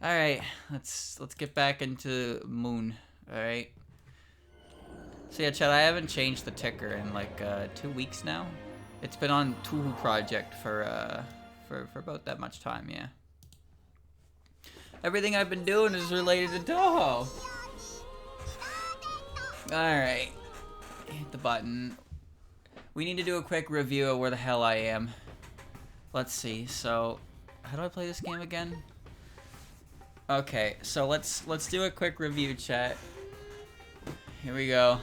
All right, let's get back into Moon. All right. So yeah, Chad, I haven't changed the ticker in like 2 weeks now. It's been on Touhou project for about that much time. Yeah. Everything I've been doing is related to Touhou. All right. Hit the button. We need to do a quick review of where the hell I am. Let's see. So, how do I play this game again? Okay, so let's do a quick review, chat. Here we go.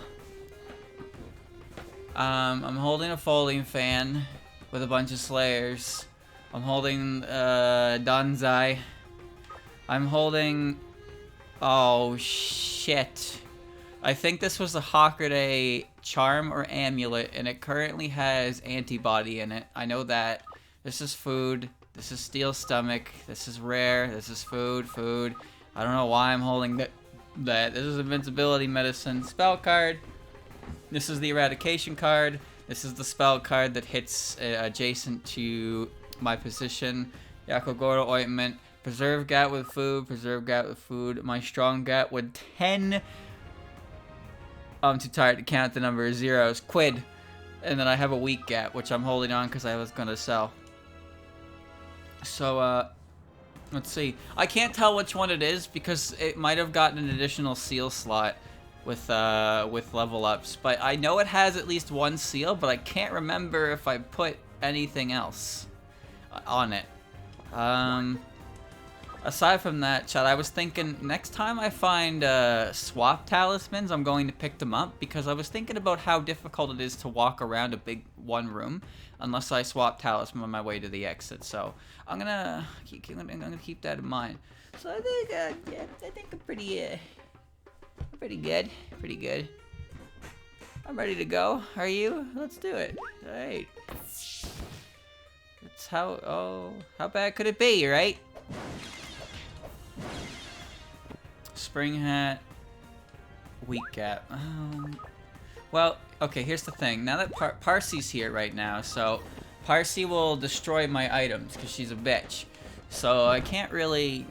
I'm holding a folding fan with a bunch of Slayers. I'm holding Danzai. I'm holding. Oh shit! I think this was a Hakurei charm or amulet, and it currently has antibody in it. I know that. This is food. This is steel stomach. This is rare. This is food. I don't know why I'm holding that. This is invincibility medicine. Spell card. This is the eradication card. This is the spell card that hits adjacent to my position. Yakogoro ointment. Preserve Gat with food. Preserve Gat with food. My strong Gat with 10. I'm too tired to count the number of zeros. Quid. And then I have a weak Gat, which I'm holding on because I was going to sell. So, let's see. I can't tell which one it is because it might have gotten an additional seal slot with level ups. But I know it has at least one seal, but I can't remember if I put anything else on it. Aside from that, Chad, I was thinking next time I find swap talismans, I'm going to pick them up because I was thinking about how difficult it is to walk around a big one room unless I swap talisman on my way to the exit. So I'm gonna keep that in mind. So I think, yeah, I think I'm pretty good. I'm ready to go. Are you? Let's do it. All right. That's how bad could it be, right? Spring hat, weak gap. Well, okay, here's the thing. Now that Parsi's here right now, so Parsi will destroy my items because she's a bitch. So I can't really.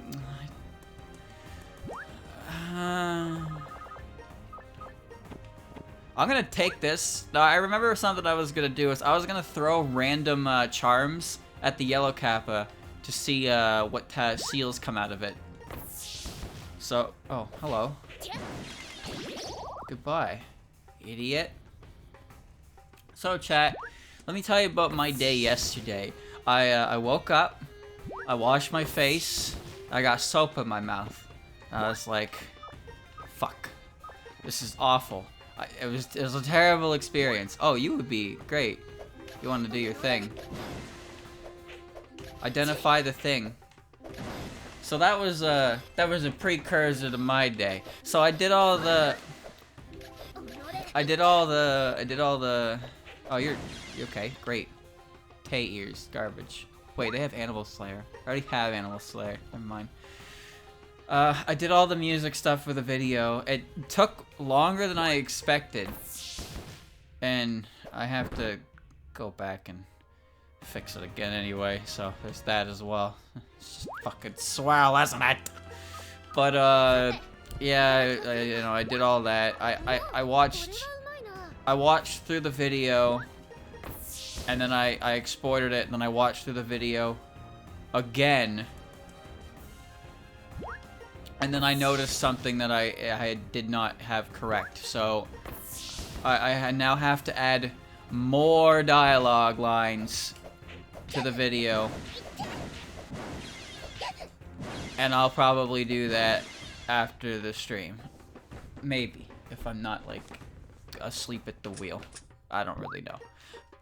I'm gonna take this. Now, I remember something I was gonna do is I was gonna throw random charms at the yellow kappa to see what seals come out of it. So, oh, hello. Goodbye, idiot. So, chat, let me tell you about my day yesterday. I woke up, I washed my face, I got soap in my mouth. I was like, fuck, this is awful. It was a terrible experience. Oh, you would be great. You want to do your thing. Identify the thing. So that was a precursor to my day. So I did all the. Oh, you're okay. Great. Tay ears, garbage. Wait, they have Animal Slayer. I already have Animal Slayer. Never mind. I did all the music stuff for the video. It took longer than I expected, and I have to go back and fix it again anyway, so there's that as well. It's just fucking swell, isn't it? But yeah, I did all that. I watched through the video, and then I exported it, and then I watched through the video again, and then I noticed something that I did not have correct. So I now have to add more dialogue lines to the video, and I'll probably do that after the stream, maybe, if I'm not like asleep at the wheel. I don't really know.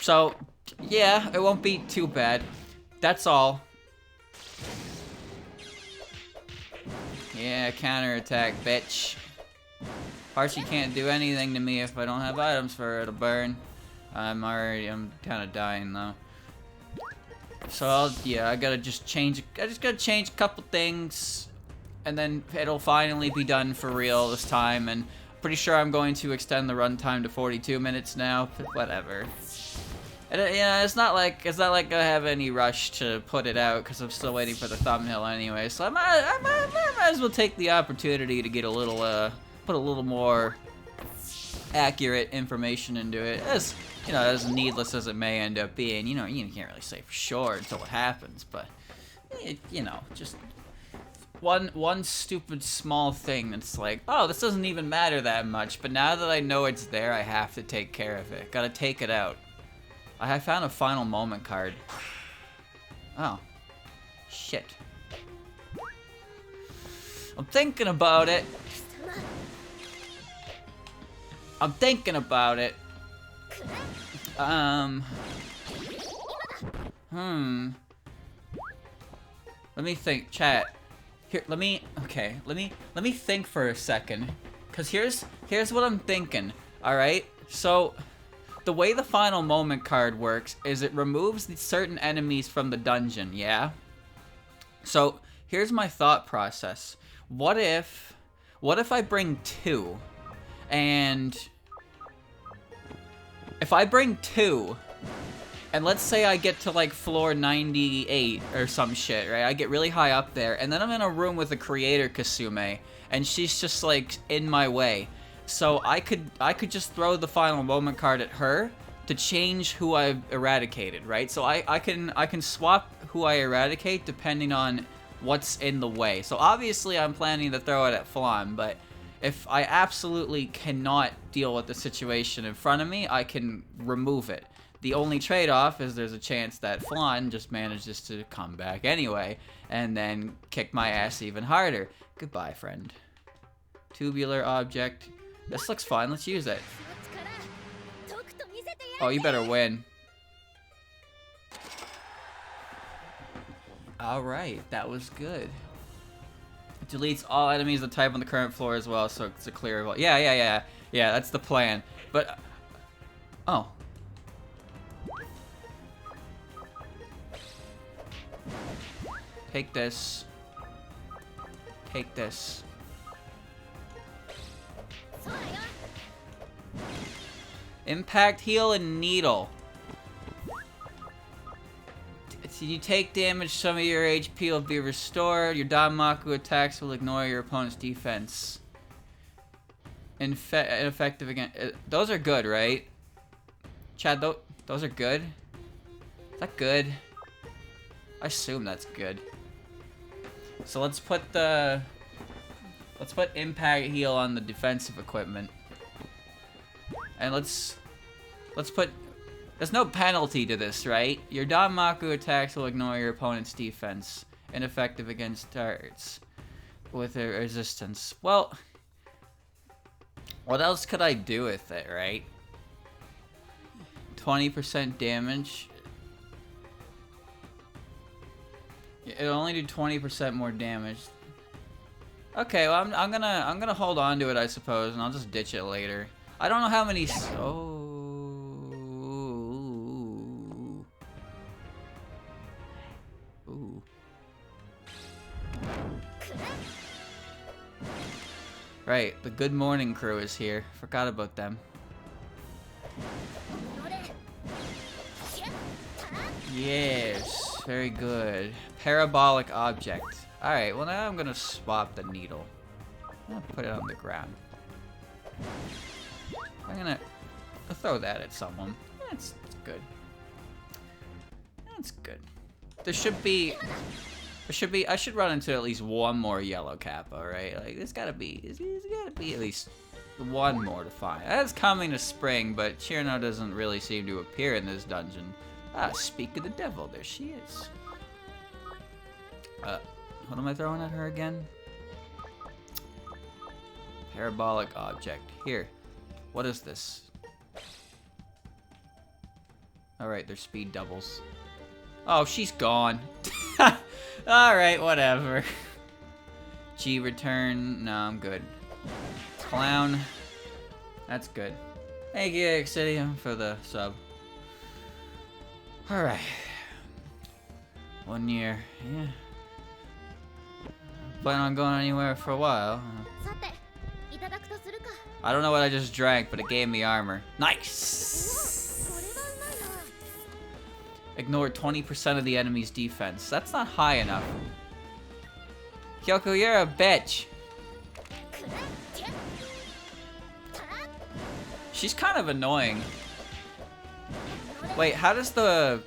So yeah, it won't be too bad. That's all. Yeah, counterattack, bitch. Archie can't do anything to me if I don't have items for her to burn. I'm kind of dying though. So I gotta just change. I just gotta change a couple things, and then it'll finally be done for real this time. And pretty sure I'm going to extend the runtime to 42 minutes now. But whatever. And it's not like I have any rush to put it out because I'm still waiting for the thumbnail anyway. So I might as well take the opportunity to get a little put a little more accurate information into it. As as needless as it may end up being, you can't really say for sure until it happens. But just one stupid small thing that's like, oh, this doesn't even matter that much. But now that I know it's there, I have to take care of it. Gotta take it out. I found a final moment card. Oh. Shit. I'm thinking about it. I'm thinking about it. Let me think, chat. Here, let me think for a second. Cause here's what I'm thinking. Alright? So the way the final moment card works is it removes certain enemies from the dungeon, yeah? So, here's my thought process. What if I bring 2, and if I bring 2, and let's say I get to like floor 98 or some shit, right? I get really high up there, and then I'm in a room with the creator Kasume, and she's just like in my way. So I could just throw the final moment card at her to change who I've eradicated, right? So I can swap who I eradicate depending on what's in the way. So obviously I'm planning to throw it at Flan, but if I absolutely cannot deal with the situation in front of me, I can remove it. The only trade-off is there's a chance that Flan just manages to come back anyway, and then kick my ass even harder. Goodbye, friend. Tubular object. This looks fun, let's use it. Oh, you better win. Alright, that was good. It deletes all enemies of the type on the current floor as well, so it's a clear vault. Yeah, that's the plan. But, oh. Take this. Take this. Impact, heal, and needle. So you take damage, some of your HP will be restored. Your Danmaku attacks will ignore your opponent's defense. Ineffective again. Those are good, right? Chad, those are good? Is that good? I assume that's good. So let's put impact heal on the defensive equipment. And let's put, there's no penalty to this, right? Your Danmaku attacks will ignore your opponent's defense. Ineffective against targets with a resistance. Well, what else could I do with it, right? 20% damage. It'll only do 20% more damage. Okay, well I'm gonna hold on to it, I suppose, and I'll just ditch it later. I don't know how many. Ooh. Right, the Good Morning crew is here. Forgot about them. Yes, very good. Parabolic object. Alright, well now I'm gonna swap the needle. I'm gonna put it on the ground. I'm gonna throw that at someone. That's good. That's good. I should run into at least one more yellow kappa, right? Like, there's gotta be at least one more to find. That's coming to spring, but Chirno doesn't really seem to appear in this dungeon. Ah, speak of the devil, there she is. What am I throwing at her again? Parabolic object. Here. What is this? Alright, their speed doubles. Oh, she's gone. Alright, whatever. G return. No, I'm good. Clown. That's good. Thank you, Exidium, for the sub. Alright. 1 year. Yeah. Plan on going anywhere for a while. I don't know what I just drank, but it gave me armor. Nice! Ignore 20% of the enemy's defense. That's not high enough. Kyoko, you're a bitch. She's kind of annoying. Wait, how does the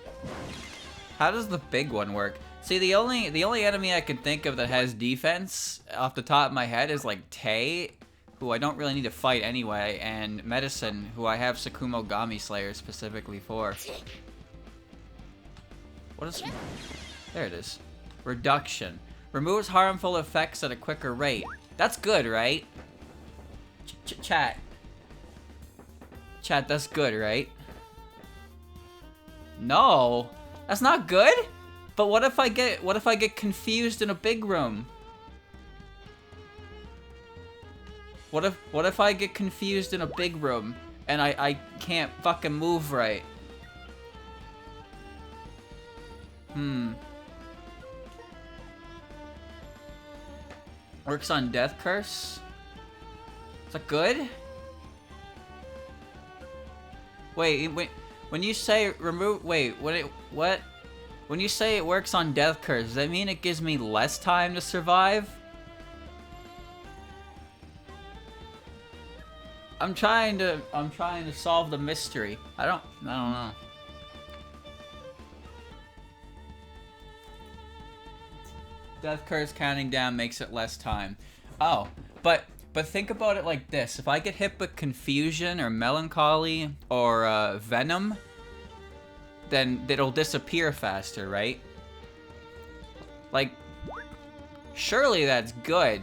big one work? See, the only enemy I can think of that has defense off the top of my head is like Tay, who I don't really need to fight anyway, and Medicine, who I have Sakumo Gami Slayer specifically for. What is... There it is. Reduction. Removes harmful effects at a quicker rate. That's good, right? Chat. Chat, that's good, right? No. That's not good? But what if I get confused in a big room? What if I get confused in a big room and I can't fucking move right? Works on Death Curse? Is that good? Wait, when you say remove, wait, what? When you say it works on Death Curse, does that mean it gives me less time to survive? I'm trying to solve the mystery. I don't know. Death Curse counting down makes it less time. Oh, but think about it like this. If I get hit with Confusion or Melancholy or Venom, then it'll disappear faster, right? Like, surely that's good.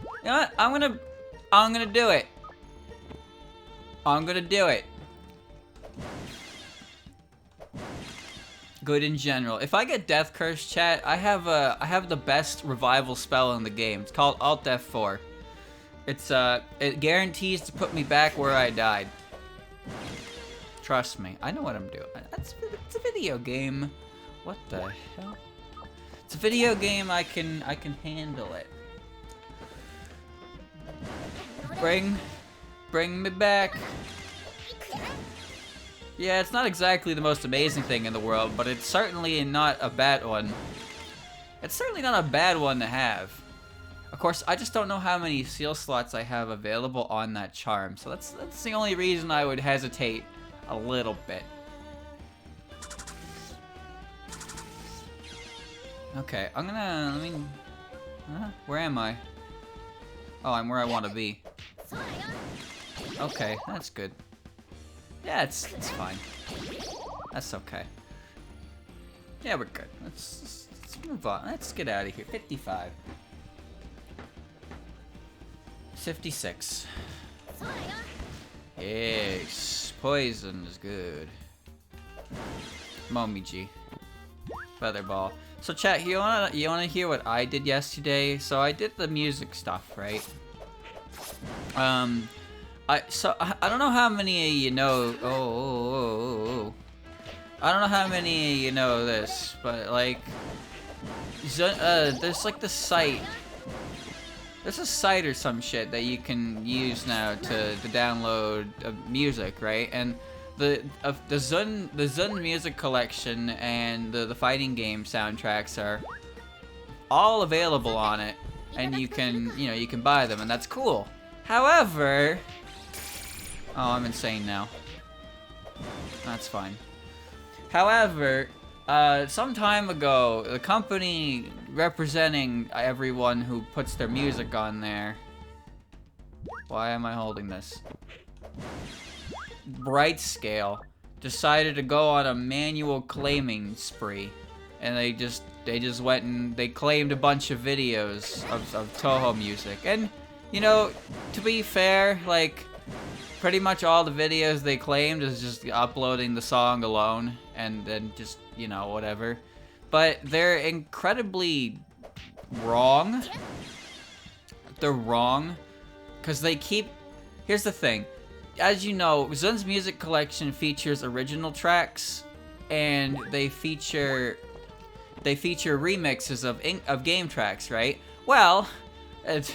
You know what? I'm gonna do it. I'm gonna do it. Good in general. If I get Death Curse, chat, I have the best revival spell in the game. It's called Alt F4. It guarantees to put me back where I died. Trust me, I know what I'm doing. It's a video game. What the hell? It's a video game. I can handle it. Bring me back. Yeah, it's not exactly the most amazing thing in the world, but it's certainly not a bad one. It's certainly not a bad one to have. Of course, I just don't know how many seal slots I have available on that charm, so that's the only reason I would hesitate a little bit. Okay, where am I? Oh, I'm where I want to be. Okay, that's good. Yeah, it's fine. That's okay. Yeah, we're good. Let's move on. Let's get out of here. 55. 56. Yes, poison is good. Momiji. Featherball. So chat, you wanna hear what I did yesterday? So I did the music stuff, right? I don't know how many of you know. I don't know how many of you know this, but like, there's like the site. There's a site or some shit that you can use now to download music, right? And the Zun music collection and the fighting game soundtracks are all available on it, and you can buy them, and that's cool. However, oh, I'm insane now. That's fine. However, some time ago, the company representing everyone who puts their music on there. Why am I holding this? Brightscale decided to go on a manual claiming spree, and they just went and they claimed a bunch of videos of Touhou music. And you know, to be fair, like, pretty much all the videos they claimed is just uploading the song alone, and then just, you know, whatever. But they're incredibly wrong. They're wrong, because they keep... Here's the thing. As you know, Zun's music collection features original tracks, and they feature remixes of game tracks, right? Well, it's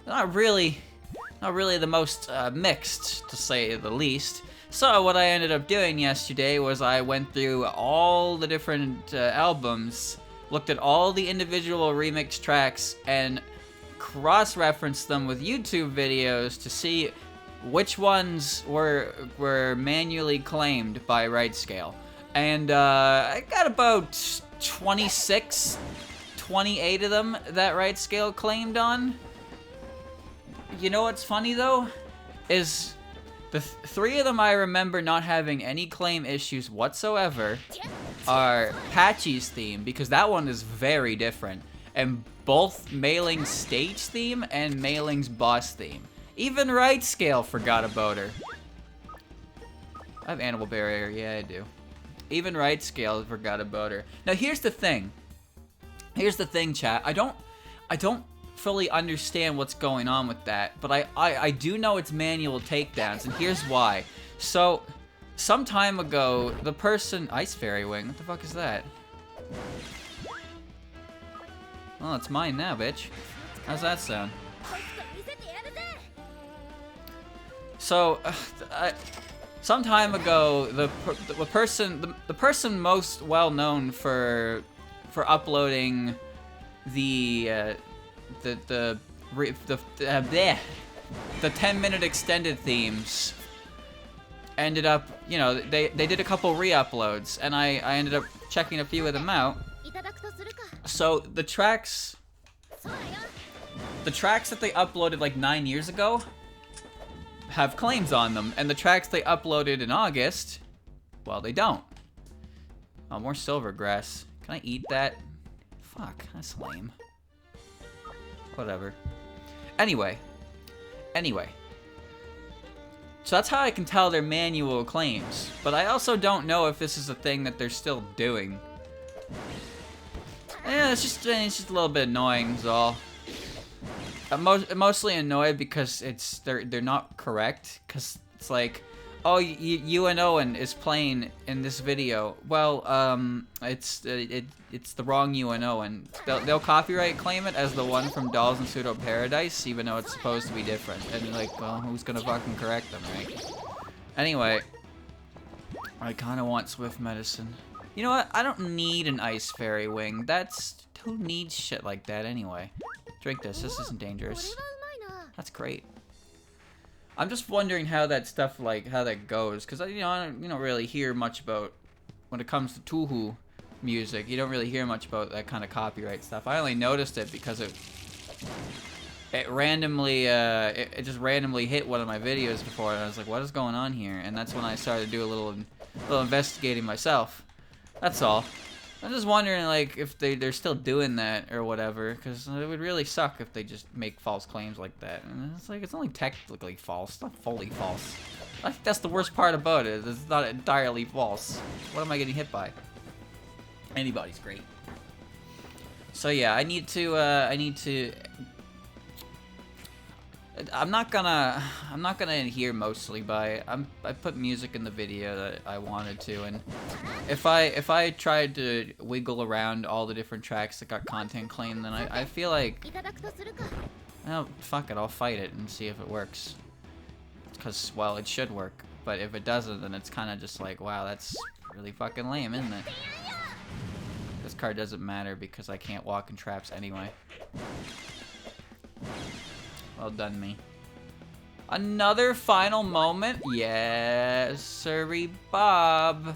not really the most mixed, to say the least. So what I ended up doing yesterday was I went through all the different albums, looked at all the individual remix tracks, and cross-referenced them with YouTube videos to see which ones were manually claimed by Right Scale. And I got about 26, 28 of them that Right Scale claimed on. You know what's funny though? Is the three of them I remember not having any claim issues whatsoever are Patchy's theme, because that one is very different, and both Mailing's stage theme and Mailing's boss theme. Even Right Scale forgot about her. I have Animal Barrier, yeah I do. Even Right Scale forgot about her. Now here's the thing. Here's the thing, chat. I don't fully understand what's going on with that, but I do know it's manual takedowns, and here's why. So, some time ago, the person... Ice Fairy Wing, what the fuck is that? Well, it's mine now, bitch. How's that sound? So, some time ago, the person most well known for uploading the 10-minute extended themes ended up, you know, they did a couple re-uploads, and I ended up checking a few of them out. So the tracks that they uploaded like 9 years ago have claims on them, and the tracks they uploaded in August, well, they don't. Oh, more silver grass. Can I eat that? Fuck, that's lame. Whatever. Anyway. So that's how I can tell they're manual claims, but I also don't know if this is a thing that they're still doing. Yeah, it's just a little bit annoying, is all. I'm mostly annoyed because they're not correct, because it's like, oh, you and Owen is playing in this video. Well, it's the wrong you and Owen. They'll copyright claim it as the one from Dolls in Pseudo Paradise, even though it's supposed to be different. And like, well, who's gonna fucking correct them, right? Anyway, I kind of want Swift Medicine. You know what? I don't need an Ice Fairy Wing. Who needs shit like that anyway? Drink this. This isn't dangerous. That's great. I'm just wondering how that stuff, like, how that goes, because you don't really hear much about, when it comes to Touhou music, you don't really hear much about that kind of copyright stuff. I only noticed it because it randomly, it just randomly hit one of my videos before, and I was like, what is going on here? And that's when I started to do a little investigating myself. That's all. I'm just wondering, like, if they're still doing that or whatever, because it would really suck if they just make false claims like that. And it's like, it's only technically false, it's not fully false. I think that's the worst part about it. It's not entirely false. What am I getting hit by? Anybody's great. So yeah, I need to. I'm not gonna adhere mostly by. I put music in the video that I wanted to, and if I tried to wiggle around all the different tracks that got content claimed, then I feel like, oh fuck it, I'll fight it and see if it works. Because, well, it should work, but if it doesn't, then it's kind of just like, wow, that's really fucking lame, isn't it? This card doesn't matter because I can't walk in traps anyway. Well done, me. Another final moment? Yes, sirree Bob.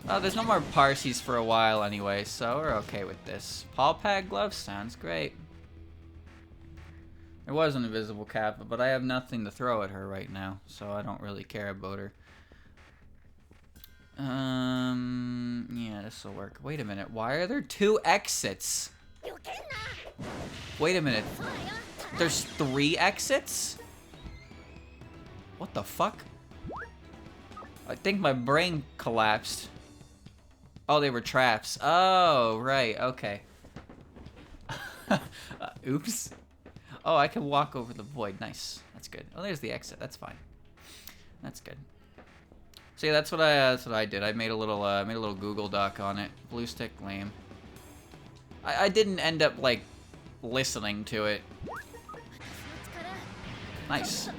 Oh, there's no more Parsees for a while anyway, so we're okay with this. Paw Pad Glove sounds great. There was an invisible Kappa, but I have nothing to throw at her right now, so I don't really care about her. Yeah, this will work. Wait a minute, why are there 2 exits? Wait a minute, there's 3 exits? What the fuck? I think my brain collapsed. Oh, they were traps. Oh, right, okay. Oops. Oh, I can walk over the void. Nice. That's good. Oh, there's the exit. That's fine. That's good. So yeah, that's what I did. I made a little Google Doc on it. Blue stick, lame. I didn't end up like listening to it. Nice.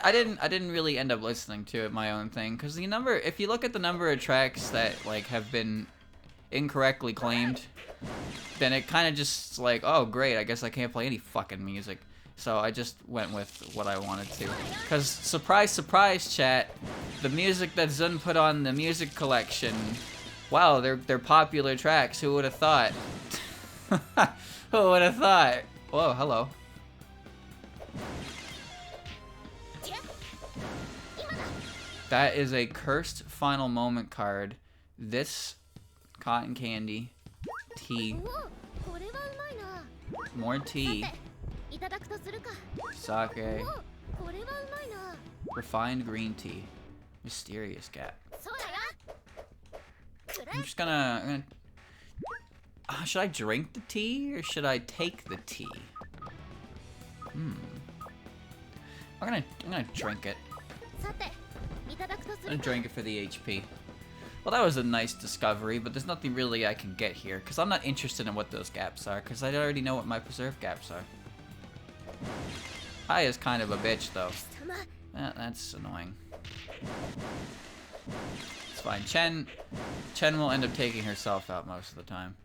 I didn't really end up listening to it my own thing, because if you look at the number of tracks that like have been incorrectly claimed, then it kind of just like, oh great, I guess I can't play any fucking music. So I just went with what I wanted to. Because surprise, surprise, chat, the music that Zun put on the music collection, wow, they're popular tracks. Who would have thought? Who would have thought? Whoa, hello. That is a cursed final moment card. This cotton candy, tea, more tea, sake, refined green tea, mysterious gap. I'm just gonna should I drink the tea or should I take the tea? I'm gonna drink it. I'm gonna drink it for the HP. Well, that was a nice discovery, but there's nothing really I can get here, because I'm not interested in what those gaps are, because I already know what my preserve gaps are. Hai is kind of a bitch, though. That's annoying. It's fine. Chen will end up taking herself out most of the time.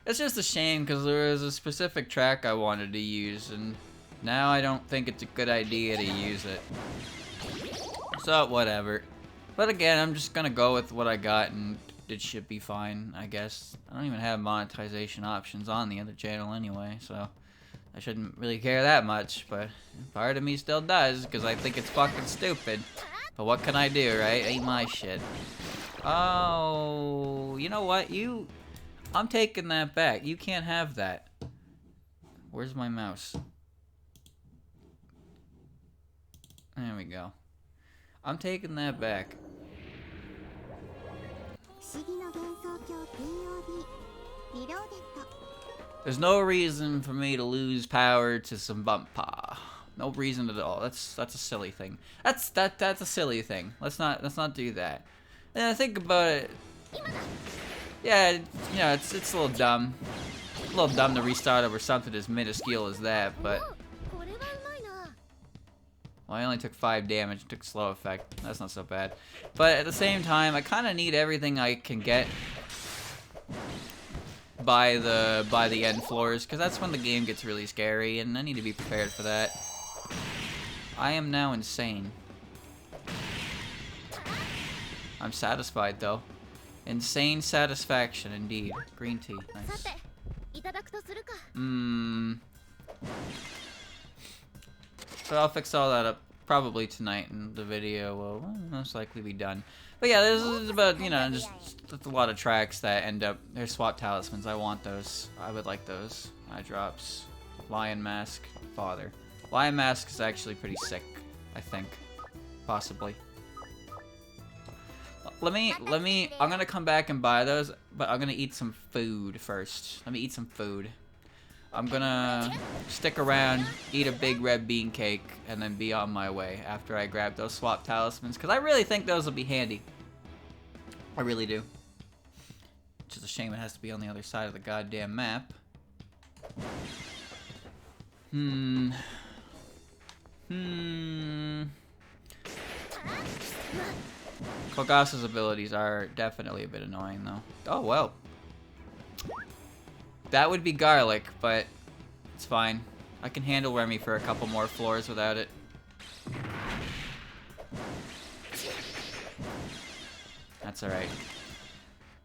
It's just a shame, because there was a specific track I wanted to use, and now I don't think it's a good idea to use it. So, whatever. But again, I'm just gonna go with what I got, and it should be fine, I guess. I don't even have monetization options on the other channel anyway, so I shouldn't really care that much, but part of me still does, because I think it's fucking stupid. But what can I do, right? Ain't my shit. Oh, you know what? I'm taking that back. You can't have that. Where's my mouse? There we go. I'm taking that back. There's no reason for me to lose power to some bumpa. No reason at all. That's a silly thing. That's a silly thing. Let's not do that. And think about it. Yeah, you know, it's a little dumb. A little dumb to restart over something as minuscule as that, but well, I only took 5 damage, took slow effect. That's not so bad. But at the same time, I kind of need everything I can get by the end floors, because that's when the game gets really scary, and I need to be prepared for that. I am now insane. I'm satisfied though. Insane satisfaction indeed. Green tea, nice. So I'll fix all that up probably tonight, and the video will most likely be done. But yeah, this is about, you know, just a lot of tracks that end up, they're swap talismans. I want those. I would like those. Eye drops. Lion Mask. Father. Lion Mask is actually pretty sick, I think. Possibly. Let me, I'm gonna come back and buy those, but I'm gonna eat some food first. Let me eat some food. I'm gonna stick around, eat a big red bean cake, and then be on my way after I grab those swap talismans, because I really think those will be handy. I really do. Which is a shame it has to be on the other side of the goddamn map. Kogasa's abilities are definitely a bit annoying, though. Oh, well. That would be garlic, but it's fine. I can handle Remy for a couple more floors without it. That's alright.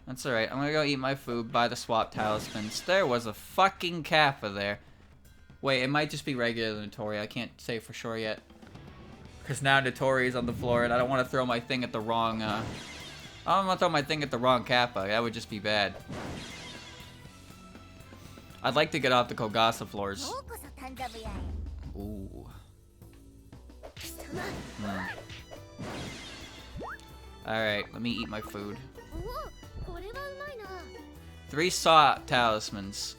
That's alright. I'm gonna go eat my food, buy the swap talismans. There was a fucking Kappa there. Wait, it might just be regular Notori. I can't say for sure yet. Because now Notori is on the floor, and I don't want to throw my thing at the wrong, I don't want to throw my thing at the wrong Kappa. That would just be bad. I'd like to get off the Kogasa floors. Ooh. Alright, let me eat my food. 3 saw talismans.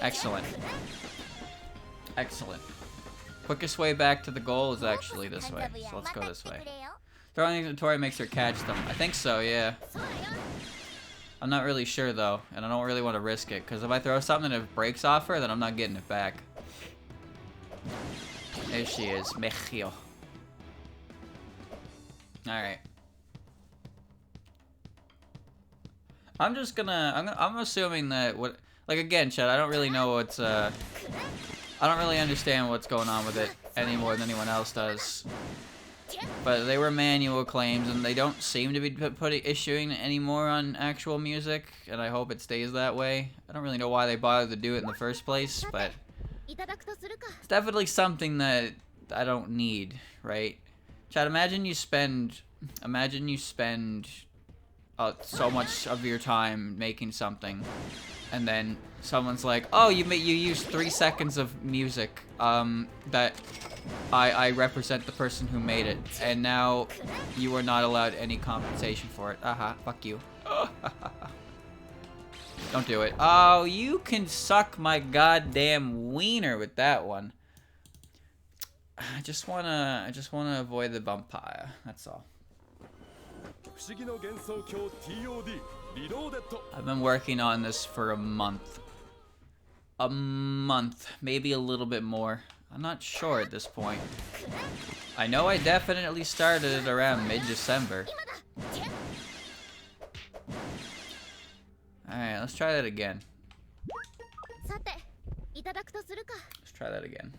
Excellent. Excellent. Quickest way back to the goal is actually this way, so let's go this way. Throwing Notori makes her catch them. I think so, yeah. I'm not really sure though, and I don't really want to risk it, because if I throw something and it breaks off her, then I'm not getting it back. There she is, Mejio. Alright. I'm assuming that like again, Chad, I don't really know what's, I don't really understand what's going on with it any more than anyone else does. But they were manual claims, and they don't seem to be issuing any more on actual music, and I hope it stays that way. I don't really know why they bothered to do it in the first place, but it's definitely something that I don't need, right? Chad, imagine you spend so much of your time making something, and then someone's like, "Oh, you used 3 seconds of music that I represent the person who made it, and now you are not allowed any compensation for it." Fuck you. Don't do it. Oh, you can suck my goddamn wiener with that one. I just wanna avoid the vampire. That's all. I've been working on this for a month. A month, maybe a little bit more. I'm not sure at this point. I know I definitely started it around mid-December. Alright, let's try that again. Let's try that again.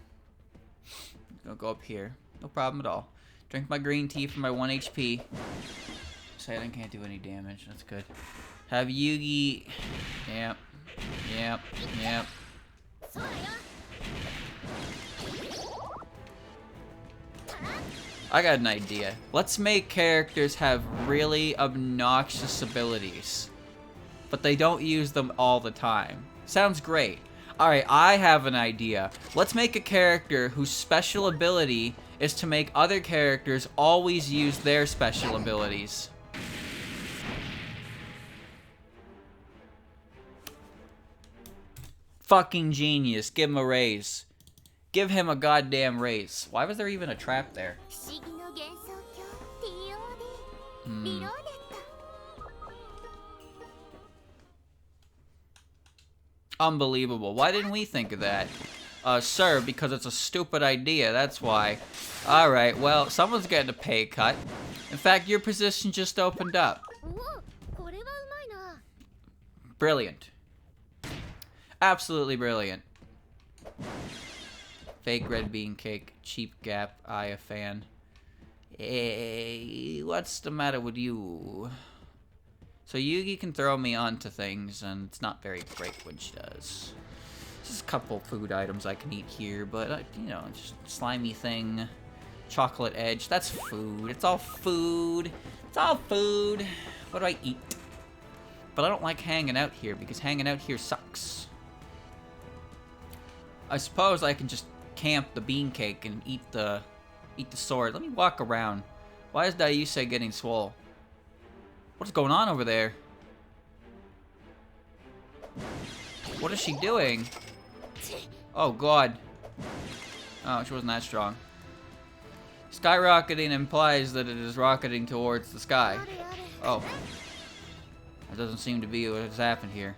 Gonna go up here. No problem at all. Drink my green tea for my 1 HP. Silent can't do any damage. That's good. Have Yugi. Yep. Yep. Yep. I got an idea. Let's make characters have really obnoxious abilities, but they don't use them all the time. Sounds great. Alright, I have an idea. Let's make a character whose special ability is to make other characters always use their special abilities. Fucking genius. Give him a raise. Give him a goddamn raise. Why was there even a trap there? Unbelievable. Why didn't we think of that? Sir, because it's a stupid idea, that's why. Alright, well, someone's getting a pay cut. In fact, your position just opened up. Brilliant. Absolutely brilliant. Fake red bean cake, cheap gap, I a fan. Hey, what's the matter with you? So Yugi can throw me onto things, and it's not very great when she does. Just a couple food items I can eat here, but, you know, just slimy thing. Chocolate edge, that's food. It's all food. It's all food. What do I eat? But I don't like hanging out here, because hanging out here sucks. I suppose I can just camp the bean cake and eat the sword. Let me walk around. Why is Daiusei getting swole? What's going on over there? What is she doing? Oh god. Oh, she wasn't that strong. Skyrocketing implies that it is rocketing towards the sky. Oh. That doesn't seem to be what has happened here.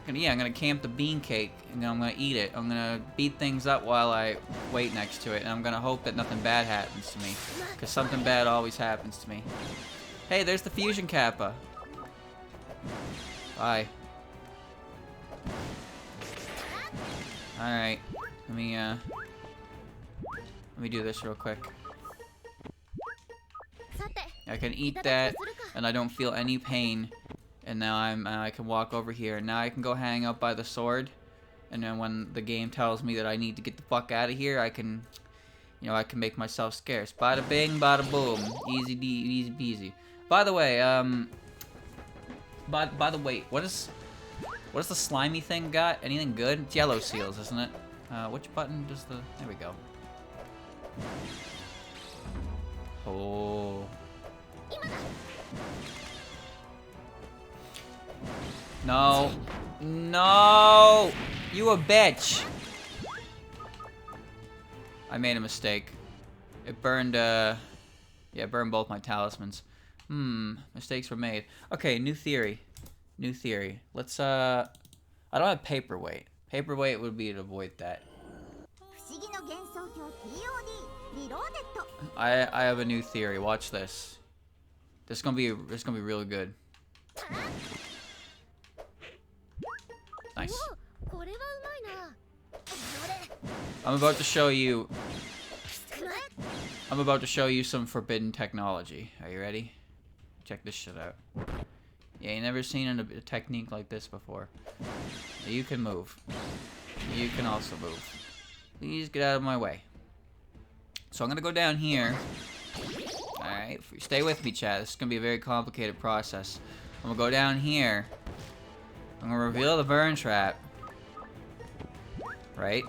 Yeah, I'm gonna camp the bean cake, and then I'm gonna eat it. I'm gonna beat things up while I wait next to it, and I'm gonna hope that nothing bad happens to me, because something bad always happens to me. Hey, there's the fusion kappa. Bye. Alright, let me do this real quick. I can eat that, and I don't feel any pain. And now I can walk over here. Now I can go hang out by the sword. And then when the game tells me that I need to get the fuck out of here, I can, you know, I can make myself scarce. Bada bing, bada boom. Easy peasy. By the way, by the way, what is the slimy thing got? Anything good? It's yellow seals, isn't it? Which button does the... There we go. Oh. No. No! You a bitch! I made a mistake. It burned, yeah, it burned both my talismans. Mistakes were made. Okay, new theory. New theory. Let's, I don't have paperweight. Paperweight would be to avoid that. I have a new theory. Watch this. This is gonna be really good. Nice. I'm about to show you some forbidden technology. Are you ready? Check this shit out. Yeah, you never seen a technique like this before. You can move. You can also move. Please get out of my way. So I'm gonna go down here. Alright, stay with me, chat. This is gonna be a very complicated process. I'm gonna go down here. I'm gonna reveal the burn trap. Right?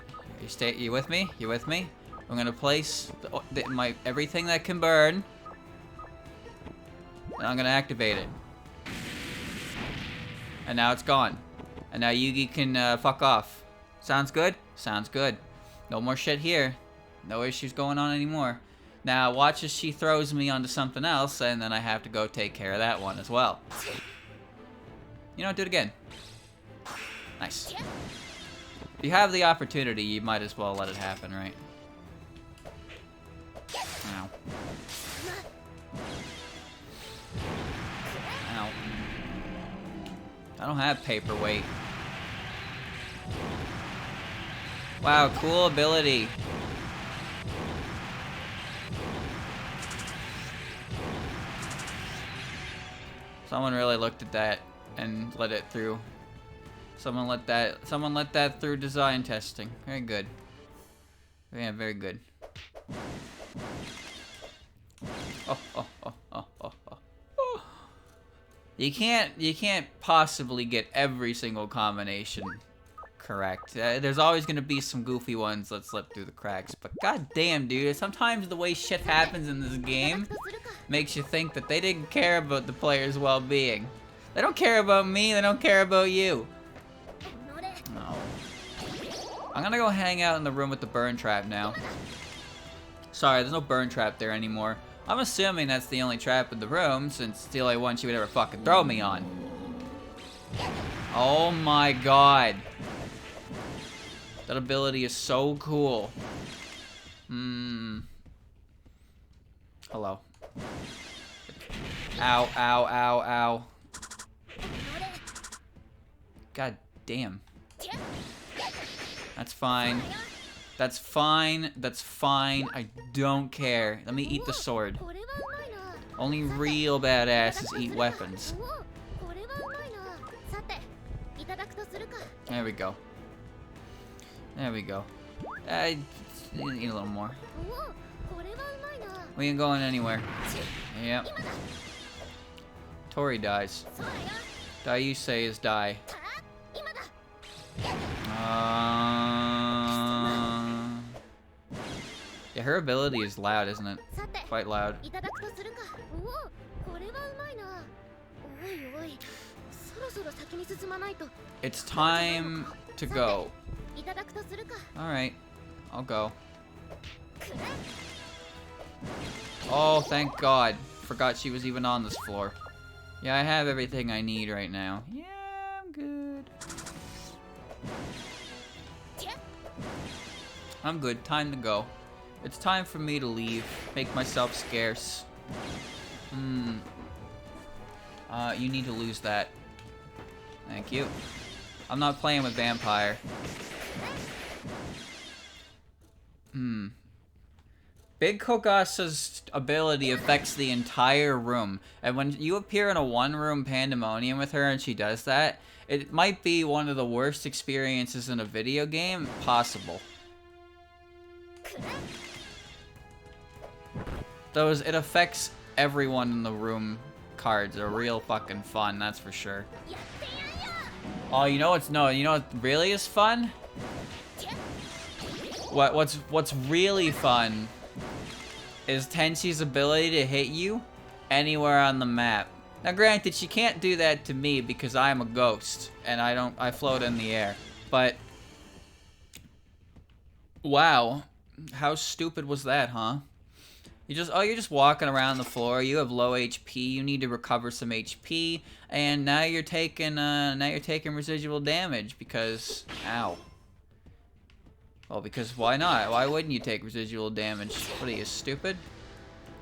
You with me? You with me? I'm gonna place everything that can burn. And I'm gonna activate it. And now it's gone. And now Yugi can fuck off. Sounds good? Sounds good. No more shit here. No issues going on anymore. Now watch as she throws me onto something else, and then I have to go take care of that one as well. You know what? Do it again. Nice. If you have the opportunity, you might as well let it happen, right? Ow. Ow. I don't have paperweight. Wow, cool ability. Someone really looked at that and let it through. Someone let that through design testing. Very good. Yeah, very good. Oh. You can't possibly get every single combination correct. There's always gonna be some goofy ones that slip through the cracks. But goddamn, dude, sometimes the way shit happens in this game makes you think that they didn't care about the player's well-being. They don't care about me. They don't care about you. No. I'm gonna go hang out in the room with the burn trap now. Sorry, there's no burn trap there anymore. I'm assuming that's the only trap in the room, since it's the only one she would ever fucking throw me on. Oh my god. That ability is so cool. Hello. Ow, ow, ow, ow. God damn. That's fine. That's fine. That's fine. I don't care. Let me eat the sword. Only real badasses eat weapons. There we go. There we go. I need a little more. We ain't going anywhere. Yep. Tori dies. Daiusei is die. Yeah, her ability is loud, isn't it? Quite loud. It's time to go. Alright, I'll go. Oh, thank God. Forgot she was even on this floor. Yeah, I have everything I need right now. Yeah, I'm good. I'm good. Time to go. It's time for me to leave. Make myself scarce. You need to lose that. Thank you. I'm not playing with vampire. Big Kogasa's ability affects the entire room. And when you appear in a one-room pandemonium with her and she does that, it might be one of the worst experiences in a video game possible. It affects everyone in the room. Cards are real fucking fun, that's for sure. Oh, you know what really is fun? What's really fun is Tenshi's ability to hit you anywhere on the map. Now granted, she can't do that to me because I'm a ghost and I float in the air. But wow, how stupid was that, huh? You're just walking around the floor. You have low HP. You need to recover some HP, and now you're taking residual damage because, ow. Well, because why not? Why wouldn't you take residual damage? What are you, stupid?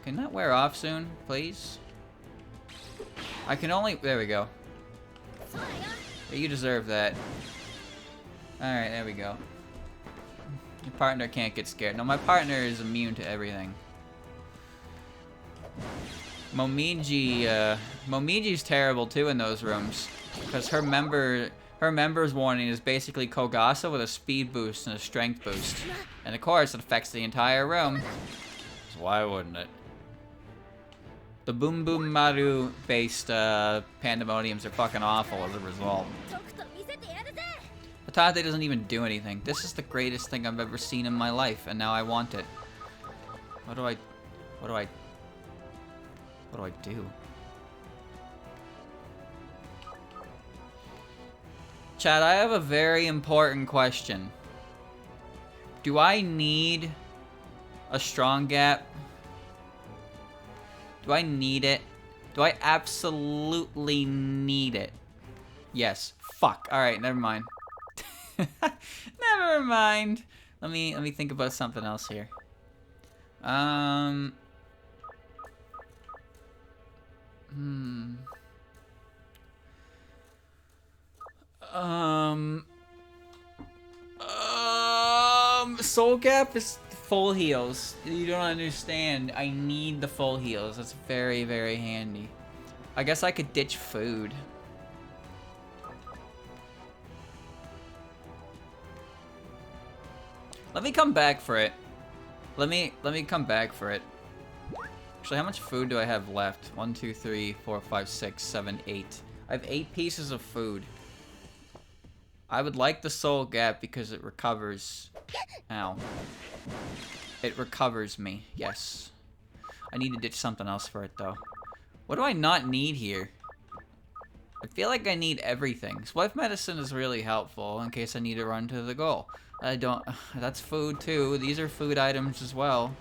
Can that wear off soon, please? I can only, there we go. Yeah, you deserve that. Alright, there we go. Your partner can't get scared. No, my partner is immune to everything. Momiji's terrible too in those rooms. Because her member's warning is basically Kogasa with a speed boost and a strength boost. And of course, it affects the entire room. So why wouldn't it? The Boom Boom Maru based pandemoniums are fucking awful as a result. Tate doesn't even do anything. This is the greatest thing I've ever seen in my life, and now I want it. What do I do? Chad, I have a very important question. Do I need a strong gap? Do I need it? Do I absolutely need it? Yes. Fuck. Alright, never mind. Never mind. Let me think about something else here. Soul Gap is full heals. You don't understand. I need the full heals. That's very, very handy. I guess I could ditch food. Let me come back for it. Let me come back for it. Actually, how much food do I have left? 1, 2, 3, 4, 5, 6, 7, 8. I have 8 pieces of food. I would like the soul gap because it recovers. Ow. It recovers me. Yes. I need to ditch something else for it though. What do I not need here? I feel like I need everything. Swift medicine is really helpful in case I need to run to the goal. I don't. That's food too. These are food items as well.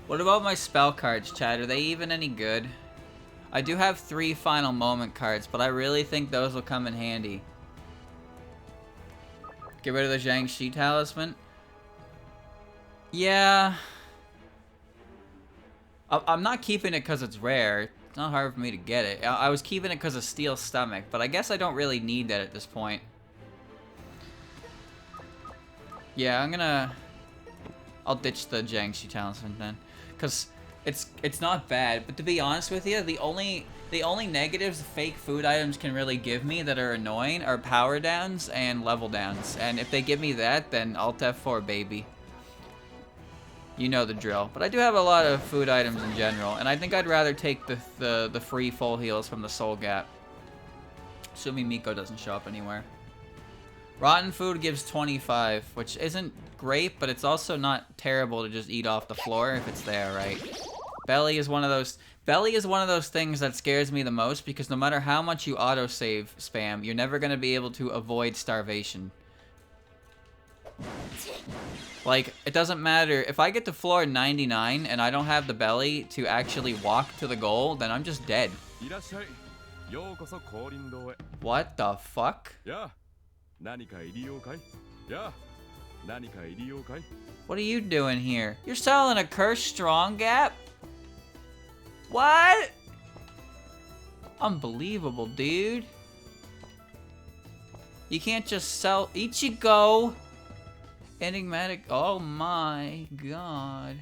What about my spell cards, Chad? Are they even any good? I do have 3 final moment cards, but I really think those will come in handy. Get rid of the Jiangshi talisman. Yeah. I'm not keeping it because it's rare. It's not hard for me to get it. I was keeping it because of Steel Stomach, but I guess I don't really need that at this point. Yeah, I'll ditch the Jiangshi talisman then. Because it's not bad, but to be honest with you, the only negatives fake food items can really give me that are annoying are power downs and level downs. And if they give me that, then Alt F4 baby. You know the drill. But I do have a lot of food items in general, and I think I'd rather take the free full heals from the Soul Gap. Assuming Miko doesn't show up anywhere. Rotten food gives 25, which isn't great, but it's also not terrible to just eat off the floor if it's there, right? Belly is one of those things that scares me the most because no matter how much you autosave spam, you're never going to be able to avoid starvation. Like, it doesn't matter. If I get to floor 99 and I don't have the belly to actually walk to the goal, then I'm just dead. What the fuck? What are you doing here? You're selling a cursed strong gap? What? Unbelievable, dude. You can't just sell Ichigo. Enigmatic. Oh my god.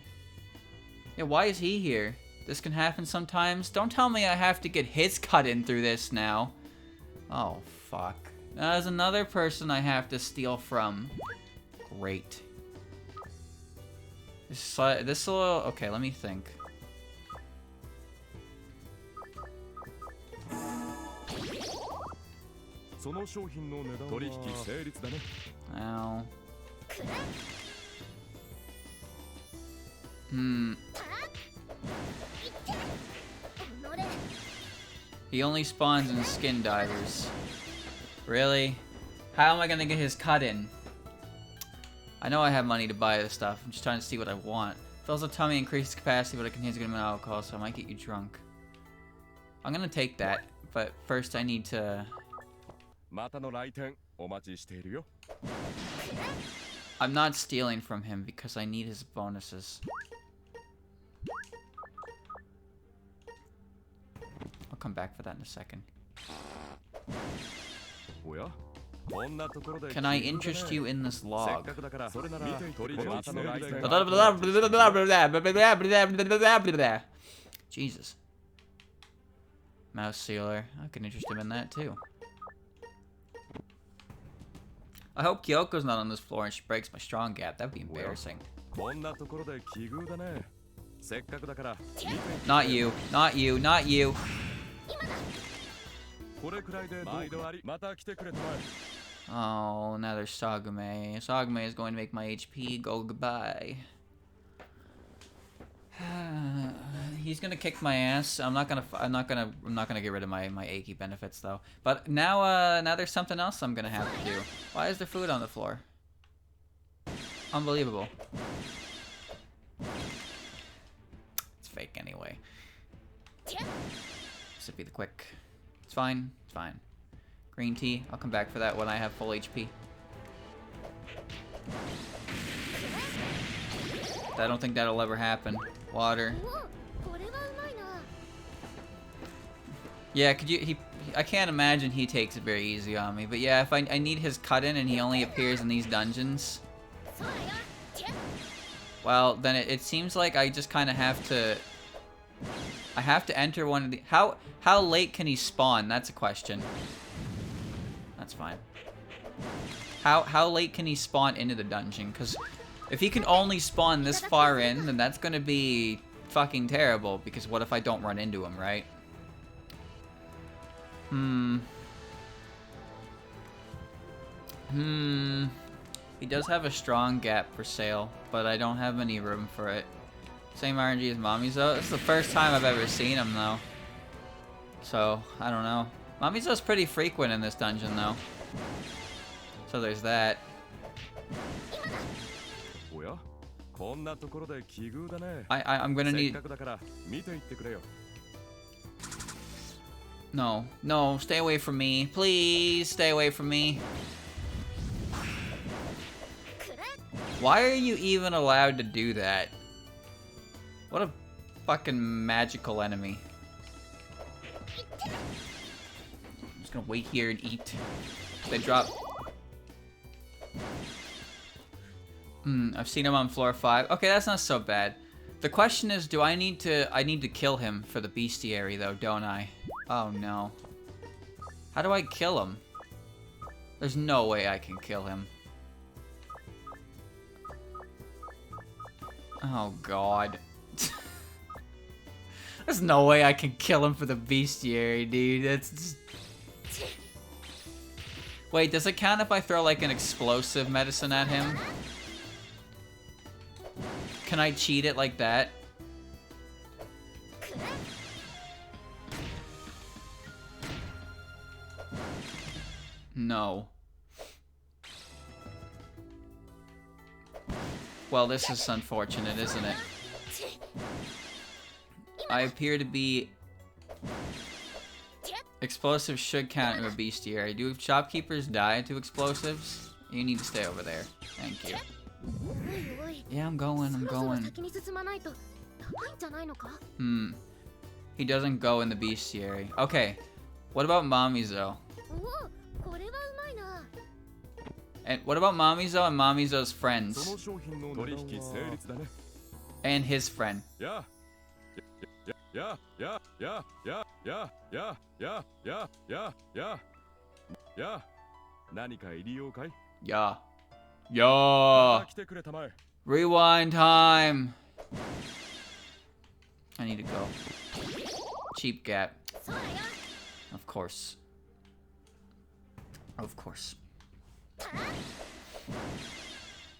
Yeah, why is he here? This can happen sometimes. Don't tell me I have to get his cut in through this now. Oh, fuck. Now there's another person I have to steal from. Great. This will... Okay, let me think. Ow. He only spawns in skin divers. Really? How am I gonna get his cut in? I know I have money to buy this stuff. I'm just trying to see what I want. Fills the tummy, increases capacity, but it contains a good amount of alcohol, so it might get you drunk. I'm gonna take that, but first I need to... I'm not stealing from him because I need his bonuses. I'll come back for that in a second. Can I interest you in this log? Jesus. Mouse sealer. I can interest him in that too. I hope Kyoko's not on this floor and she breaks my strong gap. That would be embarrassing. Not you. Not you. Not you. Oh, now there's Sagume. Sagume is going to make my HP go goodbye. He's gonna kick my ass. I'm not gonna get rid of my achy benefits though. But now now there's something else I'm gonna have to do. Why is there food on the floor? Unbelievable. It's fake anyway. This would be the quick. It's fine. It's fine. Green tea. I'll come back for that when I have full HP. I don't think that'll ever happen. Water. Yeah, could you? I can't imagine he takes it very easy on me. But yeah, if I need his cut-in and he only appears in these dungeons, well, then it seems like I just kind of have to. I have to enter one of the. How late can he spawn? That's a question. That's fine. How late can he spawn into the dungeon? Because if he can only spawn this far in, then that's gonna be fucking terrible. Because what if I don't run into him, right? He does have a strong gap for sale, but I don't have any room for it. Same RNG as Mamizo. This is the first time I've ever seen him though. So, I don't know. Mamizo's pretty frequent in this dungeon though. So there's that. I'm gonna need... No, no, stay away from me. Please, stay away from me. Why are you even allowed to do that? What a fucking magical enemy. I'm just gonna wait here and eat. They drop... I've seen him on floor 5. Okay, that's not so bad. The question is, do I need to kill him for the bestiary though, don't I? Oh no. How do I kill him? There's no way I can kill him. Oh god. There's no way I can kill him for the bestiary, dude. That's just... Wait, does it count if I throw like an explosive medicine at him? Can I cheat it like that? No. Well, this is unfortunate, isn't it? I appear to be... Explosives should count in a bestiary. Do shopkeepers die to explosives? You need to stay over there. Thank you. Yeah, I'm going. He doesn't go in the bestiary. Okay. What about Mamizo? And what about Mamizo and Mamizo's friends? And his friend. Yeah. Rewind time. I need to go. Cheap gap. Of course. Of course.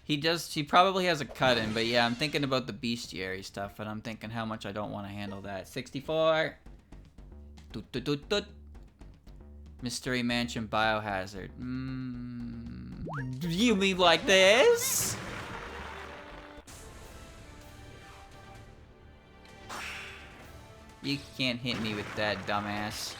He probably has a cut-in, but yeah, I'm thinking about the bestiary stuff, and I'm thinking how much I don't want to handle that. 64. Mystery Mansion Biohazard. You mean like this? You can't hit me with that, dumbass.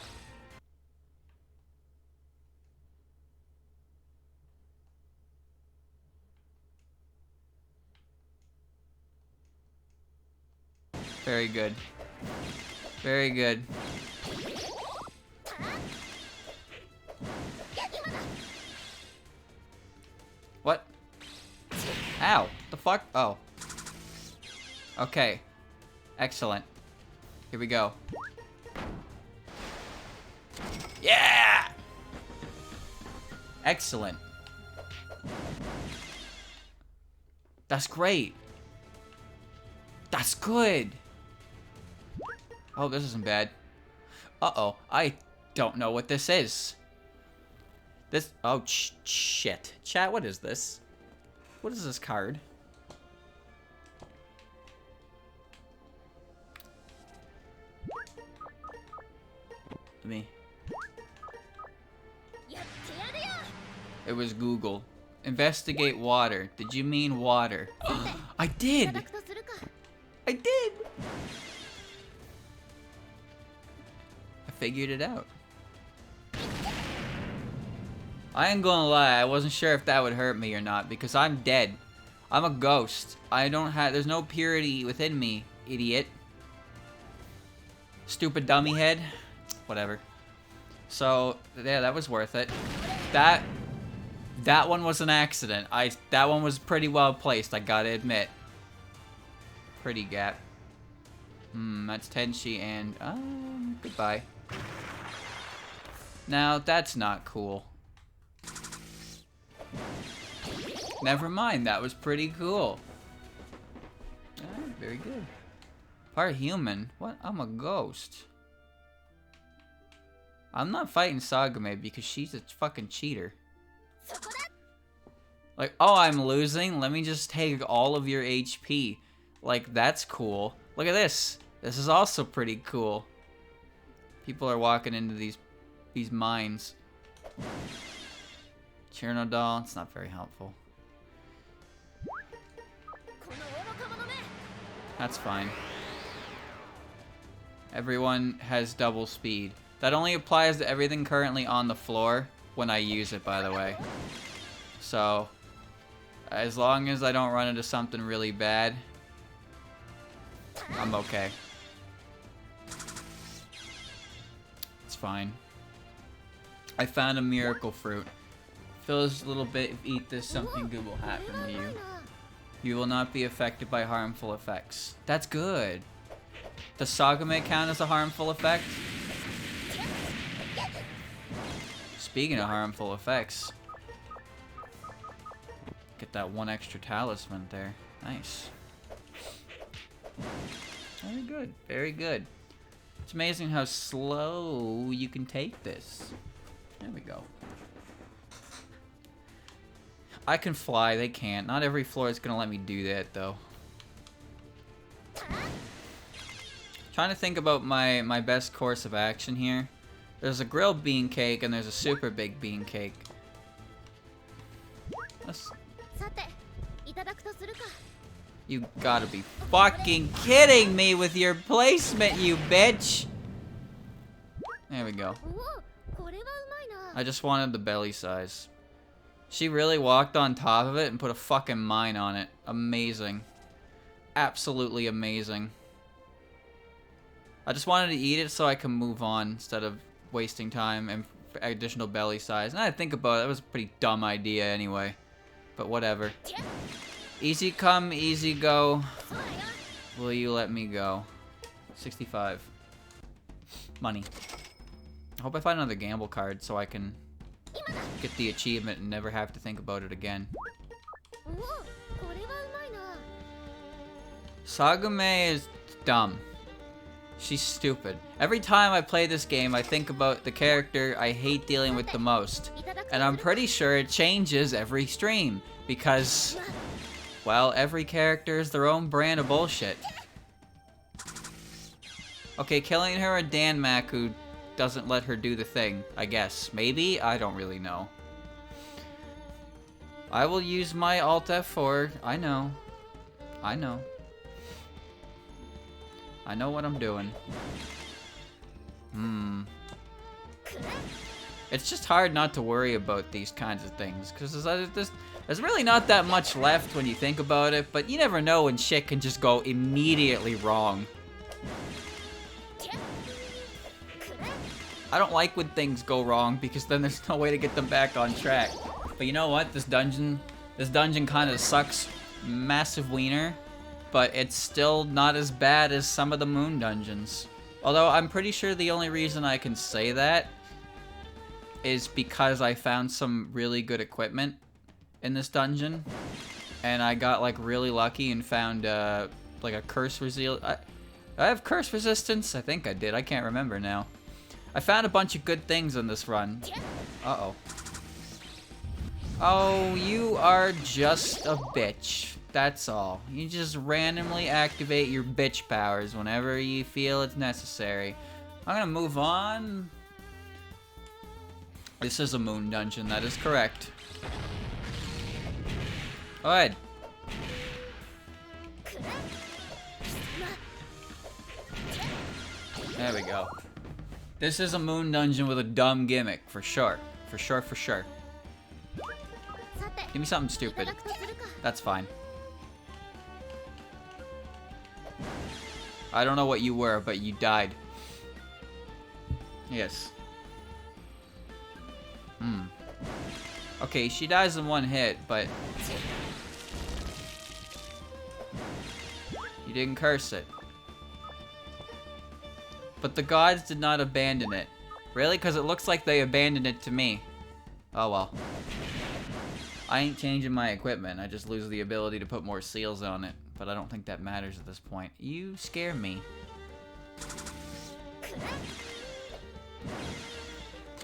Very good. Very good. What? Ow. The fuck? Oh. Okay. Excellent. Here we go. Yeah! Excellent. That's great. That's good. Oh, this isn't bad. Uh-oh. I don't know what this is. This... Oh, shit. Chat, what is this? What is this card? Me. It was Google. Investigate water. Did you mean water? I did! I did! I figured it out. I ain't gonna lie, I wasn't sure if that would hurt me or not, because I'm dead. I'm a ghost. I don't have... There's no purity within me, idiot. Stupid dummy head. Whatever. So, yeah, that was worth it. That one was an accident. That one was pretty well placed, I gotta admit. Pretty gap. That's Tenshi and, goodbye. Now, that's not cool. Never mind, that was pretty cool. Very good. Part human? What? I'm a ghost. I'm not fighting Sagame because she's a fucking cheater. Like, oh, I'm losing? Let me just take all of your HP. Like, that's cool. Look at this. This is also pretty cool. People are walking into these mines. Chernobyl, it's not very helpful. That's fine. Everyone has double speed. That only applies to everything currently on the floor when I use it, by the way. So, as long as I don't run into something really bad, I'm okay. It's fine. I found a miracle fruit. Fill this little bit, eat this, something good will happen to you. You will not be affected by harmful effects. That's good. Does Sagame count as a harmful effect? Speaking of harmful effects, get that one extra talisman there. Nice. Very good. Very good. It's amazing how slow you can take this. There we go. I can fly, they can't. Not every floor is gonna let me do that, though. Trying to think about my best course of action here. There's a grilled bean cake and there's a super big bean cake. You gotta be fucking kidding me with your placement, you bitch! There we go. I just wanted the belly size. She really walked on top of it and put a fucking mine on it. Amazing. Absolutely amazing. I just wanted to eat it so I can move on instead of wasting time and additional belly size. And I think about it, that was a pretty dumb idea anyway. But whatever. Easy come, easy go. Will you let me go? 65. Money. I hope I find another gamble card so I can get the achievement and never have to think about it again. Sagame is dumb. She's stupid. Every time I play this game, I think about the character I hate dealing with the most. And I'm pretty sure it changes every stream. Because, well, every character is their own brand of bullshit. Okay, killing her a Danmaku who doesn't let her do the thing, I guess. Maybe? I don't really know. I will use my Alt F4. I know. I know. I know what I'm doing. It's just hard not to worry about these kinds of things, because there's really not that much left when you think about it, but you never know when shit can just go immediately wrong. I don't like when things go wrong, because then there's no way to get them back on track. But you know what? This dungeon kind of sucks massive wiener, but it's still not as bad as some of the moon dungeons. Although I'm pretty sure the only reason I can say that is because I found some really good equipment in this dungeon, and I got like really lucky and found like a curse resilience. I have curse resistance? I think I did. I can't remember now. I found a bunch of good things in this run. Uh-oh. Oh, you are just a bitch. That's all. You just randomly activate your bitch powers whenever you feel it's necessary. I'm gonna move on. This is a moon dungeon, that is correct. Go ahead. There we go. This is a moon dungeon with a dumb gimmick, for sure. For sure, for sure. Give me something stupid. That's fine. I don't know what you were, but you died. Yes. Okay, she dies in one hit, but you didn't curse it. But the gods did not abandon it. Really? Because it looks like they abandoned it to me. Oh well. I ain't changing my equipment. I just lose the ability to put more seals on it. But I don't think that matters at this point. You scare me.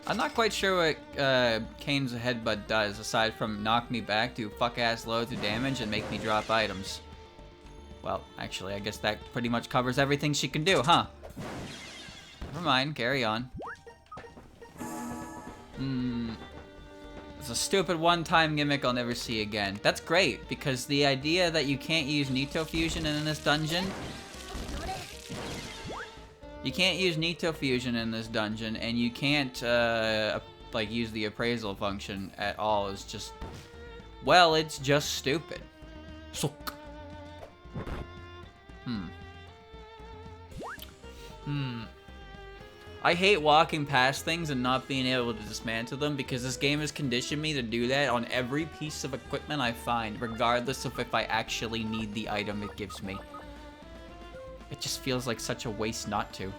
I'm not quite sure what Kane's headbutt does, aside from knock me back, do fuck-ass loads of damage, and make me drop items. Well, actually, I guess that pretty much covers everything she can do, huh? Never mind, carry on. It's a stupid one-time gimmick I'll never see again. That's great, because the idea that you can't use Nito Fusion in this dungeon... You can't use Nito Fusion in this dungeon, and you can't, like, use the appraisal function at all. It's just... Well, it's just stupid. Suck. I hate walking past things and not being able to dismantle them, because this game has conditioned me to do that on every piece of equipment I find, regardless of if I actually need the item it gives me. It just feels like such a waste not to.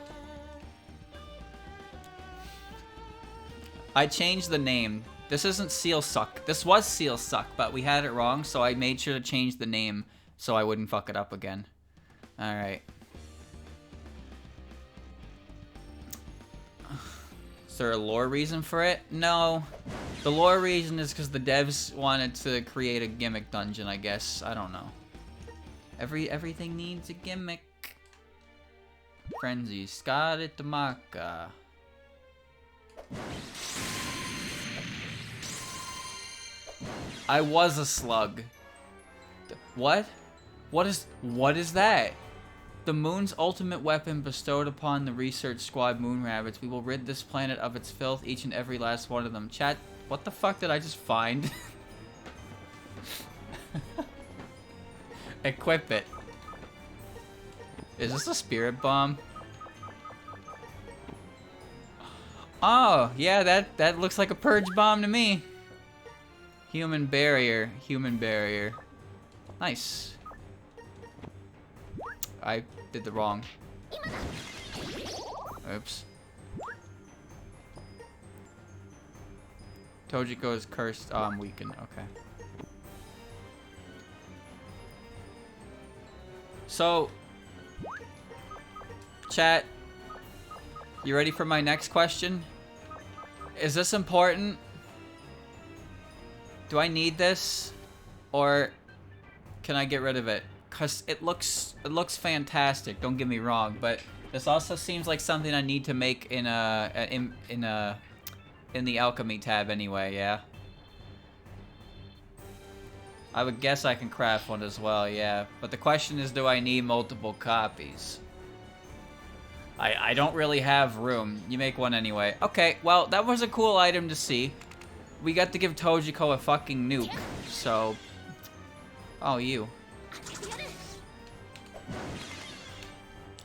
I changed the name. This isn't Seal Suck. This was Seal Suck, but we had it wrong, so I made sure to change the name so I wouldn't fuck it up again. Alright. Is there a lore reason for it? No. The lore reason is because the devs wanted to create a gimmick dungeon, I guess. I don't know. Everything needs a gimmick. Frenzy. Skare Tamaka. I was a slug. What? What is that? The moon's ultimate weapon bestowed upon the research squad moon rabbits. We will rid this planet of its filth, each and every last one of them. Chat, what the fuck did I just find? Equip it. Is this a spirit bomb? Oh, yeah, that looks like a purge bomb to me. Human barrier, human barrier. Nice. I did the wrong. Oops. Tojiko is cursed. Oh, I'm weakened. Okay. So, chat, you ready for my next question? Is this important? Do I need this? Or can I get rid of it? Cause it looks fantastic, don't get me wrong, but this also seems like something I need to make in the alchemy tab anyway, yeah. I would guess I can craft one as well, yeah. But the question is, do I need multiple copies? I don't really have room. You make one anyway. Okay, well, that was a cool item to see. We got to give Tojiko a fucking nuke, so... Oh, you.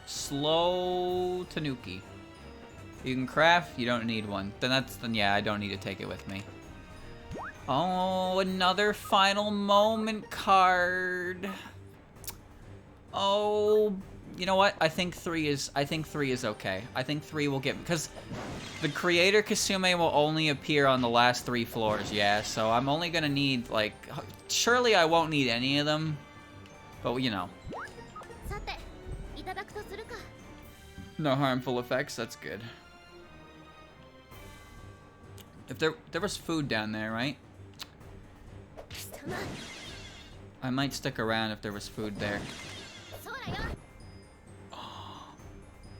Slow Tanuki. You can craft, you don't need one. Then yeah, I don't need to take it with me. Oh, another final moment card. Oh, you know what? I think 3 is okay. I think 3 will get, because the creator Kasume will only appear on the last 3 floors, yeah, so I'm only gonna need, like, surely I won't need any of them, but you know. No harmful effects, that's good. If there was food down there, right? I might stick around if there was food there.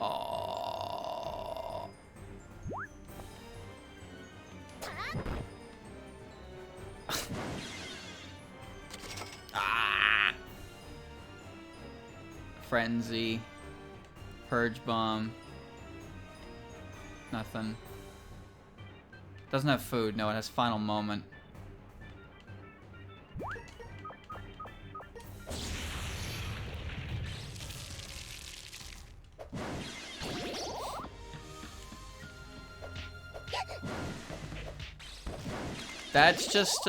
Oh. Ah. Frenzy. Purge bomb. Nothing. Doesn't have food. No, it has final moment. That's just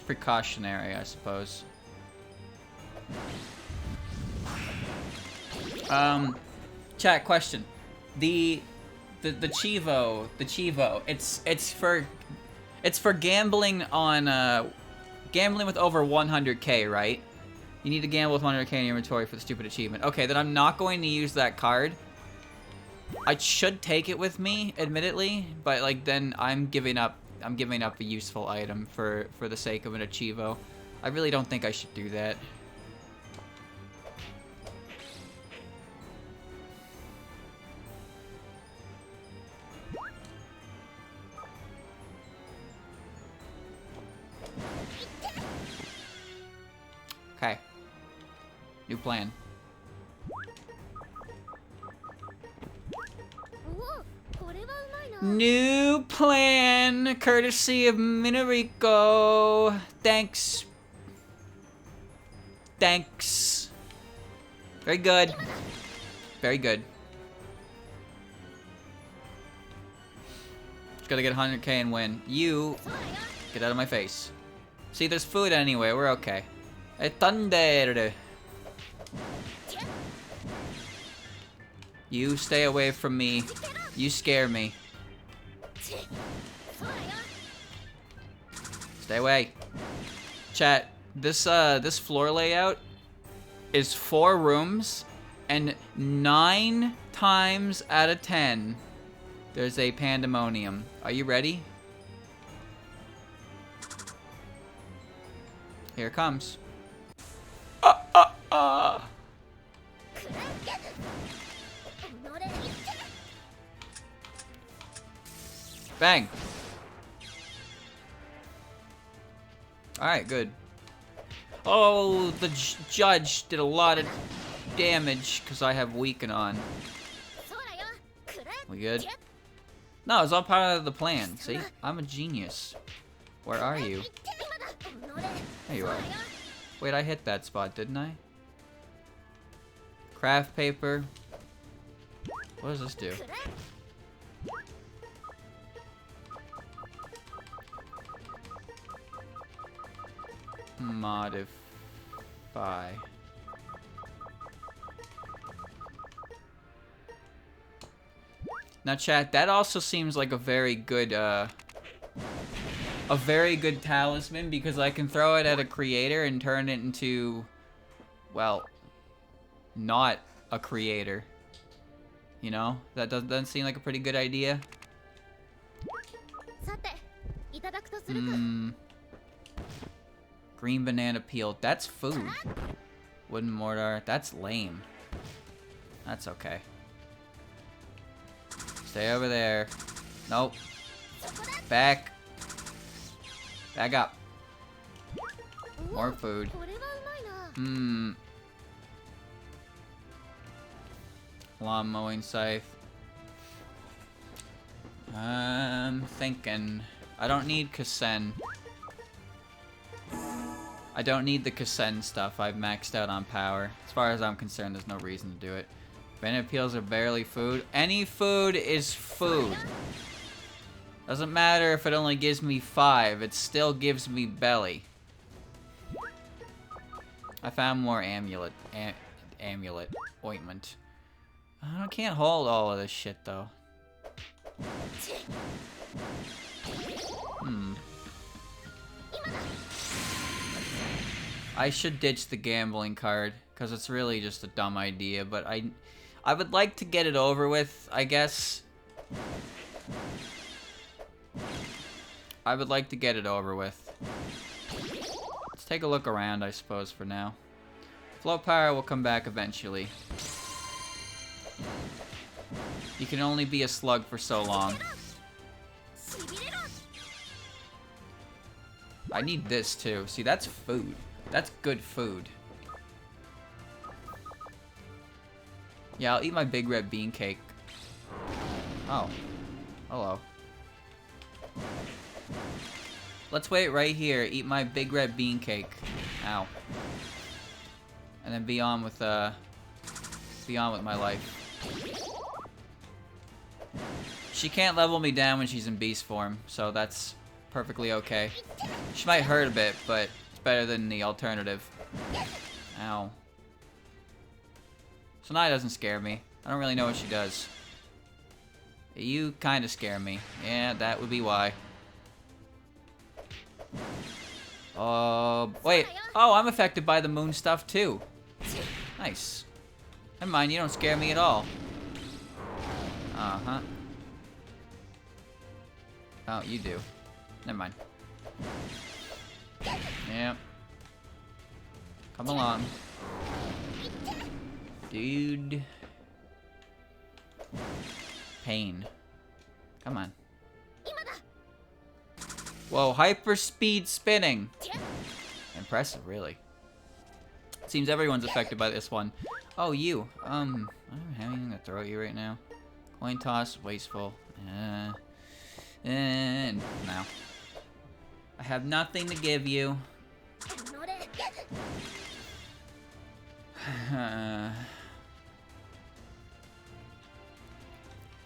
precautionary, I suppose. Chat question. The Chivo, it's for gambling on gambling with over 100k, right? You need to gamble with 100k in your inventory for the stupid achievement. Okay, then I'm not going to use that card. I should take it with me, admittedly, but like then I'm giving up a useful item for the sake of an Achievo. I really don't think I should do that. Okay. New plan. New plan, courtesy of Minariko. Thanks. Thanks. Very good. Very good. Just gotta get 100k and win. You, get out of my face. See, there's food anyway, we're okay. Hey, thunder. You stay away from me. You scare me. Stay away. Chat, this floor layout is 4 rooms, and 9 times out of 10 there's a pandemonium. Are you ready? Here it comes. Bang. Alright, good. Oh, the judge did a lot of damage because I have weaken on. We good? No, it's all part of the plan. See? I'm a genius. Where are you? There you are. Wait, I hit that spot, didn't I? Craft paper. What does this do? Modify. Now chat, that also seems like a very good talisman, because I can throw it at a creator and turn it into, well, not a creator. You know? That doesn't seem like a pretty good idea. Green banana peel. That's food. Wooden mortar. That's lame. That's okay. Stay over there. Nope. Back. Back up. More food. Hmm. Lawn mowing scythe. I'm thinking. I don't need Kasen. I don't need the Kasen stuff. I've maxed out on power. As far as I'm concerned, there's no reason to do it. Bandit peels are barely food. Any food is food. Doesn't matter if it only gives me 5. It still gives me belly. I found more amulet ointment. I can't hold all of this shit though. I should ditch the gambling card because it's really just a dumb idea, but I would like to get it over with, I guess. I would like to get it over with. Let's take a look around, I suppose, for now. Float power will come back eventually. You can only be a slug for so long. I need this too. See, that's food. That's good food. Yeah, I'll eat my big red bean cake. Oh. Hello. Let's wait right here. Eat my big red bean cake. Ow. And then be on with my life. She can't level me down when she's in beast form, so that's perfectly okay. She might hurt a bit, but it's better than the alternative. Ow. Sonai doesn't scare me. I don't really know what she does. You kind of scare me. Yeah, that would be why. Wait. Oh, I'm affected by the moon stuff too. Nice. Never mind, you don't scare me at all. Uh-huh. Oh, you do. Never mind. Yep. Come along. Dude. Pain. Come on. Whoa, hyper speed spinning. Impressive, really. Seems everyone's affected by this one. Oh, you. I don't have anything to throw at you right now. Coin toss, wasteful. And now. I have nothing to give you.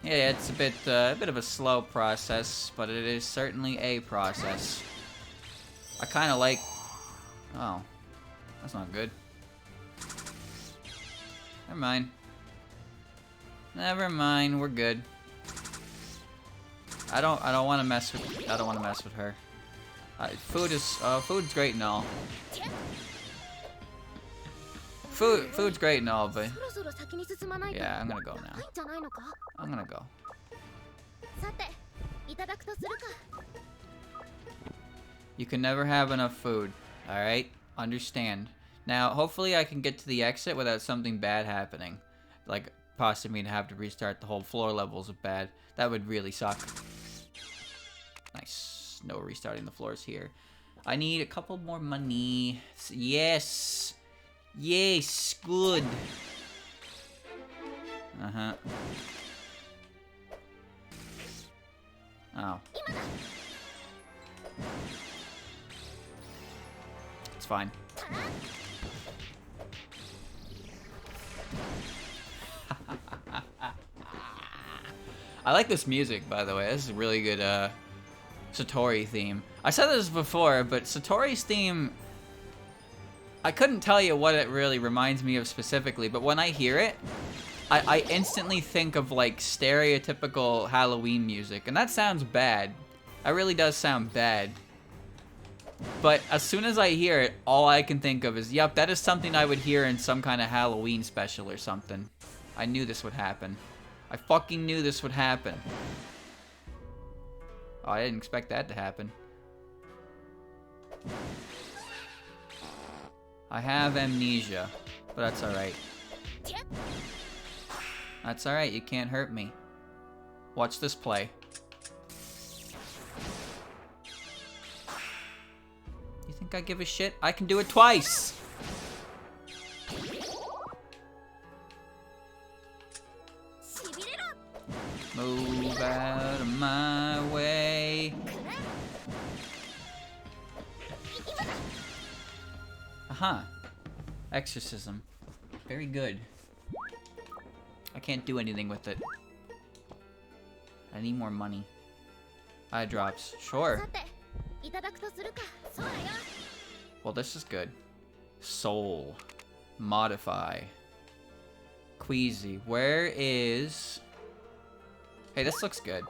Yeah, it's a bit of a slow process, but it is certainly a process. I kind of like. Oh, that's not good. Never mind. Never mind. We're good. I don't want to mess with. I don't want to mess with her. Food's great and all. Food's great and all, but yeah, I'm gonna go now. I'm gonna go. You can never have enough food. All right, understand. Now, hopefully, I can get to the exit without something bad happening, like possibly to have to restart the whole floor levels of bad. That would really suck. Nice. No restarting the floors here. I need a couple more money. Yes. Yes. Good. Uh-huh. Oh. It's fine. I like this music, by the way. This is a really good Satori theme. I said this before, but Satori's theme, I couldn't tell you what it really reminds me of specifically, but when I hear it, I instantly think of like stereotypical Halloween music, and that sounds bad. That really does sound bad. But as soon as I hear it, all I can think of is, yep, that is something I would hear in some kind of Halloween special or something. I knew this would happen. I fucking knew this would happen. Oh, I didn't expect that to happen. I have amnesia, but that's alright. That's alright, you can't hurt me. Watch this play. You think I give a shit? I can do it twice! Move out of my way. Aha. Exorcism. Very good. I can't do anything with it. I need more money. Eye drops. Sure. Well, this is good. Soul. Modify. Queasy. Where is... Hey, this looks good.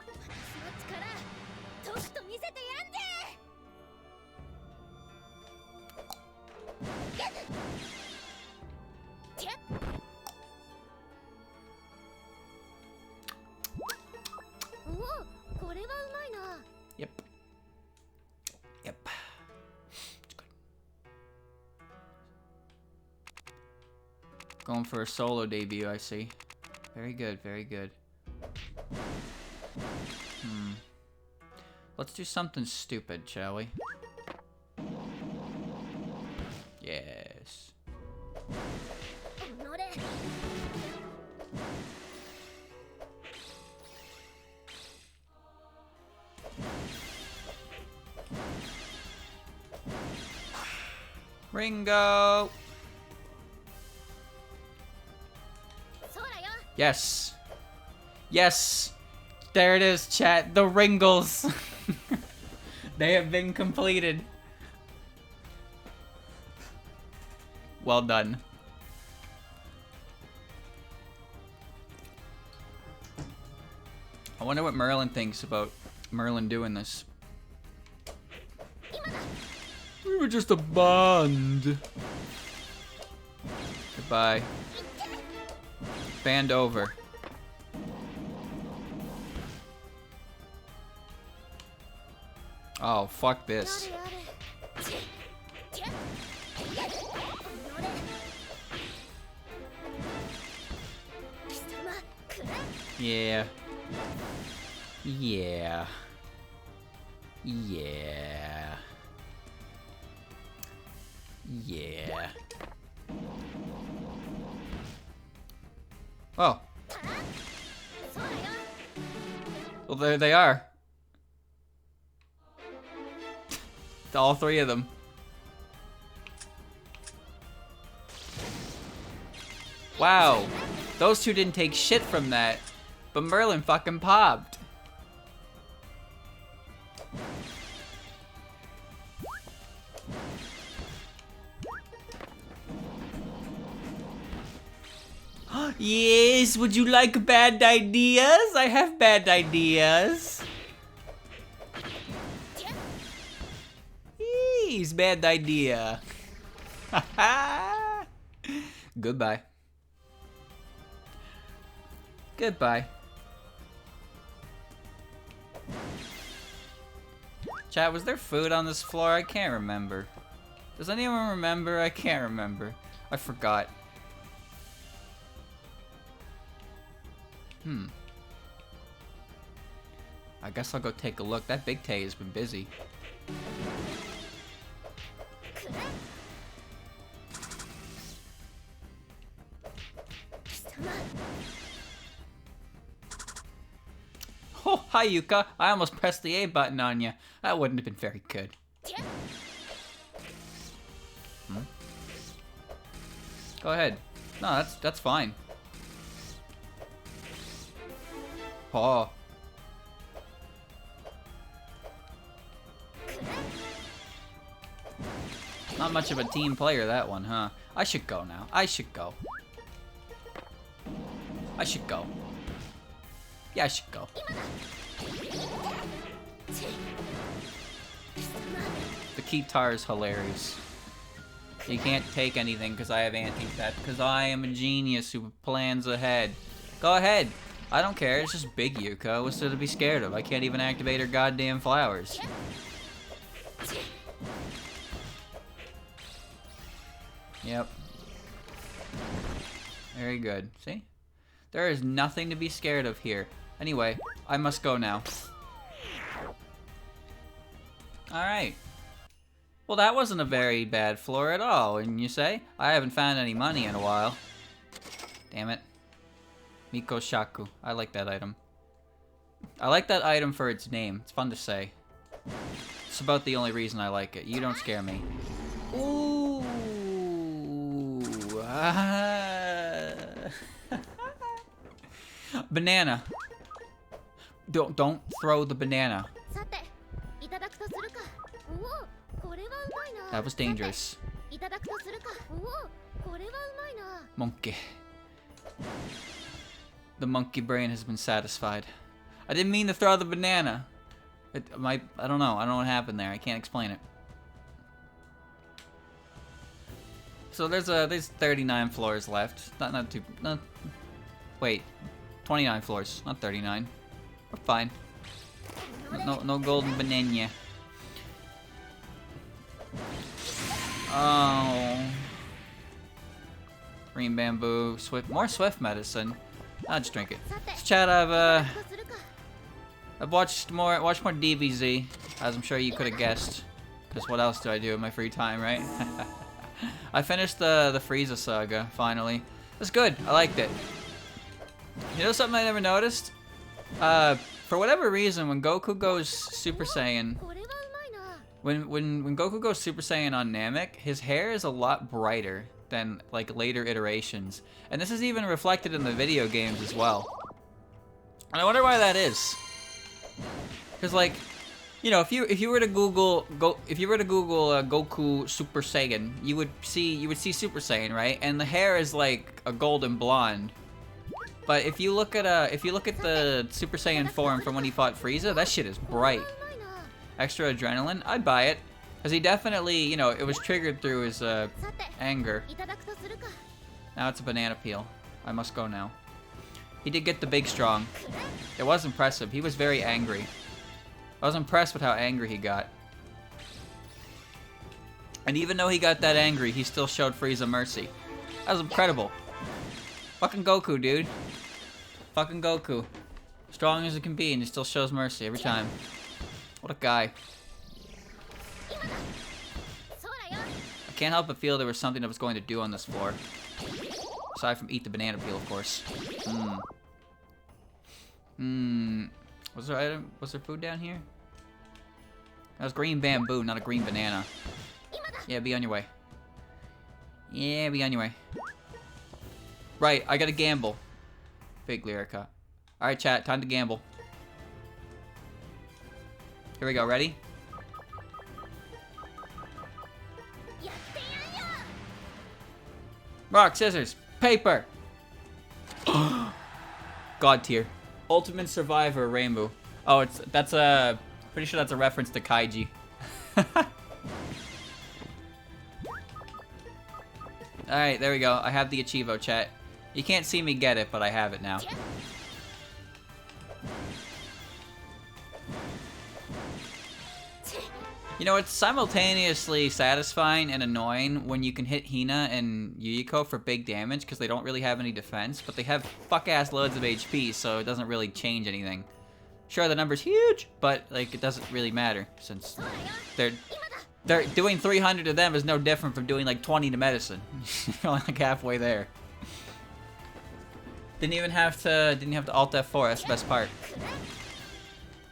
Yep. Yep. It's good. Going for a solo debut, I see. Very good, very good. Let's do something stupid, shall we? Yes. Ringo! Yes! Yes! There it is, chat. The Ringles! They have been completed. Well done. I wonder what Merlin thinks about Merlin doing this. We were just a bond. Goodbye. Band over. Oh, fuck this. Yeah. Yeah. Yeah. Yeah. Oh. Well, there they are. All three of them. Wow. Those two didn't take shit from that. But Merlin fucking popped. Yes, would you like bad ideas? I have bad ideas. Yes, bad idea. Goodbye. Goodbye. Chat, was there food on this floor? I can't remember. Does anyone remember? I can't remember. I forgot. I guess I'll go take a look. That Big Tay has been busy. Oh, hi Yuka. I almost pressed the A button on you. That wouldn't have been very good. Go ahead. No, that's fine. Oh. Not much of a team player, that one, huh? I should go now. I should go. I should go. Yeah, I should go. The guitar is hilarious. You can't take anything because I have anti-theft, because I am a genius who plans ahead. Go ahead. I don't care. It's just big Yuka. What's there to be scared of? I can't even activate her goddamn flowers. Yep. Very good. See? There is nothing to be scared of here. Anyway, I must go now. Alright. Well, that wasn't a very bad floor at all, wouldn't you say? I haven't found any money in a while. Damn it. Miko Shaku. I like that item. I like that item for its name. It's fun to say. It's about the only reason I like it. You don't scare me. Ooh. Banana. Don't throw the banana. That was dangerous. Monkey. The monkey brain has been satisfied. I didn't mean to throw the banana. I don't know. I don't know what happened there. I can't explain it. So there's 39 floors left. Wait, 29 floors, not 39. We're fine. No golden banana. Oh. Green bamboo, more swift medicine. I'll just drink it. So chat, I've watched more DBZ, as I'm sure you could have guessed. Because what else do I do in my free time, right? I finished the Frieza saga, finally. It was good, I liked it. You know something I never noticed? For whatever reason, when Goku goes Super Saiyan, when Goku goes Super Saiyan on Namek, his hair is a lot brighter than like later iterations, and this is even reflected in the video games as well. And I wonder why that is. Because like, you know, if you were to Google Goku Super Saiyan, you would see Super Saiyan, right? And the hair is like a golden blonde. But if you look at the Super Saiyan form from when he fought Frieza, that shit is bright. Extra adrenaline, I'd buy it. Because he definitely, you know, it was triggered through his anger. Now it's a banana peel. I must go now. He did get the big strong. It was impressive. He was very angry. I was impressed with how angry he got. And even though he got that angry, he still showed Frieza mercy. That was incredible. Fucking Goku, dude. Fucking Goku. Strong as it can be, and he still shows mercy every time. What a guy. I can't help but feel there was something that was going to do on this floor. Aside from eat the banana peel, of course. Was there food down here? That was green bamboo, not a green banana. Yeah, be on your way. Yeah, be on your way. Right, I gotta gamble. Big Lyrica. Alright, chat, time to gamble. Here we go, ready? Rock, scissors, paper! God tier. Ultimate Survivor Rainbow. Oh, that's a... Pretty sure that's a reference to Kaiji. Alright, there we go. I have the Achievo, chat. You can't see me get it, but I have it now. You know, it's simultaneously satisfying and annoying when you can hit Hina and Yuyiko for big damage because they don't really have any defense, but they have fuck-ass loads of HP, so it doesn't really change anything. Sure, the number's huge, but like it doesn't really matter since they're doing 300 to them is no different from doing like 20 to medicine. You're only like halfway there. Didn't have to Alt F4. That's the best part.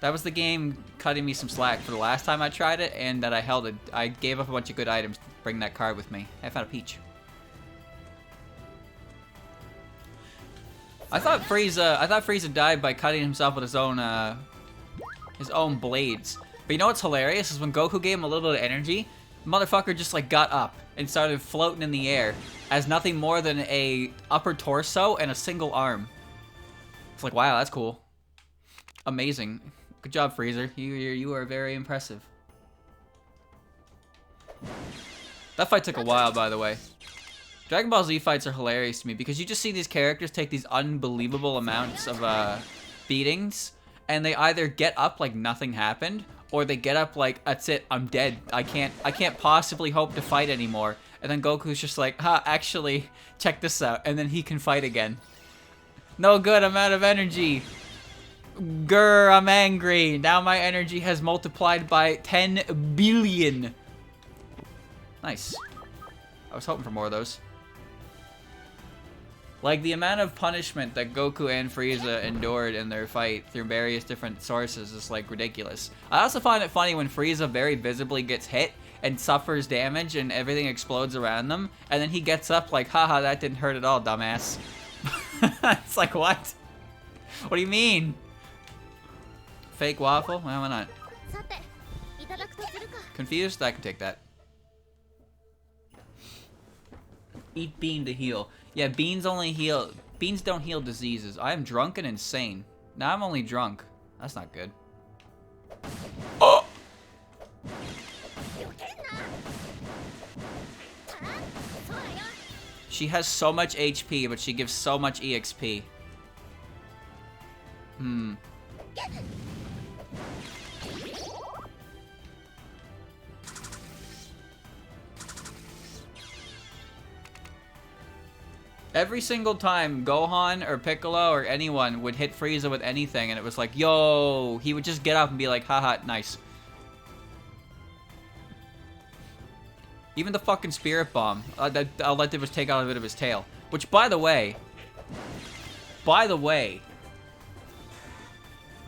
That was the game cutting me some slack for the last time I tried it, and that I gave up a bunch of good items to bring that card with me. I found a peach. I thought Frieza died by cutting himself with his own blades. But you know what's hilarious is when Goku gave him a little bit of energy, the motherfucker just like got up and started floating in the air as nothing more than a upper torso and a single arm. It's like, wow, that's cool. Amazing. Good job, Freezer. You are very impressive. That fight took a while, by the way. Dragon Ball Z fights are hilarious to me because you just see these characters take these unbelievable amounts of beatings, and they either get up like nothing happened, or they get up like, that's it, I'm dead. I can't possibly hope to fight anymore. And then Goku's just like, actually, check this out, and then he can fight again. No good, I'm out of energy. Grr, I'm angry. Now my energy has multiplied by 10 billion. Nice. I was hoping for more of those. Like, the amount of punishment that Goku and Frieza endured in their fight through various different sources is, like, ridiculous. I also find it funny when Frieza very visibly gets hit and suffers damage and everything explodes around them, and then he gets up like, haha, that didn't hurt at all, dumbass. It's like, what? What do you mean? Fake waffle? Well, why not? Confused? I can take that. Eat bean to heal. Yeah, beans only heal. Beans don't heal diseases. I am drunk and insane. Now I'm only drunk. That's not good. Oh! She has so much HP, but she gives so much EXP. Every single time Gohan or Piccolo or anyone would hit Frieza with anything, and it was like, yo, he would just get up and be like, haha, nice. Even the fucking Spirit Bomb, that all that did was take out a bit of his tail. Which, by the way,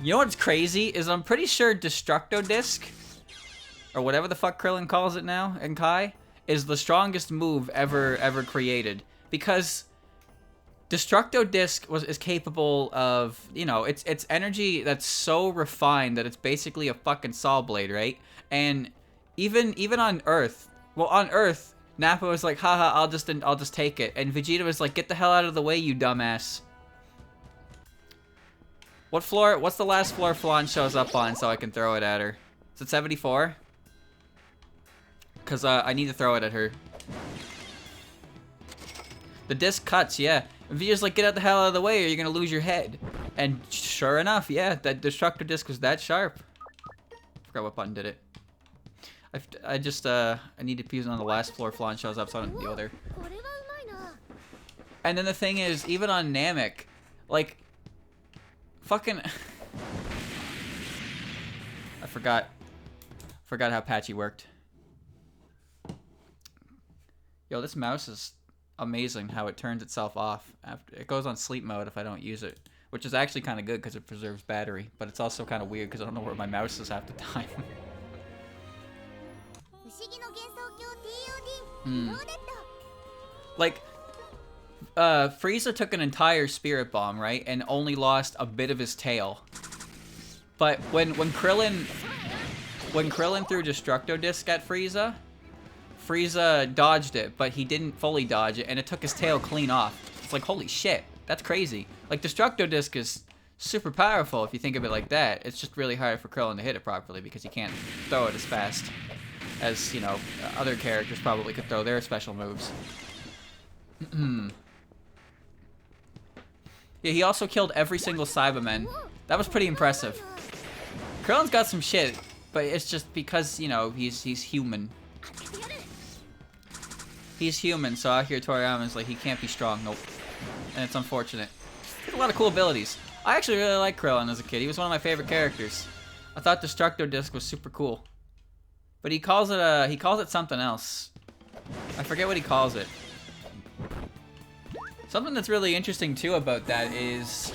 you know what's crazy is I'm pretty sure Destructo Disc, or whatever the fuck Krillin calls it now in Kai, is the strongest move ever created, because Destructo Disc is capable of, you know, it's energy that's so refined that it's basically a fucking saw blade, right? And even on Earth, well, on Earth, Nappa was like, haha, I'll just take it, and Vegeta was like, get the hell out of the way, you dumbass. What floor? What's the last floor Flan shows up on so I can throw it at her? Is it 74? Because I need to throw it at her. The disc cuts, yeah. If you just like, get out the hell out of the way or you're gonna lose your head. And sure enough, yeah, that Destructo Disc was that sharp. Forgot what button did it. I need to fuse it on the last floor Flan shows up so I don't deal with her. And then the thing is, even on Namek, like, fucking... I forgot how patchy worked. Yo, this mouse is amazing how it turns itself off after it goes on sleep mode if I don't use it, which is actually kind of good because it preserves battery, but it's also kind of weird because I don't know where my mouse is half the time. Like, Frieza took an entire Spirit Bomb, right, and only lost a bit of his tail. But when Krillin threw Destructo Disc at Frieza dodged it, but he didn't fully dodge it, and it took his tail clean off. It's like, holy shit, that's crazy. Like, Destructo Disc is super powerful if you think of it like that. It's just really hard for Krillin to hit it properly because he can't throw it as fast as, you know, other characters probably could throw their special moves. Yeah, he also killed every single Cyberman. That was pretty impressive. Krillin's got some shit, but it's just because, you know, he's human. He's human, so Akira Toriyama's like, he can't be strong. Nope. And it's unfortunate. He had a lot of cool abilities. I actually really liked Krillin as a kid. He was one of my favorite characters. I thought Destructo Disc was super cool. But he calls it something else. I forget what he calls it. Something that's really interesting too about that is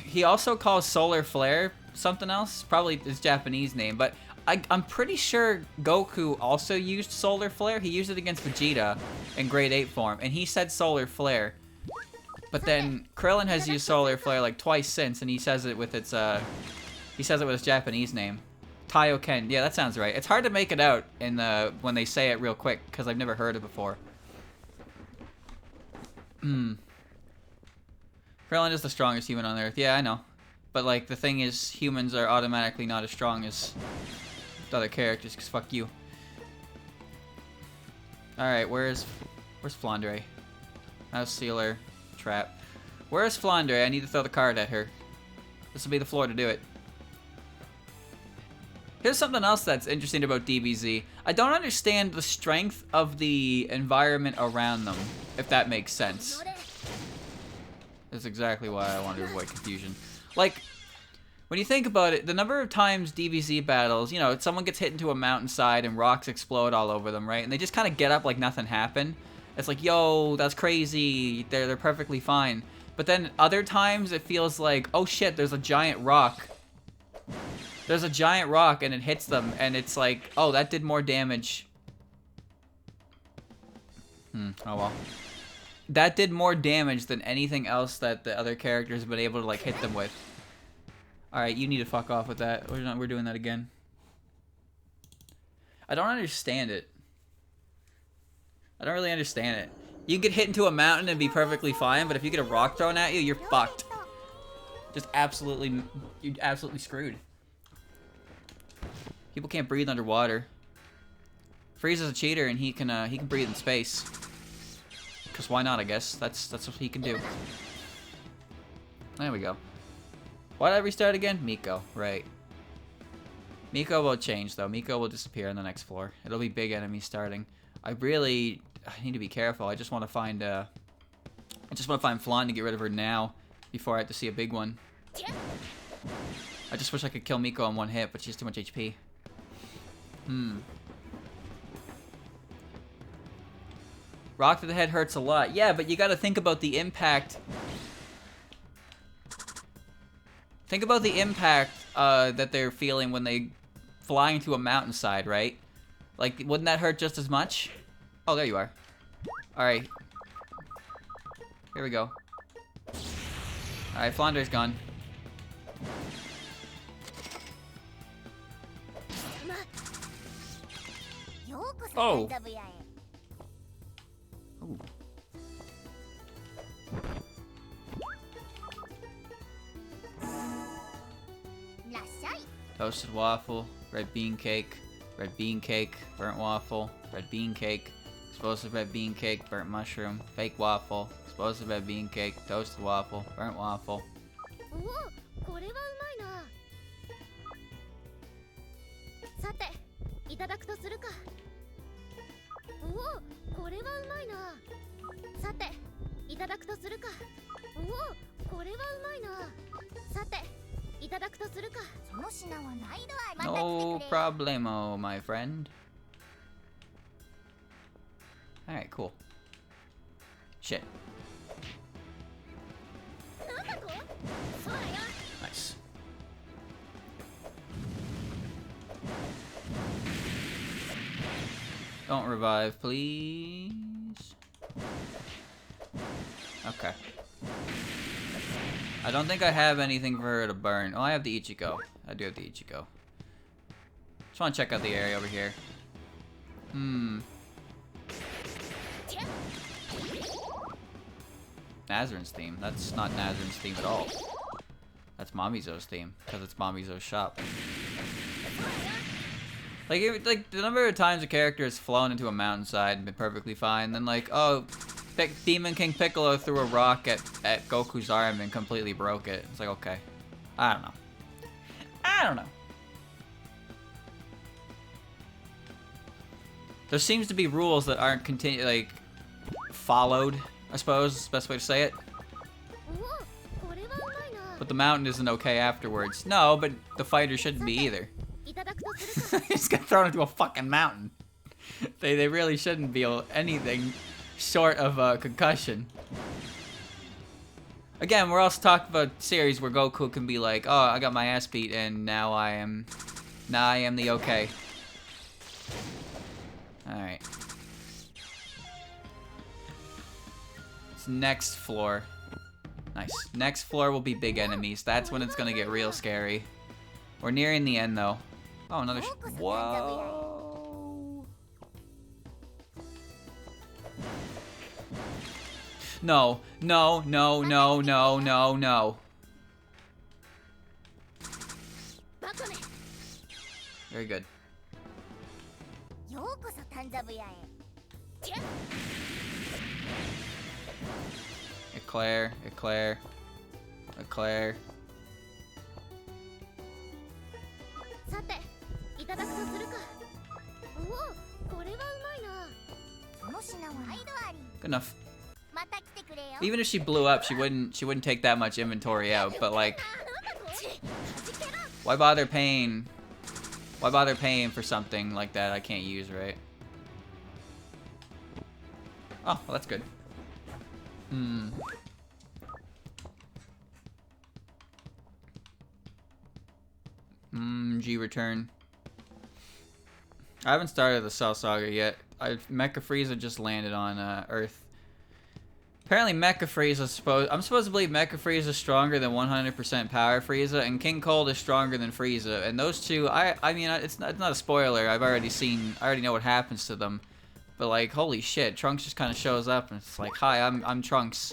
he also calls Solar Flare something else, probably his Japanese name, but I'm pretty sure Goku also used Solar Flare. He used it against Vegeta in Grade 8 form, and he said Solar Flare. But then Krillin has used Solar Flare like twice since, and he says it with its Japanese name. Taioken. Yeah, that sounds right. It's hard to make it out in when they say it real quick because I've never heard it before. Krillin is the strongest human on Earth. Yeah, I know. But like the thing is, humans are automatically not as strong as other characters, because fuck you. Alright, where's Flandre? Mouse Sealer. Trap. Where's Flandre? I need to throw the card at her. This will be the floor to do it. Here's something else that's interesting about DBZ. I don't understand the strength of the environment around them, if that makes sense. That's exactly why I wanted to avoid confusion. Like, When you think about it, the number of times DBZ battles, you know, someone gets hit into a mountainside and rocks explode all over them, right? And they just kind of get up like nothing happened. It's like, yo, that's crazy. They're perfectly fine. But then other times it feels like, oh shit, there's a giant rock. There's a giant rock and it hits them and it's like, oh, that did more damage. Oh well. That did more damage than anything else that the other characters have been able to like hit them with. Alright, you need to fuck off with that. We're doing that again. I don't understand it. I don't really understand it. You can get hit into a mountain and be perfectly fine, but if you get a rock thrown at you, you're fucked. Just absolutely, you're absolutely screwed. People can't breathe underwater. Frieza's a cheater and he can breathe in space. Cause why not? I guess that's what he can do. There we go. Why did I restart again? Miko, right? Miko will change though. Miko will disappear on the next floor. It'll be big enemies starting. I need to be careful. I just want to find Flan to get rid of her now before I have to see a big one. I just wish I could kill Miko in one hit, but she has too much HP. Rock to the head hurts a lot. Yeah, but you gotta think about the impact. Think about the impact that they're feeling when they fly into a mountainside, right? Like, wouldn't that hurt just as much? Oh, there you are. Alright. Here we go. Alright, Flandra's gone. Oh! Ooh. Toasted waffle, red bean cake, burnt waffle, red bean cake, explosive red bean cake, burnt mushroom, fake waffle, explosive red bean cake, toasted waffle, burnt waffle. No problemo, my friend. Alright, cool. Shit. Nice. Don't revive, please. Okay. I don't think I have anything for her to burn. Oh, I have the Ichigo. I do have the Ichigo. Just want to check out the area over here. Nazarin's theme. That's not Nazarin's theme at all. That's Mamizo's theme, because it's Mamizo's shop. Like the number of times a character has flown into a mountainside and been perfectly fine, then like, oh, Demon King Piccolo threw a rock at Goku's arm and completely broke it. It's like, okay. I don't know. I don't know. There seems to be rules that aren't followed, I suppose is the best way to say it. But the mountain isn't okay afterwards. No, but the fighter shouldn't be either. He just got thrown into a fucking mountain. They really shouldn't be anything short of a concussion. Again, we're also talking about a series where Goku can be like, oh, I got my ass beat and now I am the okay. Alright. It's next floor. Nice. Next floor will be big enemies. That's when it's gonna get real scary. We're nearing the end though. Oh, another whoa. No, no, no, no, no, no, no. Very good. Eclair, eclair, eclair. Good enough. Even if she blew up, she wouldn't take that much inventory out, but like Why bother paying? Why bother paying for something like that I can't use, right? Oh, well, that's good. G return. I haven't started the Cell Saga yet. Mecha Frieza just landed on Earth. Apparently Mecha Frieza I'm supposed to believe Mecha Frieza is stronger than 100% Power Frieza, and King Cold is stronger than Frieza. And those two, I mean, it's not a spoiler. I already know what happens to them. But like, holy shit, Trunks just kind of shows up and it's like, hi, I'm Trunks.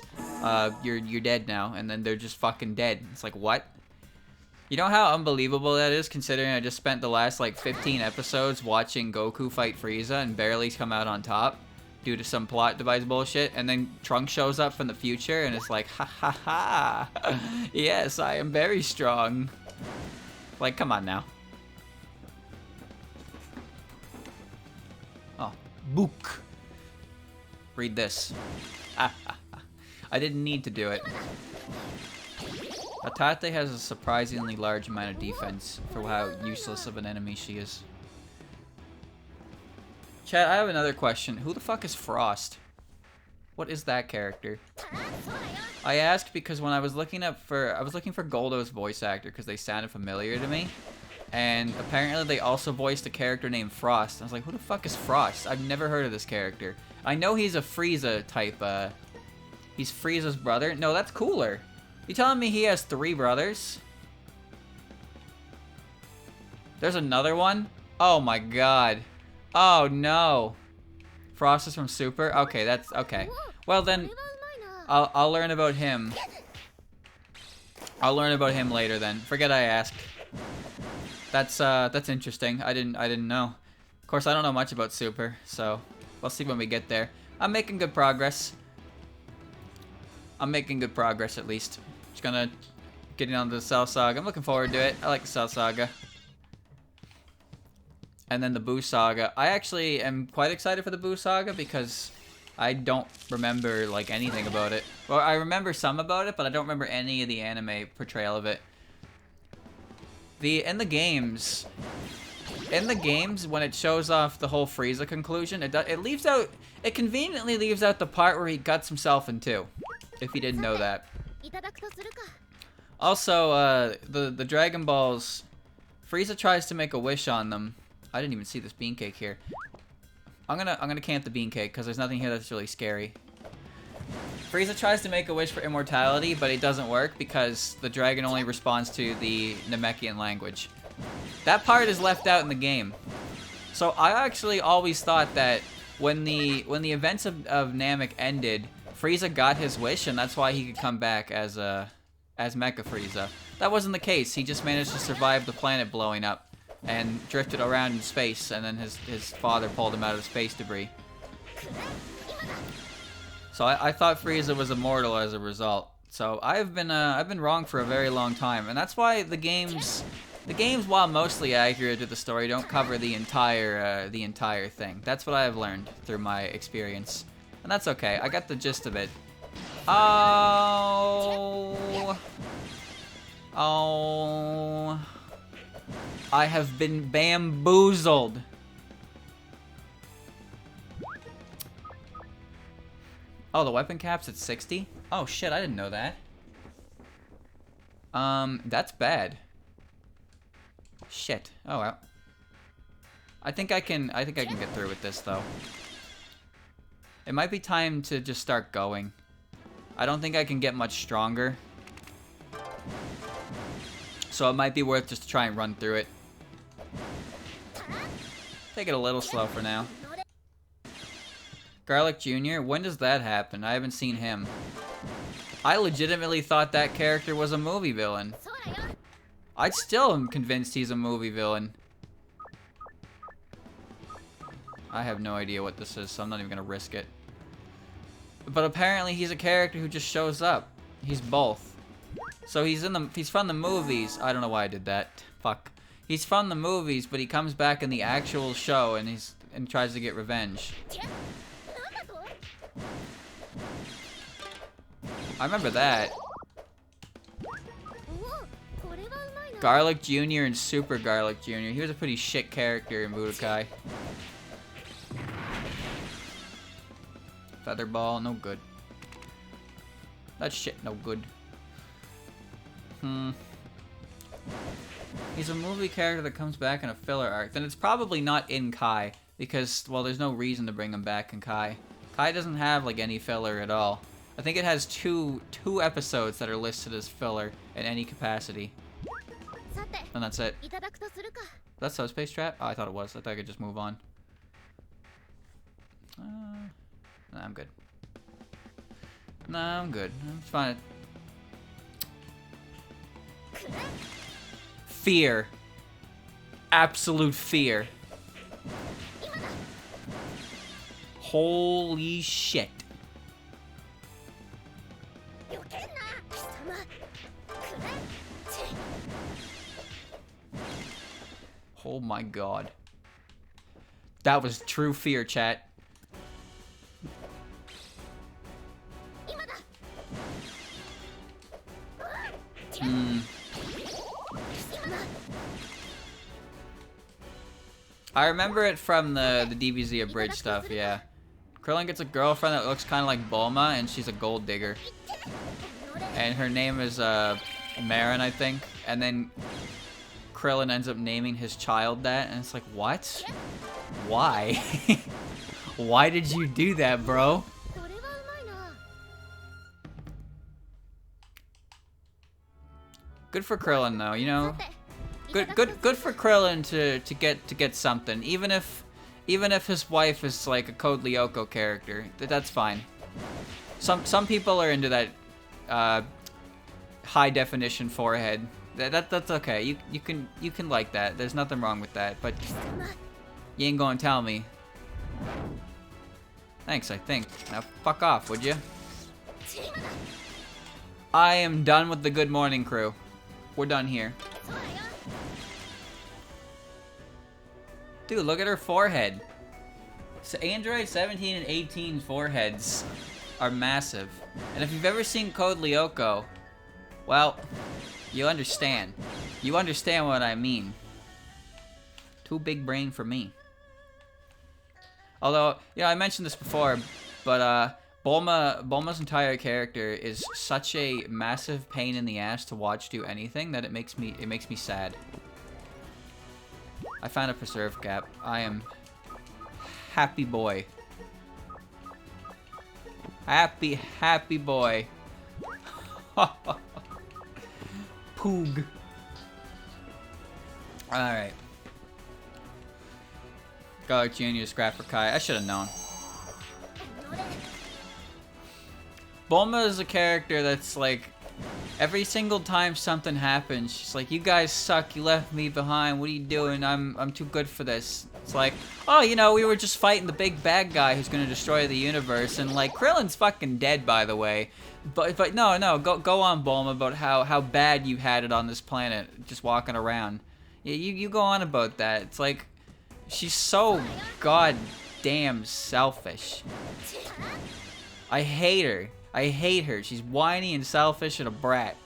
You're dead now, and then they're just fucking dead. It's like, what? You know how unbelievable that is, considering I just spent the last like 15 episodes watching Goku fight Frieza and barely come out on top due to some plot device bullshit, and then Trunks shows up from the future and it's like, ha ha ha, yes, I am very strong. Like, come on now. Oh, book. Read this. I didn't need to do it. Atate has a surprisingly large amount of defense for how useless of an enemy she is. Chat, I have another question. Who the fuck is Frost? What is that character? I asked because when I was looking for Goldo's voice actor because they sounded familiar to me. And apparently they also voiced a character named Frost. I was like, who the fuck is Frost? I've never heard of this character. I know he's a Frieza type, he's Frieza's brother. No, that's cooler. You telling me he has 3 brothers? There's another one? Oh my god. Oh no. Frost is from Super? Okay, that's okay. Well then, I'll learn about him. I'll learn about him later then. Forget I asked. That's interesting. I didn't know. Of course, I don't know much about Super, so we'll see when we get there. I'm making good progress. I'm making good progress at least. Just gonna get on to the Cell Saga. I'm looking forward to it. I like the Cell Saga. And then the Buu Saga. I actually am quite excited for the Buu Saga because I don't remember like anything about it. Well, I remember some about it, but I don't remember any of the anime portrayal of it. In the games, when it shows off the whole Frieza conclusion, it conveniently leaves out the part where he guts himself in 2. If you didn't know that. Also, the Dragon Balls, Frieza tries to make a wish on them. I didn't even see this bean cake here. I'm gonna camp the bean cake because there's nothing here that's really scary. Frieza tries to make a wish for immortality, but it doesn't work because the dragon only responds to the Namekian language. That part is left out in the game. So I actually always thought that when the events of Namek ended, Frieza got his wish, and that's why he could come back as Mecha Frieza. That wasn't the case. He just managed to survive the planet blowing up and drifted around in space, and then his father pulled him out of space debris. So I thought Frieza was immortal as a result. So I've been wrong for a very long time, and that's why the games, while mostly accurate to the story, don't cover the entire thing. That's what I have learned through my experience. And that's okay. I got the gist of it. Oh. Oh. I have been bamboozled. Oh, the weapon cap's at 60? Oh shit, I didn't know that. That's bad. Shit. Oh well. I think I can get through with this though. It might be time to just start going. I don't think I can get much stronger. So it might be worth just to try and run through it. Take it a little slow for now. Garlic Jr., when does that happen? I haven't seen him. I legitimately thought that character was a movie villain. I still am convinced he's a movie villain. I have no idea what this is, so I'm not even gonna risk it. But apparently he's a character who just shows up. He's both. So he's from the movies. I don't know why I did that. Fuck. He's from the movies, but he comes back in the actual show and tries to get revenge. I remember that. Garlic Jr. and Super Garlic Jr. He was a pretty shit character in Budokai. Featherball, no good. That shit, no good. He's a movie character that comes back in a filler arc. Then it's probably not in Kai, because, well, there's no reason to bring him back in Kai. Kai doesn't have, like, any filler at all. I think it has two episodes that are listed as filler in any capacity. And that's it. That's Subspace Trap? Oh, I thought it was. I thought I could just move on. Nah, I'm good. Nah, I'm good. I'm fine. Fear. Absolute fear. Holy shit. Oh my god. That was true fear, chat. I remember it from the DBZ Abridged stuff, yeah. Krillin gets a girlfriend that looks kind of like Bulma, and she's a gold digger. And her name is Marin, I think. And then Krillin ends up naming his child that, and it's like, what? Why? Why did you do that, bro? Good for Krillin, though, you know. Good for Krillin to get something, even if his wife is like a Code Lyoko character. That's fine. Some people are into that high definition forehead. That's okay. You can like that. There's nothing wrong with that. But you ain't gonna tell me. Thanks, I think. Now fuck off, would you? I am done with the Good Morning Crew. We're done here. Dude, look at her forehead. So Android 17 and 18 foreheads are massive. And if you've ever seen Code Lyoko, well, you understand. You understand what I mean. Too big brain for me. Although, you know, I mentioned this before, but Bulma's entire character is such a massive pain in the ass to watch do anything that it makes me sad. I found a preserve cap. I am happy boy. Happy boy. Poog. Alright. Garlic Jr. Scrap for Kai. I should have known. Bulma is a character that's like, every single time something happens, she's like, you guys suck, you left me behind, what are you doing? I'm too good for this. It's like, oh, you know, we were just fighting the big bad guy who's gonna destroy the universe, and like, Krillin's fucking dead, by the way. But no, go on, Bulma, about how bad you had it on this planet, just walking around. You go on about that. It's like, she's so goddamn selfish. I hate her. I hate her. She's whiny and selfish and a brat.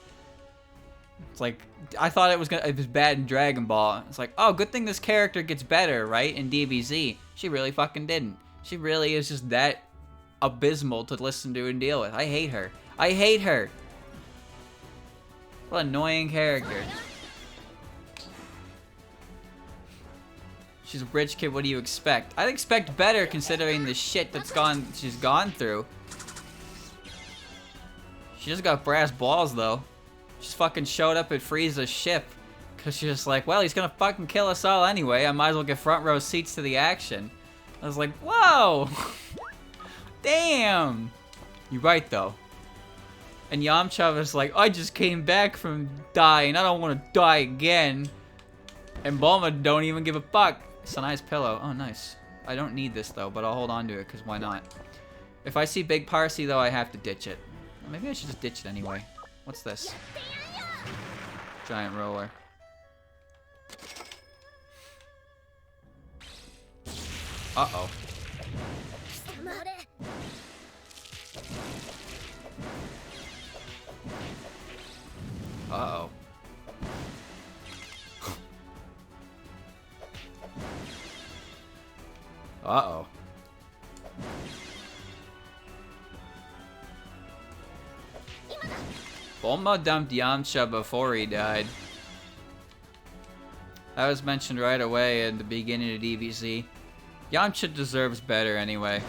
It's like, I thought it was bad in Dragon Ball. It's like, oh, good thing this character gets better, right? In DBZ. She really fucking didn't. She really is just that abysmal to listen to and deal with. I hate her. I hate her. What an annoying character. She's a rich kid, what do you expect? I'd expect better considering the shit she's gone through. She just got brass balls, though. She just fucking showed up at Frieza's ship. Because she's just like, well, he's gonna fucking kill us all anyway. I might as well get front row seats to the action. I was like, whoa! Damn! You're right, though. And Yamcha was like, I just came back from dying. I don't want to die again. And Bulma don't even give a fuck. It's a nice pillow. Oh, nice. I don't need this, though, but I'll hold on to it, because why not? If I see Big Parsi, though, I have to ditch it. Maybe I should just ditch it anyway. What's this? Giant roller. Uh-oh. Uh-oh. Uh-oh. Bulma dumped Yamcha before he died. That was mentioned right away in the beginning of DBZ. Yamcha deserves better anyway.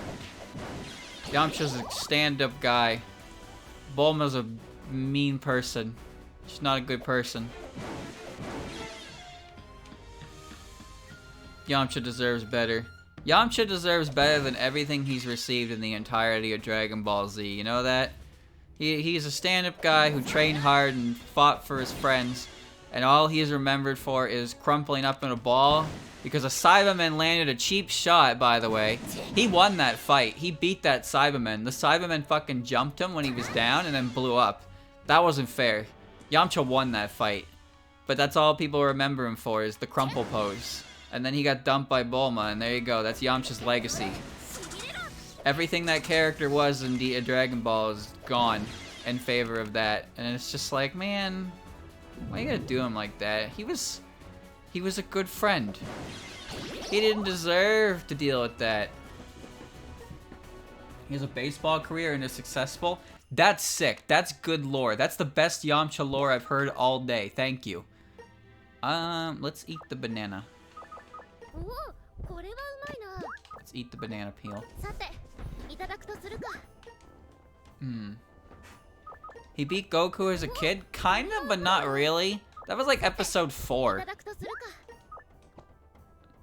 Yamcha's a stand-up guy. Bulma's a mean person. She's not a good person. Yamcha deserves better. Yamcha deserves better than everything he's received in the entirety of Dragon Ball Z. You know that? He's a stand-up guy who trained hard and fought for his friends. And all he is remembered for is crumpling up in a ball. Because a Cyberman landed a cheap shot, by the way. He won that fight. He beat that Cyberman. The Cyberman fucking jumped him when he was down and then blew up. That wasn't fair. Yamcha won that fight. But that's all people remember him for, is the crumple pose. And then he got dumped by Bulma, and there you go. That's Yamcha's legacy. Everything that character was in Dragon Ball is gone in favor of that. And it's just like, man, why you gotta do him like that? He was a good friend. He didn't deserve to deal with that. He has a baseball career and is successful. That's sick. That's good lore. That's the best Yamcha lore I've heard all day. Thank you. Let's eat the banana. Let's eat the banana peel. He beat Goku as a kid? Kinda, but not really. That was like episode 4.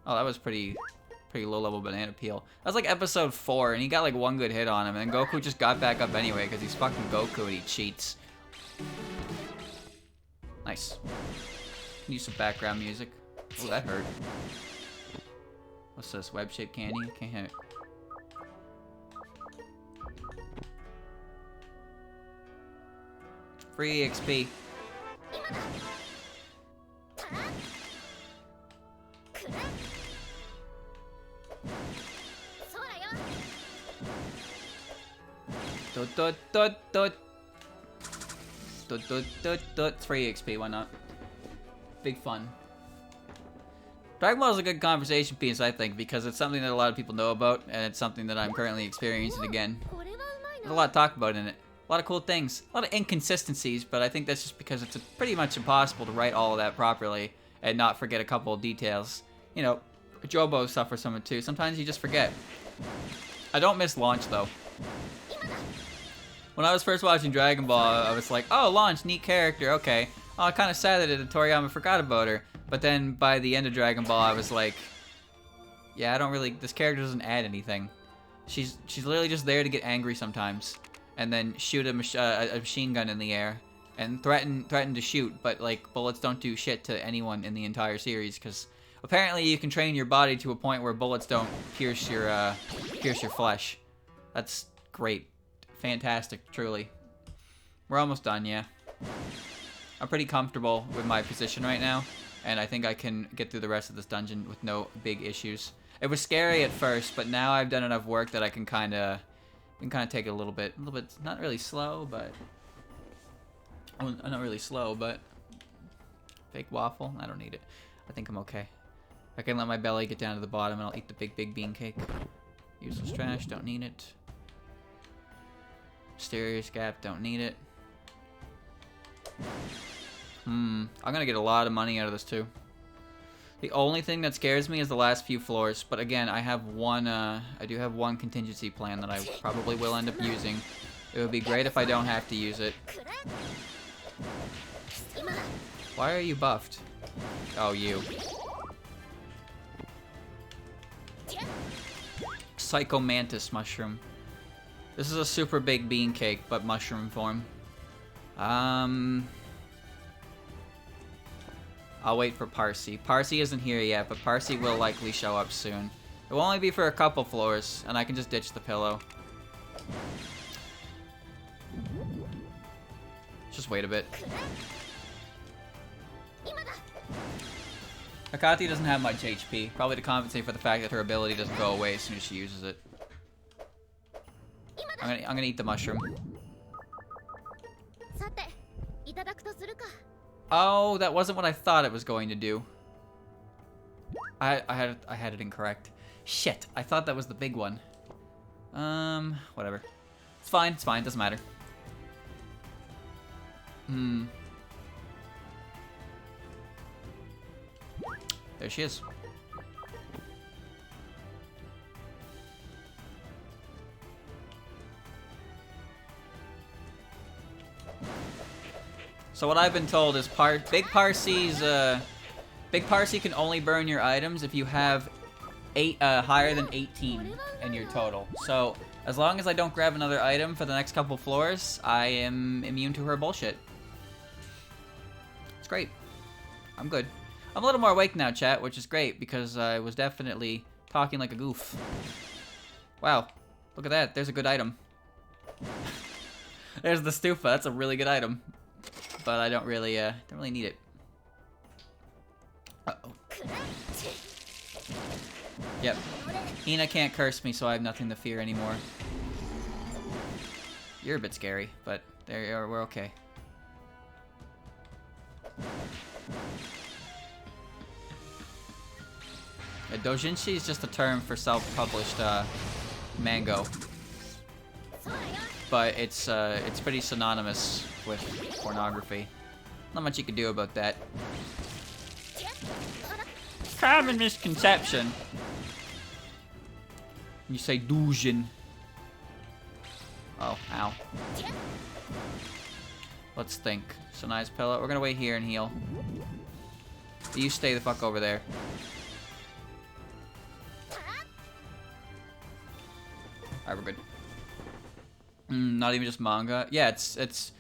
Oh, that was pretty low-level banana peel. That was like episode 4, and he got like one good hit on him, and then Goku just got back up anyway, because he's fucking Goku and he cheats. Nice. Can use some background music. Oh, that hurt. What's this? Web-shaped candy? Can't hit it. Free XP. It's free XP, why not? Big fun. Dragon Ball is a good conversation piece, I think, because it's something that a lot of people know about, and it's something that I'm currently experiencing again. There's a lot to talk about in it. A lot of cool things. A lot of inconsistencies, but I think that's just because it's pretty much impossible to write all of that properly and not forget a couple of details. You know, Jobo suffers from it too. Sometimes you just forget. I don't miss Launch, though. When I was first watching Dragon Ball, I was like, oh, Launch, neat character, okay. Oh, kind of sad that Toriyama forgot about her. But then by the end of Dragon Ball, I was like, yeah, I don't really, this character doesn't add anything. She's literally just there to get angry sometimes. And then shoot a machine gun in the air. And threaten to shoot, but like, bullets don't do shit to anyone in the entire series. Because apparently you can train your body to a point where bullets don't pierce your flesh. That's great. Fantastic, truly. We're almost done, yeah. I'm pretty comfortable with my position right now, and I think I can get through the rest of this dungeon with no big issues. It was scary at first, but now I've done enough work that I can kind of take it a little bit, not really slow, but not really slow, but fake waffle. I don't need it. I think I'm okay. I can let my belly get down to the bottom, and I'll eat the big bean cake. Useless trash, don't need it. Mysterious gap, don't need it. I'm gonna get a lot of money out of this too. The only thing that scares me is the last few floors, but again, I have one. I do have one contingency plan that I probably will end up using. It would be great if I don't have to use it. Why are you buffed? Oh, you. Psycho Mantis mushroom. This is a super big bean cake, but mushroom form. I'll wait for Parsi. Parsi isn't here yet, but Parsi will likely show up soon. It will only be for a couple floors, and I can just ditch the pillow. Just wait a bit. Akati doesn't have much HP, probably to compensate for the fact that her ability doesn't go away as soon as she uses it. I'm gonna eat the mushroom. Oh, that wasn't what I thought it was going to do. I had it incorrect. Shit, I thought that was the big one. Whatever. It's fine, doesn't matter. There she is. So what I've been told is Big Parsi can only burn your items if you have higher than 18 in your total. So as long as I don't grab another item for the next couple floors, I am immune to her bullshit. It's great. I'm good. I'm a little more awake now, chat, which is great because I was definitely talking like a goof. Wow, look at that. There's a good item. There's the stufa. That's a really good item. But I don't really need it. Uh-oh. Yep. Hina can't curse me, so I have nothing to fear anymore. You're a bit scary, but there you are. We're okay. Dojinshi is just a term for self-published mango. But it's pretty synonymous with pornography. Not much you can do about that. Common misconception. You say doujin. Oh, ow. Let's think. So nice pillow. We're gonna wait here and heal. You stay the fuck over there. Alright, we're good. Not even just manga. Yeah, it's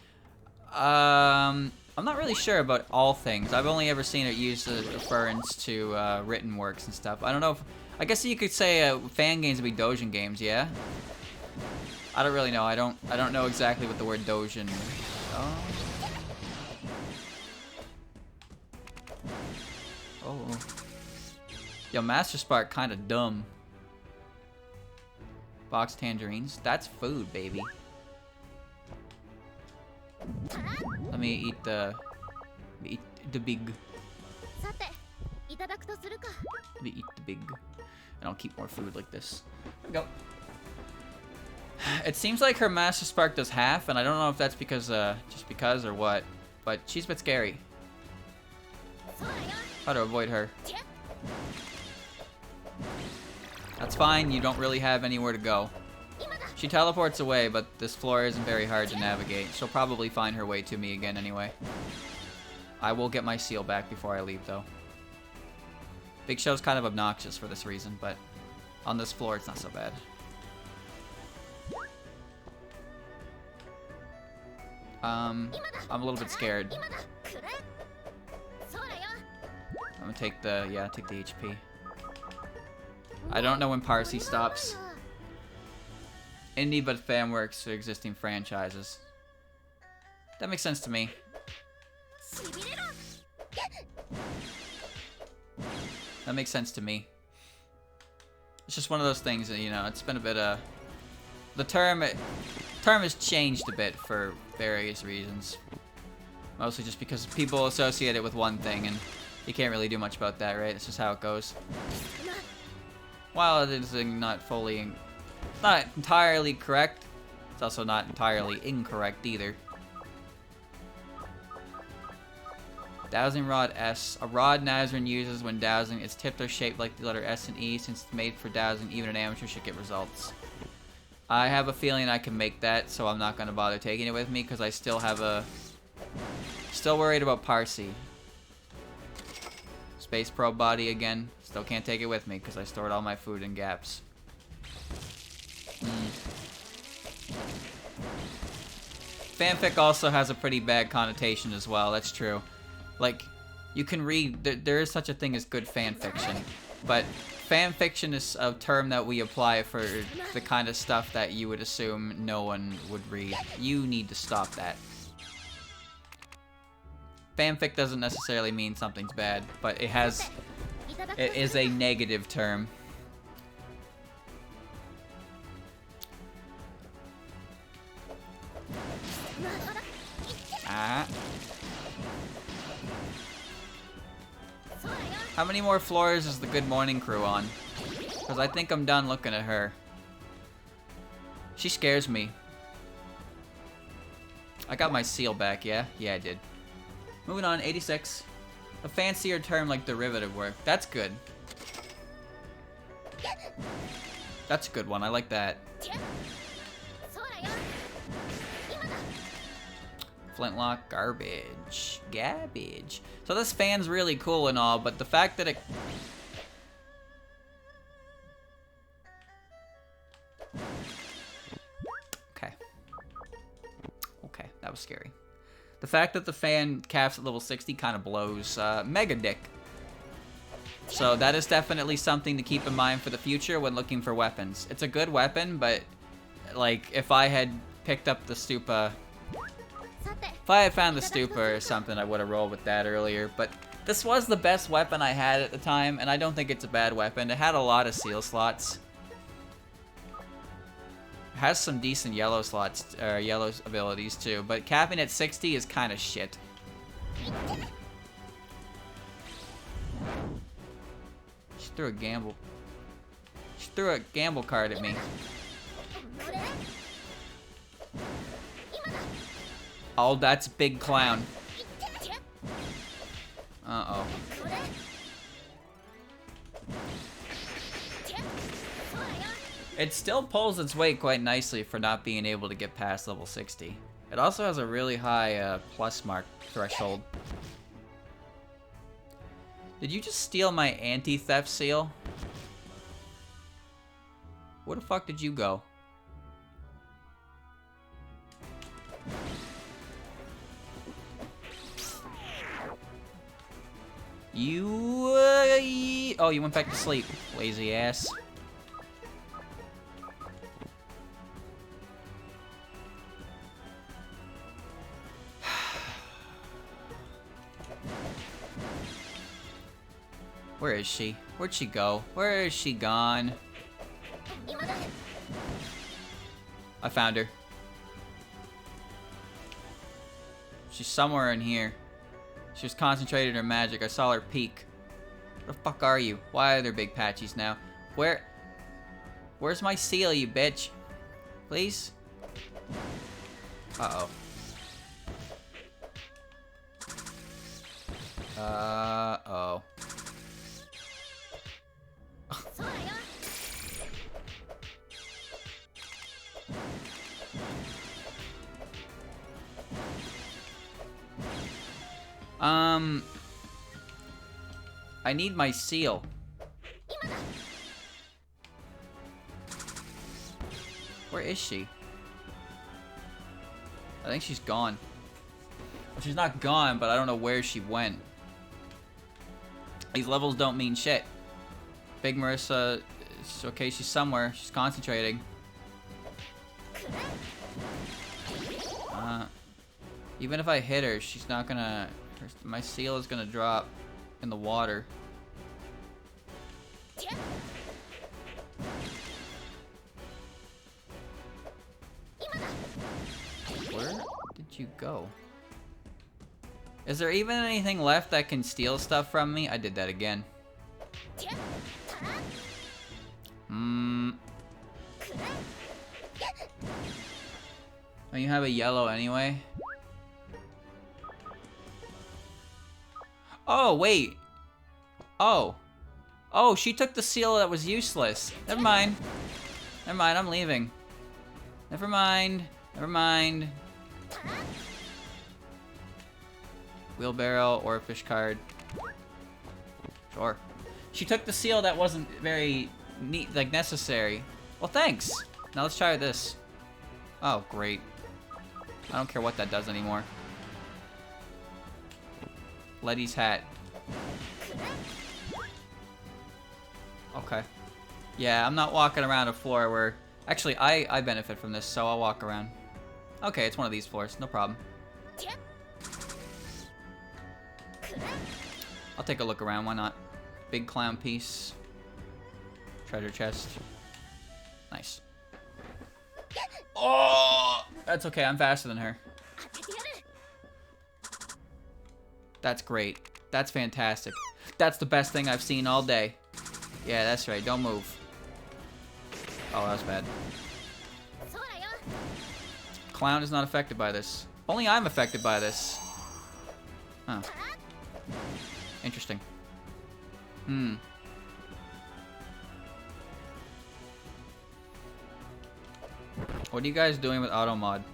I'm not really sure about all things. I've only ever seen it used as reference to written works and stuff. I don't know if, I guess you could say fan games would be doujin games, yeah? I don't really know. I don't know exactly what the word doujin. Oh. Yo, Master Spark kind of dumb. Boxed tangerines. That's food, baby. Let me eat the big. Let me eat the big. And I'll keep more food like this. There we go. It seems like her Master Spark does half, and I don't know if that's because, just because or what. But she's a bit scary. How to avoid her. That's fine, you don't really have anywhere to go. She teleports away, but this floor isn't very hard to navigate. She'll probably find her way to me again anyway. I will get my seal back before I leave, though. Big Show's kind of obnoxious for this reason, but on this floor it's not so bad. I'm a little bit scared. I'm gonna take the, take the HP. I don't know when Parsi stops. Indie but fan works for existing franchises. That makes sense to me. That makes sense to me. It's just one of those things that, you know, it's been a bit, the term has changed a bit for various reasons. Mostly just because people associate it with one thing, and you can't really do much about that, right? It's just how it goes. While it is not entirely correct, it's also not entirely incorrect either. Dowsing Rod S. A rod Nazarene uses when dowsing is tipped or shaped like the letter S and E. Since it's made for dowsing, even an amateur should get results. I have a feeling I can make that, so I'm not going to bother taking it with me, because I still have a... Still worried about Parsi. Space Probe body again. Still can't take it with me, because I stored all my food in gaps. Fanfic also has a pretty bad connotation as well, that's true. Like, you can read, there is such a thing as good fanfiction, but fanfiction is a term that we apply for the kind of stuff that you would assume no one would read. You need to stop that. Fanfic doesn't necessarily mean something's bad, but it is a negative term. How many more floors is the Good Morning Crew on? Because I think I'm done looking at her. She scares me. I got my seal back, yeah? Yeah, I did. Moving on, 86. A fancier term like derivative work. That's good. That's a good one. I like that. Flintlock, garbage. Gabbage. So this fan's really cool and all, but the fact that it... Okay. Okay, that was scary. The fact that the fan caps at level 60 kind of blows. Mega Dick. So that is definitely something to keep in mind for the future when looking for weapons. It's a good weapon, but like if I had picked up the Stupa... If I had found the Stupa or something, I would have rolled with that earlier. But this was the best weapon I had at the time, and I don't think it's a bad weapon. It had a lot of seal slots. It has some decent yellow slots, or yellow abilities too. But capping at 60 is kind of shit. She threw a gamble. She threw a gamble card at me. Oh, that's Big Clown. Uh-oh. It still pulls its weight quite nicely for not being able to get past level 60. It also has a really high plus mark threshold. Did you just steal my anti-theft seal? Where the fuck did you go? You, oh, you went back to sleep, lazy ass. Where is she? Where'd she go? Where is she gone? I found her. She's somewhere in here. She was concentrating her magic. I saw her peek. Where the fuck are you? Why are there big patches now? Where's my seal, you bitch? Please? Uh-oh. Uh-oh. I need my seal. Where is she? I think she's gone. Well, she's not gone, but I don't know where she went. These levels don't mean shit. Big Marissa, it's okay, she's somewhere. She's concentrating. Even if I hit her, she's not gonna... My seal is gonna drop in the water. Where did you go? Is there even anything left that can steal stuff from me? I did that again. Oh, you have a yellow anyway? Oh, wait. Oh. Oh, she took the seal that was useless. Never mind. Never mind, I'm leaving. Never mind. Never mind. Wheelbarrow or a fish card. Sure. She took the seal that wasn't very neat, like necessary. Well, thanks. Now let's try this. Oh, great. I don't care what that does anymore. Letty's hat. Okay. Yeah, I'm not walking around a floor where... Actually, I benefit from this, so I'll walk around. Okay, it's one of these floors. No problem. I'll take a look around. Why not? Big clown piece. Treasure chest. Nice. Oh! That's okay. I'm faster than her. That's great. That's fantastic. That's the best thing I've seen all day. Yeah, that's right. Don't move. Oh, that was bad. Clown is not affected by this. Only I'm affected by this. Huh. Interesting. What are you guys doing with auto mod?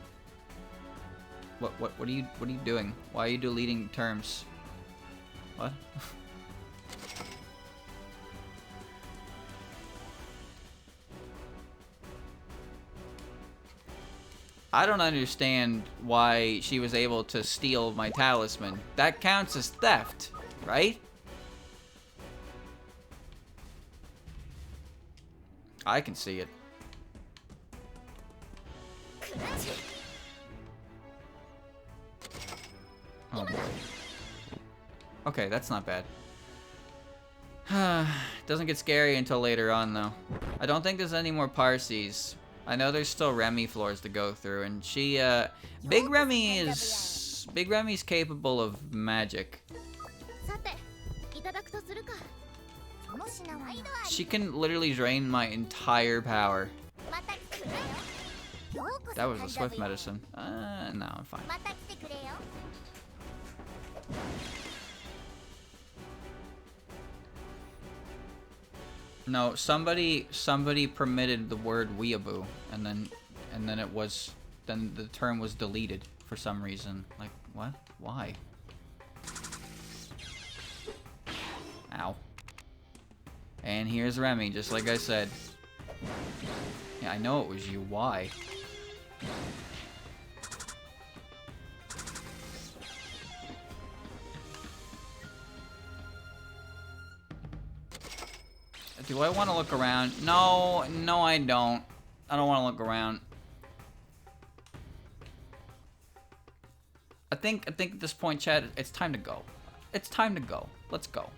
What are you doing? Why are you deleting terms? What? I don't understand why she was able to steal my talisman. That counts as theft, right? I can see it. Oh boy. Okay, that's not bad. Doesn't get scary until later on, though. I don't think there's any more Parsees. I know there's still Remy floors to go through, and she, Big Remy's capable of magic. She can literally drain my entire power. That was a swift medicine. No, I'm fine. No, somebody permitted the word weeaboo, and then the term was deleted for some reason. Like, what? Why? Ow. And here's Remy, just like I said. Yeah, I know it was you. Why? Do I want to look around? No, I don't. I don't want to look around. I think at this point, Chad, it's time to go. It's time to go. Let's go.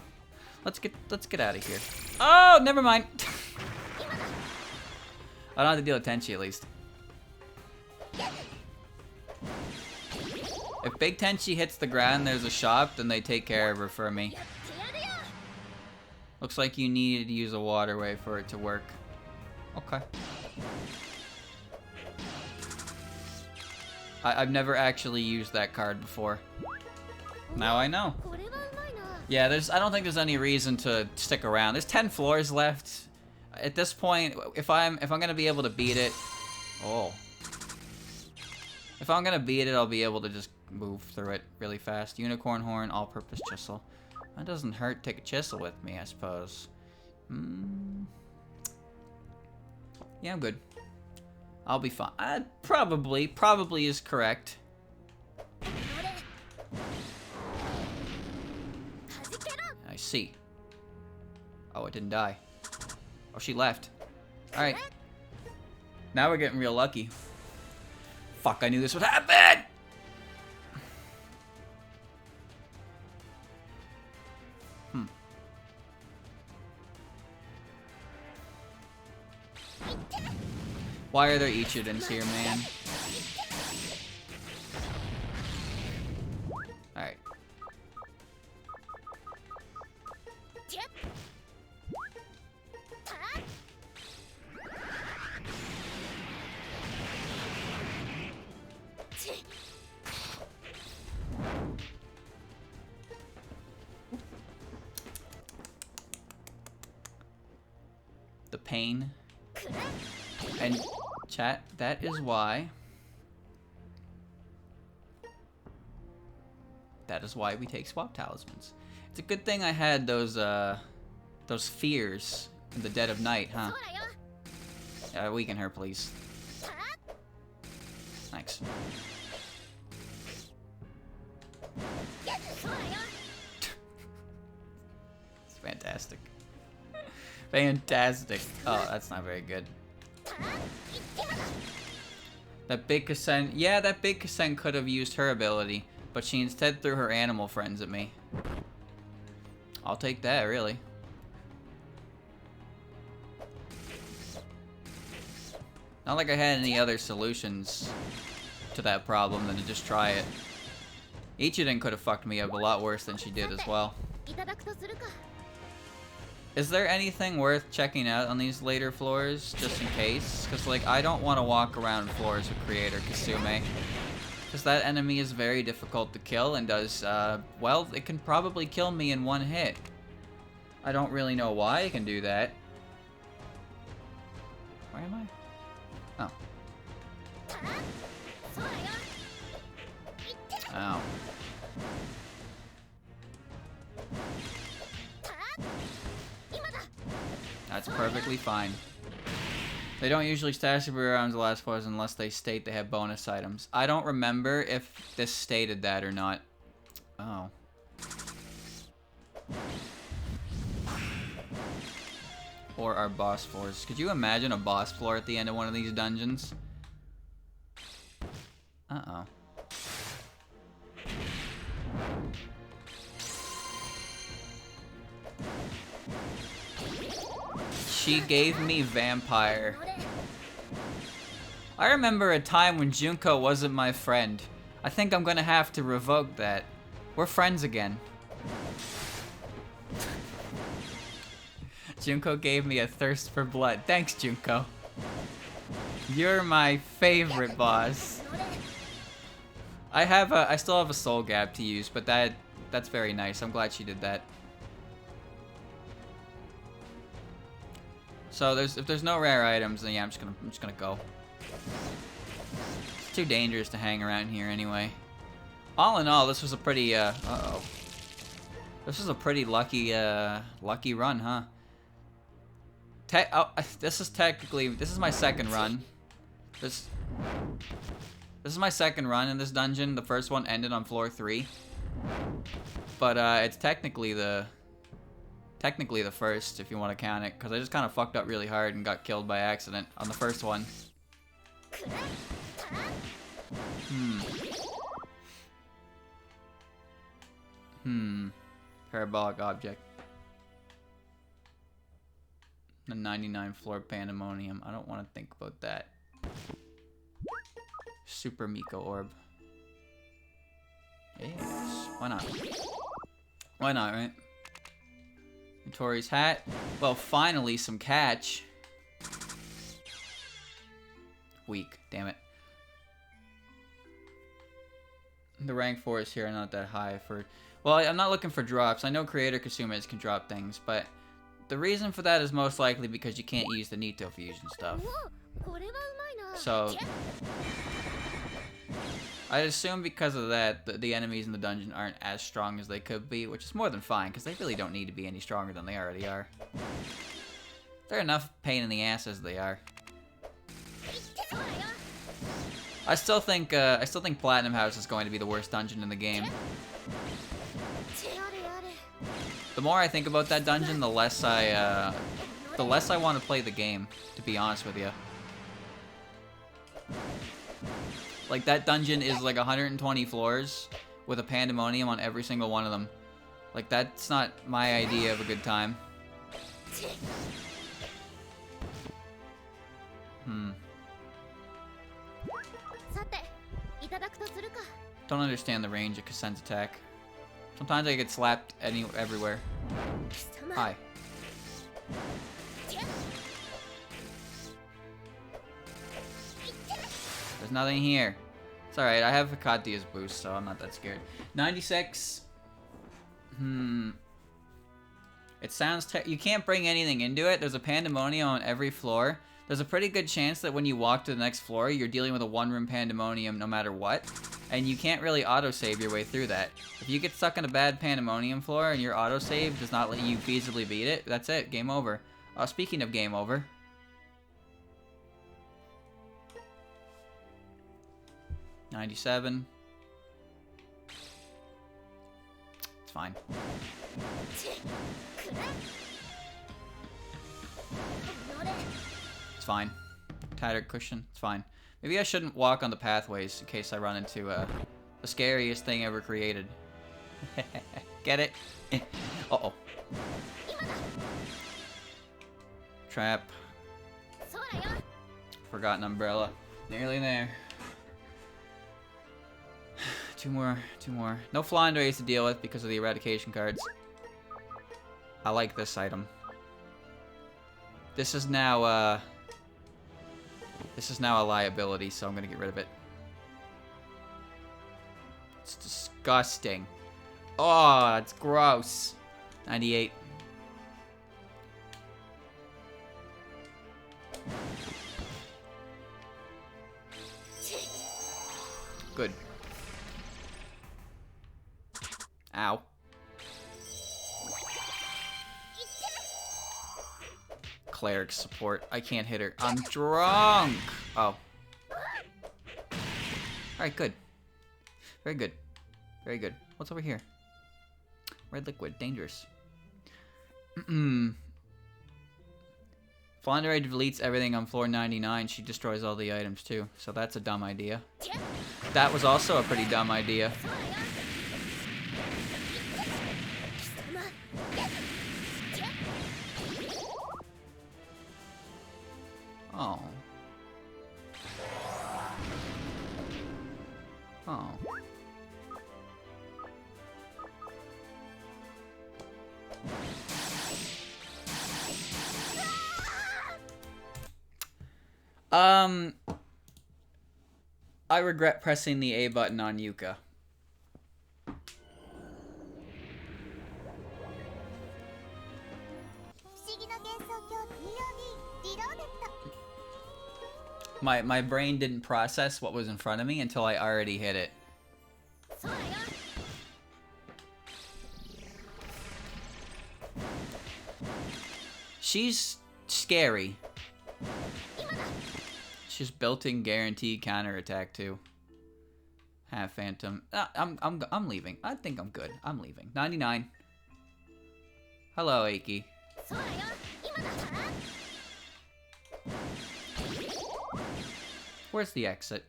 Let's get out of here. Oh, never mind. I don't have to deal with Tenchi at least. If Big Tenchi hits the ground, there's a shop, then they take care of her for me. Looks like you needed to use a waterway for it to work. Okay. I've never actually used that card before. Now I know. Yeah, I don't think there's any reason to stick around. There's 10 floors left. At this point, if I'm gonna be able to beat it, if I'm gonna beat it, I'll be able to just move through it really fast. Unicorn horn, all-purpose chisel. That doesn't hurt. Take a chisel with me, I suppose. Yeah, I'm good. I'll be fine. Probably is correct. I see. Oh, it didn't die. Oh, she left. Alright. Now we're getting real lucky. Fuck, I knew this would happen! Why are there Ichidens here, man? Alright. The pain. And chat, that is why we take swap talismans. It's a good thing I had those fears in the dead of night, huh? Weaken her, please. Thanks. It's fantastic. Fantastic. Oh, that's not very good. That big Kasen, yeah, that big Kasen could have used her ability, but she instead threw her animal friends at me. I'll take that, really. Not like I had any other solutions to that problem than to just try it. Ichiden could have fucked me up a lot worse than she did as well. Is there anything worth checking out on these later floors, just in case? Because, like, I don't want to walk around floors with Creator Kasume. Because that enemy is very difficult to kill and does, well, it can probably kill me in one hit. I don't really know why it can do that. Where am I? Oh. Ow. That's perfectly fine. They don't usually stash super around the last floors unless they state they have bonus items. I don't remember if this stated that or not. Oh. Or our boss floors. Could you imagine a boss floor at the end of one of these dungeons? Uh-oh. She gave me vampire. I remember a time when Junko wasn't my friend. I think I'm gonna have to revoke that. We're friends again. Junko gave me a thirst for blood. Thanks, Junko. You're my favorite boss. I still have a soul gap to use, but that's very nice. I'm glad she did that. So if there's no rare items, then yeah, I'm just gonna go. It's too dangerous to hang around here anyway. All in all, this was a pretty uh-oh. This was a pretty lucky run, huh? This is my second run. This is my second run in this dungeon. The first one ended on floor 3. But it's technically the first, if you want to count it, because I just kind of fucked up really hard and got killed by accident on the first one. Parabolic object. The 99 floor pandemonium. I don't want to think about that. Super Miko orb. Yes. Why not? Why not, right? Tori's hat. Well, finally some catch. Weak. Damn it. The rank 4s here are not that high for... Well, I'm not looking for drops. I know Creator Kasumes can drop things, but the reason for that is most likely because you can't use the Nito fusion stuff. So... I'd assume because of that, the enemies in the dungeon aren't as strong as they could be, which is more than fine, because they really don't need to be any stronger than they already are. They're enough pain in the ass as they are. I still think Platinum House is going to be the worst dungeon in the game. The more I think about that dungeon, the less I want to play the game, to be honest with you. Like, that dungeon is like 120 floors with a pandemonium on every single one of them. Like, that's not my idea of a good time. Don't understand the range of Kasen's attack. Sometimes I get slapped everywhere. Hi. There's nothing here. It's alright, I have Hikatia's boost, so I'm not that scared. 96. It sounds... you can't bring anything into it. There's a pandemonium on every floor. There's a pretty good chance that when you walk to the next floor, you're dealing with a one-room pandemonium no matter what. And you can't really autosave your way through that. If you get stuck in a bad pandemonium floor and your autosave does not let you feasibly beat it, that's it. Game over. Speaking of game over... 97. It's fine. It's fine. Tighter cushion. It's fine. Maybe I shouldn't walk on the pathways in case I run into the scariest thing ever created. Get it? Uh-oh. Trap. Forgotten umbrella. Nearly there. Two more. No flying rays to deal with because of the eradication cards. I like this item. This is now a liability, so I'm gonna get rid of it. It's disgusting. Oh, it's gross. 98. Good. Ow. Cleric support. I can't hit her. I'm drunk. Oh. Alright, good. Very good. Very good. What's over here? Red liquid. Dangerous. Flandre deletes everything on floor 99. She destroys all the items too. So that's a dumb idea. That was also a pretty dumb idea. Oh. Oh. I regret pressing the A button on Yuka. My brain didn't process what was in front of me until I already hit it. She's scary. She's built-in guaranteed counterattack too. Half phantom. I'm leaving. I think I'm good. I'm leaving. 99. Hello, Aki. Where's the exit?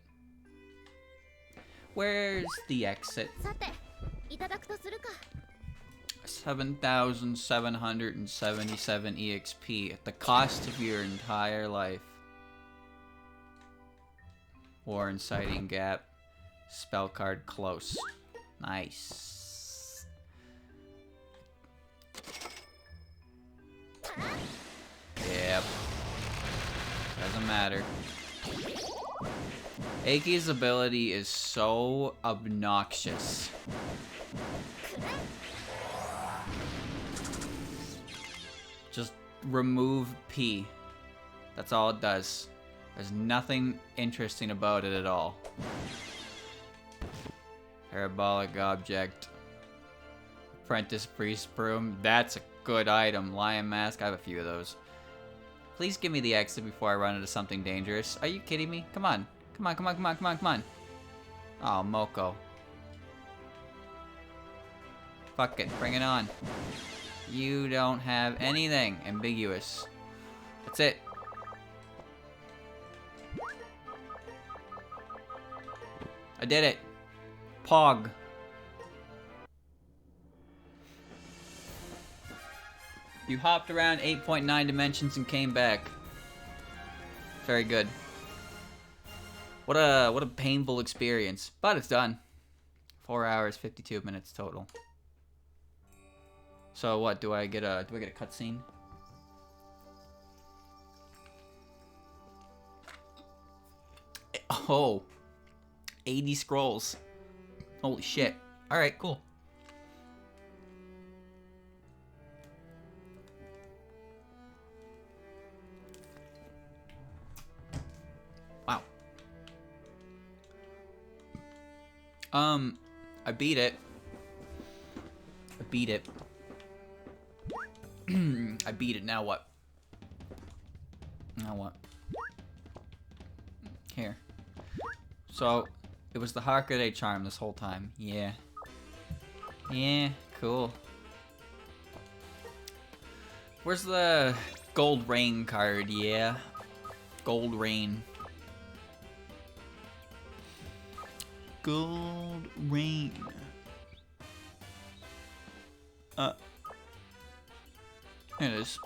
Where's the exit? 7,777 EXP at the cost of your entire life. War inciting gap. Spell card close. Nice. Yep. Doesn't matter. Aki's ability is so obnoxious. Just remove P. That's all it does. There's nothing interesting about it at all. Parabolic object. Apprentice priest broom. That's a good item. Lion mask. I have a few of those. Please give me the exit before I run into something dangerous. Are you kidding me? Come on. Come on, come on, come on, come on, come on. Oh, Moko. Fuck it. Bring it on. You don't have anything ambiguous. That's it. I did it. Pog. You hopped around 8.9 dimensions and came back. Very good. What a painful experience. But it's done. 4 hours, 52 minutes total. So what, do I get a cutscene? Oh. 80 scrolls. Holy shit. Alright, cool. Wow. I beat it. I beat it. I beat it, now what? Now what? Here. So, it was the Hakude charm this whole time. Yeah. Yeah, cool. Where's the Gold Rain card? Yeah. Gold Rain. Gold Rain. Here it is.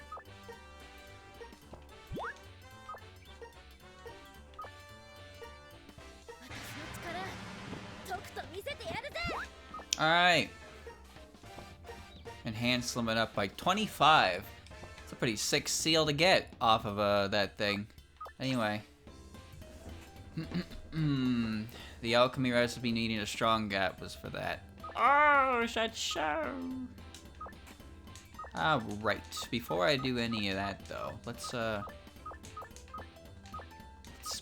Alright. And enhance limit up by 25. It's a pretty sick seal to get off of that thing. Anyway. The alchemy recipe needing a strong gap was for that. Oh, such so. Alright, before I do any of that though, let's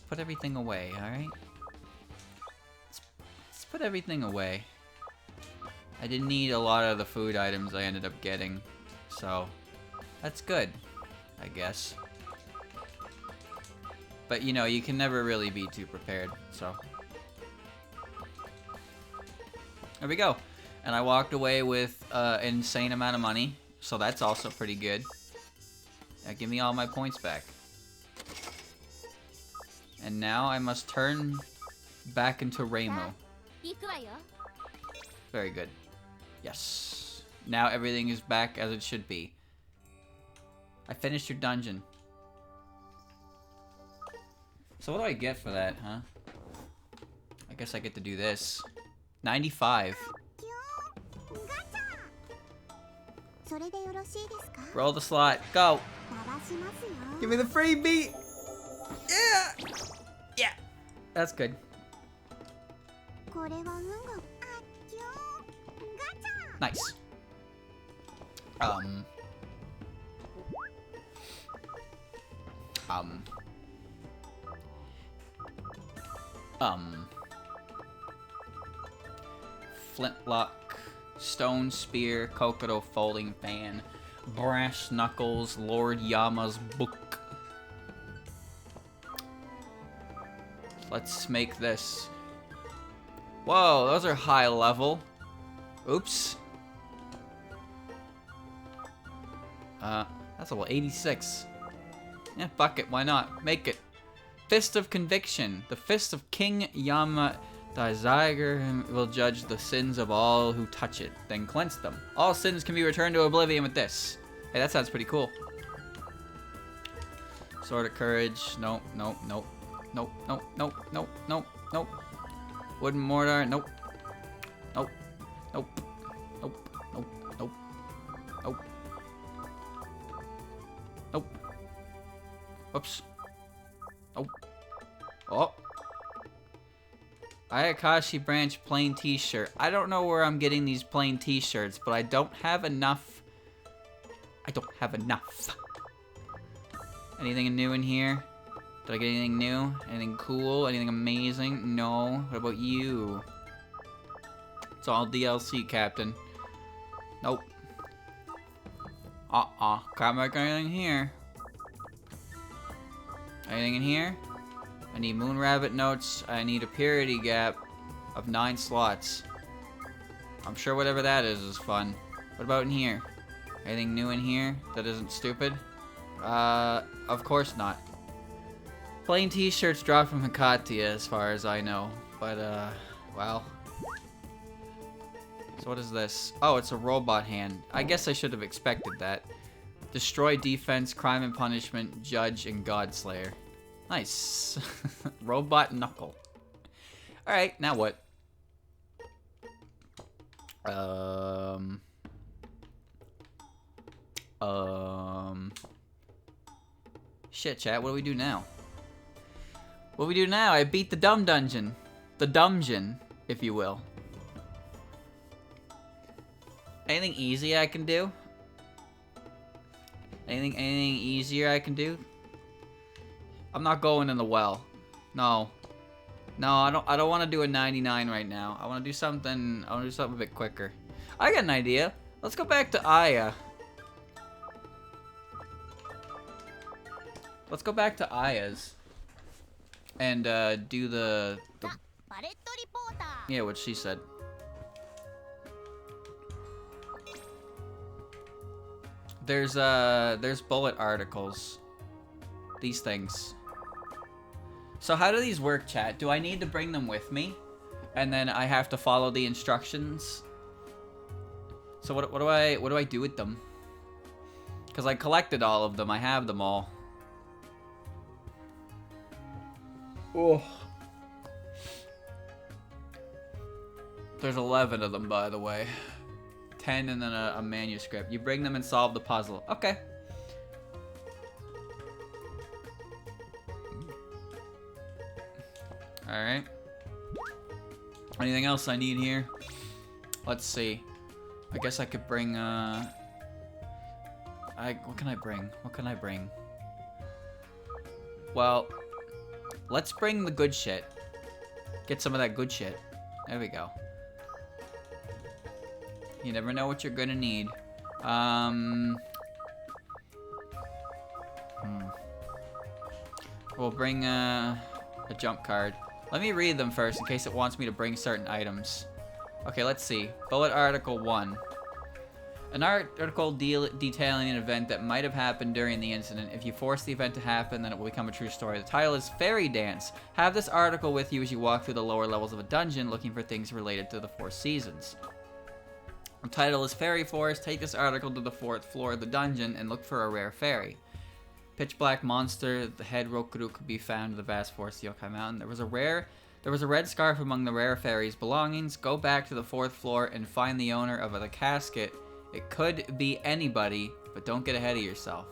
put everything away, alright? Let's put everything away. I didn't need a lot of the food items I ended up getting, so that's good, I guess. But you know, you can never really be too prepared, so. There we go. And I walked away with an insane amount of money, so that's also pretty good. Now give me all my points back. And now I must turn back into Reimu. Very good. Yes. Now everything is back as it should be. I finished your dungeon. So what do I get for that, huh? I guess I get to do this. 95. Roll the slot. Go. Give me the freebie. Yeah. Yeah. That's good. Nice. Flintlock, stone spear, Kokoro folding fan, brass knuckles, Lord Yama's book. Let's make this. Whoa, those are high level. Oops. That's level 86. Yeah, fuck it, why not? Make it. Fist of Conviction. The fist of King Yama Daiziger will judge the sins of all who touch it, then cleanse them. All sins can be returned to oblivion with this. Hey, that sounds pretty cool. Sword of Courage. Nope, nope, nope. Nope, nope, nope, nope, nope, nope. Wooden Mortar. Nope. Nope. Nope. Nope. Nope. Nope. Nope. Nope. Whoops. Nope. Oh. Ayakashi Branch plain t-shirt. I don't know where I'm getting these plain t-shirts, but I don't have enough. I don't have enough. Anything new in here? Did I get anything new? Anything cool? Anything amazing? No. What about you? It's all DLC, Captain. Nope. Can't make anything here. Anything in here? I need Moon Rabbit notes. I need a purity gap of 9 slots. I'm sure whatever that is fun. What about in here? Anything new in here that isn't stupid? Of course not. Plain t-shirts dropped from Hikatia as far as I know. But, well. So what is this? Oh, it's a robot hand. I guess I should have expected that. Destroy defense, crime and punishment, judge, and godslayer. Nice. Robot knuckle. Alright, now what? Shit, chat, what do we do now? What do we do now? I beat the dumb dungeon. The dungeon, if you will. Anything easy I can do? Anything easier I can do? I'm not going in the well. No. No, I don't want to do a 99 right now. I want to do something a bit quicker. I got an idea. Let's go back to Aya. Let's go back to Aya's. And do the yeah, what she said. There's bullet articles. These things. So how do these work, chat? Do I need to bring them with me? And then I have to follow the instructions? So what do I do with them? Because I collected all of them. I have them all. Oh. There's 11 of them, by the way. 10 and then a manuscript. You bring them and solve the puzzle. Okay. Alright. Anything else I need here? Let's see. I guess I could bring, what can I bring? What can I bring? Well, let's bring the good shit. Get some of that good shit. There we go. You never know what you're gonna need. We'll bring, a jump card. Let me read them first in case it wants me to bring certain items. Okay, let's see. Bullet Article 1. An article detailing an event that might have happened during the incident. If you force the event to happen, then it will become a true story. The title is Fairy Dance. Have this article with you as you walk through the lower levels of a dungeon looking for things related to the 4 seasons. The title is Fairy Forest. Take this article to the 4th floor of the dungeon and look for a rare fairy. Pitch black monster, the head Rokuru could be found in the vast forest of Yokai Mountain. There was a red scarf among the rare fairy's belongings. Go back to the 4th floor and find the owner of the casket. It could be anybody, but don't get ahead of yourself.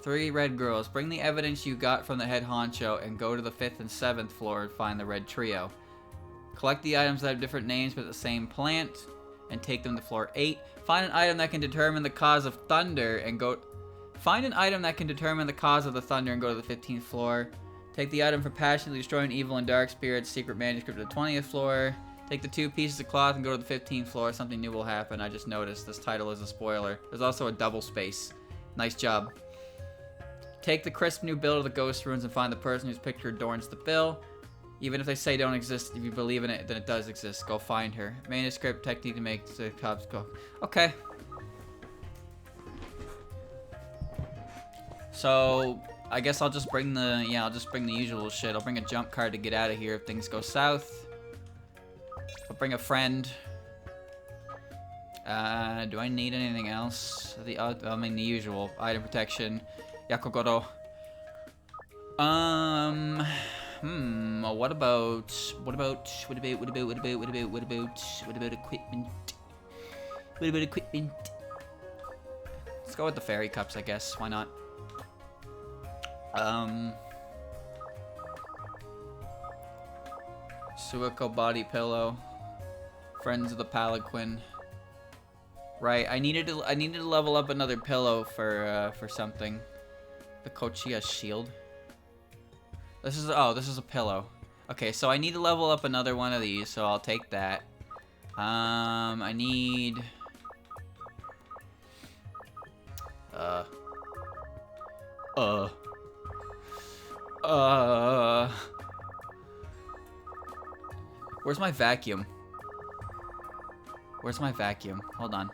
3 red girls. Bring the evidence you got from the head honcho and go to the 5th and 7th floor and find the red trio. Collect the items that have different names but the same plant and take them to floor 8. Find an item that can determine the cause of thunder and go... Find an item that can determine the cause of the thunder and go to the 15th floor. Take the item for passionately destroying evil and dark spirits, secret manuscript to the 20th floor. Take the 2 pieces of cloth and go to the 15th floor. Something new will happen. I just noticed this title is a spoiler. There's also a double space. Nice job. Take the crisp new bill to the ghost ruins and find the person whose picture adorns the bill. Even if they say don't exist, if you believe in it, then it does exist. Go find her. Manuscript technique to make the cops go. Okay. So, I guess I'll just bring the, I'll just bring the usual shit. I'll bring a jump card to get out of here if things go south. I'll bring a friend. Do I need anything else? I mean, the usual. Item protection. Yakogoro. What about equipment? What about equipment? Let's go with the fairy cups, I guess. Why not? Suiko body pillow. Friends of the Palanquin. Right, I needed to level up another pillow for something. The Kochiya shield. This is a pillow. Okay, so I need to level up another one of these, so I'll take that. I need where's my vacuum? Where's my vacuum? Hold on.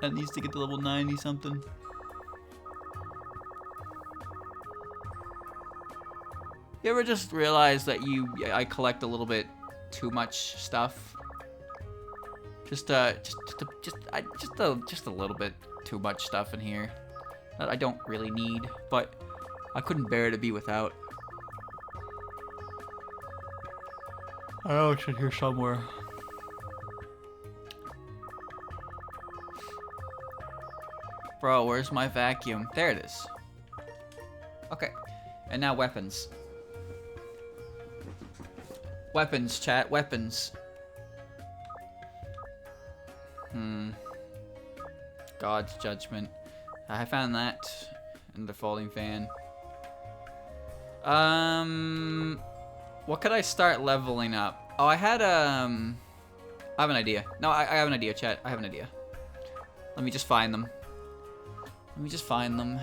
That needs to get to level 90 something. You ever just realize that I collect a little bit too much stuff? Just a little bit too much stuff in here that I don't really need, but I couldn't bear to be without. I know it's in here somewhere. Bro, where's my vacuum? There it is. Okay. And now weapons. Weapons, chat. Weapons. God's judgment. I found that in the folding fan. What could I start leveling up? Oh, I had I have an idea. No, I have an idea, chat. I have an idea. Let me just find them. Let me just find them.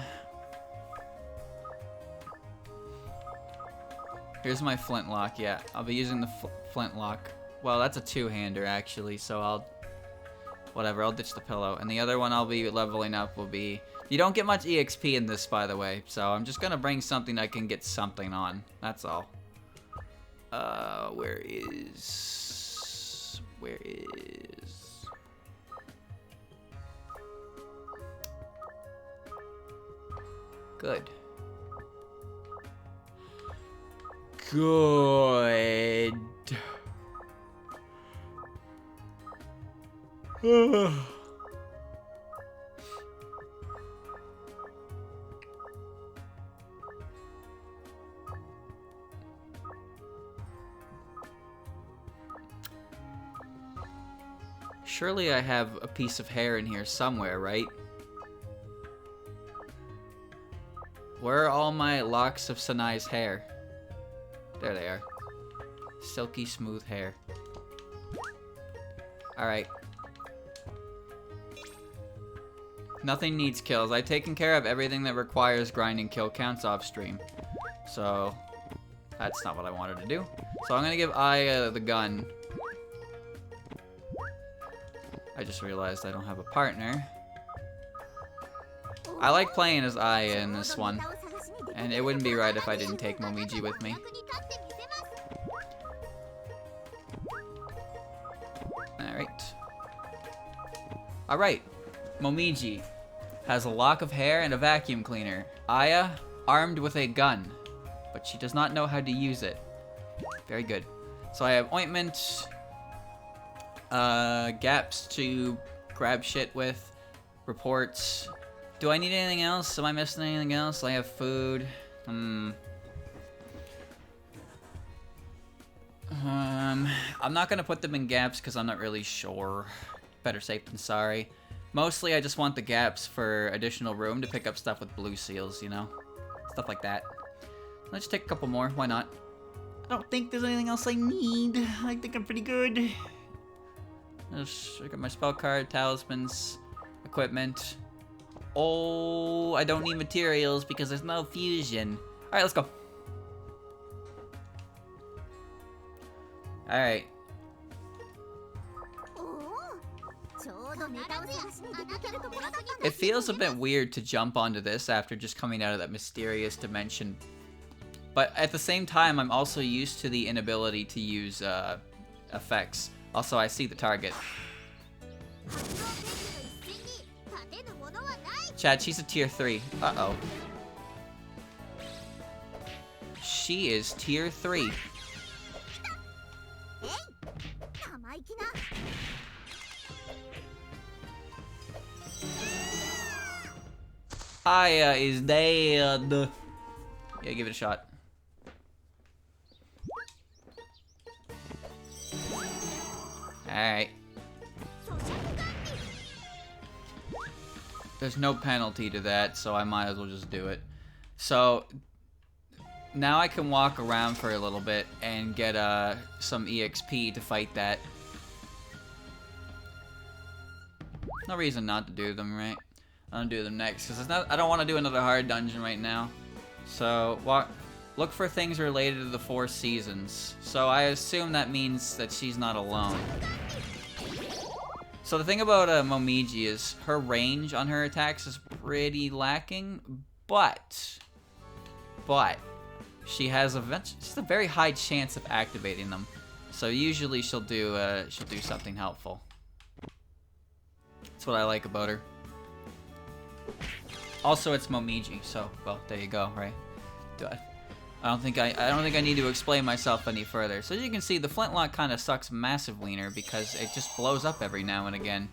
Here's my flintlock. Yeah, I'll be using the flintlock. Well, that's a 2-hander actually, so whatever, I'll ditch the pillow. And the other one I'll be leveling up will be... You don't get much EXP in this, by the way, so I'm just gonna bring something I can get something on. That's all. Where is... Good. good. Surely I have a piece of hair in here somewhere, right? Where are all my locks of Sanai's hair? There they are. Silky smooth hair. Alright. Nothing needs kills. I've taken care of everything that requires grinding kill counts off stream. So, that's not what I wanted to do. So I'm gonna give Aya the gun. I just realized I don't have a partner. I like playing as Aya in this one. And it wouldn't be right if I didn't take Momiji with me. Alright. Alright. Momiji has a lock of hair and a vacuum cleaner. Aya, armed with a gun. But she does not know how to use it. Very good. So I have ointment, gaps to grab shit with, reports. Do I need anything else? Am I missing anything else? I have food. I'm not gonna put them in gaps because I'm not really sure. Better safe than sorry. Mostly I just want the gaps for additional room to pick up stuff with blue seals, you know? Stuff like that. Let's take a couple more, why not? I don't think there's anything else I need. I think I'm pretty good. Let's look at my spell card, talismans, equipment. Oh, I don't need materials because there's no fusion. Alright, let's go. Alright. It feels a bit weird to jump onto this after just coming out of that mysterious dimension. But at the same time, I'm also used to the inability to use effects. Also, I see the target. Chad, she's a tier 3. Uh-oh. She is tier 3. Aya is dead. Yeah, give it a shot. Alright. There's no penalty to that, so I might as well just do it. So, now I can walk around for a little bit and get some EXP to fight that. No reason not to do them, right? I'm gonna do them next, because I don't want to do another hard dungeon right now. So, look for things related to the 4 seasons. So I assume that means that she's not alone. So the thing about Momiji is her range on her attacks is pretty lacking, but she has just a very high chance of activating them. So usually she'll do something helpful. That's what I like about her. Also, it's Momiji, so well, there you go, right? I don't think I need to explain myself any further. So as you can see, the flintlock kind of sucks massive wiener because it just blows up every now and again.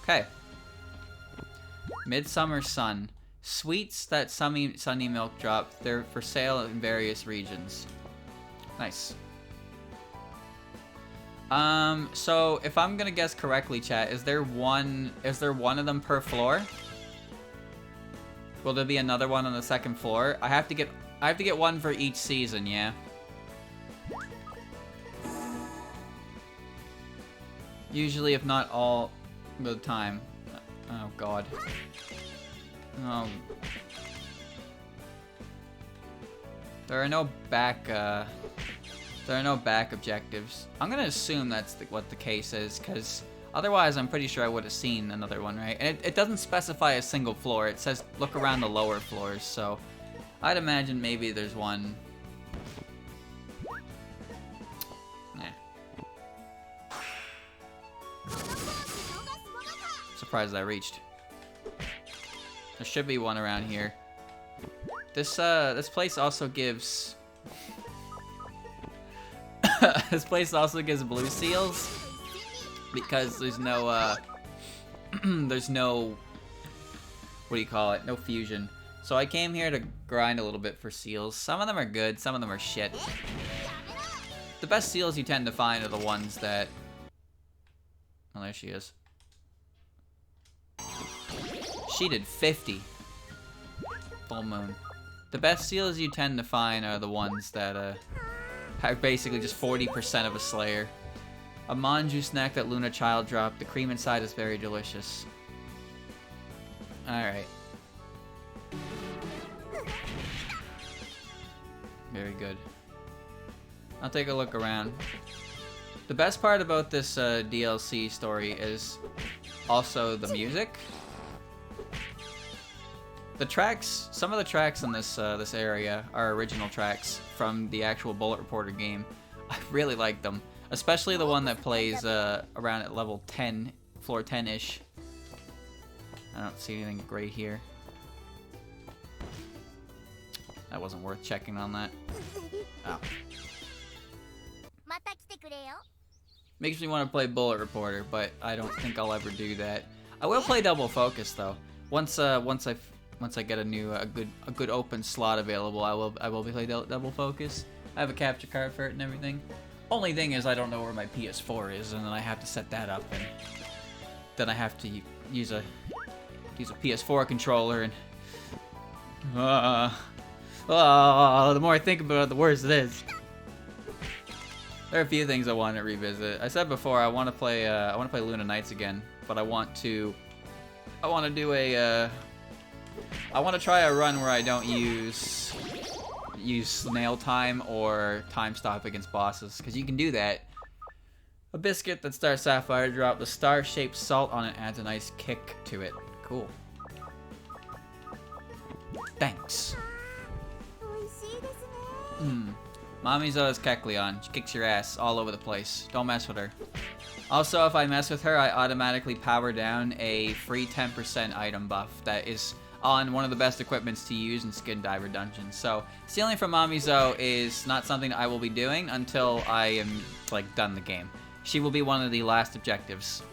Okay. Midsummer Sun. Sweets that Sunny Milk dropped. They're for sale in various regions. Nice. So if I'm gonna guess correctly, chat, is there one of them per floor? Will there be another one on the second floor? I have to get one for each season, yeah. Usually, if not all the time. Oh god. Oh. There are no back objectives. I'm gonna assume that's what the case is, because otherwise I'm pretty sure I would have seen another one, right? And it doesn't specify a single floor. It says look around the lower floors, so I'd imagine maybe there's one. Nah. Surprised I reached. There should be one around here. This place also gives this place also gives blue seals because there's no there's no, what do you call it? No fusion. So I came here to grind a little bit for seals. Some of them are good, some of them are shit. The best seals you tend to find are the ones that... Oh, there she is. She did 50. Full moon. The best seals you tend to find are the ones that have basically just 40% of a slayer. A manju snack that Luna Child dropped. The cream inside is very delicious. Alright. Very good. I'll take a look around. The best part about this DLC story is also the music. The tracks, some of the tracks in this this area are original tracks from the actual Bullet Reporter game. I really like them, especially the one that plays around at level 10, floor 10-ish. I don't see anything great here. That wasn't worth checking on that. Oh. Makes me want to play Bullet Reporter, but I don't think I'll ever do that. I will play Double Focus though. Once I get a good open slot available, I will be playing Double Focus. I have a capture card for it and everything. Only thing is I don't know where my PS4 is, and then I have to set that up, and then I have to use a PS4 controller, and the more I think about it, the worse it is. There are a few things I want to revisit. I said before I want to play Luna Nights again, but I want to try a run where I don't use snail time or time stop against bosses, because you can do that. A biscuit that Star Sapphire dropped. The star-shaped salt on it adds a nice kick to it. Cool. Thanks. Mamizo is Kecleon. She kicks your ass all over the place. Don't mess with her. Also, if I mess with her, I automatically power down a free 10% item buff that is on one of the best equipments to use in Skin Diver Dungeons. So, stealing from Mamizo is not something that I will be doing until I am, like, done the game. She will be one of the last objectives,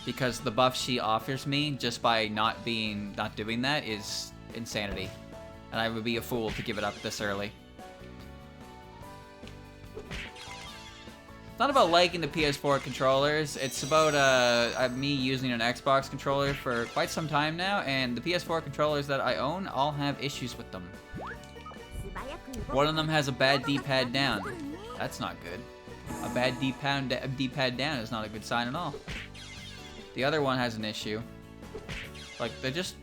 because the buff she offers me just by not doing that is insanity. And I would be a fool to give it up this early. It's not about liking the PS4 controllers, it's about me using an Xbox controller for quite some time now, and the PS4 controllers that I own all have issues with them. One of them has a bad D-pad down. That's not good. A bad D-pad down is not a good sign at all. The other one has an issue. Like,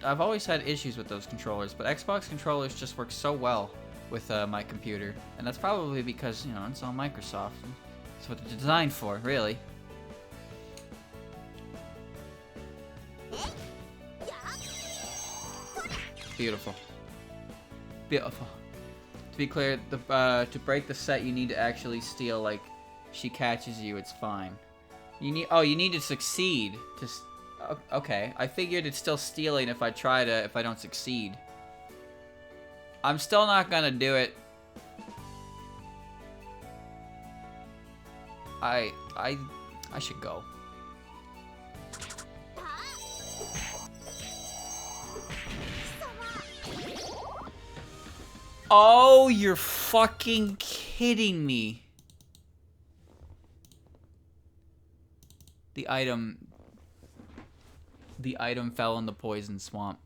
I've always had issues with those controllers, but Xbox controllers just work so well with my computer, and that's probably because, you know, it's all Microsoft. That's what they're designed for, really. Beautiful. Beautiful. To be clear, to break the set, you need to actually steal, like, she catches you, it's fine. You need to succeed to... Okay, I figured it's still stealing if I don't succeed. I'm still not gonna do it. I should go. Oh, you're fucking kidding me. The item fell in the poison swamp.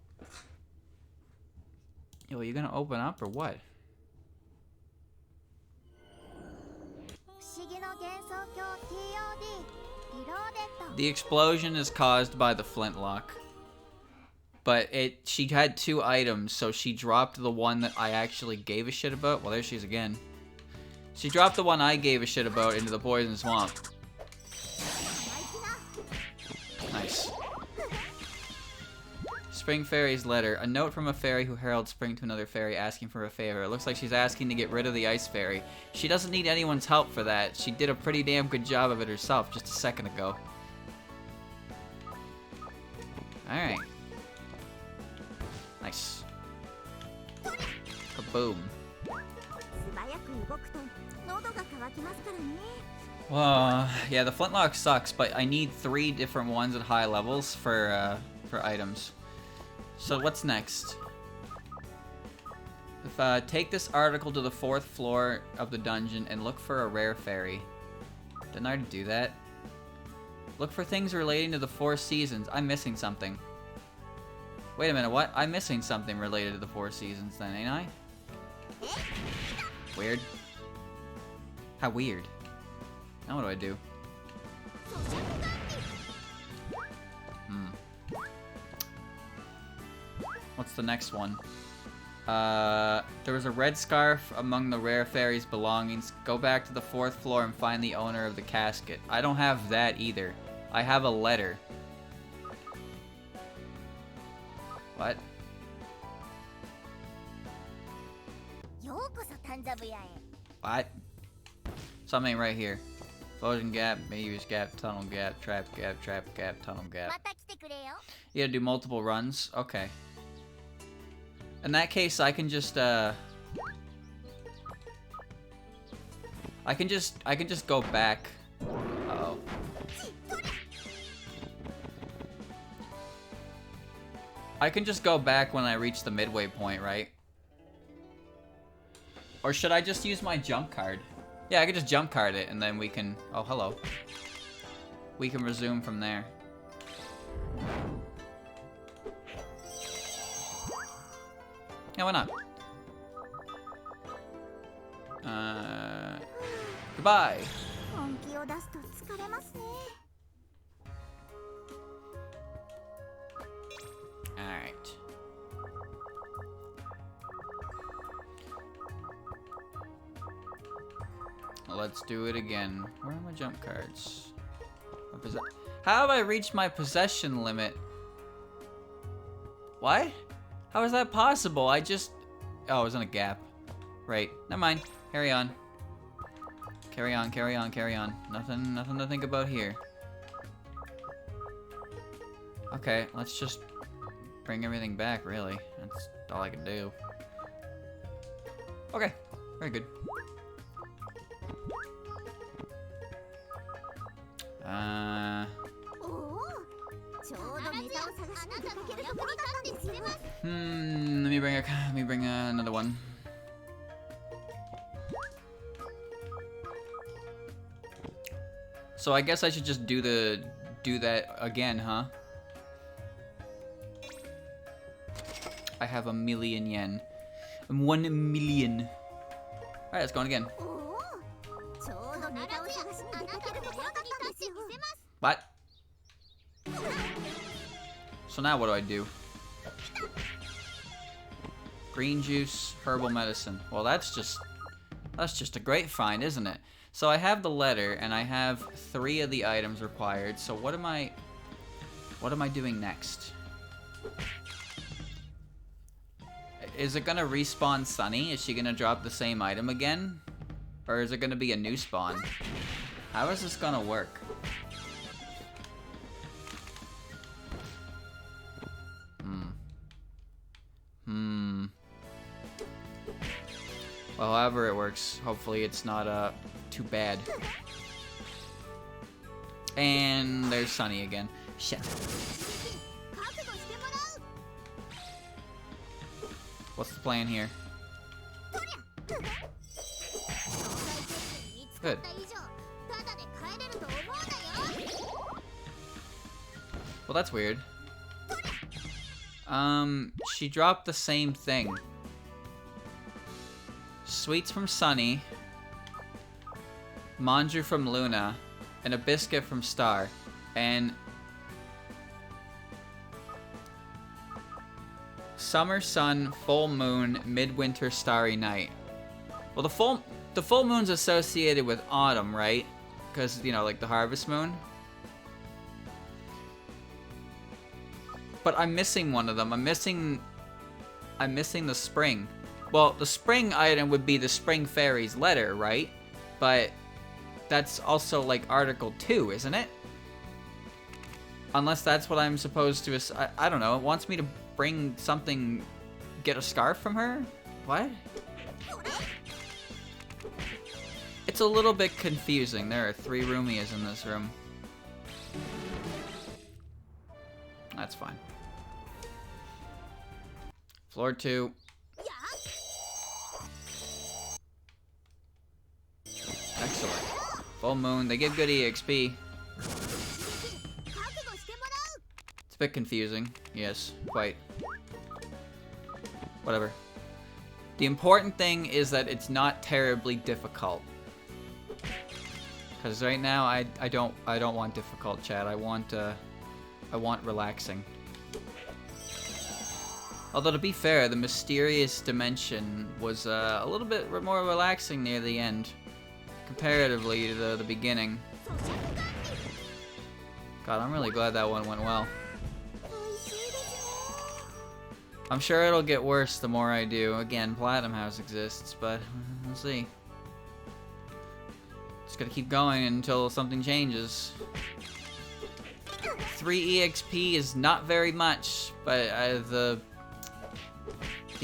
Yo, are you gonna open up or what? The explosion is caused by the flintlock. But she had 2 items, so she dropped the one that I actually gave a shit about. Well, there she is again. She dropped the one I gave a shit about into the poison swamp. Nice. Spring Fairy's letter. A note from a fairy who heralds spring to another fairy asking for a favor. It looks like she's asking to get rid of the ice fairy. She doesn't need anyone's help for that. She did a pretty damn good job of it herself just a second ago. Alright. Nice. Kaboom. Yeah, the flintlock sucks, but I need 3 different ones at high levels for items. So what's next? If take this article to the 4th floor of the dungeon and look for a rare fairy. Didn't I already do that? Look for things relating to the 4 seasons. I'm missing something. Wait a minute, what? I'm missing something related to the 4 seasons then, ain't I? Weird. How weird. Now what do I do? What's the next one? There was a red scarf among the rare fairy's belongings. Go back to the 4th floor and find the owner of the casket. I don't have that either. I have a letter. What? What? Something right here. Explosion gap, Mayu's gap, tunnel gap, trap gap, trap gap, tunnel gap. You gotta do multiple runs? Okay. In that case, I can just, I can just go back. Uh-oh. I can just go back when I reach the midway point, right? Or should I just use my jump card? Yeah, I can just jump card it, and then we can... Oh, hello. We can resume from there. Yeah, why not? Goodbye. Alright. Let's do it again. Where are my jump cards? How have I reached my possession limit? What? How is that possible? I just... Oh, it was in a gap. Right. Never mind. Carry on. Carry on, carry on, carry on. Nothing to think about here. Okay, let's just bring everything back, really. That's all I can do. Okay. Very good. Let me bring another one. So I guess I should just do that again, huh? I have 1,000,000 yen. 1,000,000. Alright, let's go on again. What? So now what do I do? Green juice, herbal medicine. Well, that's just a great find, isn't it? So I have the letter, and I have 3 of the items required. So what am I doing next? Is it gonna respawn Sunny? Is she gonna drop the same item again? Or is it gonna be a new spawn? How is this gonna work? Well, however it works, hopefully it's not too bad. And there's Sunny again. Shit. What's the plan here? Good. Well, that's weird. She dropped the same thing. Sweets from Sunny, manju from Luna, and a biscuit from Star, and summer sun, full moon, midwinter starry night. Well, the full moon's associated with autumn, right? Because, you know, like the harvest moon. But I'm missing one of them. I'm missing the spring. Well, the spring item would be the Spring Fairy's letter, right? But that's also like Article 2, isn't it? Unless that's what I'm supposed to... I don't know. It wants me to bring something... Get a scarf from her? What? It's a little bit confusing. There are 3 Rumias in this room. That's fine. Floor 2. Excellent. Full moon. They give good EXP. It's a bit confusing. Yes, quite. Whatever. The important thing is that it's not terribly difficult. Because right now I don't want difficult, chat. I want relaxing. Although to be fair, the mysterious dimension was a little bit more relaxing near the end, comparatively to the beginning. God, I'm really glad that one went well. I'm sure it'll get worse the more I do. Again, Platinum House exists, but we'll see. Just gotta keep going until something changes. 3 EXP is not very much, but the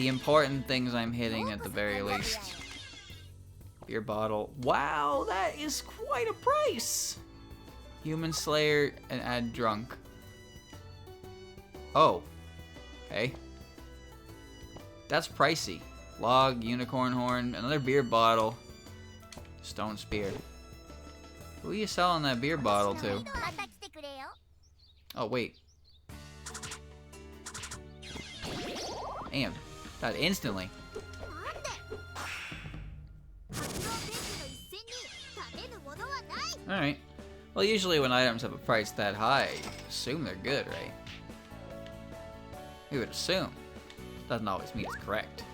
important things I'm hitting at the very least. Beer bottle. Wow, that is quite a price! Human Slayer and add drunk. Oh. Okay. That's pricey. Log, unicorn horn, another beer bottle. Stone spear. Who are you selling that beer bottle to? Oh, wait. Damn. That instantly. Alright. Well, usually when items have a price that high, you assume they're good, right? You would assume. Doesn't always mean it's correct.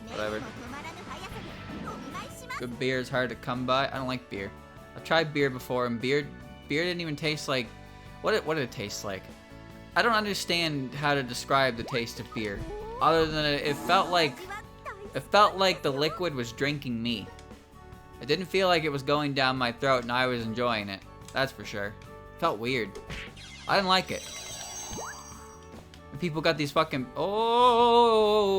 Whatever. Good beer is hard to come by. I don't like beer. I've tried beer before, and beer didn't even taste like... What did it taste like? I don't understand how to describe the taste of beer. Other than it felt like the liquid was drinking me. It didn't feel like it was going down my throat and I was enjoying it. That's for sure. It felt weird. I didn't like it. And people got these fucking... Oh.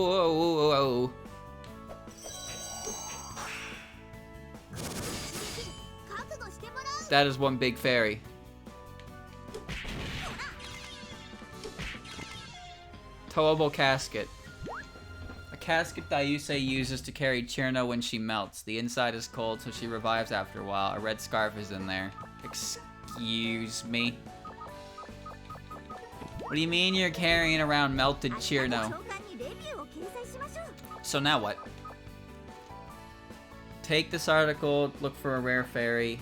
That is one big fairy. Towable casket. A casket Dayusei uses to carry Chirna when she melts. The inside is cold, so she revives after a while. A red scarf is in there. Excuse me. What do you mean you're carrying around melted Chirno? So now what? Take this article, look for a rare fairy.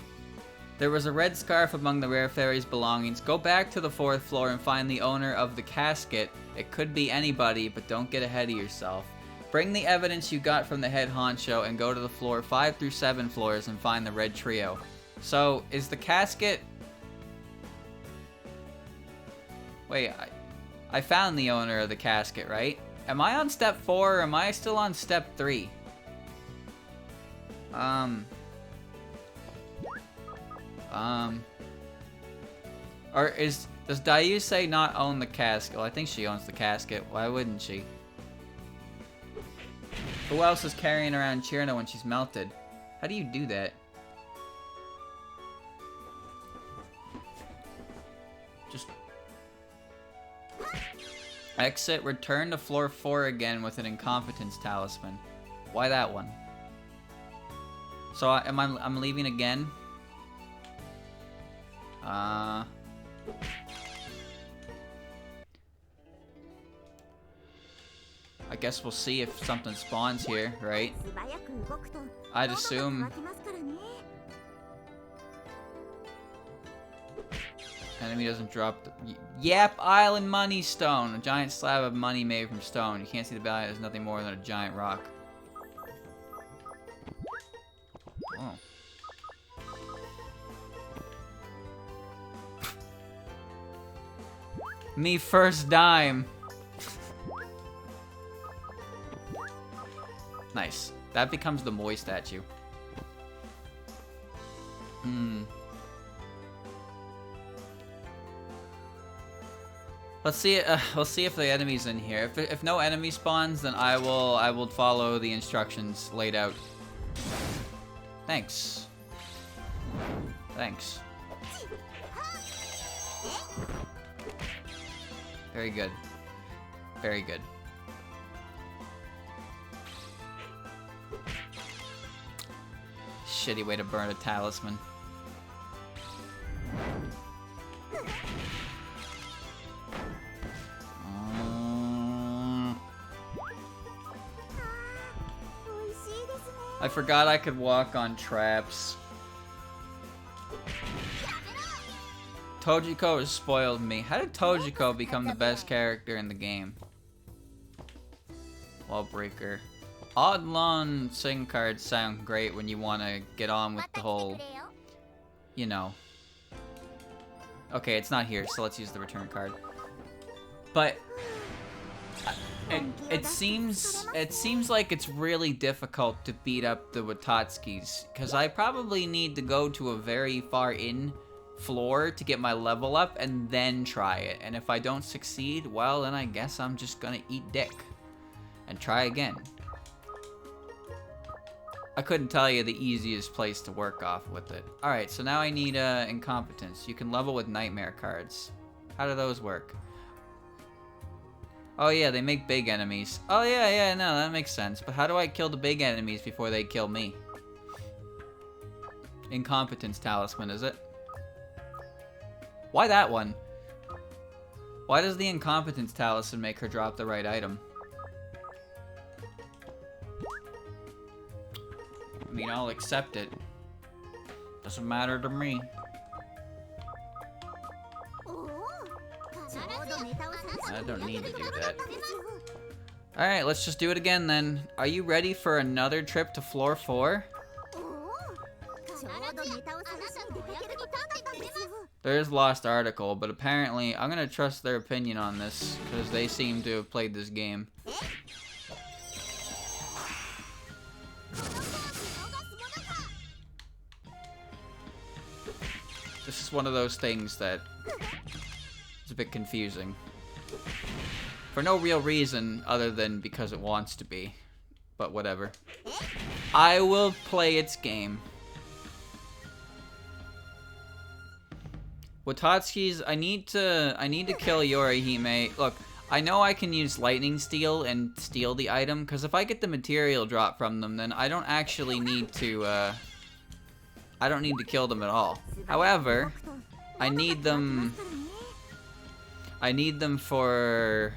There was a red scarf among the rare fairy's belongings. Go back to the 4th floor and find the owner of the casket. It could be anybody, but don't get ahead of yourself. Bring the evidence you got from the head honcho and go to the floor 5 through 7 floors and find the red trio. So, is the casket... Wait, I found the owner of the casket, right? Am I on step 4 or am I still on step 3? Or does Dayusei not own the casket? Well, I think she owns the casket. Why wouldn't she? Who else is carrying around Chirna when she's melted? How do you do that? Just... Exit, return to floor 4 again with an incompetence talisman. Why that one? So I'm leaving again? I guess we'll see if something spawns here, right? I'd assume... Enemy doesn't drop the... Yap Island Money Stone! A giant slab of money made from stone. You can't see the value, there's nothing more than a giant rock. Oh. Me first dime. Nice. That becomes the Moi statue. Hmm. Let's see. We'll see if the enemy's in here. If no enemy spawns, then I will follow the instructions laid out. Thanks. Thanks. Very good. Very good. Shitty way to burn a talisman. I forgot I could walk on traps. Tojiko has spoiled me. How did Tojiko become the best character in the game? Wallbreaker. Odd-lon sing cards sound great when you want to get on with the whole, you know. Okay, it's not here, so let's use the return card. But it seems like it's really difficult to beat up the Watatskis, because I probably need to go to a very far in floor to get my level up and then try it. And if I don't succeed, well, then I guess I'm just gonna eat dick and try again. I couldn't tell you the easiest place to work off with it. Alright, so now I need incompetence. You can level with nightmare cards. How do those work? Oh yeah, they make big enemies. Oh yeah, no, that makes sense. But how do I kill the big enemies before they kill me? Incompetence talisman, is it? Why that one? Why does the incompetence talisman make her drop the right item? I mean, I'll accept it. Doesn't matter to me. I don't need to do that. Alright, let's just do it again then. Are you ready for another trip to floor 4? There's Lost Article, but apparently I'm gonna trust their opinion on this, because they seem to have played this game. This is one of those things that is a bit confusing. For no real reason other than because it wants to be. But whatever. I will play its game. Watatsuki's, I need to kill Yorihime. Look, I know I can use lightning steel and steal the item, because if I get the material drop from them, then I don't actually need to kill them at all. However, I need them for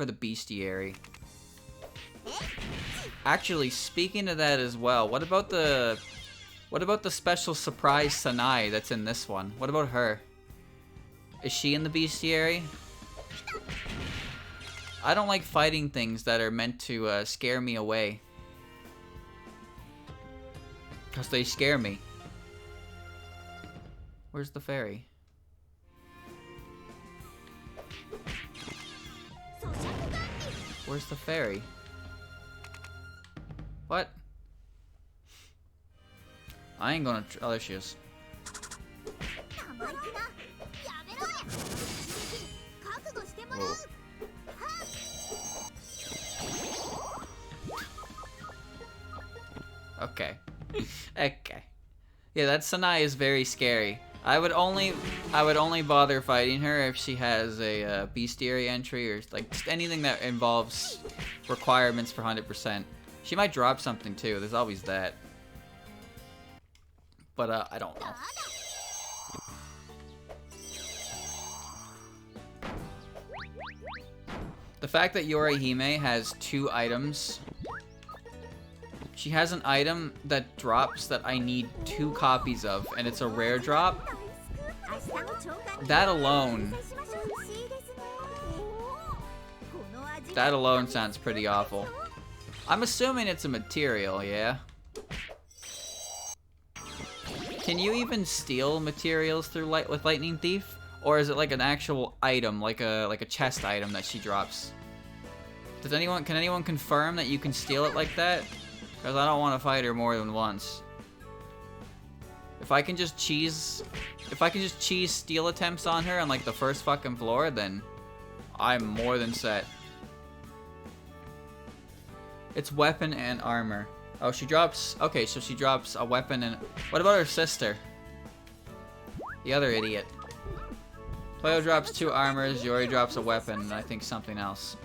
the bestiary. Actually, speaking of that as well, what about the special surprise Sanai that's in this one? What about her? Is she in the bestiary? I don't like fighting things that are meant to scare me away. Because they scare me. Where's the fairy? Where's the fairy? What? I ain't gonna oh, there she is. Whoa. Okay. Okay. Yeah, that Sanai is very scary. I would only bother fighting her if she has a bestiary entry or like just anything that involves requirements for 100%. She might drop something too. There's always that. But I don't know. The fact that Yorihime has 2 items. She has an item that drops that I need 2 copies of, and it's a rare drop. That alone sounds pretty awful. I'm assuming it's a material, yeah? Can you even steal materials through with Lightning Thief? Or is it like an actual item, like a chest item that she drops? Can anyone confirm that you can steal it like that? Because I don't want to fight her more than once. If I can just cheese steal attempts on her on like the first fucking floor, then I'm more than set. It's weapon and armor. Oh, she drops... Okay, so she drops a weapon and... What about her sister? The other idiot. Touhou drops 2 armors, Yori drops a weapon, and I think something else.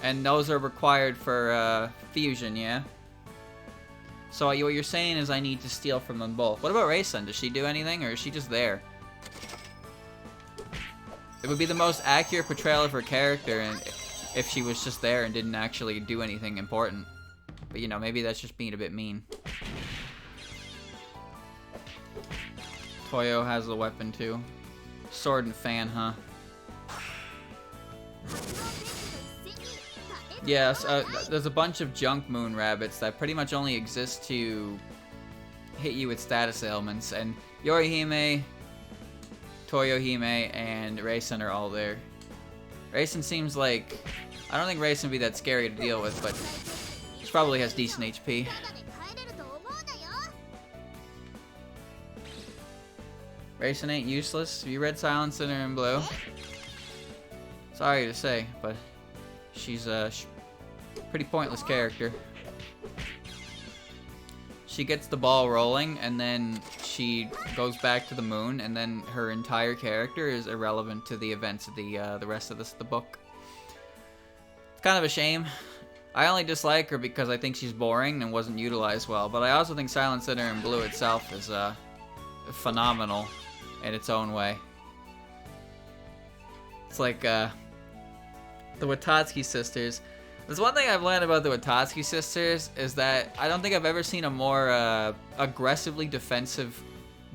And those are required for fusion, yeah? So what you're saying is I need to steal from them both. What about Raysun? Does she do anything, or is she just there? It would be the most accurate portrayal of her character and if she was just there and didn't actually do anything important. But you know, maybe that's just being a bit mean. Touhou has a weapon too. Sword and fan, huh? Yes, there's a bunch of junk moon rabbits that pretty much only exist to hit you with status ailments, and Yorihime, Toyohime, and Raysun are all there. Raysun seems like... I don't think Raysun would be that scary to deal with, but she probably has decent HP. Raysun ain't useless. Have you read Silent Sinner in Blue? Sorry to say, but she's a pretty pointless character. She gets the ball rolling, and then she goes back to the moon, and then her entire character is irrelevant to the events of the rest of the book. It's kind of a shame. I only dislike her because I think she's boring and wasn't utilized well, but I also think Silent Sinner in Blue itself is phenomenal in its own way. It's like the Watatsky sisters. There's one thing I've learned about the Watatsky sisters is that I don't think I've ever seen a more aggressively defensive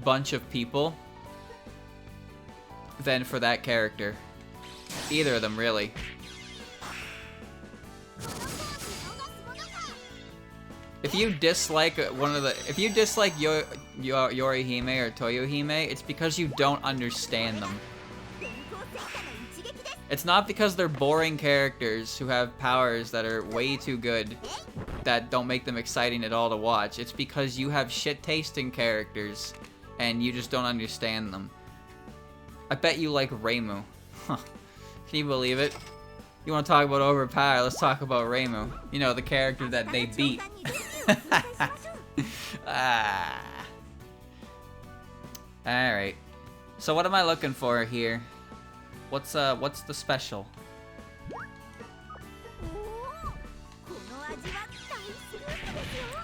bunch of people than for that character. Either of them, really. If you dislike Yorihime or Toyohime, it's because you don't understand them. It's not because they're boring characters who have powers that are way too good that don't make them exciting at all to watch. It's because you have shit-tasting characters and you just don't understand them. I bet you like Reimu. Huh. Can you believe it? You want to talk about overpower? Let's talk about Reimu. You know, the character that they beat. Alright. So what am I looking for here? What's the special?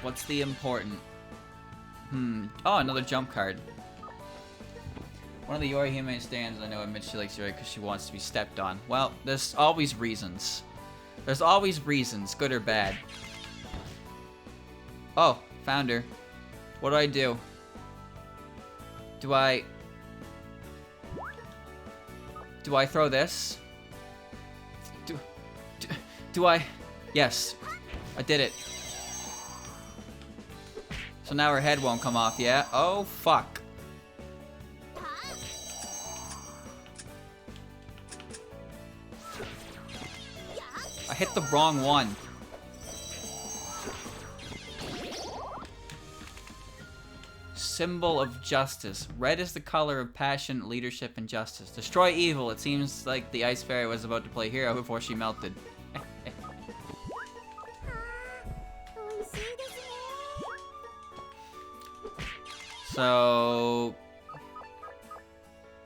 What's the important? Oh, another jump card. One of the Yorihime stands, I know admits she likes Yori because she wants to be stepped on. Well, there's always reasons. There's always reasons, good or bad. Oh, found her. What do I do? Do I throw this? Do I? Yes, I did it. So now her head won't come off, yeah? Oh, fuck. I hit the wrong one. Symbol of justice. Red is the color of passion, leadership, and justice. Destroy evil. It seems like the Ice Fairy was about to play hero before she melted. So...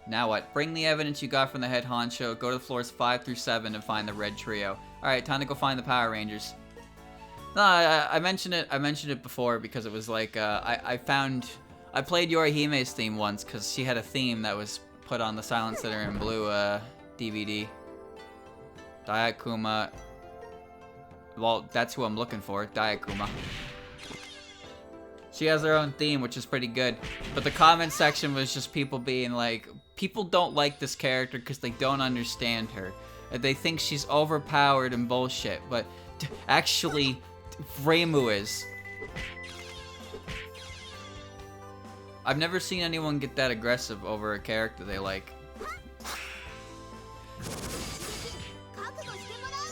now what? Bring the evidence you got from the head honcho, go to floors 5 through 7 and find the red trio. Alright, time to go find the Power Rangers. No, I mentioned it before because it was like, I played Yorihime's theme once because she had a theme that was put on the Silent Sinner in Blue DVD. Dayakuma. Well, that's who I'm looking for, Dayakuma. She has her own theme, which is pretty good. But the comment section was just people being like, people don't like this character because they don't understand her. They think she's overpowered and bullshit. But actually, Reimu is. I've never seen anyone get that aggressive over a character they like.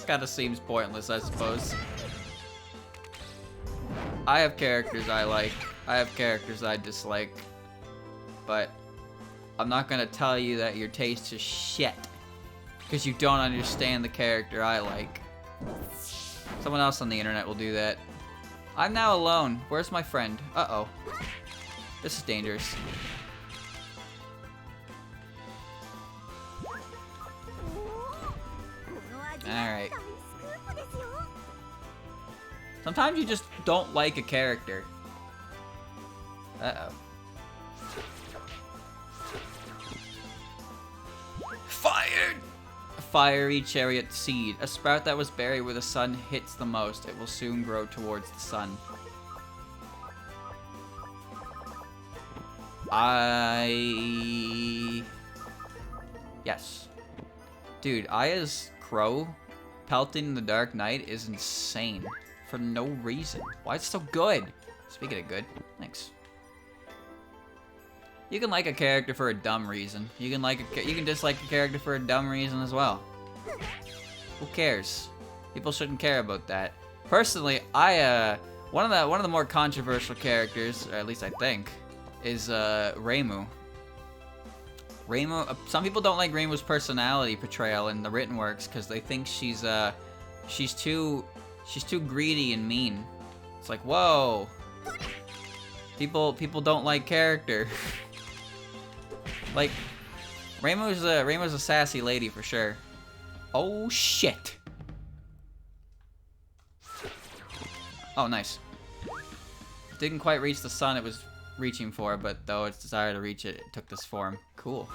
Kinda seems pointless, I suppose. I have characters I like. I have characters I dislike. but I'm not gonna tell you that your taste is shit. Because you don't understand the character I like. Someone else on the internet will do that. I'm now alone. Where's my friend? Uh-oh. This is dangerous. Alright. Sometimes you just don't like a character. Uh-oh. Fired! Fiery chariot seed. A sprout that was buried where the sun hits the most. It will soon grow towards the sun. Yes. Dude, Aya's crow pelting in the Dark Knight is insane. For no reason. Why is it so good? Speaking of good, thanks. You can like a character for a dumb reason. You can dislike a character for a dumb reason as well. Who cares? People shouldn't care about that. Personally, one of the more controversial characters, or at least I think, is Reimu. Some people don't like Reimu's personality portrayal in the written works because they think she's too greedy and mean. It's like, whoa. People don't like character. Like, Reimu's a sassy lady for sure. Oh shit. Oh, nice. Didn't quite reach the sun it was reaching for, but though its desire to reach it, it took this form. Cool.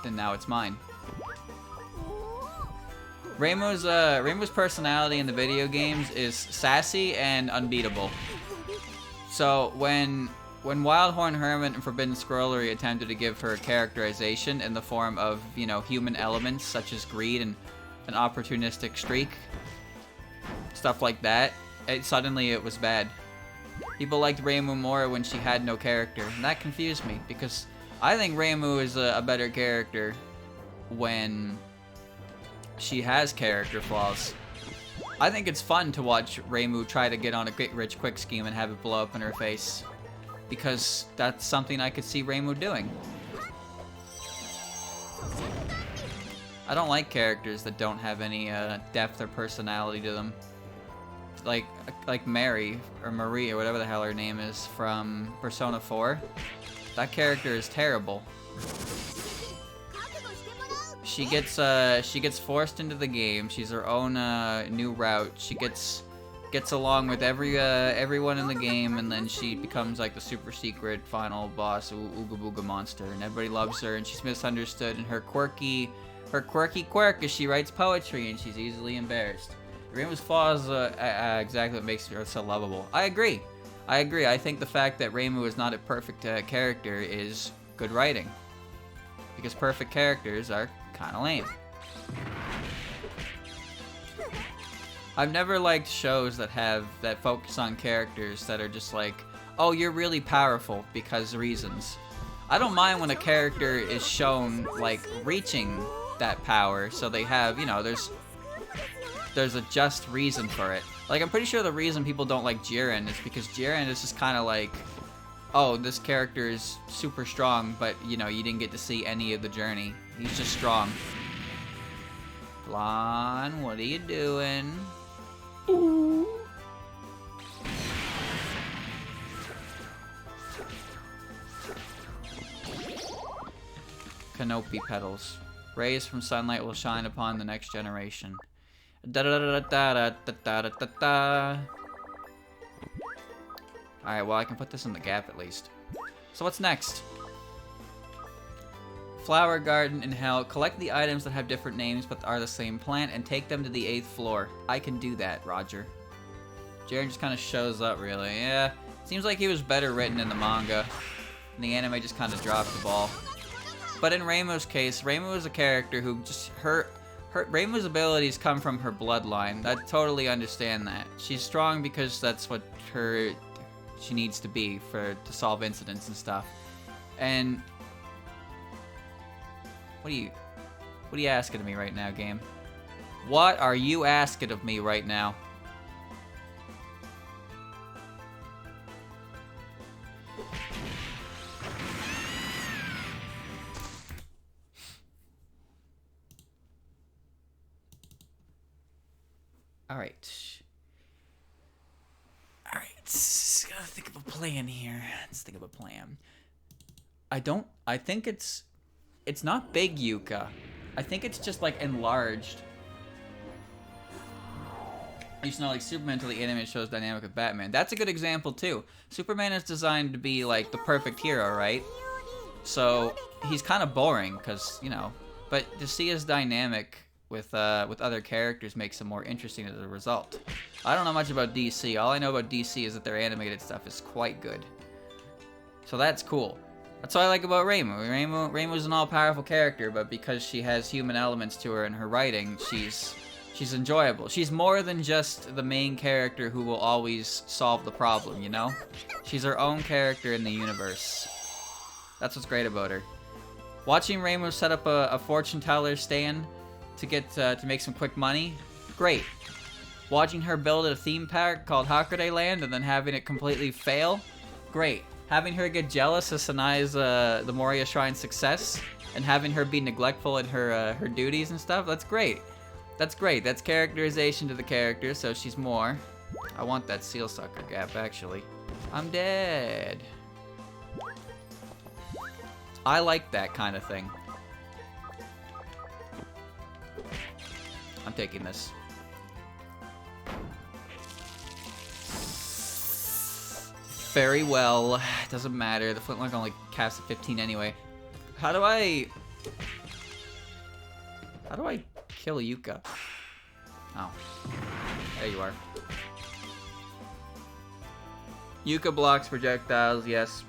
Then now it's mine. Reimu's personality in the video games is sassy and unbeatable. So when Wildhorn Hermit and Forbidden Scrollery attempted to give her a characterization in the form of, you know, human elements such as greed and an opportunistic streak, stuff like that, suddenly it was bad. People liked Reimu more when she had no character, and that confused me because I think Reimu is a better character when she has character flaws. I think it's fun to watch Reimu try to get on a get rich quick scheme and have it blow up in her face. Because that's something I could see Reimu doing. I don't like characters that don't have any depth or personality to them. Like Mary, or Marie, or whatever the hell her name is, from Persona 4. That character is terrible. She gets forced into the game. She's her own new route. She gets along with everyone in the game, and then she becomes like the super secret final boss, Ooga Booga monster, and everybody loves her, and she's misunderstood, and her quirky quirk is she writes poetry, and she's easily embarrassed. Reimu's flaws exactly what makes her so lovable. I agree. I think the fact that Reimu is not a perfect character is good writing, because perfect characters are kind of lame. I've never liked shows that focus on characters that are just like, oh, you're really powerful because reasons. I don't mind when a character is shown like reaching that power, so they have, you know, there's a just reason for it. Like, I'm pretty sure the reason people don't like Jiren is because Jiren is just kind of like, oh, this character is super strong, but you know, you didn't get to see any of the journey. He's just strong. Blonde, what are you doing? Ooh. Canopy petals. Rays from sunlight will shine upon the next generation. Da da da da da da da da da. Alright, well, I can put this in the gap at least. So what's next? Flower garden in hell. Collect the items that have different names but are the same plant and take them to the 8th floor. I can do that, Roger. Jiren just kind of shows up, really. Yeah, seems like he was better written in the manga. And the anime just kind of dropped the ball. But in Reimu's case, Reimu is a character who just... Reimu's abilities come from her bloodline. I totally understand that. She's strong because that's what she needs to be to solve incidents and stuff. And... What are you asking of me right now, game? What are you asking of me right now? Alright. Alright. Gotta think of a plan here. Let's think of a plan. I think it's not big Yuka. I think it's just like enlarged. It's not like Superman until the anime shows dynamic of Batman. That's a good example too. Superman is designed to be like the perfect hero, right? So he's kind of boring because, you know, but to see his dynamic with other characters makes him more interesting as a result. I don't know much about DC. All I know about DC is that their animated stuff is quite good. So that's cool. That's what I like about Reimu. Reimu's an all-powerful character, but because she has human elements to her in her writing, she's enjoyable. She's more than just the main character who will always solve the problem, you know? She's her own character in the universe. That's what's great about her. Watching Reimu set up a fortune teller stand to make some quick money, great. Watching her build a theme park called Hakurei Land and then having it completely fail, great. Having her get jealous of Sanai's the Moria Shrine's success and having her be neglectful in her duties and stuff, that's great. That's great. That's characterization to the character, so she's more. I want that seal sucker gap, actually. I'm dead. I like that kind of thing. I'm taking this. Very well. Doesn't matter. The flintlock only casts at 15 anyway. How do I kill Yuka? Oh. There you are. Yuka blocks projectiles, yes.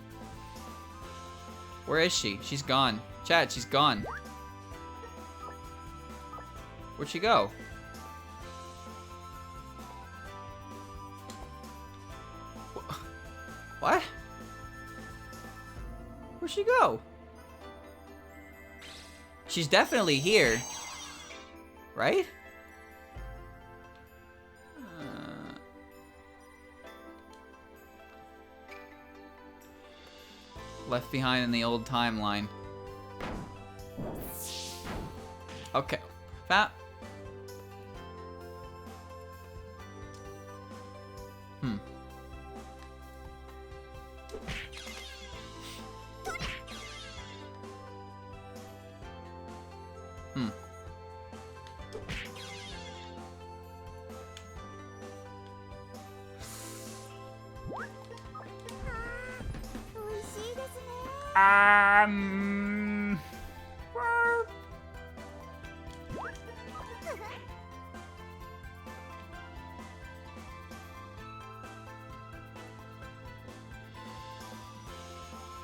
Where is she? She's gone. Chat, she's gone. Where'd she go? What? Where'd she go? She's definitely here. Right? Left behind in the old timeline. Okay. Hmm.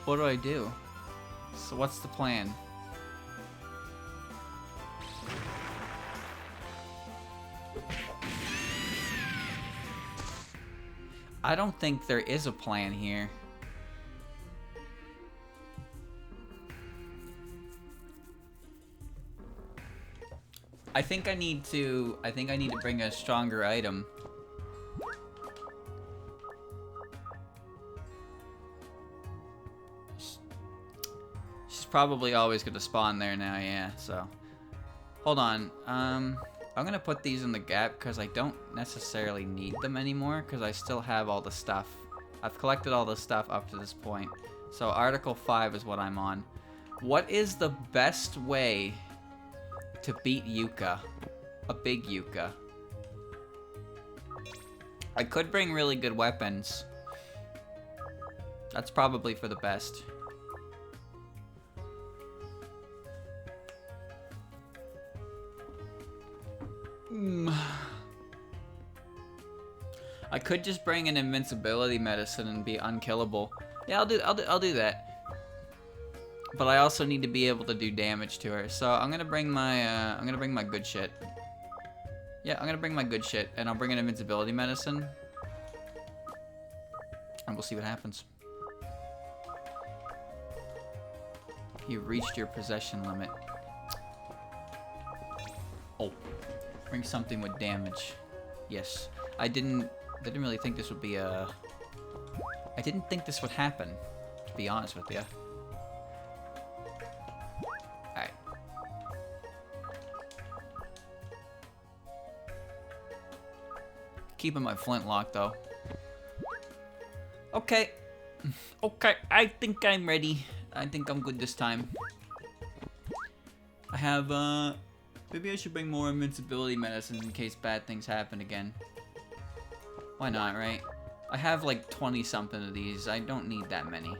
What do I do? So what's the plan? I don't think there is a plan here. I think I need to bring a stronger item. She's probably always gonna spawn there now, yeah, so. Hold on, I'm gonna put these in the gap because I don't necessarily need them anymore because I still have all the stuff. I've collected all the stuff up to this point. So Article 5 is what I'm on. What is the best way to beat Yuka? A big Yuka. I could bring really good weapons. That's probably for the best. I could just bring an invincibility medicine and be unkillable. Yeah, I'll do that. But I also need to be able to do damage to her. So I'm gonna bring my good shit. Yeah, I'm gonna bring my good shit, and I'll bring an invincibility medicine, and we'll see what happens. You reached your possession limit. Oh, bring something with damage. Yes, I didn't really think this would be a. I didn't think this would happen, to be honest with you. Alright. keeping my flintlock though. Okay. Okay, I think I'm ready. I think I'm good this time. I have, maybe I should bring more invincibility medicines in case bad things happen again. Why not, right? I have like 20 something of these. I don't need that many.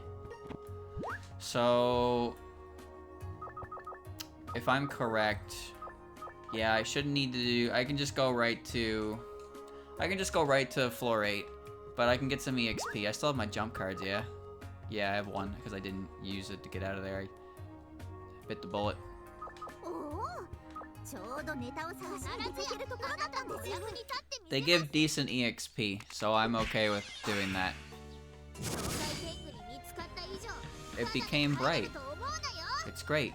So, if I'm correct, yeah, I shouldn't need to do, I can just go right to floor 8, but I can get some EXP. I still have my jump cards, yeah. Yeah, I have one, because I didn't use it to get out of there. I bit the bullet. They give decent EXP, so I'm okay with doing that. It became bright. It's great.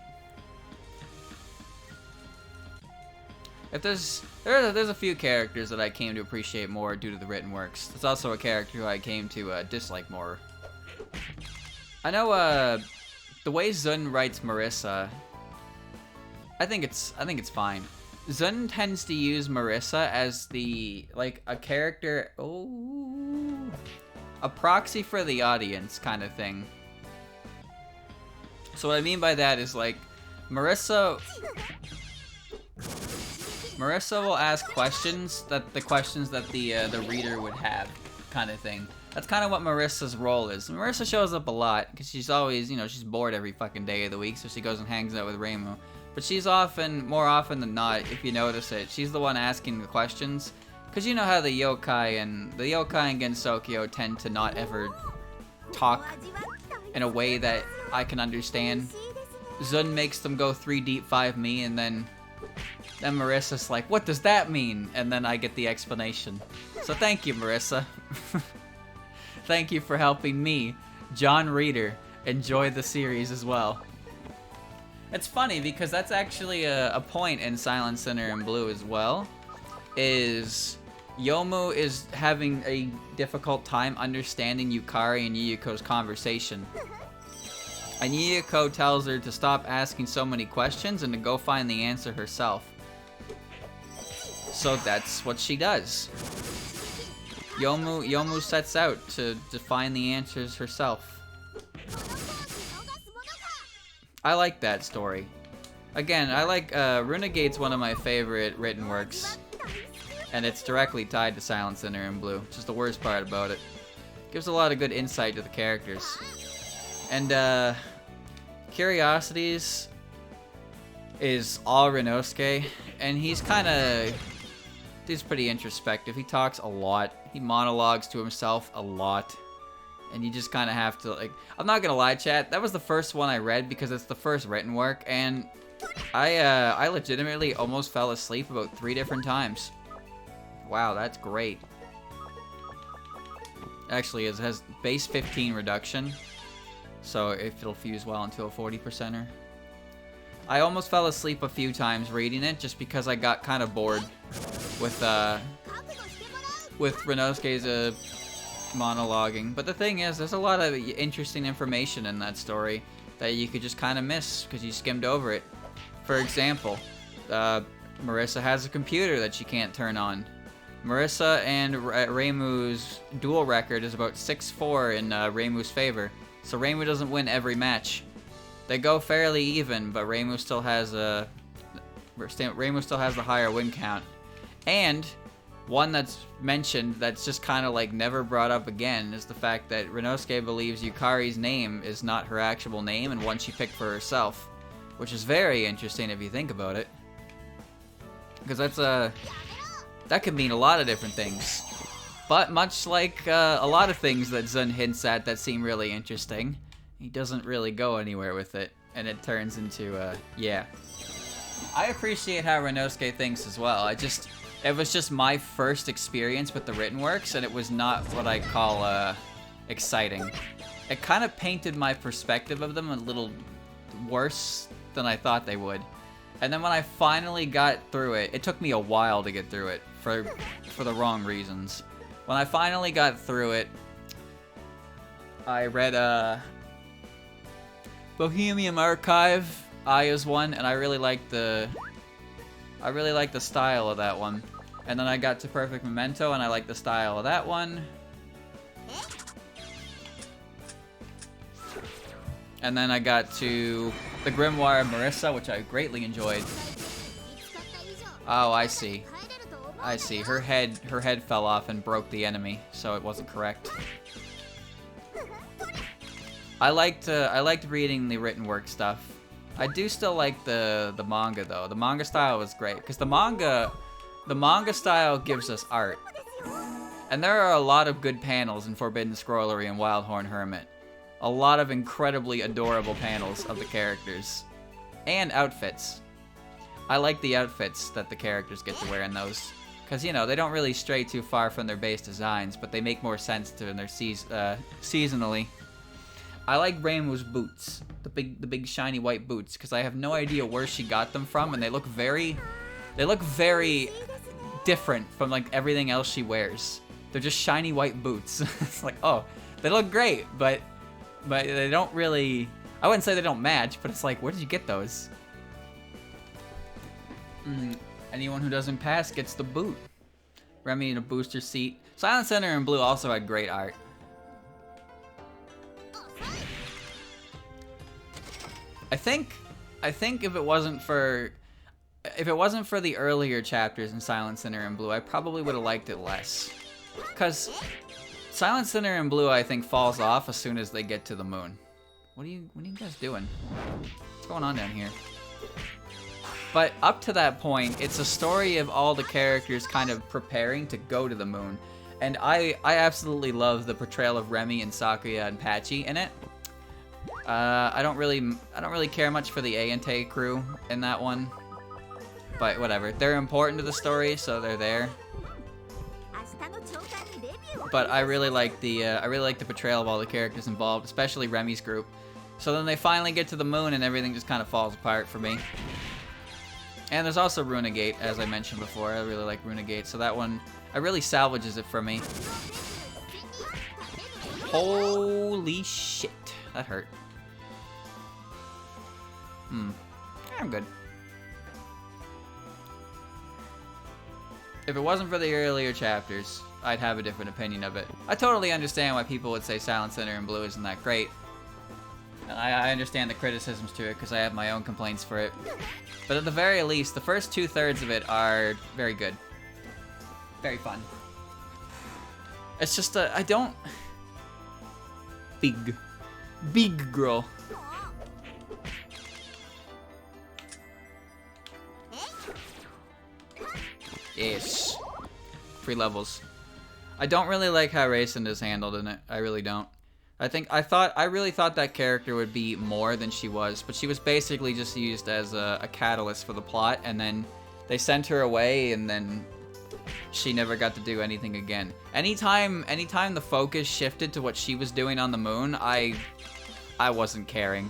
If there's a few characters that I came to appreciate more due to the written works. There's also a character who I came to dislike more. I know the way Zun writes Marissa, I think it's fine. Zun tends to use Marissa as the a character, a proxy for the audience kind of thing. So what I mean by that is like Marissa will ask questions that the reader would have, kind of thing. That's kind of what Marissa's role is. Marissa shows up a lot because she's always, she's bored every fucking day of the week, so she goes and hangs out with Reimu. But she's more often than not, if you notice it, she's the one asking the questions. Because you know how the yokai and Gensokyo tend to not ever talk in a way that I can understand. Zun makes them go 3 deep 5 me, and then Marissa's like, what does that mean? And then I get the explanation. So thank you, Marissa. Thank you for helping me, John Reader, enjoy the series as well. It's funny because that's actually a point in Silent Sinner and Blue as well, is Yomu is having a difficult time understanding Yukari and Yuuko's conversation. And Yuuko tells her to stop asking so many questions and to go find the answer herself. So that's what she does. Yomu sets out to find the answers herself. I like that story. Again, I like Runegate's one of my favorite written works, and it's directly tied to Silent Sinner and Blue, which is the worst part about it. Gives a lot of good insight to the characters. And Curiosities is all Renosuke, and he's pretty introspective. He talks a lot. He monologues to himself a lot. And you just kind of have to, I'm not gonna lie, chat, that was the first one I read because it's the first written work, and I legitimately almost fell asleep about 3 different times. Wow, that's great. Actually, it has base 15 reduction, so if it'll fuse well into a 40%er. I almost fell asleep a few times reading it just because I got kind of bored with Renosuke's monologuing. But the thing is, there's a lot of interesting information in that story that you could just kind of miss because you skimmed over it. For example, Marissa has a computer that she can't turn on. Marissa and Reimu's duel record is about 6-4 in Reimu's favor, so Reimu doesn't win every match. They go fairly even, but Reimu still has the higher win count. And one that's mentioned that's just kind of never brought up again is the fact that Renosuke believes Yukari's name is not her actual name and one she picked for herself, which is very interesting if you think about it, because that could mean a lot of different things. But much like a lot of things that Zun hints at that seem really interesting, he doesn't really go anywhere with it, and it turns into yeah. I appreciate how Renosuke thinks as well. It was just my first experience with the written works, and it was not what I call exciting. It kind of painted my perspective of them a little worse than I thought they would. And then when I finally got through it, it took me a while to get through it for the wrong reasons. When I finally got through it, I read Bohemian Archive, Aya's one, and I really liked the style of that one. And then I got to Perfect Memento, and I like the style of that one. And then I got to the Grimoire of Marissa, which I greatly enjoyed. Oh, I see. I see. Her head fell off and broke the enemy, so it wasn't correct. I liked reading the written work stuff. I do still like the manga though. The manga style was great because the manga style gives us art. And there are a lot of good panels in Forbidden Scrollery and Wildhorn Hermit. A lot of incredibly adorable panels of the characters. And outfits. I like the outfits that the characters get to wear in those. Because, you know, they don't really stray too far from their base designs, but they make more sense to their seasonally. I like Reimu's boots. The big shiny white boots. Because I have no idea where she got them from, and they look very different from, like, everything else she wears. They're just shiny white boots. It's like, oh, they look great, but they don't really... I wouldn't say they don't match, but it's like, where did you get those? Anyone who doesn't pass gets the boot. Remy in a booster seat. Silent Center in Blue also had great art. I think if it wasn't for the earlier chapters in Silent Center in Blue, I probably would have liked it less. Cause Silent Center in Blue, I think, falls off as soon as they get to the moon. What are you guys doing? What's going on down here? But up to that point, it's a story of all the characters kind of preparing to go to the moon. And I absolutely love the portrayal of Remy and Sakuya and Patchy in it. I don't really care much for the Ayante crew in that one. But whatever. They're important to the story, so they're there. But I really like the portrayal of all the characters involved, especially Remy's group. So then they finally get to the moon and everything just kind of falls apart for me. And there's also Runegate, as I mentioned before. I really like Runegate, so that one, it really salvages it for me. Holy shit. That hurt. I'm good. If it wasn't for the earlier chapters, I'd have a different opinion of it. I totally understand why people would say Silent Center in Blue isn't that great. And I understand the criticisms to it because I have my own complaints for it. But at the very least, the first 2/3 of it are very good. Very fun. It's just I don't... Big girl. Yes. 3 levels. I don't really like how Raisin is handled in it. I really don't. I really thought that character would be more than she was, but she was basically just used as a catalyst for the plot, and then they sent her away, and then she never got to do anything again. Anytime the focus shifted to what she was doing on the moon, I wasn't caring.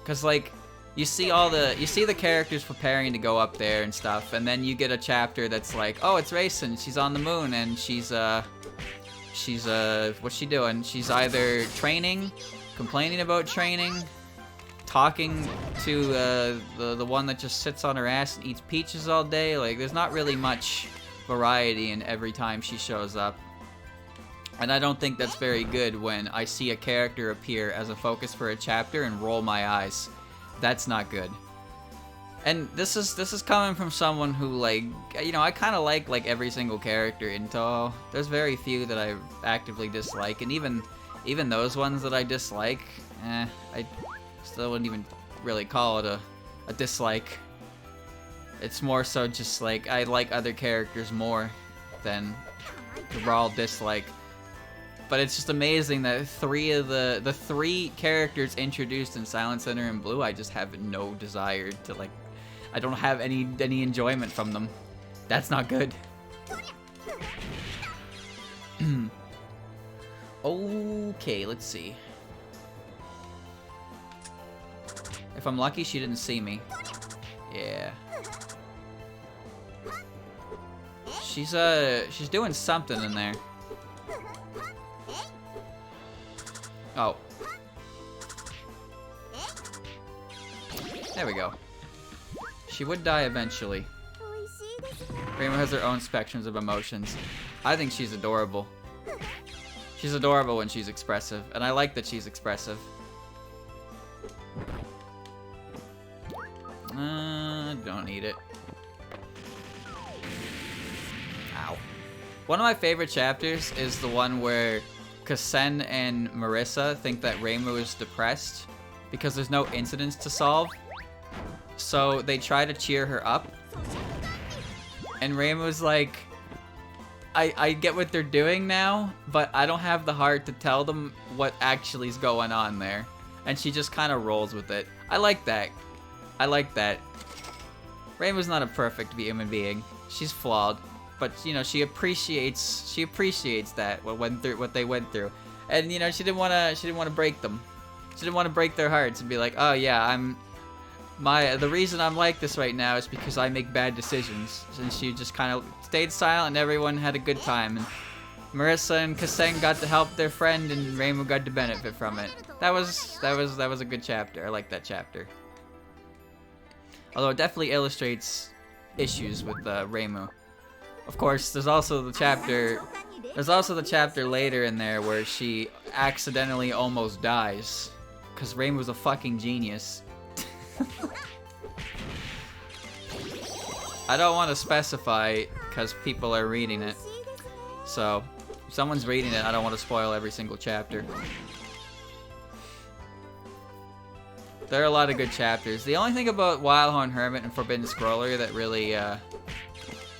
Cause like, you see the characters preparing to go up there and stuff, and then you get a chapter that's like, oh, it's Raisin, she's on the moon, and she's what's she doing? She's either training, complaining about training, talking to the one that just sits on her ass and eats peaches all day. Like, there's not really much variety in every time she shows up. And I don't think that's very good when I see a character appear as a focus for a chapter and roll my eyes. That's not good. And this is coming from someone who, like, you know, I kind of like every single character in Touhou. There's very few that I actively dislike, and even those ones that I dislike, I still wouldn't even really call it a dislike. It's more so just like I like other characters more than the raw dislike. But it's just amazing that the 3 characters introduced in Silent Center in Blue, I just have no desire to, like, I don't have any enjoyment from them. That's not good. Okay, let's see. If I'm lucky, she didn't see me. Yeah. She's doing something in there. Oh. There we go. She would die eventually. Reimu has her own spectrums of emotions. I think she's adorable. She's adorable when she's expressive, and I like that she's expressive. Don't need it. Ow. One of my favorite chapters is the one where Kasen and Marissa think that Reimu is depressed because there's no incidents to solve. So they try to cheer her up. And Reimu's like, I get what they're doing now, but I don't have the heart to tell them what actually is going on there. And she just kind of rolls with it. I like that. I like that. Reimu's not a perfect human being. She's flawed. But, you know, she appreciates that, what they went through. And, you know, she didn't want to break them. She didn't want to break their hearts and be like, oh yeah, the reason I'm like this right now is because I make bad decisions. And she just kind of stayed silent and everyone had a good time. And Marissa and Kasen got to help their friend and Reimu got to benefit from it. That was a good chapter. I like that chapter. Although it definitely illustrates issues with Reimu. Of course, there's also the chapter later in there where she accidentally almost dies. Because Reimu's a fucking genius. I don't want to specify because people are reading it. So, if someone's reading it, I don't want to spoil every single chapter. There are a lot of good chapters. The only thing about Wildhorn Hermit and Forbidden Scroller that really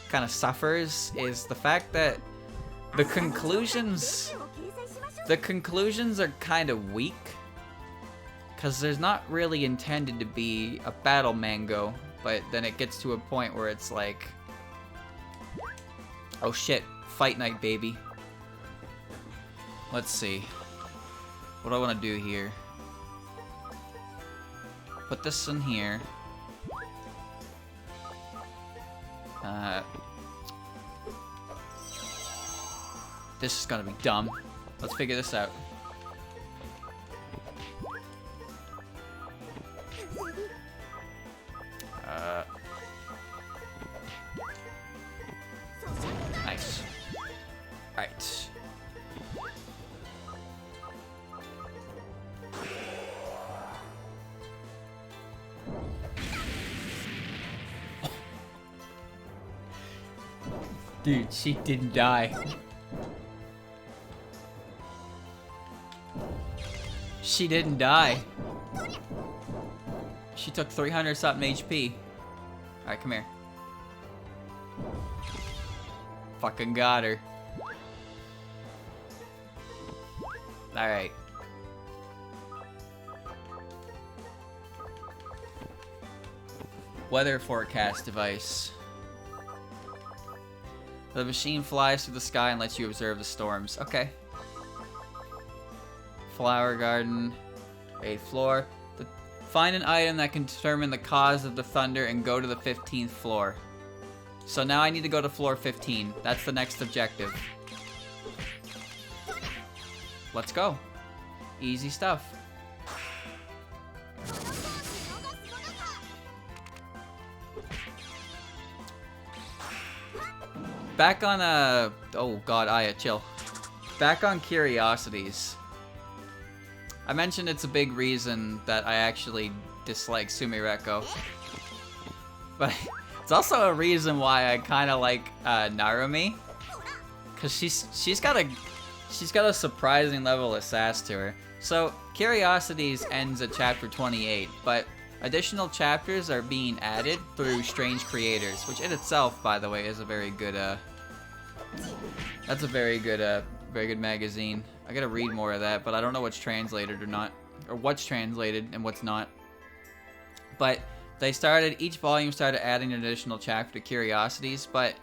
kind of suffers is the fact that the conclusions are kind of weak. Because there's not really intended to be a battle mango, but then it gets to a point where it's like, oh shit, fight night, baby. Let's see. What do I want to do here? Put this in here. This is gonna be dumb. Let's figure this out. Nice. Alright. Dude, she didn't die. She didn't die. She took 300 something HP. Alright, come here. Fucking got her. Alright. Weather forecast device. The machine flies through the sky and lets you observe the storms. Okay. Flower garden. 8th floor. Find an item that can determine the cause of the thunder and go to the 15th floor. So now I need to go to floor 15. That's the next objective. Let's go. Easy stuff. Back on oh god, Aya, chill. Back on curiosities. I mentioned it's a big reason that I actually dislike Sumireko. But it's also a reason why I kind of like Narumi. Cause she's got a surprising level of sass to her. So Curiosities ends at chapter 28, but additional chapters are being added through Strange Creators, which in itself, by the way, is a very good that's a very good magazine. I gotta read more of that, but I don't know what's translated or not, or what's translated and what's not. But each volume started adding an additional chapter to Curiosities, but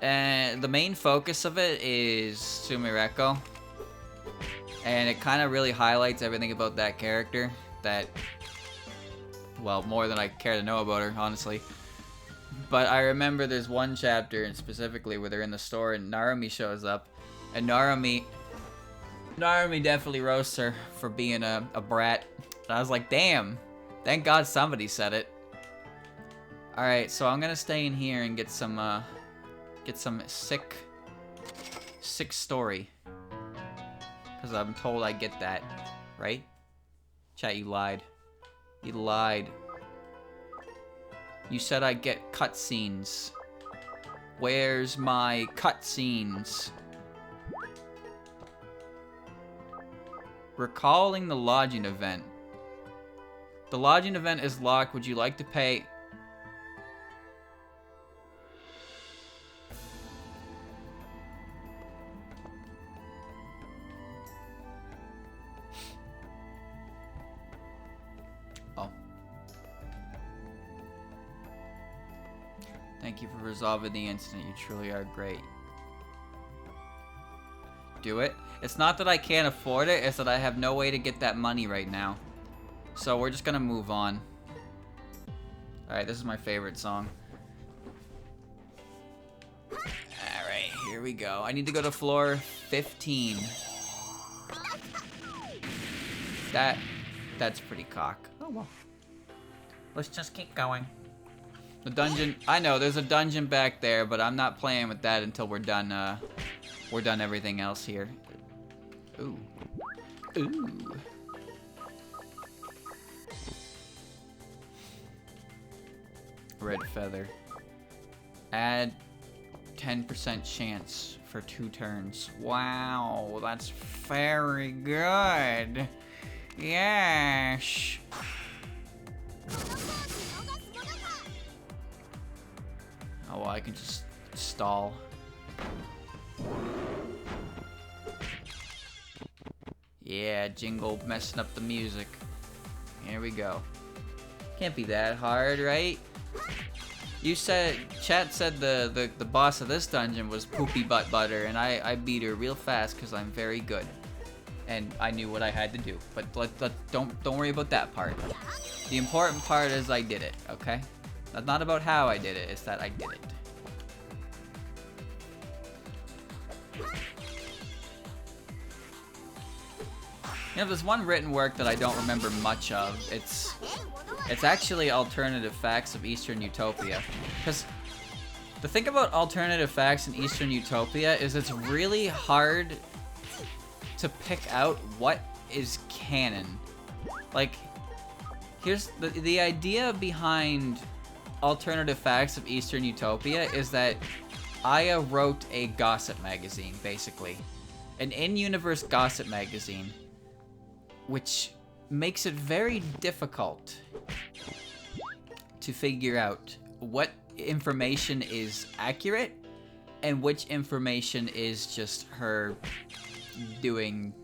the main focus of it is Sumireko. And it kind of really highlights everything about that character that, well, more than I care to know about her, honestly. But I remember there's one chapter and specifically where they're in the store and Narumi shows up, and Narumi definitely roasts her for being a brat. And I was like, damn, thank God somebody said it. Alright, so I'm gonna stay in here and get some get some sick story. Because I'm told I get that, right? Chat, you lied. You lied. You said I get cutscenes. Where's my cutscenes? Recalling the lodging event. The lodging event is locked. Would you like to pay? Oh. Thank you for resolving the incident. You truly are great. Do it. It's not that I can't afford it, it's that I have no way to get that money right now. So we're just gonna move on. Alright, this is my favorite song. Alright, here we go. I need to go to floor 15. That's pretty cock. Oh well. Let's just keep going. The dungeon, I know there's a dungeon back there, but I'm not playing with that until we're done everything else here. Ooh. Ooh. Red feather. Add 10% chance for 2 turns. Wow, that's very good. Yes. Oh, well, I can just stall. Yeah, Jingle messing up the music. Here we go. Can't be that hard, right? You said, chat said the boss of this dungeon was Poopy Butt Butter, and I beat her real fast because I'm very good. And I knew what I had to do. But don't worry about that part. The important part is I did it, okay? That's not about how I did it, it's that I did it. You know, there's one written work that I don't remember much of. It's actually Alternative Facts of Eastern Utopia. Because the thing about Alternative Facts in Eastern Utopia is it's really hard to pick out what is canon. Like, here's the idea behind Alternative Facts of Eastern Utopia is that Aya wrote a gossip magazine, basically. An in-universe gossip magazine, which makes it very difficult to figure out what information is accurate and which information is just her doing,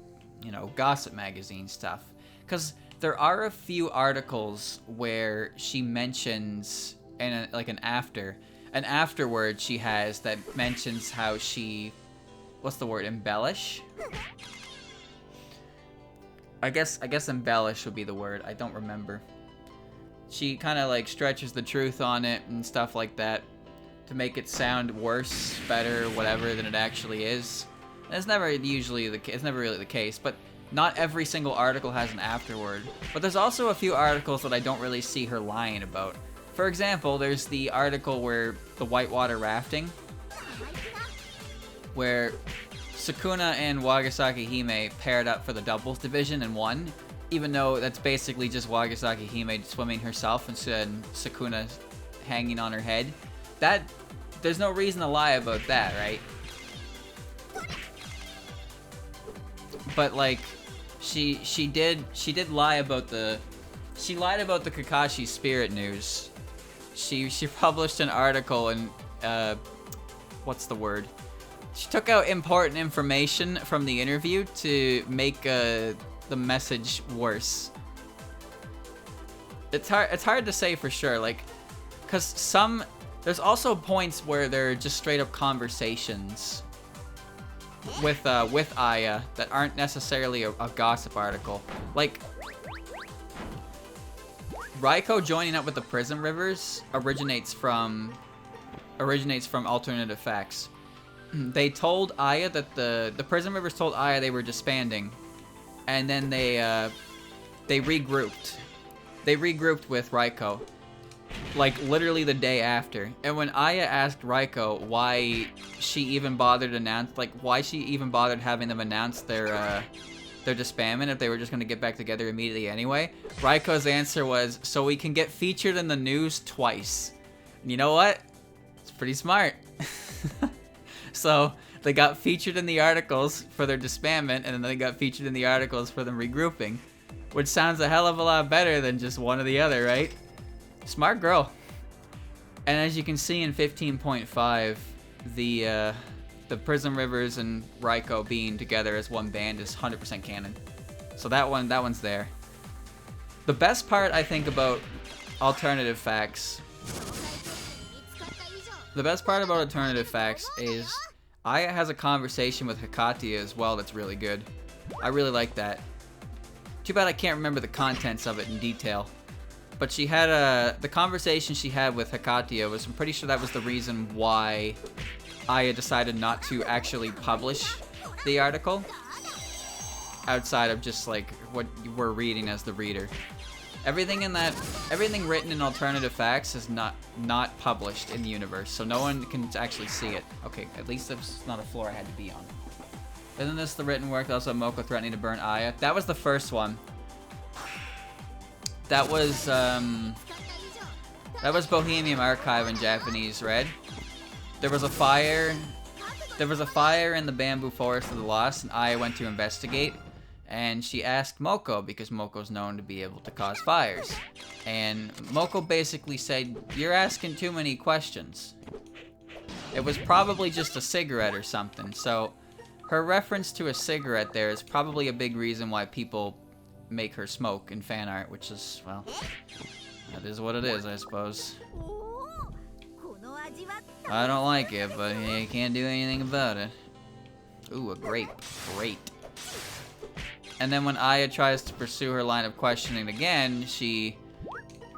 you know, gossip magazine stuff. Because there are a few articles where she mentions, and like an afterword she has that mentions how she, what's the word, embellish? I guess embellish would be the word. I don't remember. She kind of like stretches the truth on it and stuff like that to make it sound worse, better, whatever than it actually is. And it's never really the case, but not every single article has an afterword. But there's also a few articles that I don't really see her lying about. For example, there's the article where the whitewater rafting, where Sukuna and Wagasaki Hime paired up for the doubles division and won, even though that's basically just Wagasaki Hime swimming herself instead of Sukuna hanging on her head. There's no reason to lie about that, right? But like, she did lie about the Kakashi Spirit news. She published an article and what's the word? She took out important information from the interview to make the message worse. It's hard to say for sure, like, cause there's also points where they're just straight up conversations with Aya that aren't necessarily a gossip article. Like, Raiko joining up with the Prism Rivers originates from Alternative Facts. They told Aya that the Prism Rivers told Aya they were disbanding, and then they regrouped. They regrouped with Raiko, like literally the day after. And when Aya asked Raiko why she even bothered having them announce their disbandment if they were just gonna get back together immediately anyway, Raiko's answer was, so we can get featured in the news twice. And you know what? It's pretty smart. So they got featured in the articles for their disbandment, and then they got featured in the articles for them regrouping, which sounds a hell of a lot better than just one or the other, right? Smart girl. And as you can see in 15.5, the Prism Rivers and Raiko being together as one band is 100% canon. So that one's there. The best part, I think, about alternative facts. The best part about alternative facts is Aya has a conversation with Hikatia as well that's really good. I really like that. Too bad I can't remember the contents of it in detail. But she had the conversation she had with Hikatia was, I'm pretty sure that was the reason why Aya decided not to actually publish the article outside of just like what we're reading as the reader. Everything written in alternative facts is not published in the universe, so no one can actually see it. Okay, at least it's not a floor I had to be on. Isn't this the written work? Also, Moko threatening to burn Aya. That was the first one. That was Bohemian Archive in Japanese read. There was a fire in the bamboo forest of the lost, and Aya went to investigate. And she asked Moko, because Moko's known to be able to cause fires. And Moko basically said, you're asking too many questions. It was probably just a cigarette or something. So her reference to a cigarette there is probably a big reason why people make her smoke in fan art, which is, well, that is what it is, I suppose. I don't like it, but you can't do anything about it. Ooh, a grape. Great. And then when Aya tries to pursue her line of questioning again, she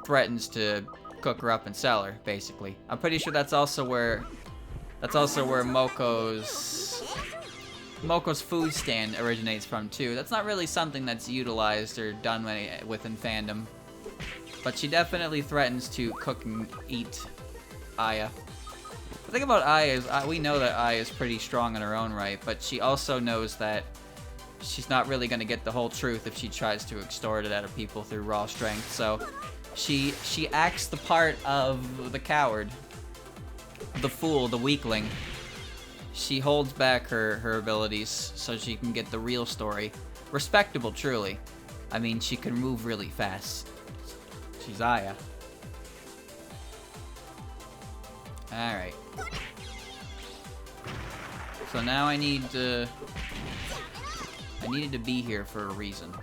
threatens to cook her up and sell her, basically. I'm pretty sure that's also where Moko's food stand originates from too. That's not really something that's utilized or done within fandom. But she definitely threatens to cook and eat Aya. The thing about Aya is, we know that Aya is pretty strong in her own right, but she also knows that she's not really going to get the whole truth if she tries to extort it out of people through raw strength. So she acts the part of the coward, the fool, the weakling. She holds back her abilities so she can get the real story. Respectable, truly. I mean, she can move really fast. She's Aya. Alright. So now I needed to be here for a reason.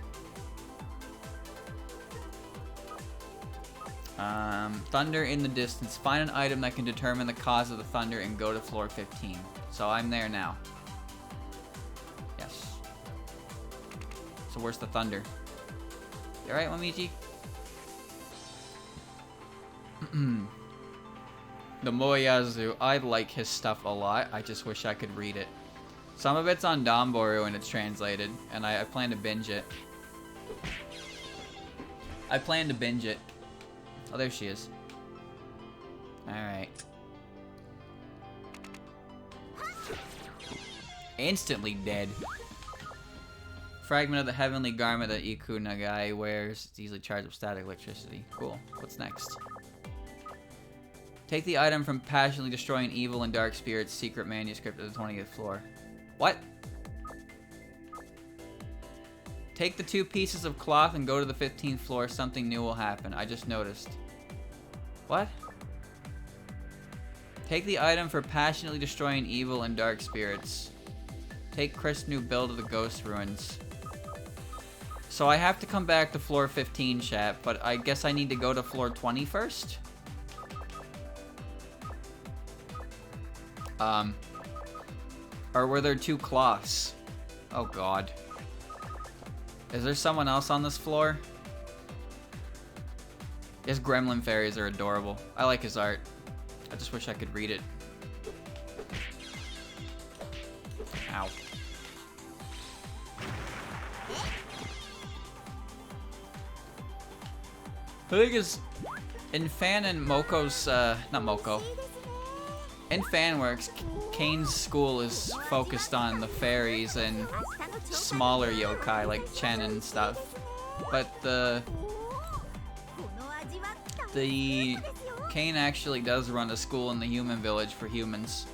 Thunder in the distance. Find an item that can determine the cause of the thunder and go to floor 15. So I'm there now. Yes. So where's the thunder? You alright, Momiji? The Moyazu. I like his stuff a lot. I just wish I could read it. Some of it's on Donboru and it's translated, and I plan to binge it. Oh, there she is. Alright. Instantly dead. Fragment of the heavenly garment that Iku Nagai wears. It's easily charged with static electricity. Cool. What's next? Take the item from passionately destroying evil and dark spirits secret manuscript at the 20th floor. What? Take the 2 pieces of cloth and go to the 15th floor. Something new will happen. I just noticed. What? Take the item for passionately destroying evil and dark spirits. Take Chris' new build of the ghost ruins. So I have to come back to floor 15, chat, but I guess I need to go to floor 20 first? Or were there 2 cloths? Oh god. Is there someone else on this floor? His gremlin fairies are adorable. I like his art. I just wish I could read it. Ow. I think In Fan and Moko's, not Moko. In Fanworks, Kane's school is focused on the fairies and smaller yokai like Chen and stuff. But the Kane actually does run a school in the human village for humans.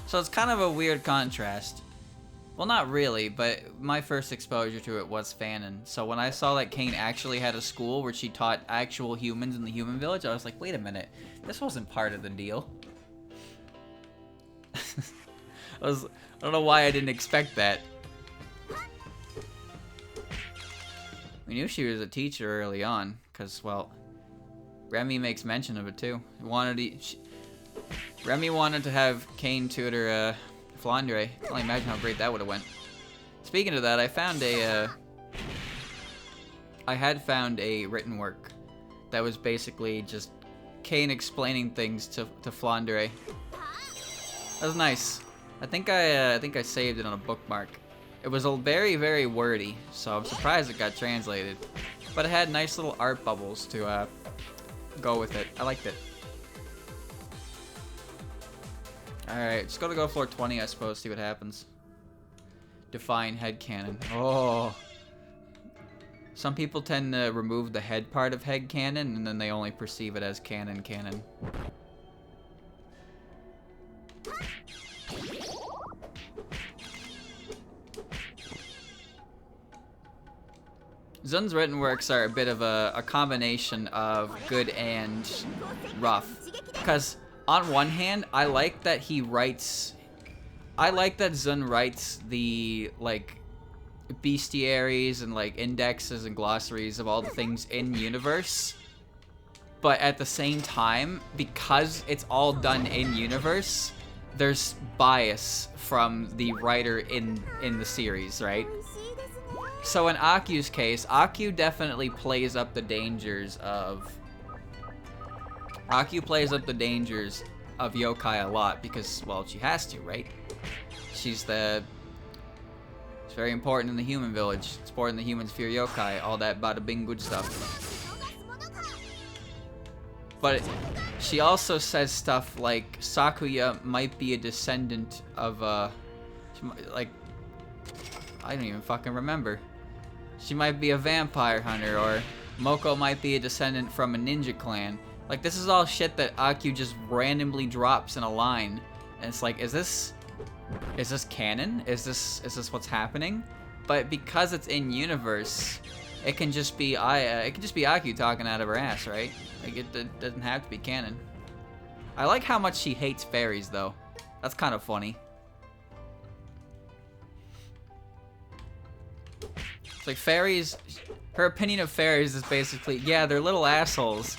So it's kind of a weird contrast. Well, not really, but my first exposure to it was Fanon. So when I saw that Kane actually had a school where she taught actual humans in the human village, I was like, wait a minute, this wasn't part of the deal. I don't know why I didn't expect that. We knew she was a teacher early on, because, well, Remy makes mention of it too. Remy wanted to have Kane tutor Flandre. I can only imagine how great that would have went. Speaking of that, I had found a written work that was basically just Kane explaining things to Flandre. That was nice. I think I saved it on a bookmark. It was a very, very wordy, so I'm surprised it got translated. But it had nice little art bubbles to go with it. I liked it. Alright, just go floor 20, I suppose, see what happens. Define headcanon. Oh. Some people tend to remove the head part of headcanon, and then they only perceive it as canon. Zun's written works are a bit of a combination of good and rough. Because on one hand, I like that Zun writes the, like, bestiaries and, like, indexes and glossaries of all the things in universe. But at the same time, because it's all done in universe, there's bias from the writer in the series, right? So in Aku's case, Aku definitely plays up the dangers of... Aku plays up the dangers of yokai a lot because, well, she has to, right? It's very important in the human village. It's important the humans fear yokai, all that bada bing good stuff. But she also says stuff like Sakuya might be a descendant of, like, I don't even fucking remember. She might be a vampire hunter, or Moko might be a descendant from a ninja clan. Like, this is all shit that Aku just randomly drops in a line. And it's like, is this canon? Is this what's happening? But because it's in universe, it can just be Aku talking out of her ass, right? Like, it doesn't have to be canon. I like how much she hates fairies, though. That's kind of funny. It's like fairies, her opinion of fairies is basically, yeah, they're little assholes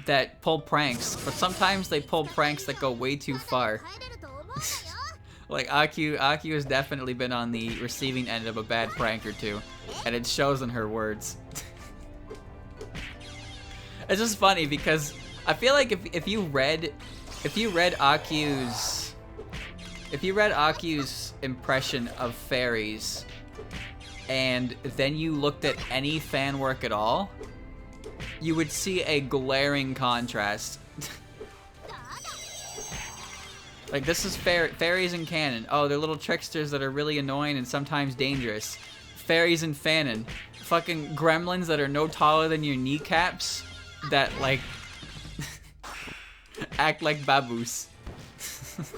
that pull pranks, but sometimes they pull pranks that go way too far. Like, Aku has definitely been on the receiving end of a bad prank or two, and it shows in her words. It's just funny because I feel like if you read Aku's impression of fairies, and then you looked at any fan work at all, you would see a glaring contrast. Like, this is fairies in canon. Oh, they're little tricksters that are really annoying and sometimes dangerous. Fairies in fanon. Fucking gremlins that are no taller than your kneecaps that, like, act like baboos. It's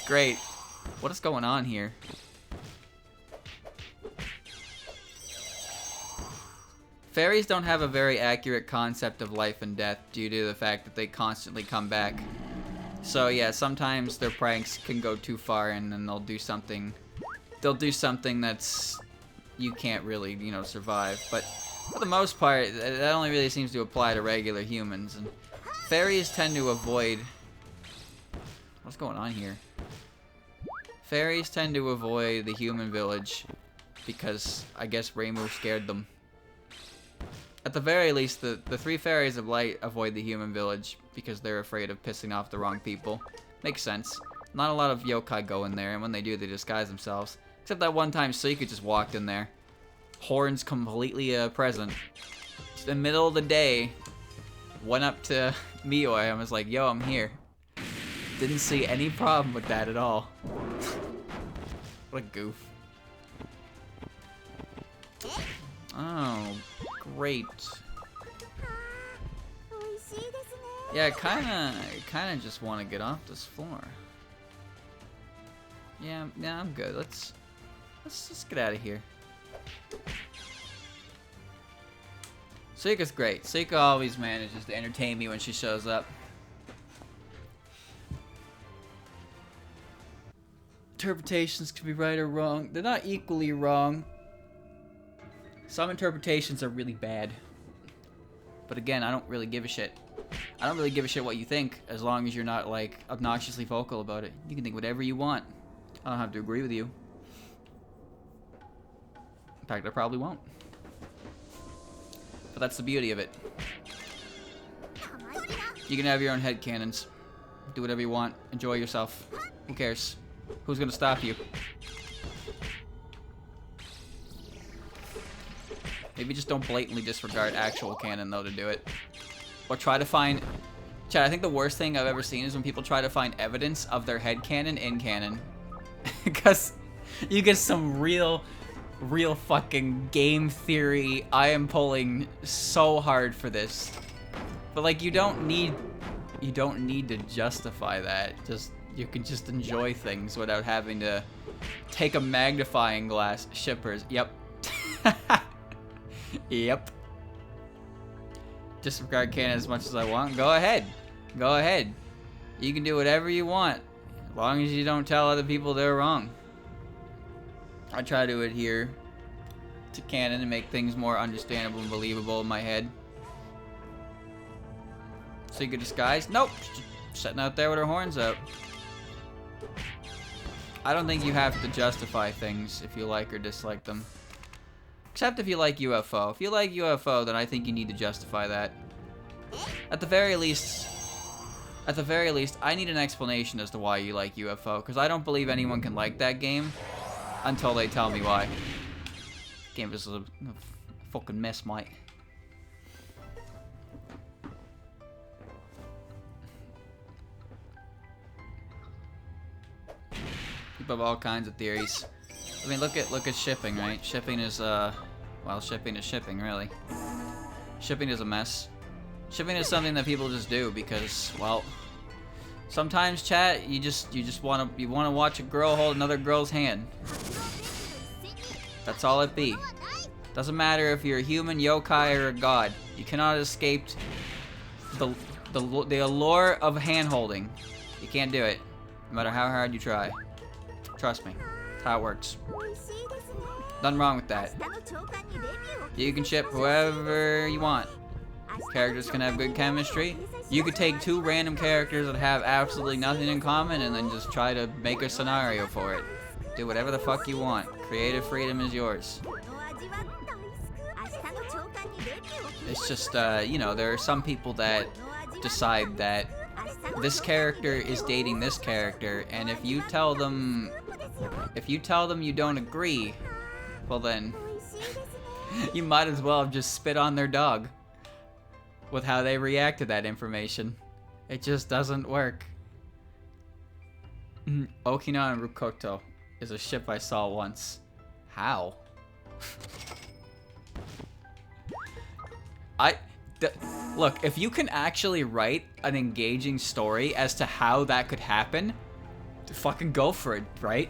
great. What is going on here? Fairies don't have a very accurate concept of life and death due to the fact that they constantly come back. So yeah, sometimes their pranks can go too far and then they'll do something that's you can't really, you know, survive. But for the most part, that only really seems to apply to regular humans. And fairies tend to avoid... What's going on here? Fairies tend to avoid the human village because I guess Reimu scared them. At the very least, the three fairies of light avoid the human village because they're afraid of pissing off the wrong people. Makes sense. Not a lot of yokai go in there, and when they do, they disguise themselves. Except that one time Suika just walked in there. Horns completely present. Just in the middle of the day, went up to Mioi and was like, yo, I'm here. Didn't see any problem with that at all. What a goof. Oh, great. Yeah, I kinda just want to get off this floor. Yeah, I'm good. Let's just get out of here. Suika's great. Suika always manages to entertain me when she shows up. Interpretations can be right or wrong. They're not equally wrong. Some interpretations are really bad. But again, I don't really give a shit. I don't really give a shit what you think, as long as you're not, like, obnoxiously vocal about it. You can think whatever you want. I don't have to agree with you. In fact, I probably won't. But that's the beauty of it. You can have your own headcanons. Do whatever you want. Enjoy yourself. Who cares? Who's gonna stop you? Maybe just don't blatantly disregard actual canon, though, to do it. Or try to find... Chad, I think the worst thing I've ever seen is when people try to find evidence of their headcanon in canon. Because you get some real fucking game theory. I am pulling so hard for this. But, like, you don't need to justify that. You can just enjoy things without having to take a magnifying glass. Shippers. Yep. Yep. Disregard canon as much as I want. Go ahead. Go ahead. You can do whatever you want, as long as you don't tell other people they're wrong. I try to adhere to canon and make things more understandable and believable in my head. Secret disguise? Nope. Sitting out there with her horns out. I don't think you have to justify things if you like or dislike them. Except if you like UFO. If you like UFO, then I think you need to justify that. At the very least, I need an explanation as to why you like UFO, because I don't believe anyone can like that game until they tell me why. Game is a fucking mess, mate. People have all kinds of theories. I mean, look at shipping, right? Shipping is well, shipping is shipping, really. Shipping is a mess. Shipping is something that people just do because, well, sometimes, chat, you wanna watch a girl hold another girl's hand. That's all it be. Doesn't matter if you're a human, yokai, or a god. You cannot escape the allure of hand holding. You can't do it, no matter how hard you try. Trust me. That's how it works. Nothing wrong with that. You can ship whoever you want. Characters can have good chemistry. You could take two random characters that have absolutely nothing in common and then just try to make a scenario for it. Do whatever the fuck you want. Creative freedom is yours. It's just, you know, there are some people that decide that this character is dating this character, and if you tell them you don't agree, well then, you might as well have just spit on their dog with how they react to that information. It just doesn't work. Okina and Rukoto is a ship I saw once. How? Look, if you can actually write an engaging story as to how that could happen, fucking go for it, right?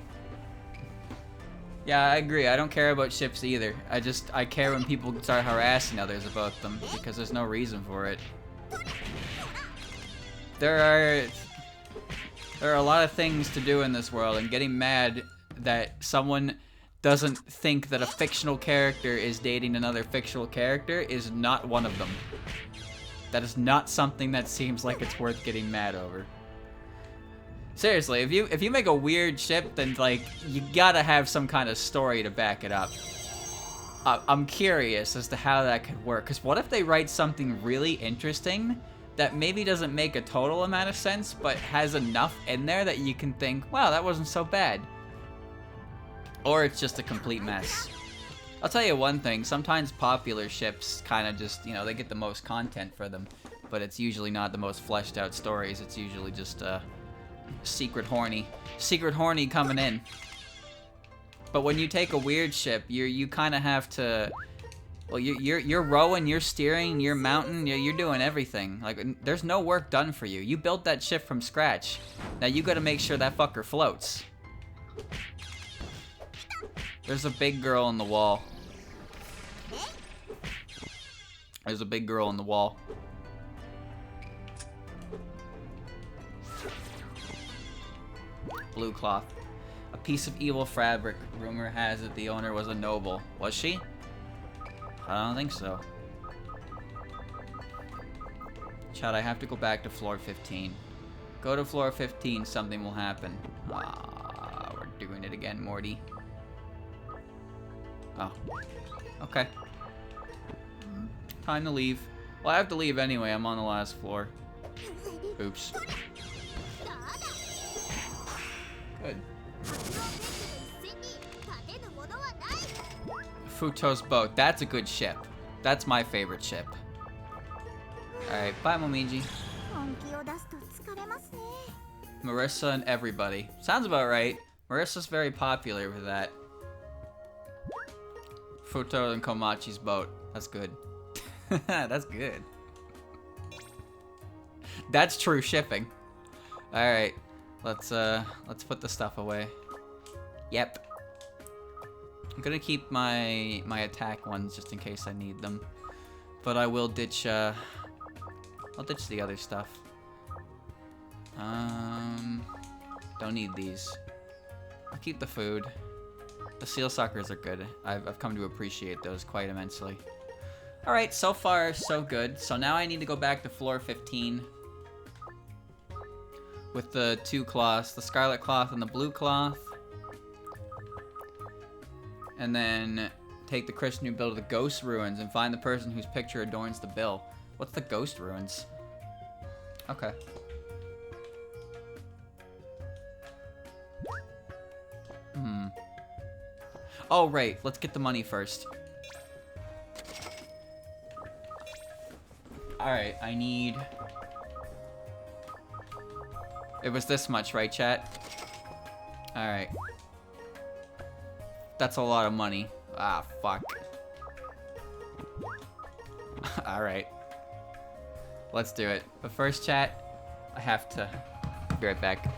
Yeah, I agree. I don't care about ships either. I care when people start harassing others about them, because there's no reason for it. There are a lot of things to do in this world, and getting mad that someone doesn't think that a fictional character is dating another fictional character is not one of them. That is not something that seems like it's worth getting mad over. Seriously, if you make a weird ship, then like you gotta have some kind of story to back it up. I'm curious as to how that could work, because what if they write something really interesting that maybe doesn't make a total amount of sense, but has enough in there that you can think, wow, that wasn't so bad. Or it's just a complete mess. I'll tell you one thing, sometimes popular ships kind of just, you know, they get the most content for them. but it's usually not the most fleshed out stories. It's usually just secret horny coming in. But when you take a weird ship, you kind of have to. Well, you're rowing, you're steering, you're mounting, you're doing everything. Like, there's no work done for you. You built that ship from scratch. Now you gotta make sure that fucker floats. There's a big girl on the wall. There's a big girl on the wall. Blue cloth. A piece of evil fabric. Rumor has it the owner was a noble. Was she? I don't think so. Chad, I have to go back to floor 15. Go to floor 15, something will happen. Ah, we're doing it again, Morty. Oh. Okay. Time to leave. Well, I have to leave anyway. I'm on the last floor. Oops. Good. Futo's boat. That's a good ship. That's my favorite ship. Alright, bye, Momiji. Marissa and everybody. Sounds about right. Marissa's very popular with that. Futo and Komachi's boat. That's good. That's good. That's true shipping. Alright. Let's put the stuff away. Yep. I'm gonna keep my attack ones just in case I need them. But I will ditch I'll ditch the other stuff. Don't need these. I'll keep the food. The seal suckers are good. I've come to appreciate those quite immensely. Alright, so far so good. So now I need to go back to floor 15. With the two cloths, the scarlet cloth and the blue cloth. And then take the Christian who built the ghost ruins and find the person whose picture adorns the bill. What's the ghost ruins? Okay. Oh, right. Let's get the money first. Alright, I need... It was this much, right, chat? Alright. That's a lot of money. Ah, fuck. Alright. Let's do it. But first, chat, I have to be right back.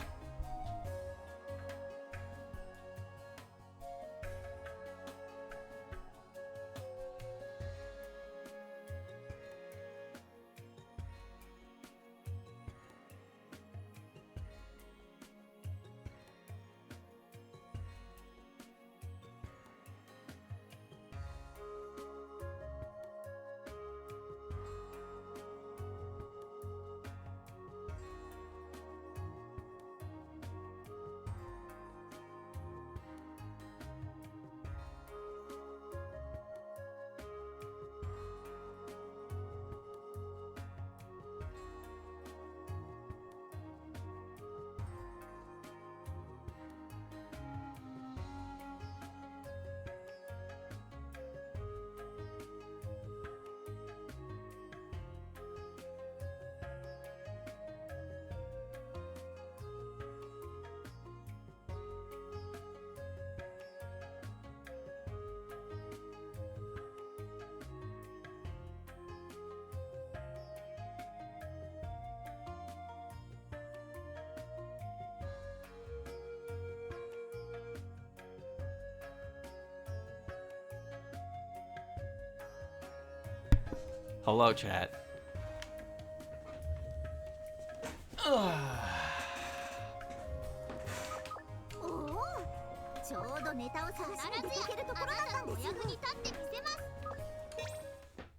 Hello, chat.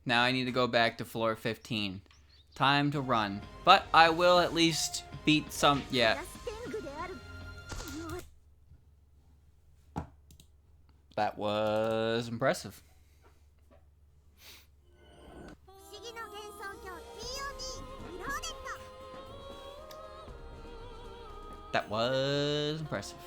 Now I need to go back to floor 15. Time to run. But I will at least beat some... Yeah. That was impressive. That was impressive.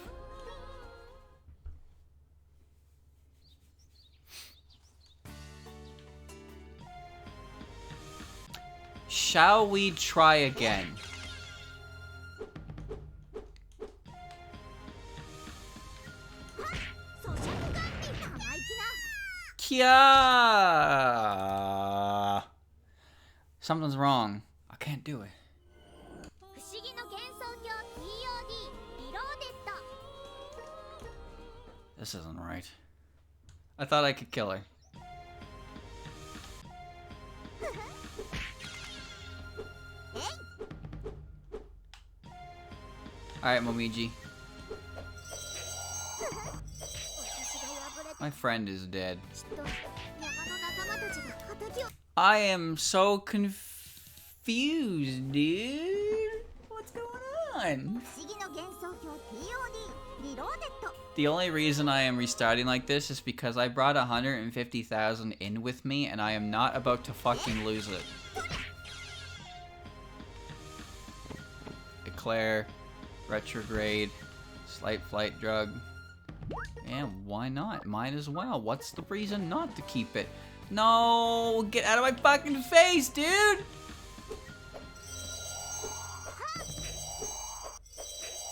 shall we try again? Kya! Something's wrong. I can't do it. This isn't right. I thought I could kill her. Alright, Momiji. My friend is dead. I am so confused, dude. What's going on? The only reason I am restarting like this is because I brought 150,000 in with me and I am not about to fucking lose it. Eclair, retrograde, slight flight drug. Yeah, why not? Might as well. What's the reason not to keep it? No, get out of my fucking face, dude!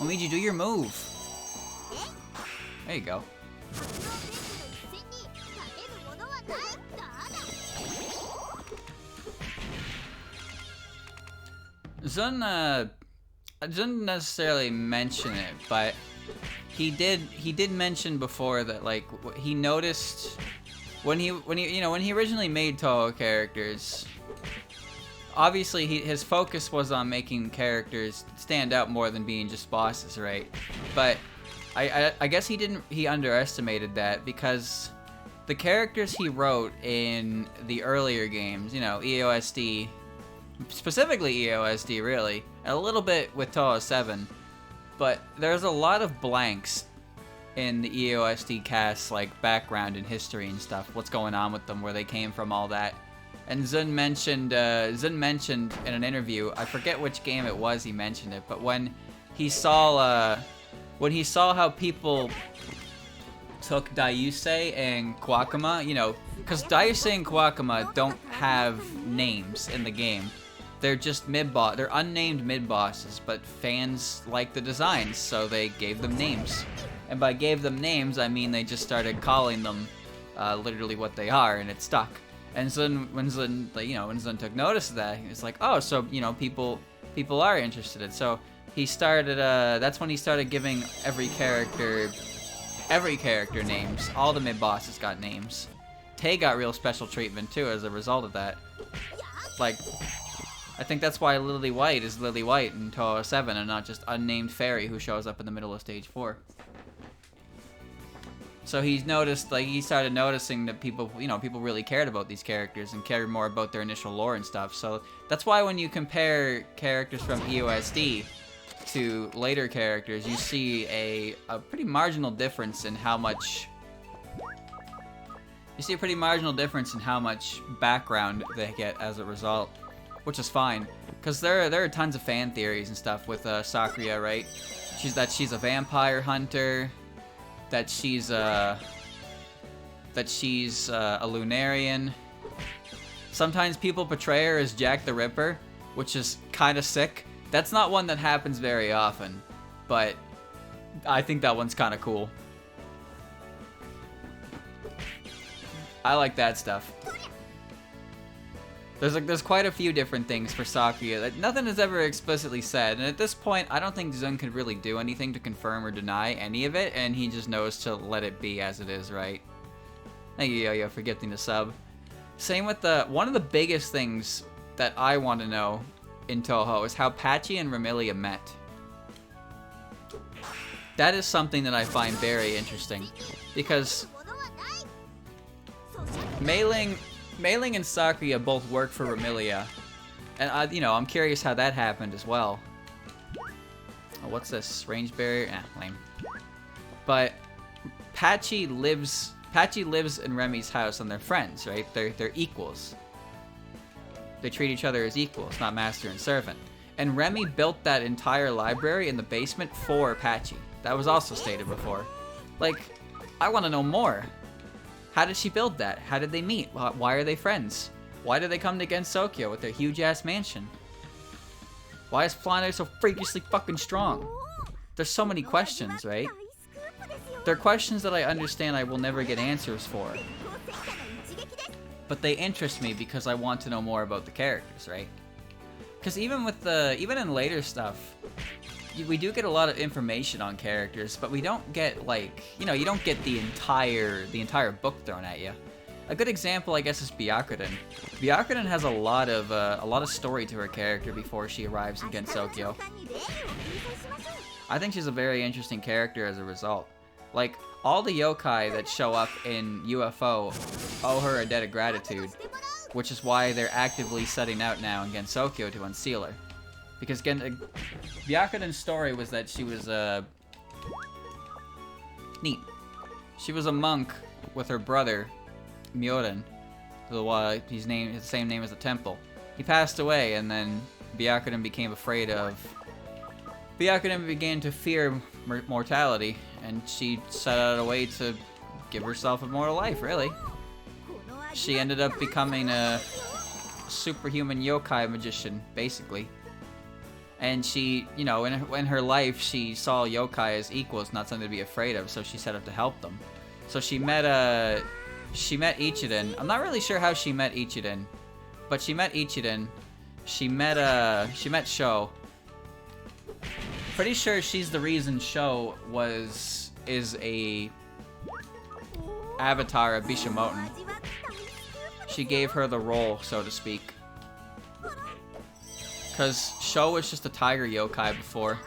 Momiji, do your move. There you go. Zun didn't necessarily mention it, but he did mention before that like he noticed when he originally made Touhou characters. Obviously, his focus was on making characters stand out more than being just bosses, right? But I guess he underestimated that because the characters he wrote in the earlier games, you know, EOSD, specifically EOSD really, and a little bit with Touhou 7, but there's a lot of blanks in the EOSD cast, like background and history and stuff, what's going on with them, where they came from, all that. And Zun mentioned in an interview, I forget which game it was he mentioned it, but when he saw how people took Daiusei and Kwakama, you know, because Daiusei and Kwakama don't have names in the game. They're just mid-boss. They're unnamed mid-bosses, but fans like the designs, so they gave them names. And by gave them names, I mean they just started calling them literally what they are, and it stuck. And when Zun took notice of that, he was like, oh, so, you know, people are interested in it. So he started, that's when he started giving every character names. All the mid-bosses got names. Tay got real special treatment, too, as a result of that. Like, I think that's why Lily White is Lily White in Touhou 7 and not just unnamed fairy who shows up in the middle of stage 4. So he started noticing that people really cared about these characters and cared more about their initial lore and stuff. So that's why when you compare characters from EOSD to later characters, you see a pretty marginal difference in how much background they get as a result, which is fine, because there are tons of fan theories and stuff with Sakuya, right? She's a vampire hunter, that she's a Lunarian. Sometimes people portray her as Jack the Ripper, which is kind of sick. That's not one that happens very often, but I think that one's kind of cool. I like that stuff. There's quite a few different things for Sakuya that nothing is ever explicitly said, and at this point, I don't think Zun could really do anything to confirm or deny any of it, and he just knows to let it be as it is, right? Thank you, Yo-Yo, for gifting the sub. Same with one of the biggest things that I want to know in Touhou is how Patchy and Remilia met. That is something that I find very interesting, because Mei-Ling and Sakuya both work for Remilia, and I'm curious how that happened as well. Oh, what's this? Range barrier? Lame. But Patchy lives in Remy's house and they're friends, right? They're equals. They treat each other as equals, not master and servant. And Remy built that entire library in the basement for Patchy. That was also stated before. Like, I want to know more. How did she build that? How did they meet? Why are they friends? Why did they come to Gensokyo with their huge-ass mansion? Why is Flounder so freakishly fucking strong? There's so many questions, right? They're questions that I understand I will never get answers for. But they interest me because I want to know more about the characters, right? Because even in later stuff, we do get a lot of information on characters, but we don't get, like, you know, you don't get the entire book thrown at you. A good example, I guess, is Byakuren. Byakuren has a lot of story to her character before she arrives in Gensokyo. I think she's a very interesting character as a result. Like, all the yokai that show up in UFO owe her a debt of gratitude, which is why they're actively setting out now in Gensokyo to unseal her. Because Byakuren's story was that she was neat. She was a monk with her brother, Myoren, his the same name as the temple. He passed away, and then Byakuren began to fear mortality, and she set out a way to give herself a mortal life, really. She ended up becoming a superhuman yokai magician, basically. And she, you know, in her life, she saw yokai as equals, not something to be afraid of, so she set out to help them. So she met Ichiden. I'm not really sure how she met Ichiden, but she met Ichiden. She met Sho. Pretty sure she's the reason Sho is a avatar of Bishamoten. She gave her the role, so to speak. Because Sho was just a tiger yokai before.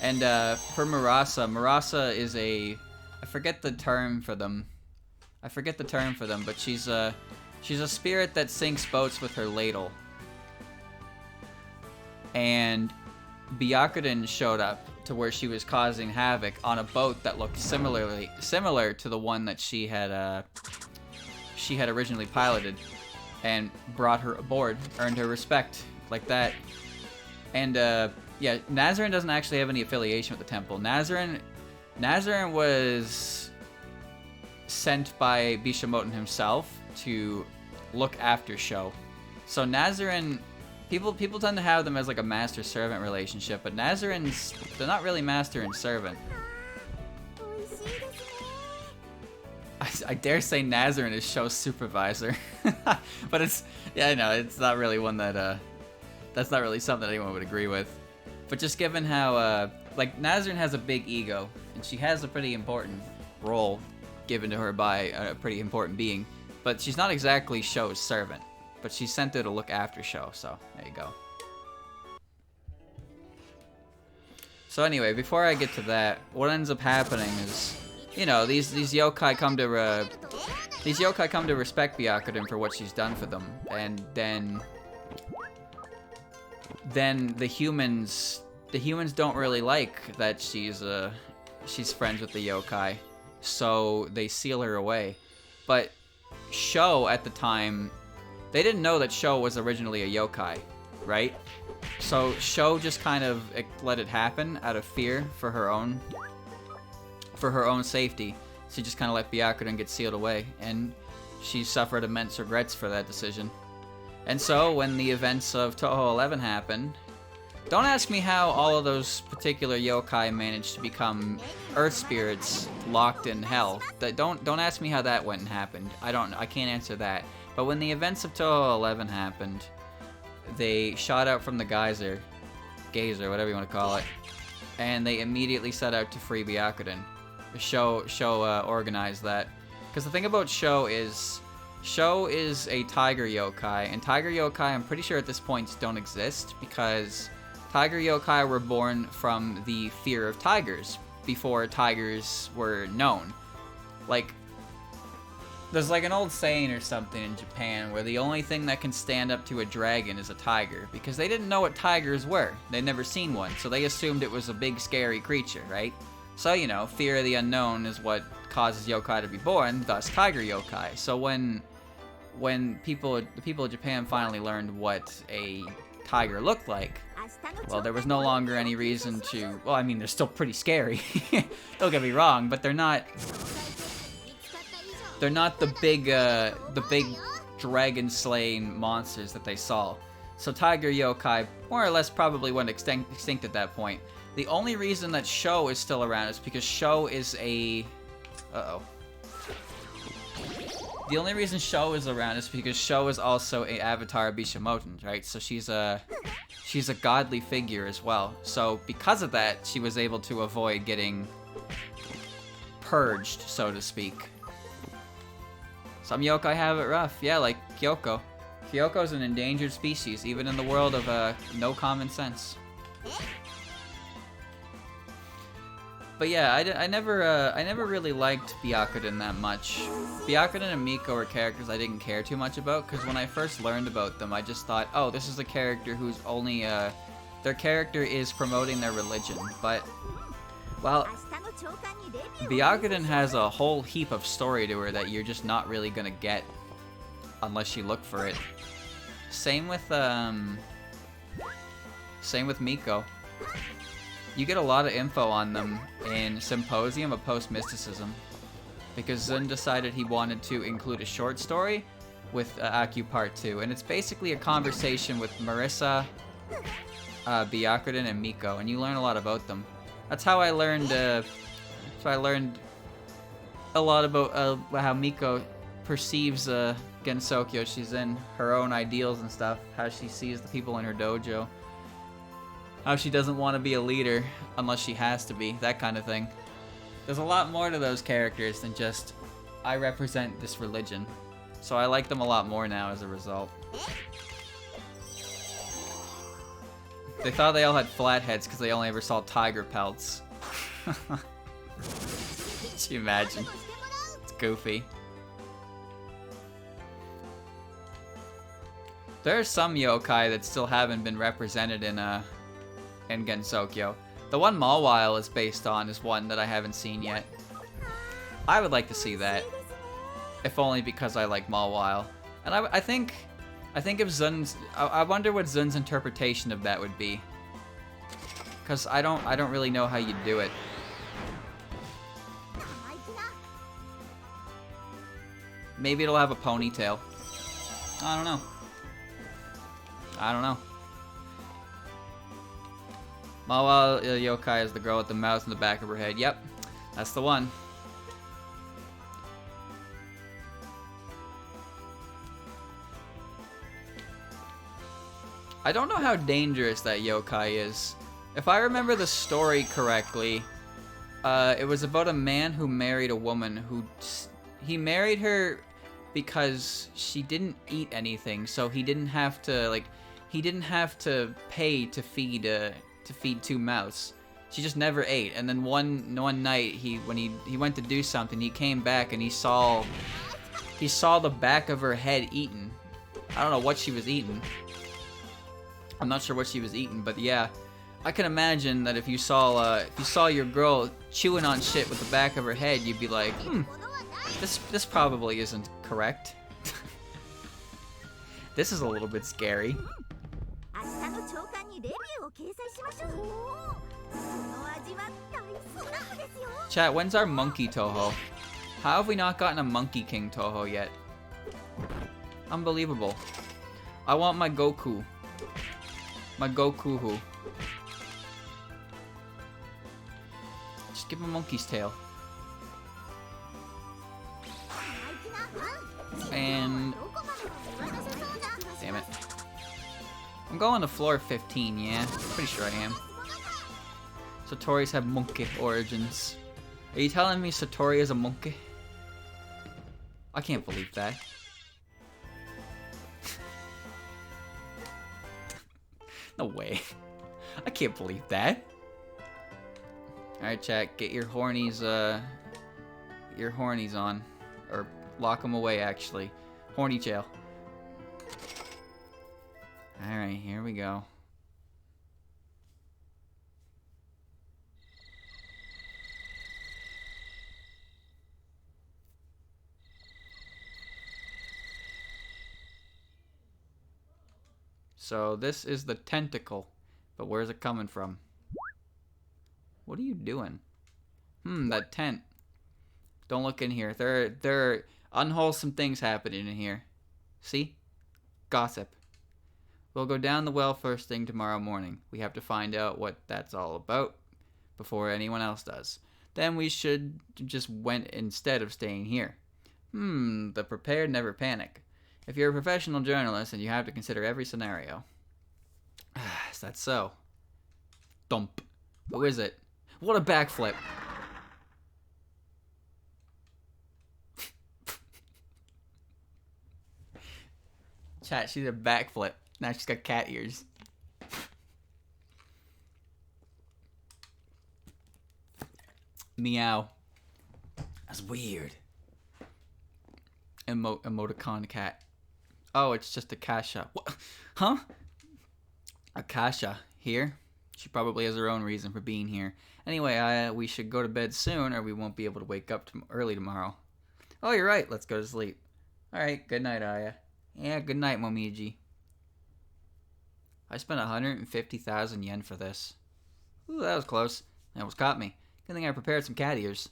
And for Murasa is a... I forget the term for them. But she's a spirit that sinks boats with her ladle. And Byakuren showed up to where she was causing havoc on a boat that looked similar to the one that she had originally piloted, and brought her aboard, earned her respect like that. And yeah, Nazarin doesn't actually have any affiliation with the temple. Nazarin was sent by Bishamoten himself to look after Sho. So Nazarin, people tend to have them as like a master-servant relationship, but Nazarins, they're not really master and servant. I dare say Nazarin is Sho's supervisor. But it's, yeah, I know, it's not really one that, that's not really something that anyone would agree with. But just given how, like, Nazarin has a big ego, and she has a pretty important role given to her by a pretty important being, but she's not exactly Sho's servant. But she's sent there to look after Sho, so there you go. So anyway, before I get to that, what ends up happening is, you know, these yokai come to respect Byakuren for what she's done for them, and then the humans don't really like that she's friends with the yokai, so they seal her away. But Sho at the time, they didn't know that Sho was originally a yokai, right? So Sho just kind of let it happen out of fear for her own safety. She just kind of let Byakuren get sealed away, and she suffered immense regrets for that decision. And so when the events of Touhou 11 happened, don't ask me how all of those particular yokai managed to become earth spirits locked in hell. Don't ask me how that went and happened. I can't answer that. But when the events of Touhou 11 happened, they shot out from the geyser, whatever you want to call it, and they immediately set out to free Byakuren. Sho organized that. Because the thing about Sho is a tiger yokai, and tiger yokai, I'm pretty sure at this point, don't exist, because tiger yokai were born from the fear of tigers before tigers were known. Like, there's like an old saying or something in Japan where the only thing that can stand up to a dragon is a tiger, because they didn't know what tigers were. They'd never seen one, so they assumed it was a big scary creature, right? So, you know, fear of the unknown is what causes yokai to be born, thus tiger yokai. So when the people of Japan finally learned what a tiger looked like, well, there was no longer any reason to... Well, I mean, they're still pretty scary. Don't get me wrong, but they're not They're not the big dragon slaying monsters that they saw. So tiger yokai more or less probably went extinct at that point. The only reason that Sho is still around is because Sho is a... Uh-oh. The only reason Sho is around is because Sho is also an avatar of Bishamoten, right? So she's a godly figure as well. So because of that, she was able to avoid getting purged, so to speak. Some yokai have it rough. Yeah, like Kyoko. Kyoko's an endangered species, even in the world of no common sense. But yeah, I never really liked Byakuren that much. Byakuren and Miko are characters I didn't care too much about, because when I first learned about them, I just thought, oh, this is a character who's only, their character is promoting their religion. But, well, Byakuren has a whole heap of story to her that you're just not really gonna get unless you look for it. Same with Miko. You get a lot of info on them in Symposium of Post-Mysticism, because Zun decided he wanted to include a short story with Aku Part 2, and it's basically a conversation with Marissa, Byakuren, and Miko, and you learn a lot about them. That's how I learned, a lot about how Miko perceives Gensokyo. She's in her own ideals and stuff, how she sees the people in her dojo. How she doesn't want to be a leader unless she has to be, that kind of thing. There's a lot more to those characters than just, I represent this religion. So I like them a lot more now as a result. They thought they all had flat heads because they only ever saw tiger pelts. Can you imagine? It's goofy. There are some yokai that still haven't been represented in Gensokyo. The one Mawile is based on is one that I haven't seen yet. I would like to see that, if only because I like Mawile. And I think if Zun's, I wonder what Zun's interpretation of that would be, because I don't really know how you do it. Maybe it'll have a ponytail. I don't know. I don't know. Mawile yokai is the girl with the mouse in the back of her head. Yep, that's the one. I don't know how dangerous that yokai is. If I remember the story correctly, it was about a man who married a woman who... He married her because she didn't eat anything, so he didn't have to, like... He didn't have to pay to feed two mouse. She just never ate. And then one night, when he went to do something, he came back and he saw the back of her head eaten. I don't know what she was eating. I'm not sure what she was eating, but yeah, I can imagine that if you saw your girl chewing on shit with the back of her head, you'd be like, this probably isn't correct. This is a little bit scary. Chat, when's our monkey Touhou? How have we not gotten a Monkey King Touhou yet? Unbelievable. I want my Goku. My Goku-hoo. Just give him a monkey's tail. And... Damn it. I'm going to floor 15, yeah. Pretty sure I am. Satori's have monkey origins. Are you telling me Satori is a monkey? I can't believe that. No way. I can't believe that. Alright, chat, get your hornies on. Or lock them away, actually. Horny jail. Alright, here we go. So this is the tentacle, but where's it coming from? What are you doing? That tent. Don't look in here. Unwholesome things happening in here. See? Gossip. We'll go down the well first thing tomorrow morning. We have to find out what that's all about before anyone else does. Then we should just went instead of staying here. The prepared never panic. If you're a professional journalist, then you have to consider every scenario. Is that so? Dump. Who is it? What a backflip. Chat, she's a backflip. Now she's got cat ears. Meow. That's weird. Emoticon cat. Oh, it's just Akasha. What? Huh? Akasha here? She probably has her own reason for being here. Anyway, we should go to bed soon or we won't be able to wake up early tomorrow. Oh, you're right. Let's go to sleep. Alright, good night, Aya. Yeah, good night, Momiji. I spent 150,000 yen for this. Ooh, that was close. That almost caught me. Good thing I prepared some cat ears.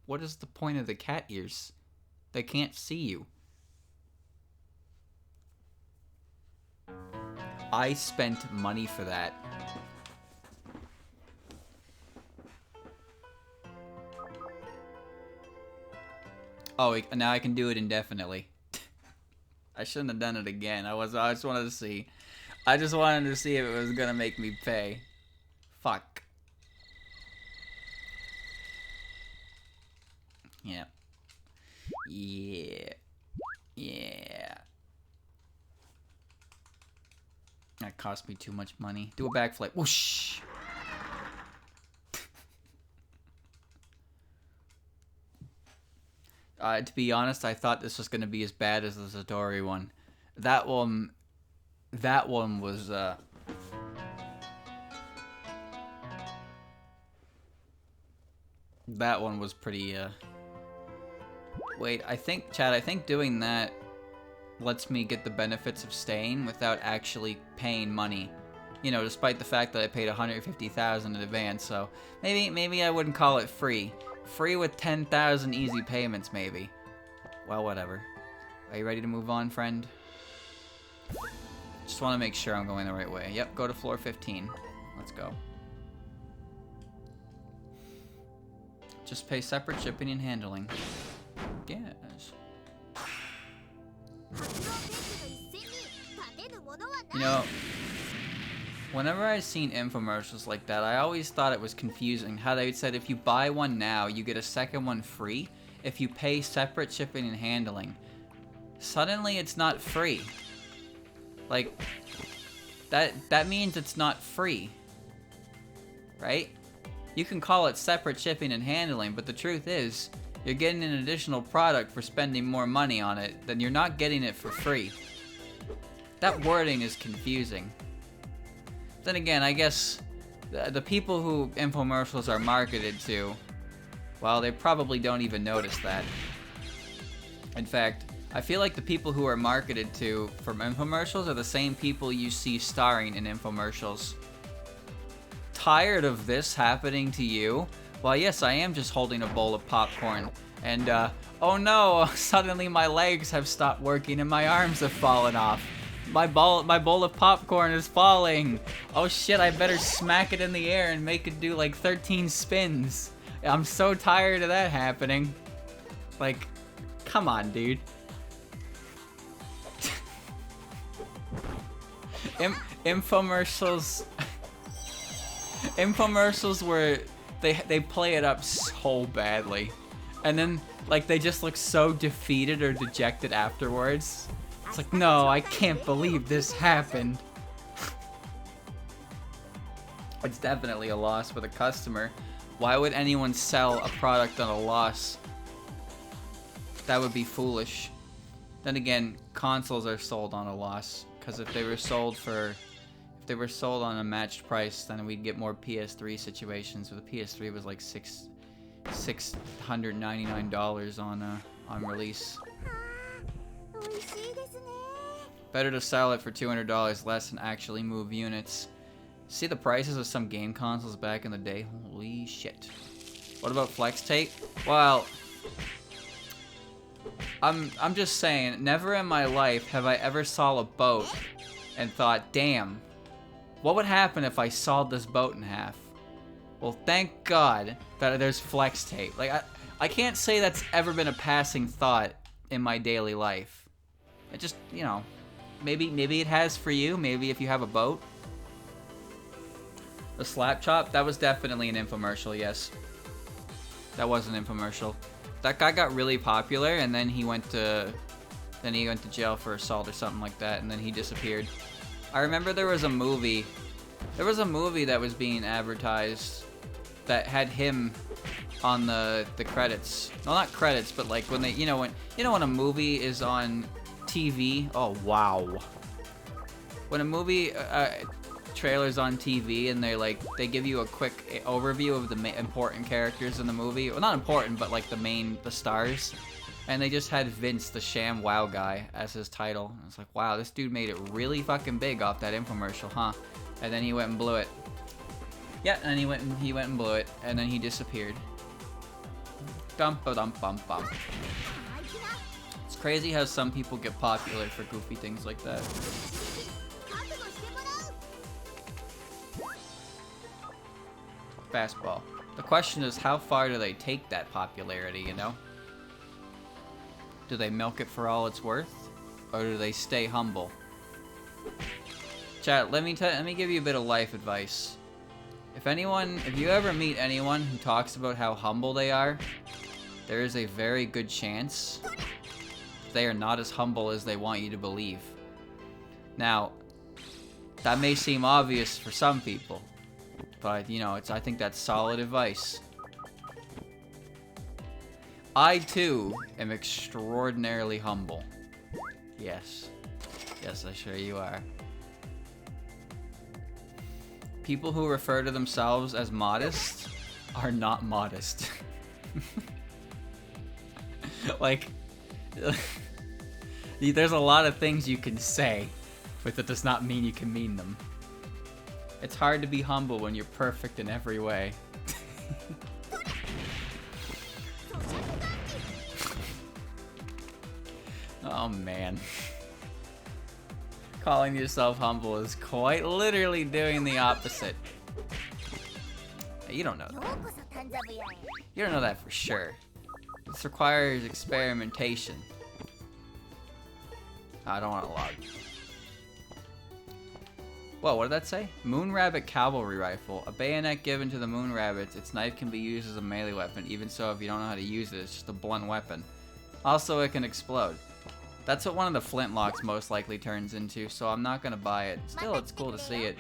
What is the point of the cat ears? They can't see you. I spent money for that. Oh, now I can do it indefinitely. I shouldn't have done it again. I just wanted to see. I just wanted to see if it was gonna make me pay. Fuck. Yeah. Yeah. Yeah. That cost me too much money. Do a backflip. Whoosh. To be honest, I thought this was gonna be as bad as the Satori one. That one was that one was pretty wait, I think doing that lets me get the benefits of staying without actually paying money. You know, despite the fact that I paid 150,000 in advance, so maybe I wouldn't call it free. Free with 10,000 easy payments, maybe. Well, whatever. Are you ready to move on, friend? Just want to make sure I'm going the right way. Yep, go to floor 15. Let's go. Just pay separate shipping and handling. Yes. You know, whenever I've seen infomercials like that, I always thought it was confusing how they said if you buy one now, you get a second one free if you pay separate shipping and handling. Suddenly it's not free. Like, that means it's not free. Right? You can call it separate shipping and handling, but the truth is, you're getting an additional product for spending more money on it, then you're not getting it for free. That wording is confusing. Then again, I guess the people who infomercials are marketed to, well, they probably don't even notice that. In fact, I feel like the people who are marketed to from infomercials are the same people you see starring in infomercials. Tired of this happening to you? Well, yes, I am just holding a bowl of popcorn. And, oh no, suddenly my legs have stopped working and my arms have fallen off. My bowl of popcorn is falling. Oh shit, I better smack it in the air and make it do like 13 spins. I'm so tired of that happening. Like, come on, dude. Infomercials where they play it up so badly. And then, like, they just look so defeated or dejected afterwards. It's like, no, I can't believe this happened. It's definitely a loss for the customer. Why would anyone sell a product on a loss? That would be foolish. Then again, consoles are sold on a loss. Because if they were sold on a matched price, then we'd get more PS3 situations. Where the PS3 was like $699 on release. Better to sell it for $200 less and actually move units. See the prices of some game consoles back in the day? Holy shit. What about flex tape? Well, I'm just saying, never in my life have I ever saw a boat and thought, damn, what would happen if I sawed this boat in half? Well, thank God that there's flex tape. Like, I can't say that's ever been a passing thought in my daily life. It just, you know, maybe it has for you. Maybe if you have a boat. The slap chop, that was definitely an infomercial, yes. That was an infomercial. That guy got really popular, and then he went to jail for assault or something like that, and then he disappeared. I remember there was a movie that was being advertised that had him on the credits. Well, not credits, but like when they, when a movie is on TV. Oh wow. When a movie trailer's on TV and they give you a quick overview of the important characters in the movie. Well, not important, but like the stars. And they just had Vince, the sham wow guy, as his title. I was like, wow, this dude made it really fucking big off that infomercial, huh? And then he went and blew it. Yeah, and he went and blew it, and then he disappeared. Dum-ba-dum-bum-bum. It's crazy how some people get popular for goofy things like that. Fastball. The question is, how far do they take that popularity, you know? Do they milk it for all it's worth? Or do they stay humble? Chat, let me give you a bit of life advice. If you ever meet anyone who talks about how humble they are, there is a very good chance they are not as humble as they want you to believe. Now, that may seem obvious for some people, but I think that's solid advice. I too am extraordinarily humble. Yes, I sure you are. People who refer to themselves as modest are not modest. Like, there's a lot of things you can say, but that does not mean you can mean them. It's hard to be humble when you're perfect in every way. Oh man. Calling yourself humble is quite literally doing the opposite. You don't know that. You don't know that for sure. This requires experimentation. I don't want to log. Whoa, what did that say? Moon Rabbit Cavalry Rifle. A bayonet given to the Moon Rabbits. Its knife can be used as a melee weapon. Even so, if you don't know how to use it, it's just a blunt weapon. Also, it can explode. That's what one of the flintlocks most likely turns into, so I'm not gonna buy it. Still, it's cool to see it.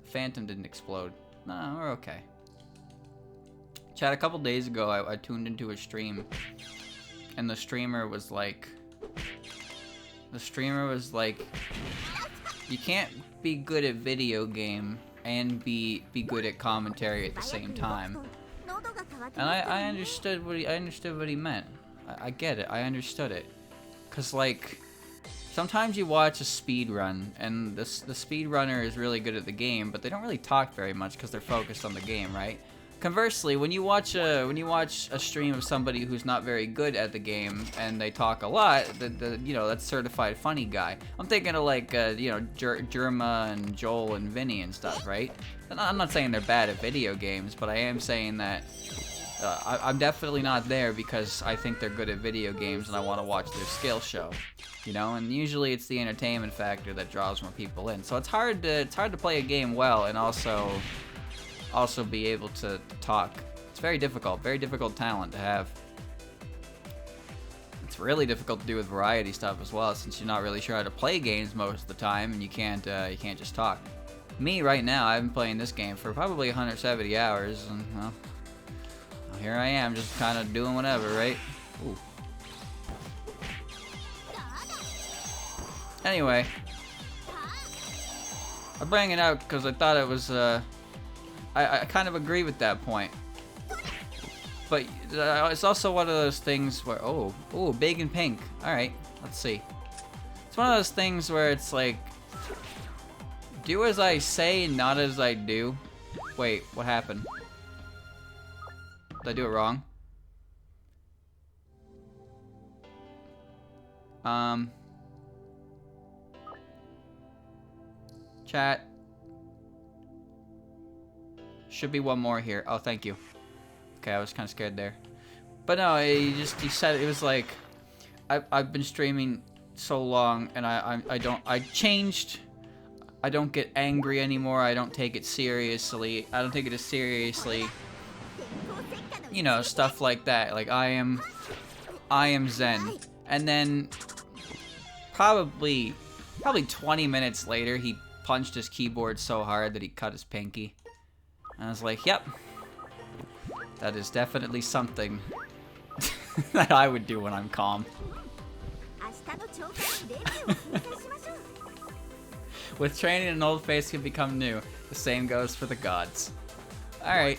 Phantom didn't explode. No, we're okay. Chat, a couple days ago, I tuned into a stream, and the streamer was like, you can't be good at video game and be good at commentary at the same time. And I understood what he meant. I get it. I understood it. Cause like, sometimes you watch a speed run, and the speed runner is really good at the game, but they don't really talk very much because they're focused on the game, right? Conversely, when you watch a stream of somebody who's not very good at the game and they talk a lot, that's certified funny guy. I'm thinking of like Jerma and Joel and Vinny and stuff, right? And I'm not saying they're bad at video games, but I am saying that I'm definitely not there because I think they're good at video games and I want to watch their skill show, and usually it's the entertainment factor that draws more people in. So it's hard to play a game well and also be able to talk. It's very difficult talent to have. It's really difficult to do with variety stuff as well, since you're not really sure how to play games most of the time and you can't just talk. Me right now, I've been playing this game for probably 170 hours and well, here I am, just kind of doing whatever, right? Ooh. Anyway, I bring it out because I thought it was, I kind of agree with that point. But it's also one of those things where, oh, big and pink. Alright, let's see. It's one of those things where it's like, do as I say, not as I do. Wait, what happened? Did I do it wrong? Chat. Should be one more here. Oh, thank you. Okay, I was kind of scared there. But no, he said it was like, I've been streaming so long, and I changed. I don't get angry anymore. I don't take it seriously. I don't take it as seriously. You know, stuff like that. Like I am Zen. And then probably 20 minutes later, he punched his keyboard so hard that he cut his pinky. And I was like, yep. That is definitely something that I would do when I'm calm. With training, an old face can become new. The same goes for the gods. Alright.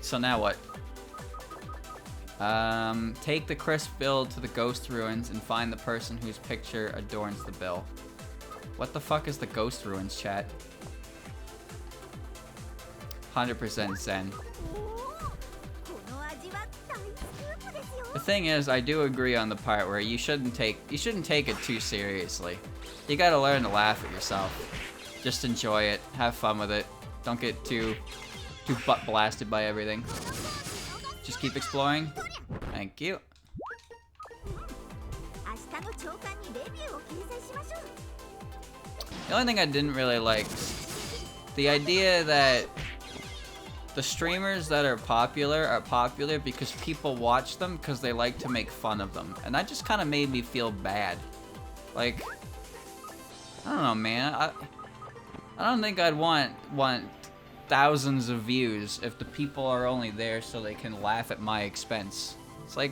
So now what? Take the crisp bill to the ghost ruins and find the person whose picture adorns the bill. What the fuck is the ghost ruins, chat? 100% Zen. The thing is, I do agree on the part where you shouldn't take it too seriously. You gotta learn to laugh at yourself. Just enjoy it. Have fun with it. Don't get too butt blasted by everything. Just keep exploring. Thank you. The only thing I didn't really like, the idea that the streamers that are popular because people watch them because they like to make fun of them. And that just kind of made me feel bad. Like, I don't know, man. I don't think I'd want thousands of views if the people are only there so they can laugh at my expense. It's like,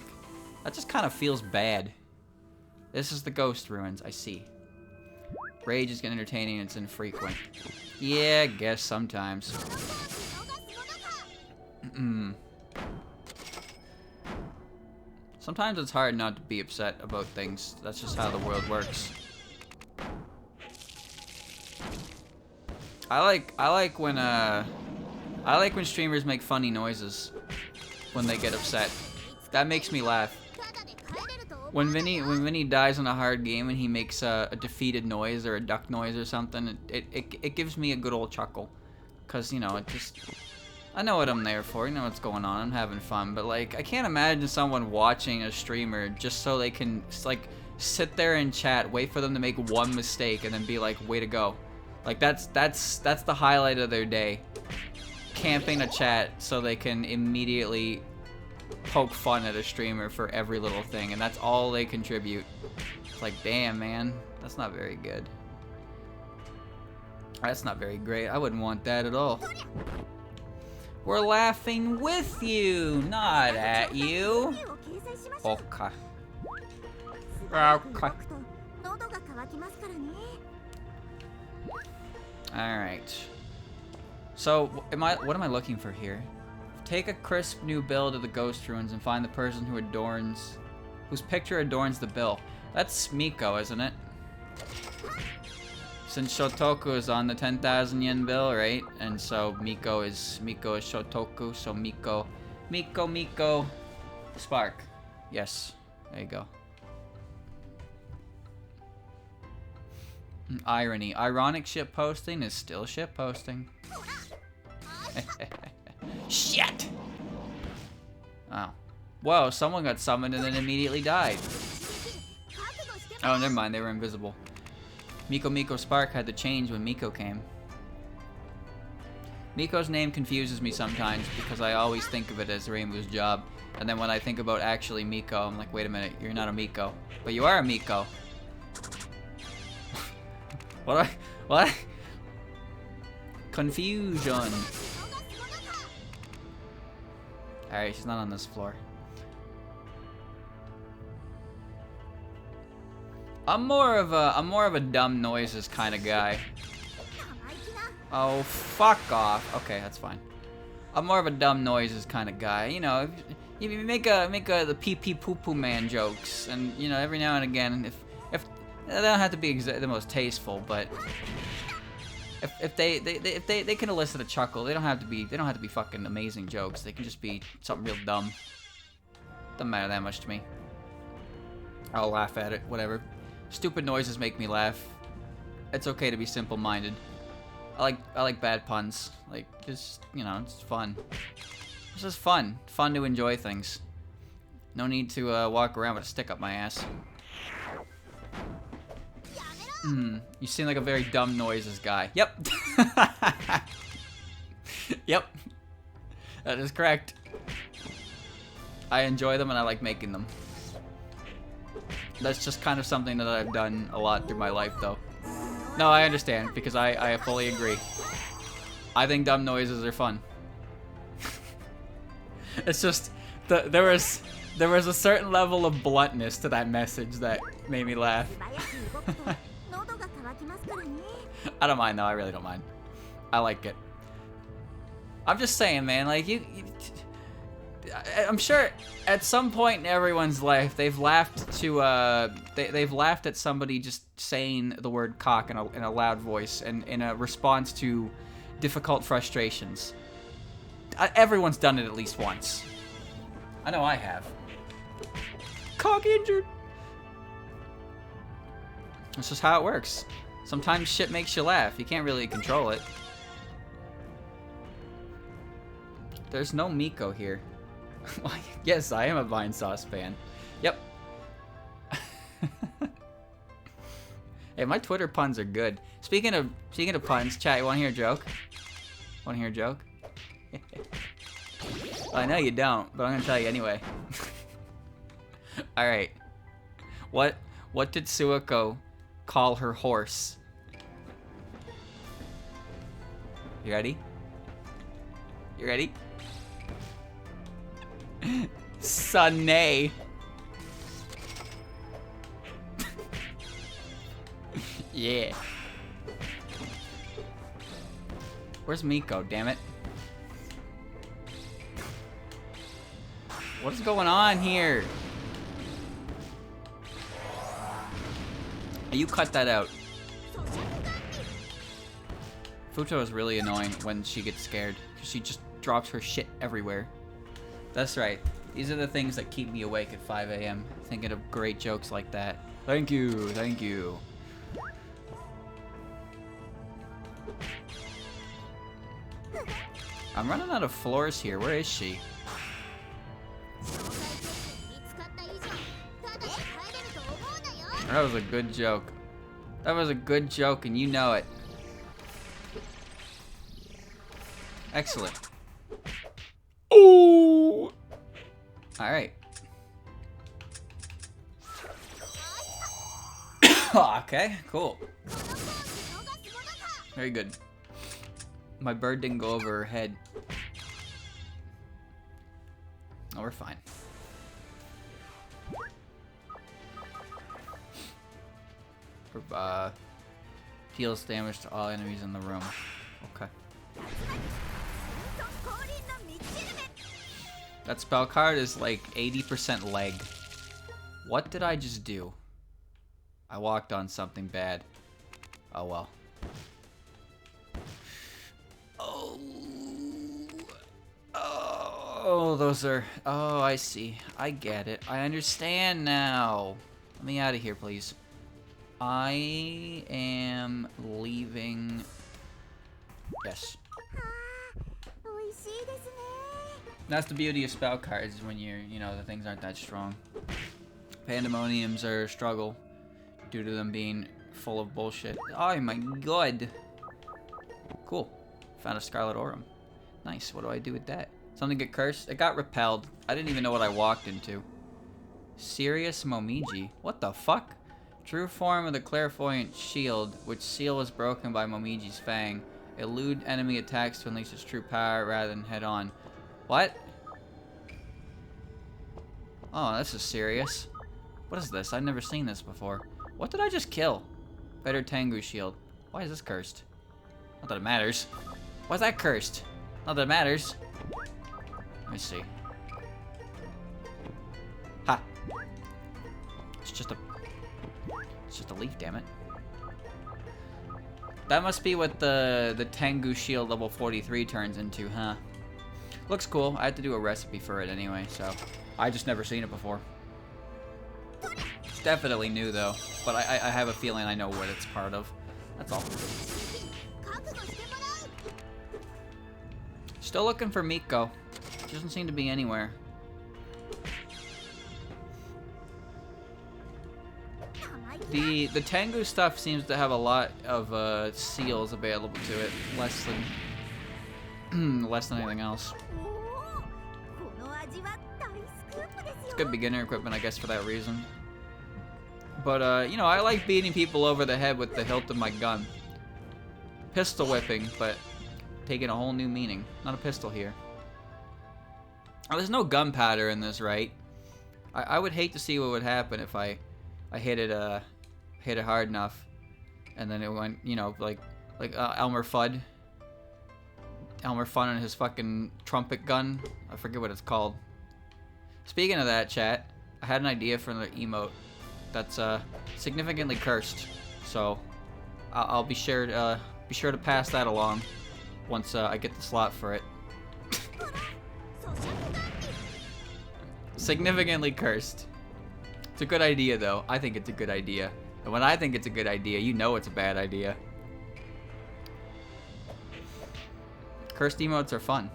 that just kind of feels bad. This is the ghost ruins, I see. Rage is getting entertaining, it's infrequent. Yeah, I guess sometimes. Sometimes it's hard not to be upset about things. That's just how the world works. I like when streamers make funny noises when they get upset. That makes me laugh. When Vinny dies in a hard game and he makes a defeated noise or a duck noise or something, it gives me a good old chuckle. Cause you know, I know what I'm there for, you know what's going on, I'm having fun, but like, I can't imagine someone watching a streamer just so they can, like, sit there and chat, wait for them to make one mistake, and then be like, way to go. Like, that's the highlight of their day. Camping a chat so they can immediately poke fun at a streamer for every little thing, and that's all they contribute. It's like, damn, man, that's not very good. That's not very great. I wouldn't want that at all. We're laughing with you, not at you. Okay. Okay. Alright. So, what am I looking for here? Take a crisp new bill to the ghost ruins and find the person whose picture adorns the bill. That's Miko, isn't it? Since Shotoku is on the 10,000 yen bill, right? And so Miko is Shotoku, so Miko Spark. Yes, there you go. Irony. Ironic ship posting is still ship posting. Shit! Oh. Whoa, someone got summoned and then immediately died. Oh, never mind, they were invisible. Miko Spark had to change when Miko came. Miko's name confuses me sometimes because I always think of it as Reimu's job. And then when I think about actually Miko, I'm like, wait a minute, you're not a Miko. But you are a Miko. What? Confusion. Alright, she's not on this floor. I'm more of a dumb noises kind of guy. Oh, fuck off. Okay, that's fine. I'm more of a dumb noises kind of guy. You know, if you make the pee pee poo poo man jokes, and you know, every now and again, if they don't have to be the most tasteful, but if they can elicit a chuckle, they don't have to be fucking amazing jokes. They can just be something real dumb. Doesn't matter that much to me. I'll laugh at it, whatever. Stupid noises make me laugh. It's okay to be simple-minded. I like bad puns. Like, just, you know, it's fun. It's just fun. Fun to enjoy things. No need to walk around with a stick up my ass. You seem like a very dumb noises guy. Yep. Yep. That is correct. I enjoy them and I like making them. That's just kind of something that I've done a lot through my life, though. No, I understand, because I fully agree. I think dumb noises are fun. It's just, there was a certain level of bluntness to that message that made me laugh. I don't mind, though. I really don't mind. I like it. I'm just saying, man, like, I'm sure at some point in everyone's life they've laughed to they've laughed at somebody just saying the word cock in a loud voice and in a response to difficult frustrations. Everyone's done it at least once. I know I have. Cock injured. That's just how it works. Sometimes shit makes you laugh. You can't really control it. There's no Miko here. Yes, I am a Vine Sauce fan. Yep. Hey, my Twitter puns are good. Speaking of puns, chat, you wanna hear a joke? Wanna hear a joke? Well, I know you don't, but I'm gonna tell you anyway. Alright. What did Suiko call her horse? You ready? You ready? Sunay. Yeah. Where's Miko, damn it? What's going on here? You cut that out. Futo is really annoying when she gets scared, because she just drops her shit everywhere. That's right. These are the things that keep me awake at 5 a.m. thinking of great jokes like that. Thank you, thank you. I'm running out of floors here. Where is she? That was a good joke. That was a good joke, and you know it. Excellent. Ooh! Alright. Okay, cool. Very good. My bird didn't go over her head. Oh, we're fine. Deals damage to all enemies in the room. Okay. That spell card is like 80% leg. What did I just do? I walked on something bad. Oh well. Oh, those are... Oh, I see. I get it. I understand now. Let me out of here, please. I am leaving... Yes. That's the beauty of spell cards, when you're, you know, the things aren't that strong. Pandemoniums are a struggle due to them being full of bullshit. Oh my god. Cool. Found a Scarlet Aurum. Nice. What do I do with that? Something get cursed? It got repelled. I didn't even know what I walked into. Serious Momiji. What the fuck? True form of the clairvoyant shield, which seal is broken by Momiji's fang. Elude enemy attacks to unleash its true power rather than head on. What? Oh, this is serious. What is this? I've never seen this before. What did I just kill? Better Tengu shield. Why is this cursed? Not that it matters. Why is that cursed? Not that it matters. Let me see. Ha! It's just a leaf, damn it. That must be what the Tengu shield level 43 turns into, huh? Looks cool. I had to do a recipe for it anyway, so I just never seen it before. Definitely new though, but I have a feeling I know what it's part of. That's all. Still looking for Miko. She doesn't seem to be anywhere. The Tengu stuff seems to have a lot of seals available to it, less than anything else. It's good beginner equipment, I guess, for that reason. But you know, I like beating people over the head with the hilt of my gun. Pistol whipping, but taking a whole new meaning. Not a pistol here. Oh, there's no gunpowder in this, right? I would hate to see what would happen if I hit it hard enough, and then it went, you know, like Elmer Fudd and his fucking trumpet gun. I forget what it's called. Speaking of that, chat, I had an idea for another emote that's significantly cursed. So I'll be sure to pass that along once I get the slot for it. Significantly cursed. It's a good idea, though. I think it's a good idea. And when I think it's a good idea, you know it's a bad idea. Cursed emotes are fun.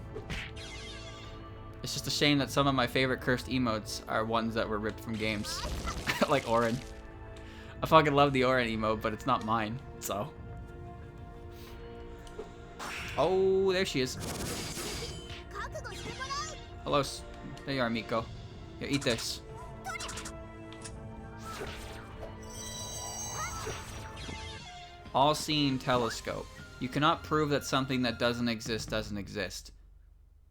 It's just a shame that some of my favorite cursed emotes are ones that were ripped from games. Like Auron. I fucking love the Auron emote, but it's not mine, so. Oh, there she is. Hello. There you are, Miko. Here, eat this. All-seeing telescope. You cannot prove that something that doesn't exist.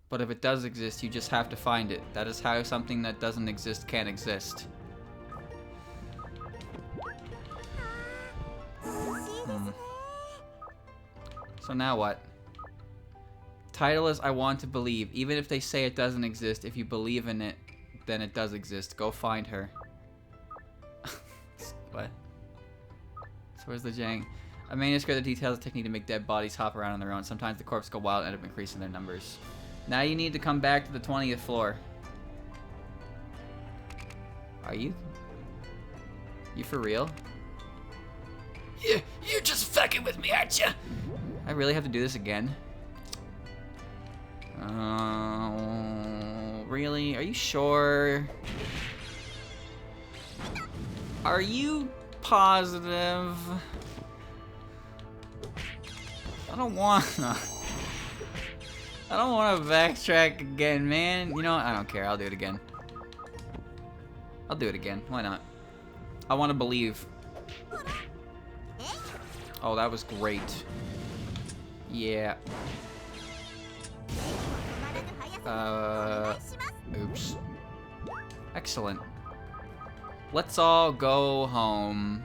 But if it does exist, you just have to find it. That is how something that doesn't exist can exist. So now what? Title is I Want to Believe. Even if they say it doesn't exist, if you believe in it, then it does exist. Go find her. What? So where's the Jang? A manuscript that details the technique to make dead bodies hop around on their own. Sometimes the corpses go wild and end up increasing their numbers. Now you need to come back to the 20th floor. Are you? You for real? Yeah, you're just fucking with me, aren't you? I really have to do this again? Really? Are you sure? Are you positive? I don't wanna backtrack again, man. You know what? I don't care. I'll do it again. I'll do it again. Why not? I want to believe. Oh, that was great. Yeah. Oops. Excellent. Let's all go home.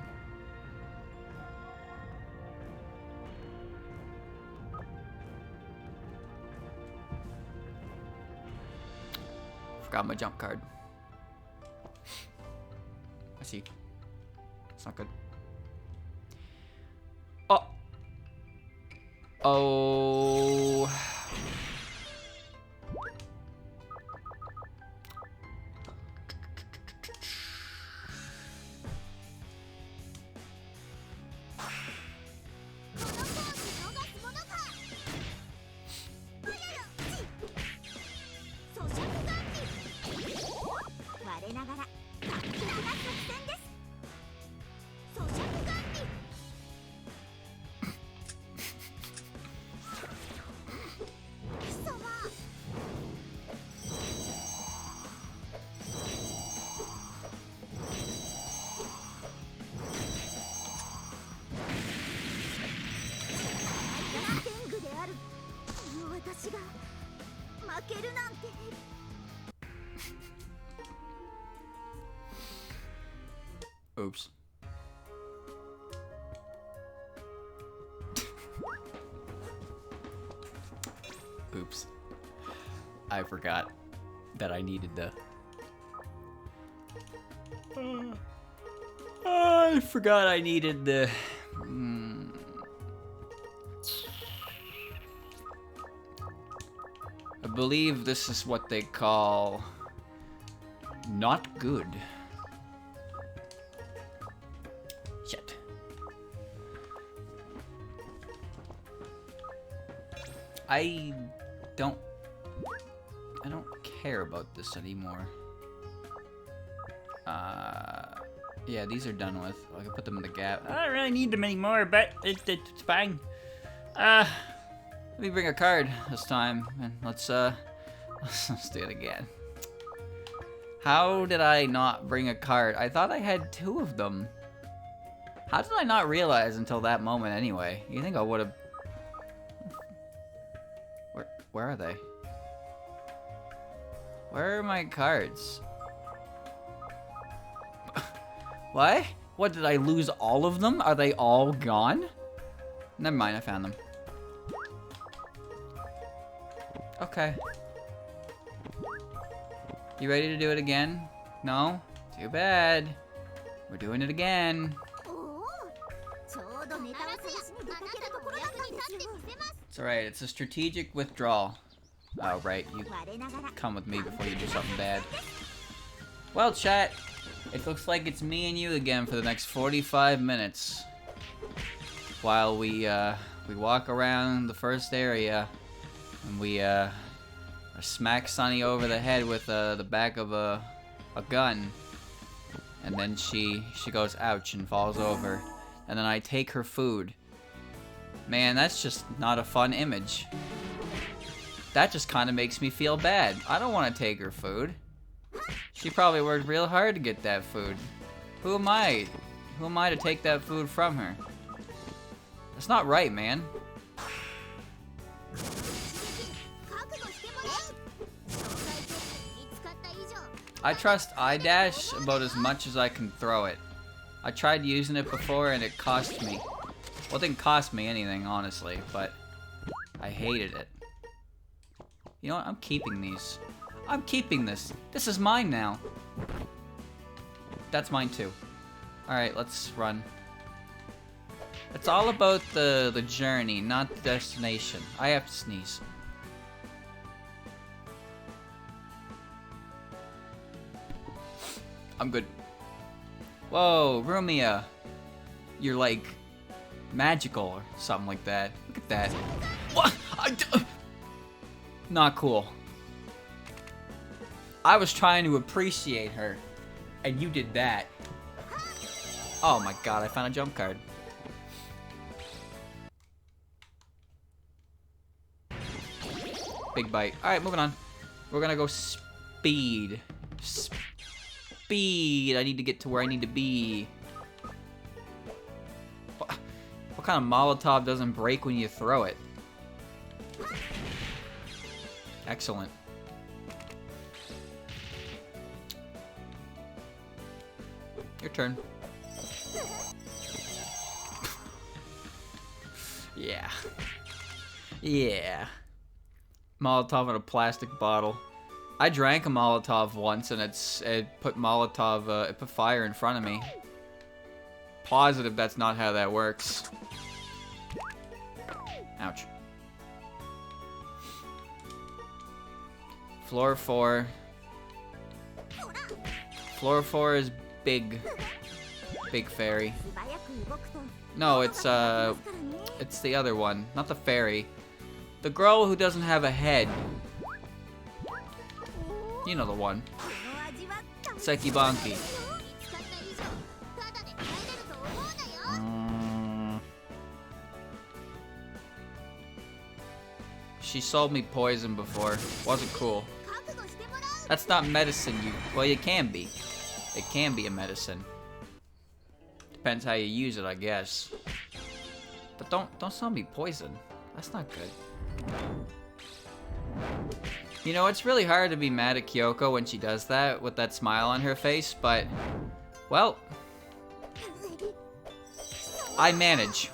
Forgot my jump card. I see. It's not good. Oh. Oh. Oops. Oops. I forgot that I needed the... I forgot I needed the... I believe this is what they call... not good. I don't care about this anymore. Yeah, these are done with. I can put them in the gap. I don't really need them anymore, but it's fine. Let me bring a card this time, and let's do it again. How did I not bring a card? I thought I had 2 of them. How did I not realize until that moment anyway? You think I would have... Where are they? Where are my cards? What? What, did I lose all of them? Are they all gone? Never mind, I found them. Okay. You ready to do it again? No? Too bad. We're doing it again. It's alright, it's a strategic withdrawal. Oh, right, you come with me before you do something bad. Well, chat, it looks like it's me and you again for the next 45 minutes. While we walk around the first area, and we smack Sunny over the head with the back of a gun. And then she goes ouch and falls over. And then I take her food. Man, that's just not a fun image. That just kind of makes me feel bad. I don't want to take her food. She probably worked real hard to get that food. Who am I? Who am I to take that food from her? That's not right, man. I trust iDash about as much as I can throw it. I tried using it before and it cost me. Well, it didn't cost me anything, honestly, but I hated it. You know what? I'm keeping these. I'm keeping this. This is mine now. That's mine too. Alright, let's run. It's all about the journey, not the destination. I have to sneeze. I'm good. Whoa, Rumia. You're like magical or something like that. Look at that. What? Not cool. I was trying to appreciate her, and you did that. Oh my god, I found a jump card. Big bite. Alright, moving on. We're gonna go speed. Speed! I need to get to where I need to be. What kind of Molotov doesn't break when you throw it? Excellent. Your turn. Yeah. Yeah. Molotov in a plastic bottle. I drank a Molotov once and it put Molotov, it put fire in front of me. Positive that's not how that works. Ouch. Floor 4. Floor 4 is big. Big fairy. No, it's the other one, not the fairy. The girl who doesn't have a head. You know the one. Sekibanki. She sold me poison before. Wasn't cool. That's not medicine, well, it can be. It can be a medicine. Depends how you use it, I guess. But don't sell me poison. That's not good. You know, it's really hard to be mad at Kyoko when she does that with that smile on her face, but well, I manage.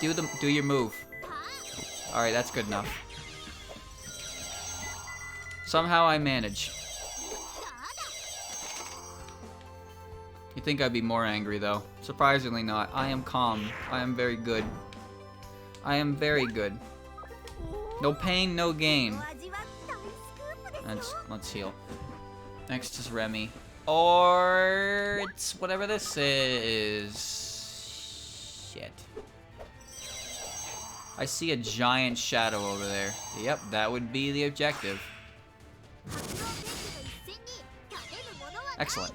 Do your move. All right, that's good enough. Somehow I manage. You'd think I'd be more angry, though. Surprisingly not. I am calm. I am very good. I am very good. No pain, no gain. Let's heal. Next is Remy. Or it's whatever this is. Shit. I see a giant shadow over there. Yep, that would be the objective. Excellent.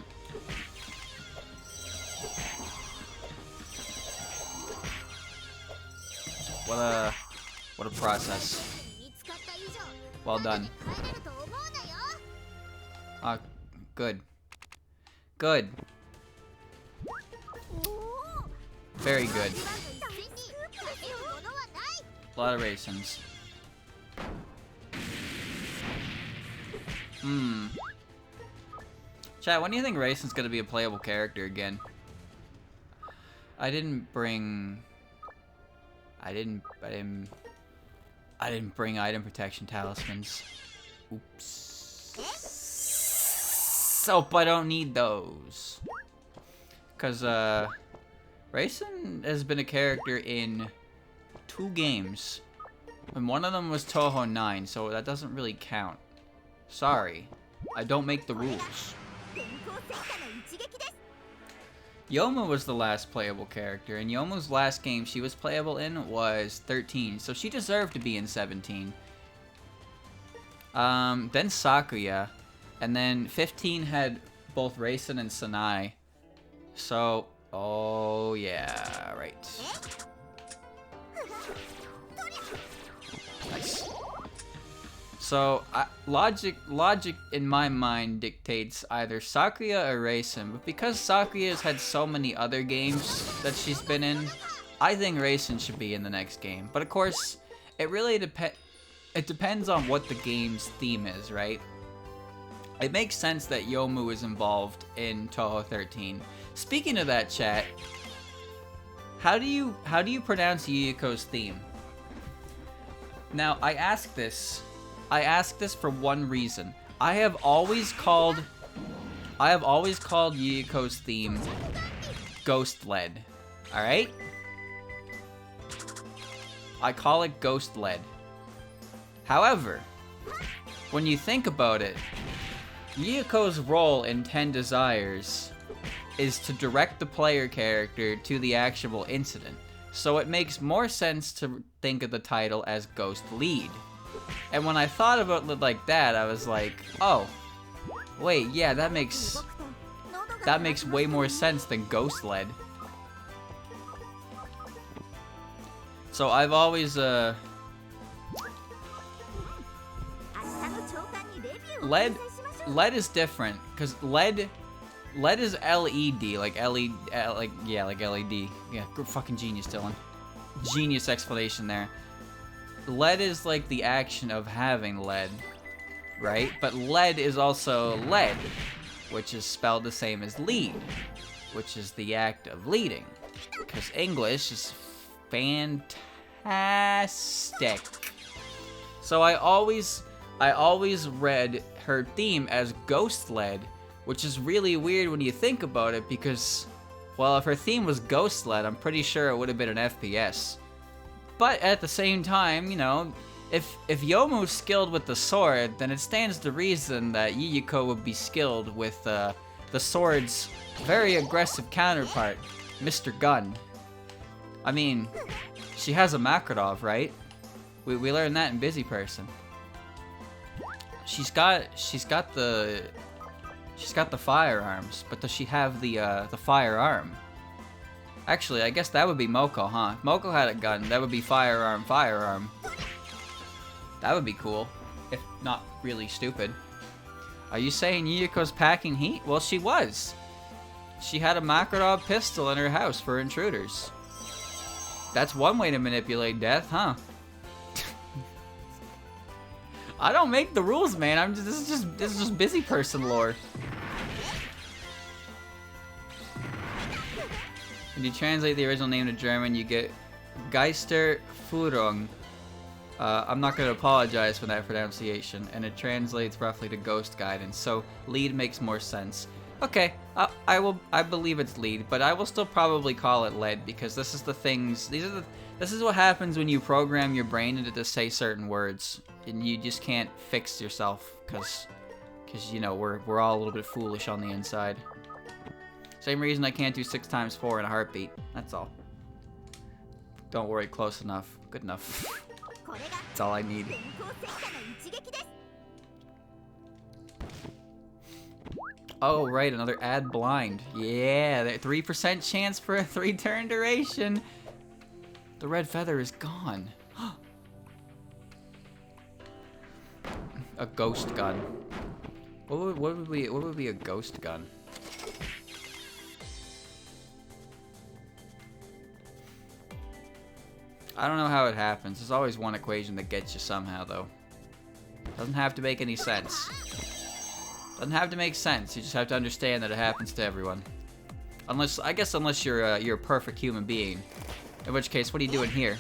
What a process. Well done. Good. Good. Very good. A lot of raisins. Chat, when do you think Raisin's gonna be a playable character again? I didn't bring item protection talismans. Oops. Soap, I don't need those. Cause Raisin has been a character in 2 games. And one of them was Touhou 9, so that doesn't really count. Sorry. I don't make the rules. Yoma was the last playable character, and Yoma's last game she was playable in was 13, so she deserved to be in 17. Then Sakuya, and then 15 had both Raisin and Sanai. So, oh yeah, right. Nice. So, logic in my mind dictates either Sakuya or Raisin, but because Sakuya's had so many other games that she's been in, I think Raisin should be in the next game. But of course, it really depends on what the game's theme is, right? It makes sense that Yomu is involved in Touhou 13. Speaking of that, chat, how do you pronounce Yuyuko's theme? Now, I ask this for one reason. I have always called Yuyuko's theme Ghost-led. Alright? I call it Ghost-led. However, when you think about it, Yuyuko's role in 10 Desires is to direct the player character to the actual incident. So it makes more sense to think of the title as Ghost Lead. And when I thought about it like that, I was like, oh, wait, yeah, that makes way more sense than Ghost Led. So I've always Led is different because Led is LED, like LED, like LED. Yeah, fucking genius, Dylan. Genius explanation there. Lead is like the action of having lead, right? But lead is also lead, which is spelled the same as lead, which is the act of leading. Because English is fantastic. So I always read her theme as Ghost Led, which is really weird when you think about it because, well, if her theme was Ghost Led, I'm pretty sure it would have been an FPS. But at the same time, you know, if Yomu's skilled with the sword, then it stands to reason that Yuyuko would be skilled with the sword's very aggressive counterpart, Mr. Gun. I mean, she has a Makarov, right? We learned that in Busy Person. She's got the firearms, but does she have the firearm? Actually, I guess that would be Moko, huh? If Moko had a gun, that would be firearm. That would be cool, if not really stupid. Are you saying Yuyuko's packing heat? Well, she was. She had a Makarov pistol in her house for intruders. That's one way to manipulate death, huh? I don't make the rules, man. This is just Busy Person lore. When you translate the original name to German, you get Geisterführung. I'm not going to apologize for that pronunciation, and it translates roughly to Ghost Guidance. So lead makes more sense. Okay, I believe it's lead, but I will still probably call it lead because this is the things. This is what happens when you program your brain into to say certain words, and you just can't fix yourself because you know we're all a little bit foolish on the inside. Same reason I can't do 6 times 4 in a heartbeat. That's all. Don't worry, close enough. Good enough. That's all I need. Oh, right, another add blind. Yeah, 3% chance for a 3-turn duration. The red feather is gone. A ghost gun. What would be a ghost gun? I don't know how it happens. There's always one equation that gets you somehow, though. Doesn't have to make any sense. Doesn't have to make sense. You just have to understand that it happens to everyone. Unless, I guess, unless you're a perfect human being. In which case, what are you doing here?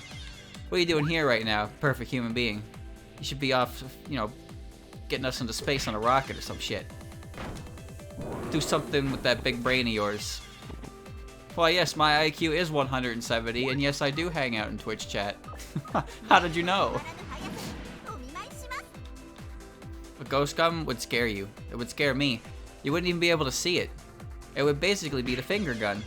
What are you doing here right now, perfect human being? You should be off, you know, getting us into space on a rocket or some shit. Do something with that big brain of yours. Well, yes, my IQ is 170, and yes, I do hang out in Twitch chat. How did you know? A ghost gun would scare you. It would scare me. You wouldn't even be able to see it. It would basically be the finger gun.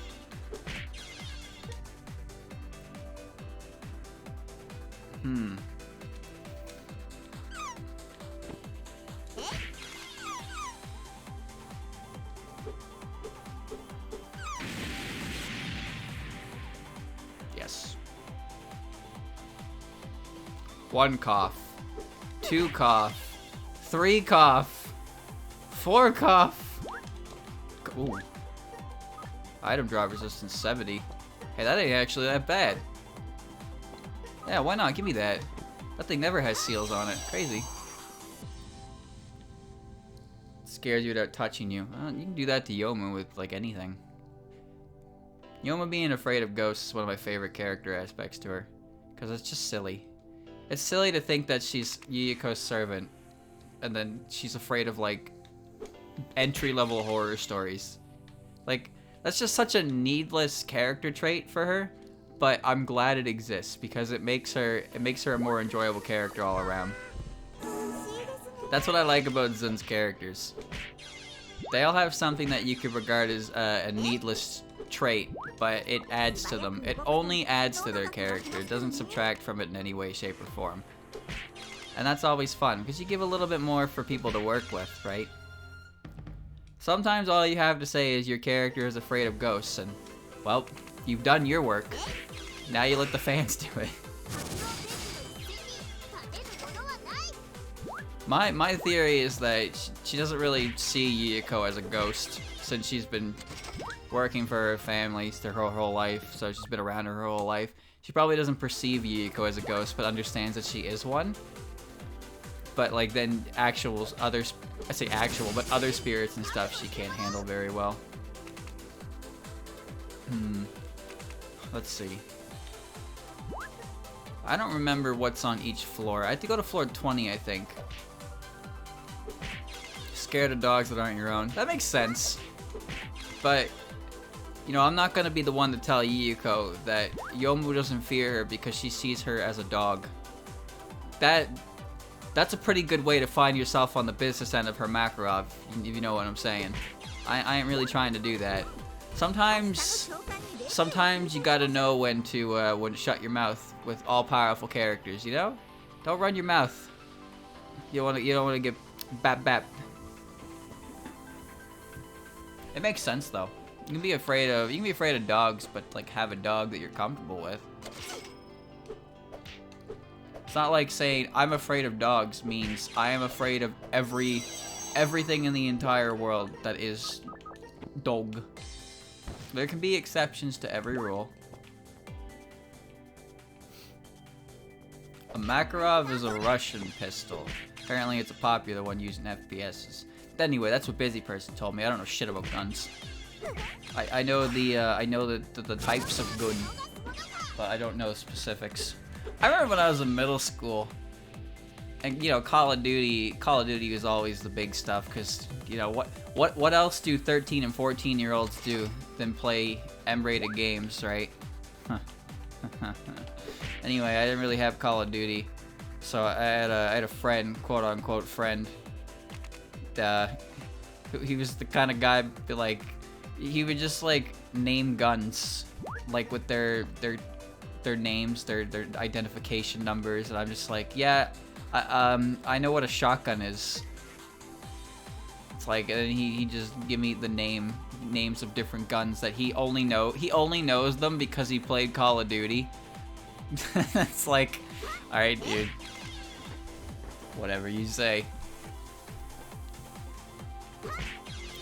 Yes. 1 cough. 2 cough. 3 cough. 4 cough. Ooh. Item drop resistance 70. Hey, that ain't actually that bad. Yeah, why not? Give me that. That thing never has seals on it. Crazy. Scares you without touching you. You can do that to Yoma with, like, anything. Yoma being afraid of ghosts is one of my favorite character aspects to her. Because it's just silly. It's silly to think that she's Yuyiko's servant. And then she's afraid of, like, entry-level horror stories. Like, that's just such a needless character trait for her. But I'm glad it exists because it makes her a more enjoyable character all around. That's what I like about Zun's characters. They all have something that you could regard as a needless trait, but it adds to them. It only adds to their character. It doesn't subtract from it in any way, shape, or form. And that's always fun because you give a little bit more for people to work with, right? Sometimes all you have to say is your character is afraid of ghosts, and, well, you've done your work. Now you let the fans do it. My theory is that she doesn't really see Yuyiko as a ghost since she's been working for her family her whole life, so she's been around her whole life. She probably doesn't perceive Yuyiko as a ghost, but understands that she is one. But like then I say actual, but other spirits and stuff she can't handle very well. Let's see. I don't remember what's on each floor. I have to go to floor 20, I think. Scared of dogs that aren't your own. That makes sense. But, you know, I'm not going to be the one to tell Yuyiko that Yomu doesn't fear her because she sees her as a dog. That's a pretty good way to find yourself on the business end of her Makarov, if you know what I'm saying. I ain't really trying to do that. Sometimes you gotta know when to shut your mouth with all-powerful characters, you know? Don't run your mouth. You don't wanna get bap. It makes sense though. You can be afraid of dogs, but like have a dog that you're comfortable with. It's not like saying I'm afraid of dogs means I am afraid of everything in the entire world that is dog. There can be exceptions to every rule. A Makarov is a Russian pistol. Apparently it's a popular one used in FPSs. Anyway, that's what Busy Person told me. I don't know shit about guns. I know the types of gun, but I don't know specifics. I remember when I was in middle school, and you know, Call of Duty was always the big stuff because you know what else do 13 and 14-year-olds do than play M-rated games, right? Anyway, I didn't really have Call of Duty, so I had a friend, quote unquote friend. He was the kind of guy like he would just like name guns like with their their names, their identification numbers, and I'm just like, yeah, I know what a shotgun is. It's like, and he just give me the names of different guns that he only knows them because he played Call of Duty. It's like, all right, dude, whatever you say.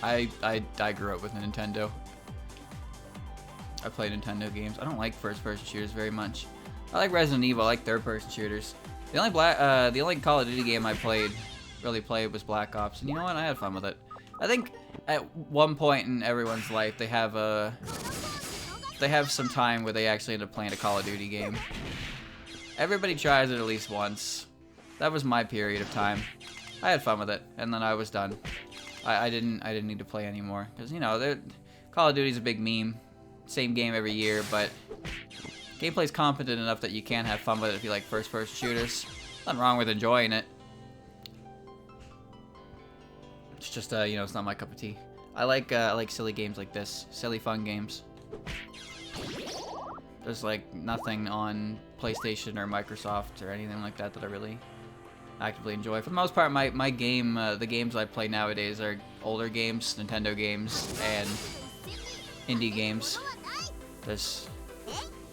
I grew up with Nintendo. I play Nintendo games. I don't like first-person shooters very much. I like Resident Evil. I like third-person shooters. The only Call of Duty game I really played was Black Ops, and you know what? I had fun with it. I think at one point in everyone's life they have some time where they actually end up playing a Call of Duty game. Everybody tries it at least once. That was my period of time. I had fun with it, and then I was done. I didn't need to play anymore because, you know, Call of Duty's a big meme. Same game every year, but gameplay's competent enough that you can have fun with it if you like first-person shooters. Nothing wrong with enjoying it. It's just you know, it's not my cup of tea. I like silly games like this, silly fun games. There's like nothing on PlayStation or Microsoft or anything like that that I really actively enjoy. For the most part, the games I play nowadays are older games, Nintendo games, and indie games.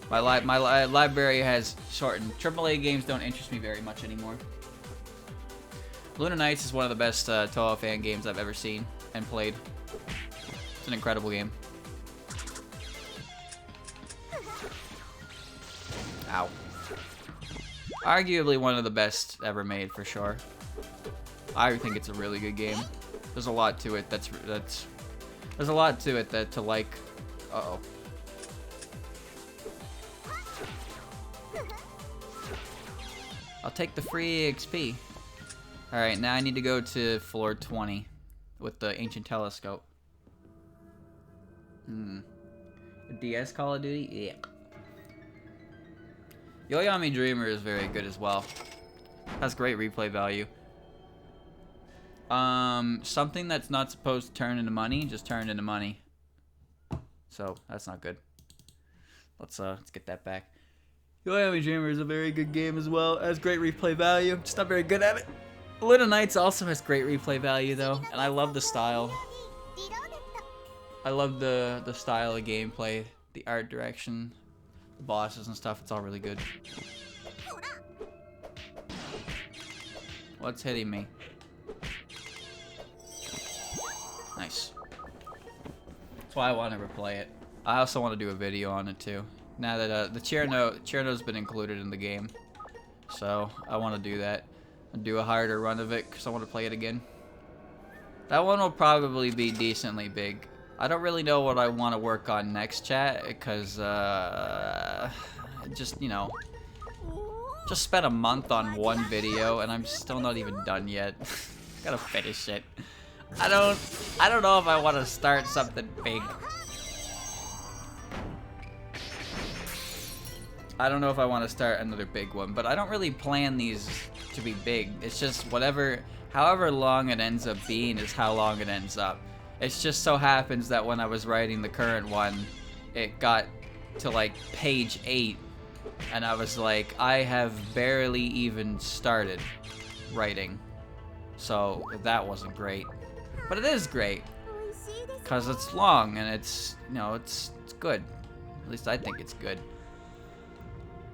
My library has shortened. AAA games don't interest me very much anymore. Luna Nights is one of the best Touhou fan games I've ever seen and played. It's an incredible game. Ow. Arguably one of the best ever made, for sure. I think it's a really good game. There's a lot to it there's a lot to it to like. Uh-oh. I'll take the free XP. Alright, now I need to go to floor 20 with the ancient telescope. A DS Call of Duty? Yeah. Yoyami Dreamer is very good as well. Has great replay value. Something that's not supposed to turn into money just turned into money. So that's not good. Let's get that back. Yoyami Dreamer is a very good game as well. Has great replay value. Just not very good at it. Luna Nights also has great replay value though, and I love the style. I love the style of gameplay, the art direction, the bosses and stuff. It's all really good. What's hitting me? Nice. That's why I want to replay it. I also want to do a video on it too. Now that the Cherno's been included in the game, so I want to do that. And do a harder run of it because I want to play it again. That one will probably be decently big. I don't really know what I want to work on next, chat, because just, you know, just spent a month on one video and I'm still not even done yet. Gotta finish it. I don't know if I want to start something big. I don't know if I want to start another big one, but I don't really plan these to be big. It's just however long it ends up being is how long it ends up. It just so happens that when I was writing the current one, it got to like page 8, and I was like, I have barely even started writing. So that wasn't great. But it is great, because it's long and it's, you know, it's good. At least I think it's good.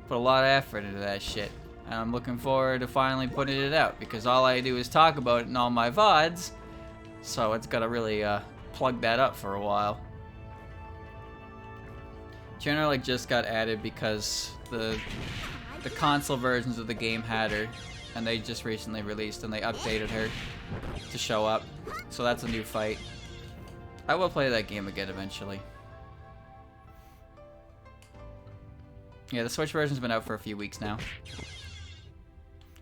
Put a lot of effort into that shit, and I'm looking forward to finally putting it out, because all I do is talk about it in all my VODs, so it's gotta really plug that up for a while. Cherno like just got added because the console versions of the game had her, and they just recently released and they updated her to show up, so that's a new fight. I will play that game again eventually. Yeah, the Switch version's been out for a few weeks now.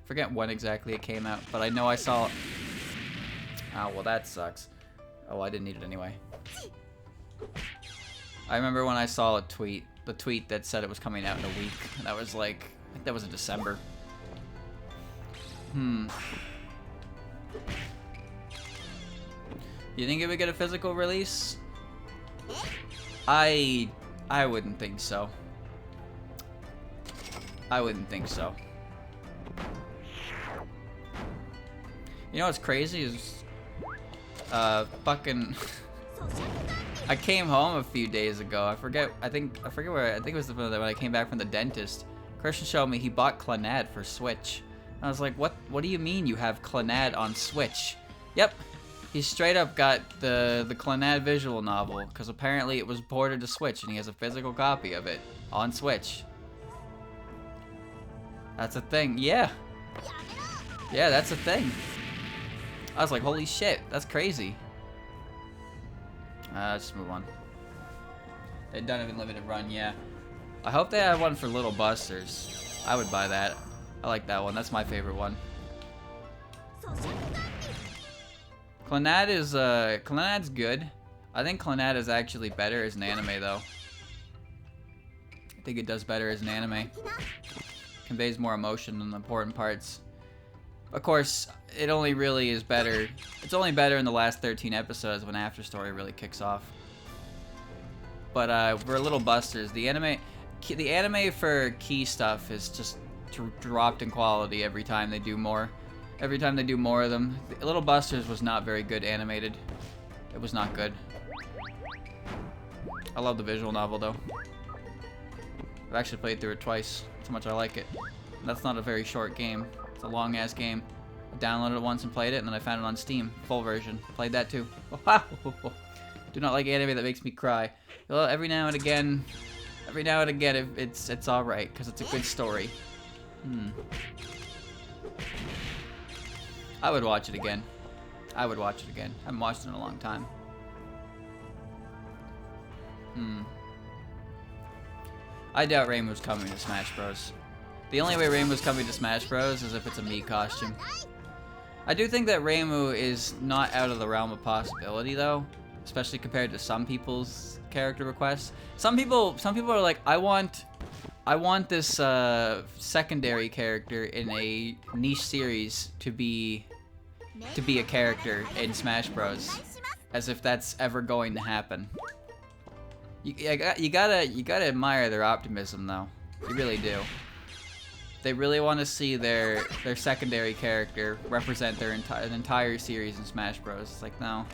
Forget when exactly it came out, but I know I saw... Oh, well that sucks. Oh, I didn't need it anyway. I remember when I saw a tweet, the tweet that said it was coming out in a week. And that was like, I think that was in December. You think it would get a physical release? I wouldn't think so. I wouldn't think so. You know what's crazy is, fucking. I came home a few days ago. I forget where. I think it was when I came back from the dentist. Christian showed me he bought Clannad for Switch. I was like, what do you mean you have Clannad on Switch? Yep. He straight up got the Clannad visual novel, because apparently it was ported to Switch, and he has a physical copy of it on Switch. That's a thing. Yeah. Yeah, that's a thing. I was like, holy shit, that's crazy. Let's just move on. They don't even limited run, yeah. I hope they have one for Little Busters. I would buy that. I like that one. That's my favorite one. Clannad's good. I think Clannad is actually better as an anime, though. I think it does better as an anime. Conveys more emotion in the important parts. Of course, it only really is better. It's only better in the last 13 episodes when After Story really kicks off. But for Little Busters, the anime for key stuff is just dropped in quality every time they do more. Every time they do more of them. Little Busters was not very good animated. It was not good. I love the visual novel though. I've actually played through it twice. That's how much I like it. That's not a very short game. It's a long ass game. I downloaded it once and played it, and then I found it on Steam, full version. Played that too. Do not like anime that makes me cry. Well, every now and again, it's all right because it's a good story. I would watch it again. I would watch it again. I haven't watched it in a long time. I doubt Reimu's coming to Smash Bros. The only way Reimu's coming to Smash Bros is if it's a Mii costume. I do think that Reimu is not out of the realm of possibility though, especially compared to some people's character requests. Some people are like, I want this secondary character in a niche series to be a character in Smash Bros. As if that's ever going to happen. You gotta admire their optimism though. You really do. They really want to see their secondary character represent their entire series in Smash Bros. It's like, no,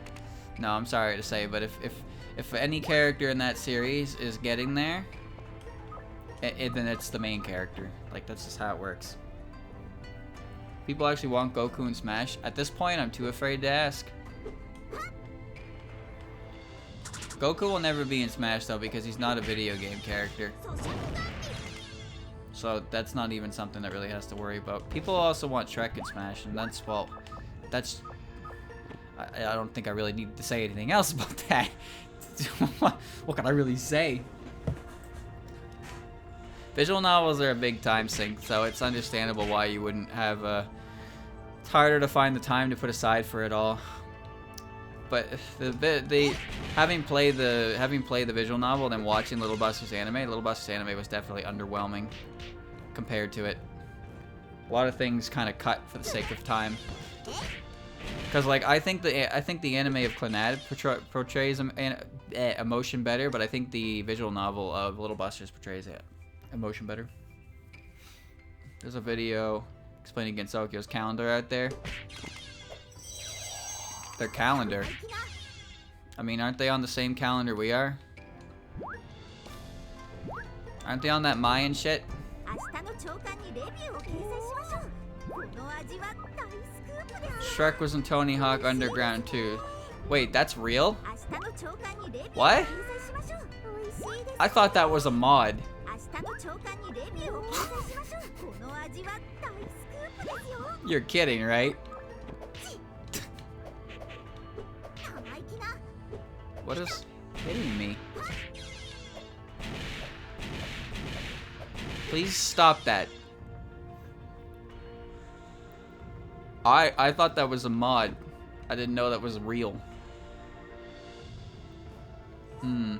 I'm sorry to say, but if any character in that series is getting there, then it's the main character. Like, that's just how it works. People actually want Goku in Smash. At this point, I'm too afraid to ask. Goku will never be in Smash though because he's not a video game character. So that's not even something that really has to worry about. People also want Shrek in Smash, and that's, well, that's... I don't think I really need to say anything else about that. What can I really say? Visual novels are a big time sink, so it's understandable why you wouldn't have it's harder to find the time to put aside for it all. But having played the visual novel and then watching Little Busters anime was definitely underwhelming compared to it. A lot of things kind of cut for the sake of time. Because like I think the anime of Clannad portrays emotion better, but I think the visual novel of Little Busters portrays emotion better. There's a video explaining Gensokyo's calendar out there. Their calendar. I mean, aren't they on the same calendar we are? Aren't they on that Mayan shit? Shrek was in Tony Hawk Underground too. Wait, that's real? What? I thought that was a mod. You're kidding, right? What is hitting me? Please stop that. I thought that was a mod. I didn't know that was real. You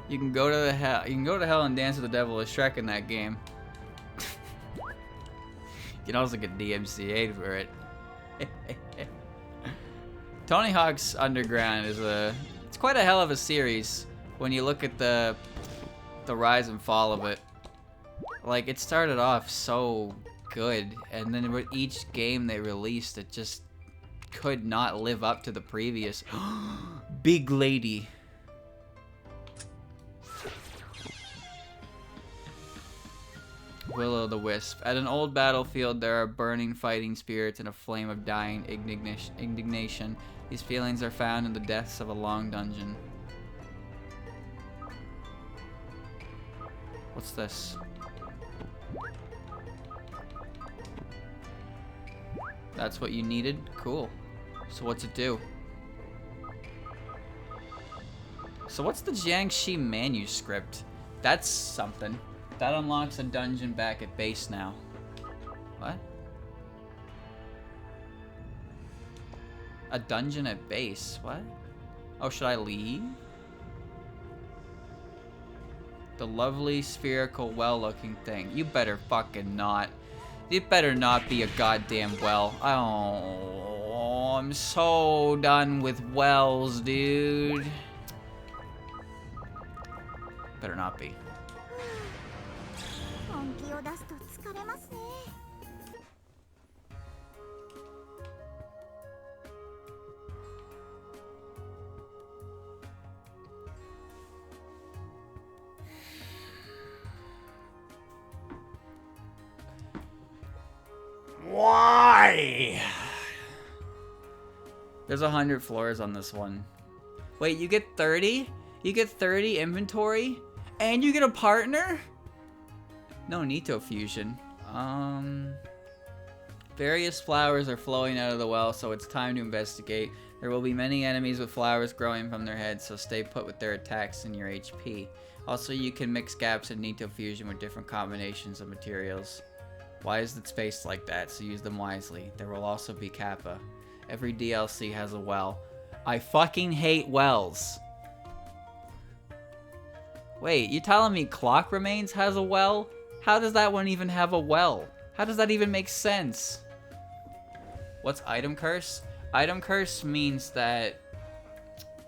can go to hell and dance with the devil as Shrek in that game. You can also get DMCA'd for it. Tony Hawk's Underground is it's quite a hell of a series when you look at the the rise and fall of it. Like, it started off so good, and then with each game they released, it just could not live up to the previous. Big lady. Will-o'-the-wisp. At an old battlefield, there are burning fighting spirits and a flame of dying indignation. These feelings are found in the depths of a long dungeon. What's this? That's what you needed? Cool. So what's it do? So what's the Jiangxi manuscript? That's something. That unlocks a dungeon back at base now. What? A dungeon at base? What? Oh, should I leave? The lovely spherical well-looking thing. You better fucking not. It better not be a goddamn well. Oh, I'm so done with wells, dude. Better not be. Why? There's 100 floors on this one. Wait, you get 30? You get 30 inventory? And you get a partner? No Nito fusion. Various flowers are flowing out of the well, so it's time to investigate. There will be many enemies with flowers growing from their heads, so stay put with their attacks and your HP. Also, you can mix gaps in Nito fusion with different combinations of materials. Why is it spaced like that? So use them wisely. There will also be Kappa. Every DLC has a well. I fucking hate wells. Wait, you telling me Clock Remains has a well? How does that one even have a well? How does that even make sense? What's item curse? Item curse means that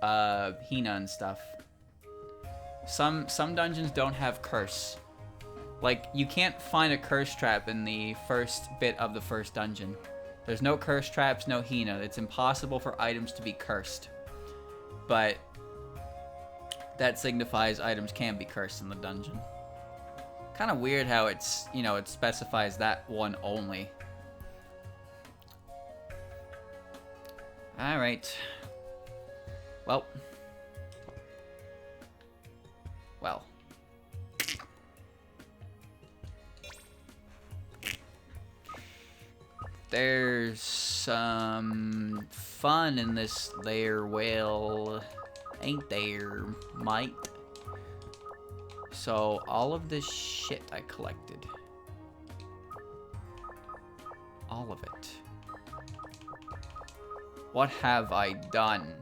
Hina and stuff. Some dungeons don't have curse. Like, you can't find a curse trap in the first bit of the first dungeon. There's no curse traps, no Hina. It's impossible for items to be cursed. But that signifies items can be cursed in the dungeon. Kind of weird how it's, you know, it specifies that one only. Alright. Well. There's some fun in this there, well, ain't there, mate? So, all of this shit I collected. All of it. What have I done?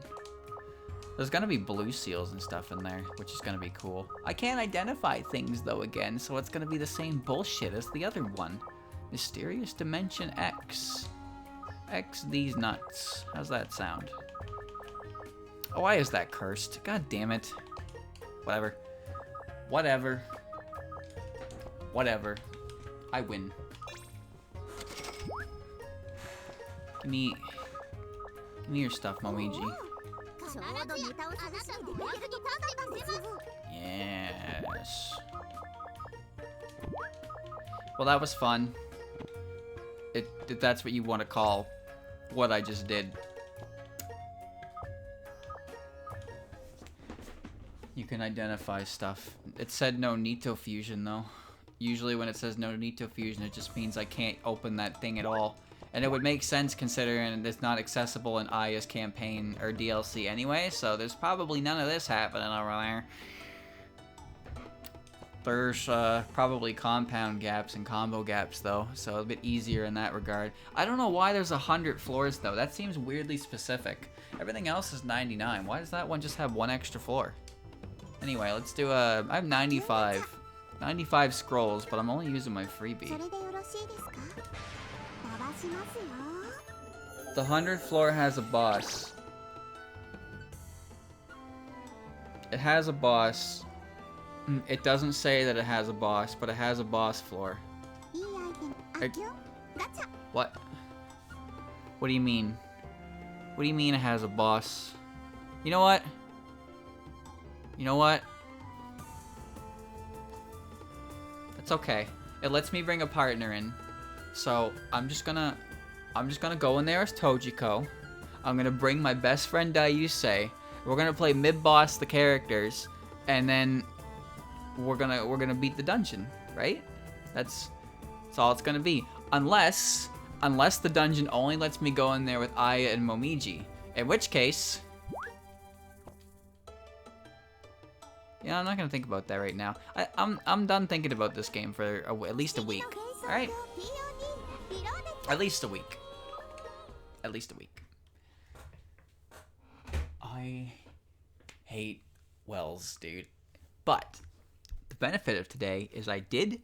There's gonna be blue seals and stuff in there, which is gonna be cool. I can't identify things, though, again, so it's gonna be the same bullshit as the other one. Mysterious Dimension X. X these nuts. How's that sound? Oh, why is that cursed? God damn it. Whatever. Whatever. Whatever. I win. Give me your stuff, Momiji. Yes. Well, that was fun. If that's what you want to call what I just did. You can identify stuff. It said no Nito fusion, though. Usually when it says no Nito fusion, it just means I can't open that thing at all. And it would make sense considering it's not accessible in Aya's campaign or DLC anyway, so there's probably none of this happening over there. There's probably compound gaps and combo gaps, though, so a bit easier in that regard. I don't know why there's 100 floors, though. That seems weirdly specific. Everything else is 99. Why does that one just have one extra floor? Anyway, let's do I have 95. 95 scrolls, but I'm only using my freebie. The 100th floor has a boss. It has a boss. It doesn't say that it has a boss, but it has a boss floor. What? What do you mean? What do you mean it has a boss? You know what? You know what? It's okay. It lets me bring a partner in. So I'm just gonna go in there as Tojiko. I'm gonna bring my best friend Daiusei. We're gonna play mid-boss the characters, and then we're gonna beat the dungeon, right? That's all it's gonna be. Unless the dungeon only lets me go in there with Aya and Momiji. In which case, yeah, I'm not gonna think about that right now. I'm done thinking about this game for at least a week. All right, at least a week. At least a week. I hate Wells, dude. But the benefit of today is I beat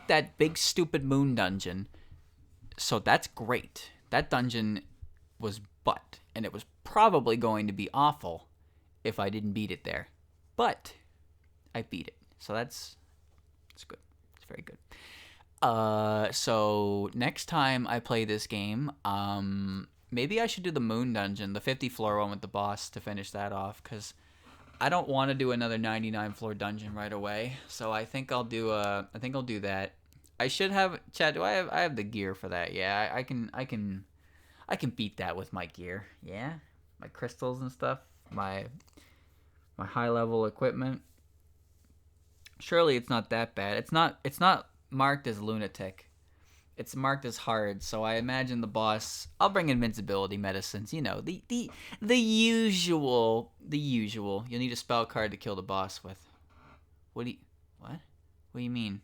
that big stupid moon dungeon. So that's great. That dungeon was butt, and it was probably going to be awful if I didn't beat it there. But I beat it. So that's good. It's very good. So next time I play this game, maybe I should do the moon dungeon, the 50 floor one with the boss to finish that off, because I don't want to do another 99 floor dungeon right away. So I think I'll do that. I should have, Chad, I have the gear for that. Yeah, I can beat that with my gear. Yeah. My crystals and stuff, my high level equipment. Surely it's not that bad. It's not marked as lunatic. It's marked as hard, so I imagine the boss, I'll bring invincibility medicines, you know, the usual. You'll need a spell card to kill the boss with. What do you mean?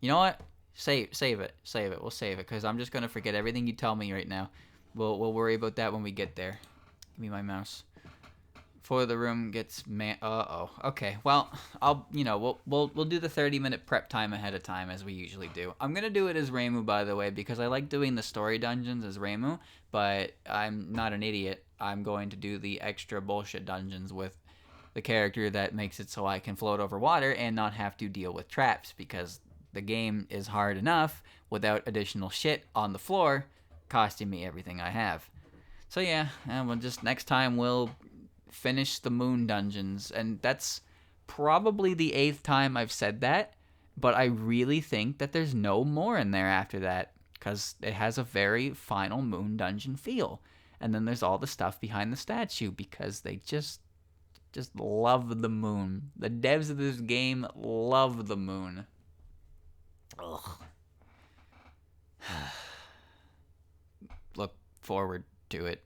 You know what? Save it. We'll save it, because I'm just going to forget everything you tell me right now. We'll worry about that when we get there. Give me my mouse. Before the room gets okay. Well, we'll do the 30-minute prep time ahead of time as we usually do. I'm gonna do it as Reimu, by the way, because I like doing the story dungeons as Reimu, but I'm not an idiot. I'm going to do the extra bullshit dungeons with the character that makes it so I can float over water and not have to deal with traps, because the game is hard enough without additional shit on the floor costing me everything I have. So yeah, and we'll just next time we'll finish the moon dungeons, and that's probably the 8th time I've said that, but I really think that there's no more in there after that, because it has a very final moon dungeon feel. And then there's all the stuff behind the statue, because they just love the moon. The devs of this game love the moon. Ugh. Look forward to it.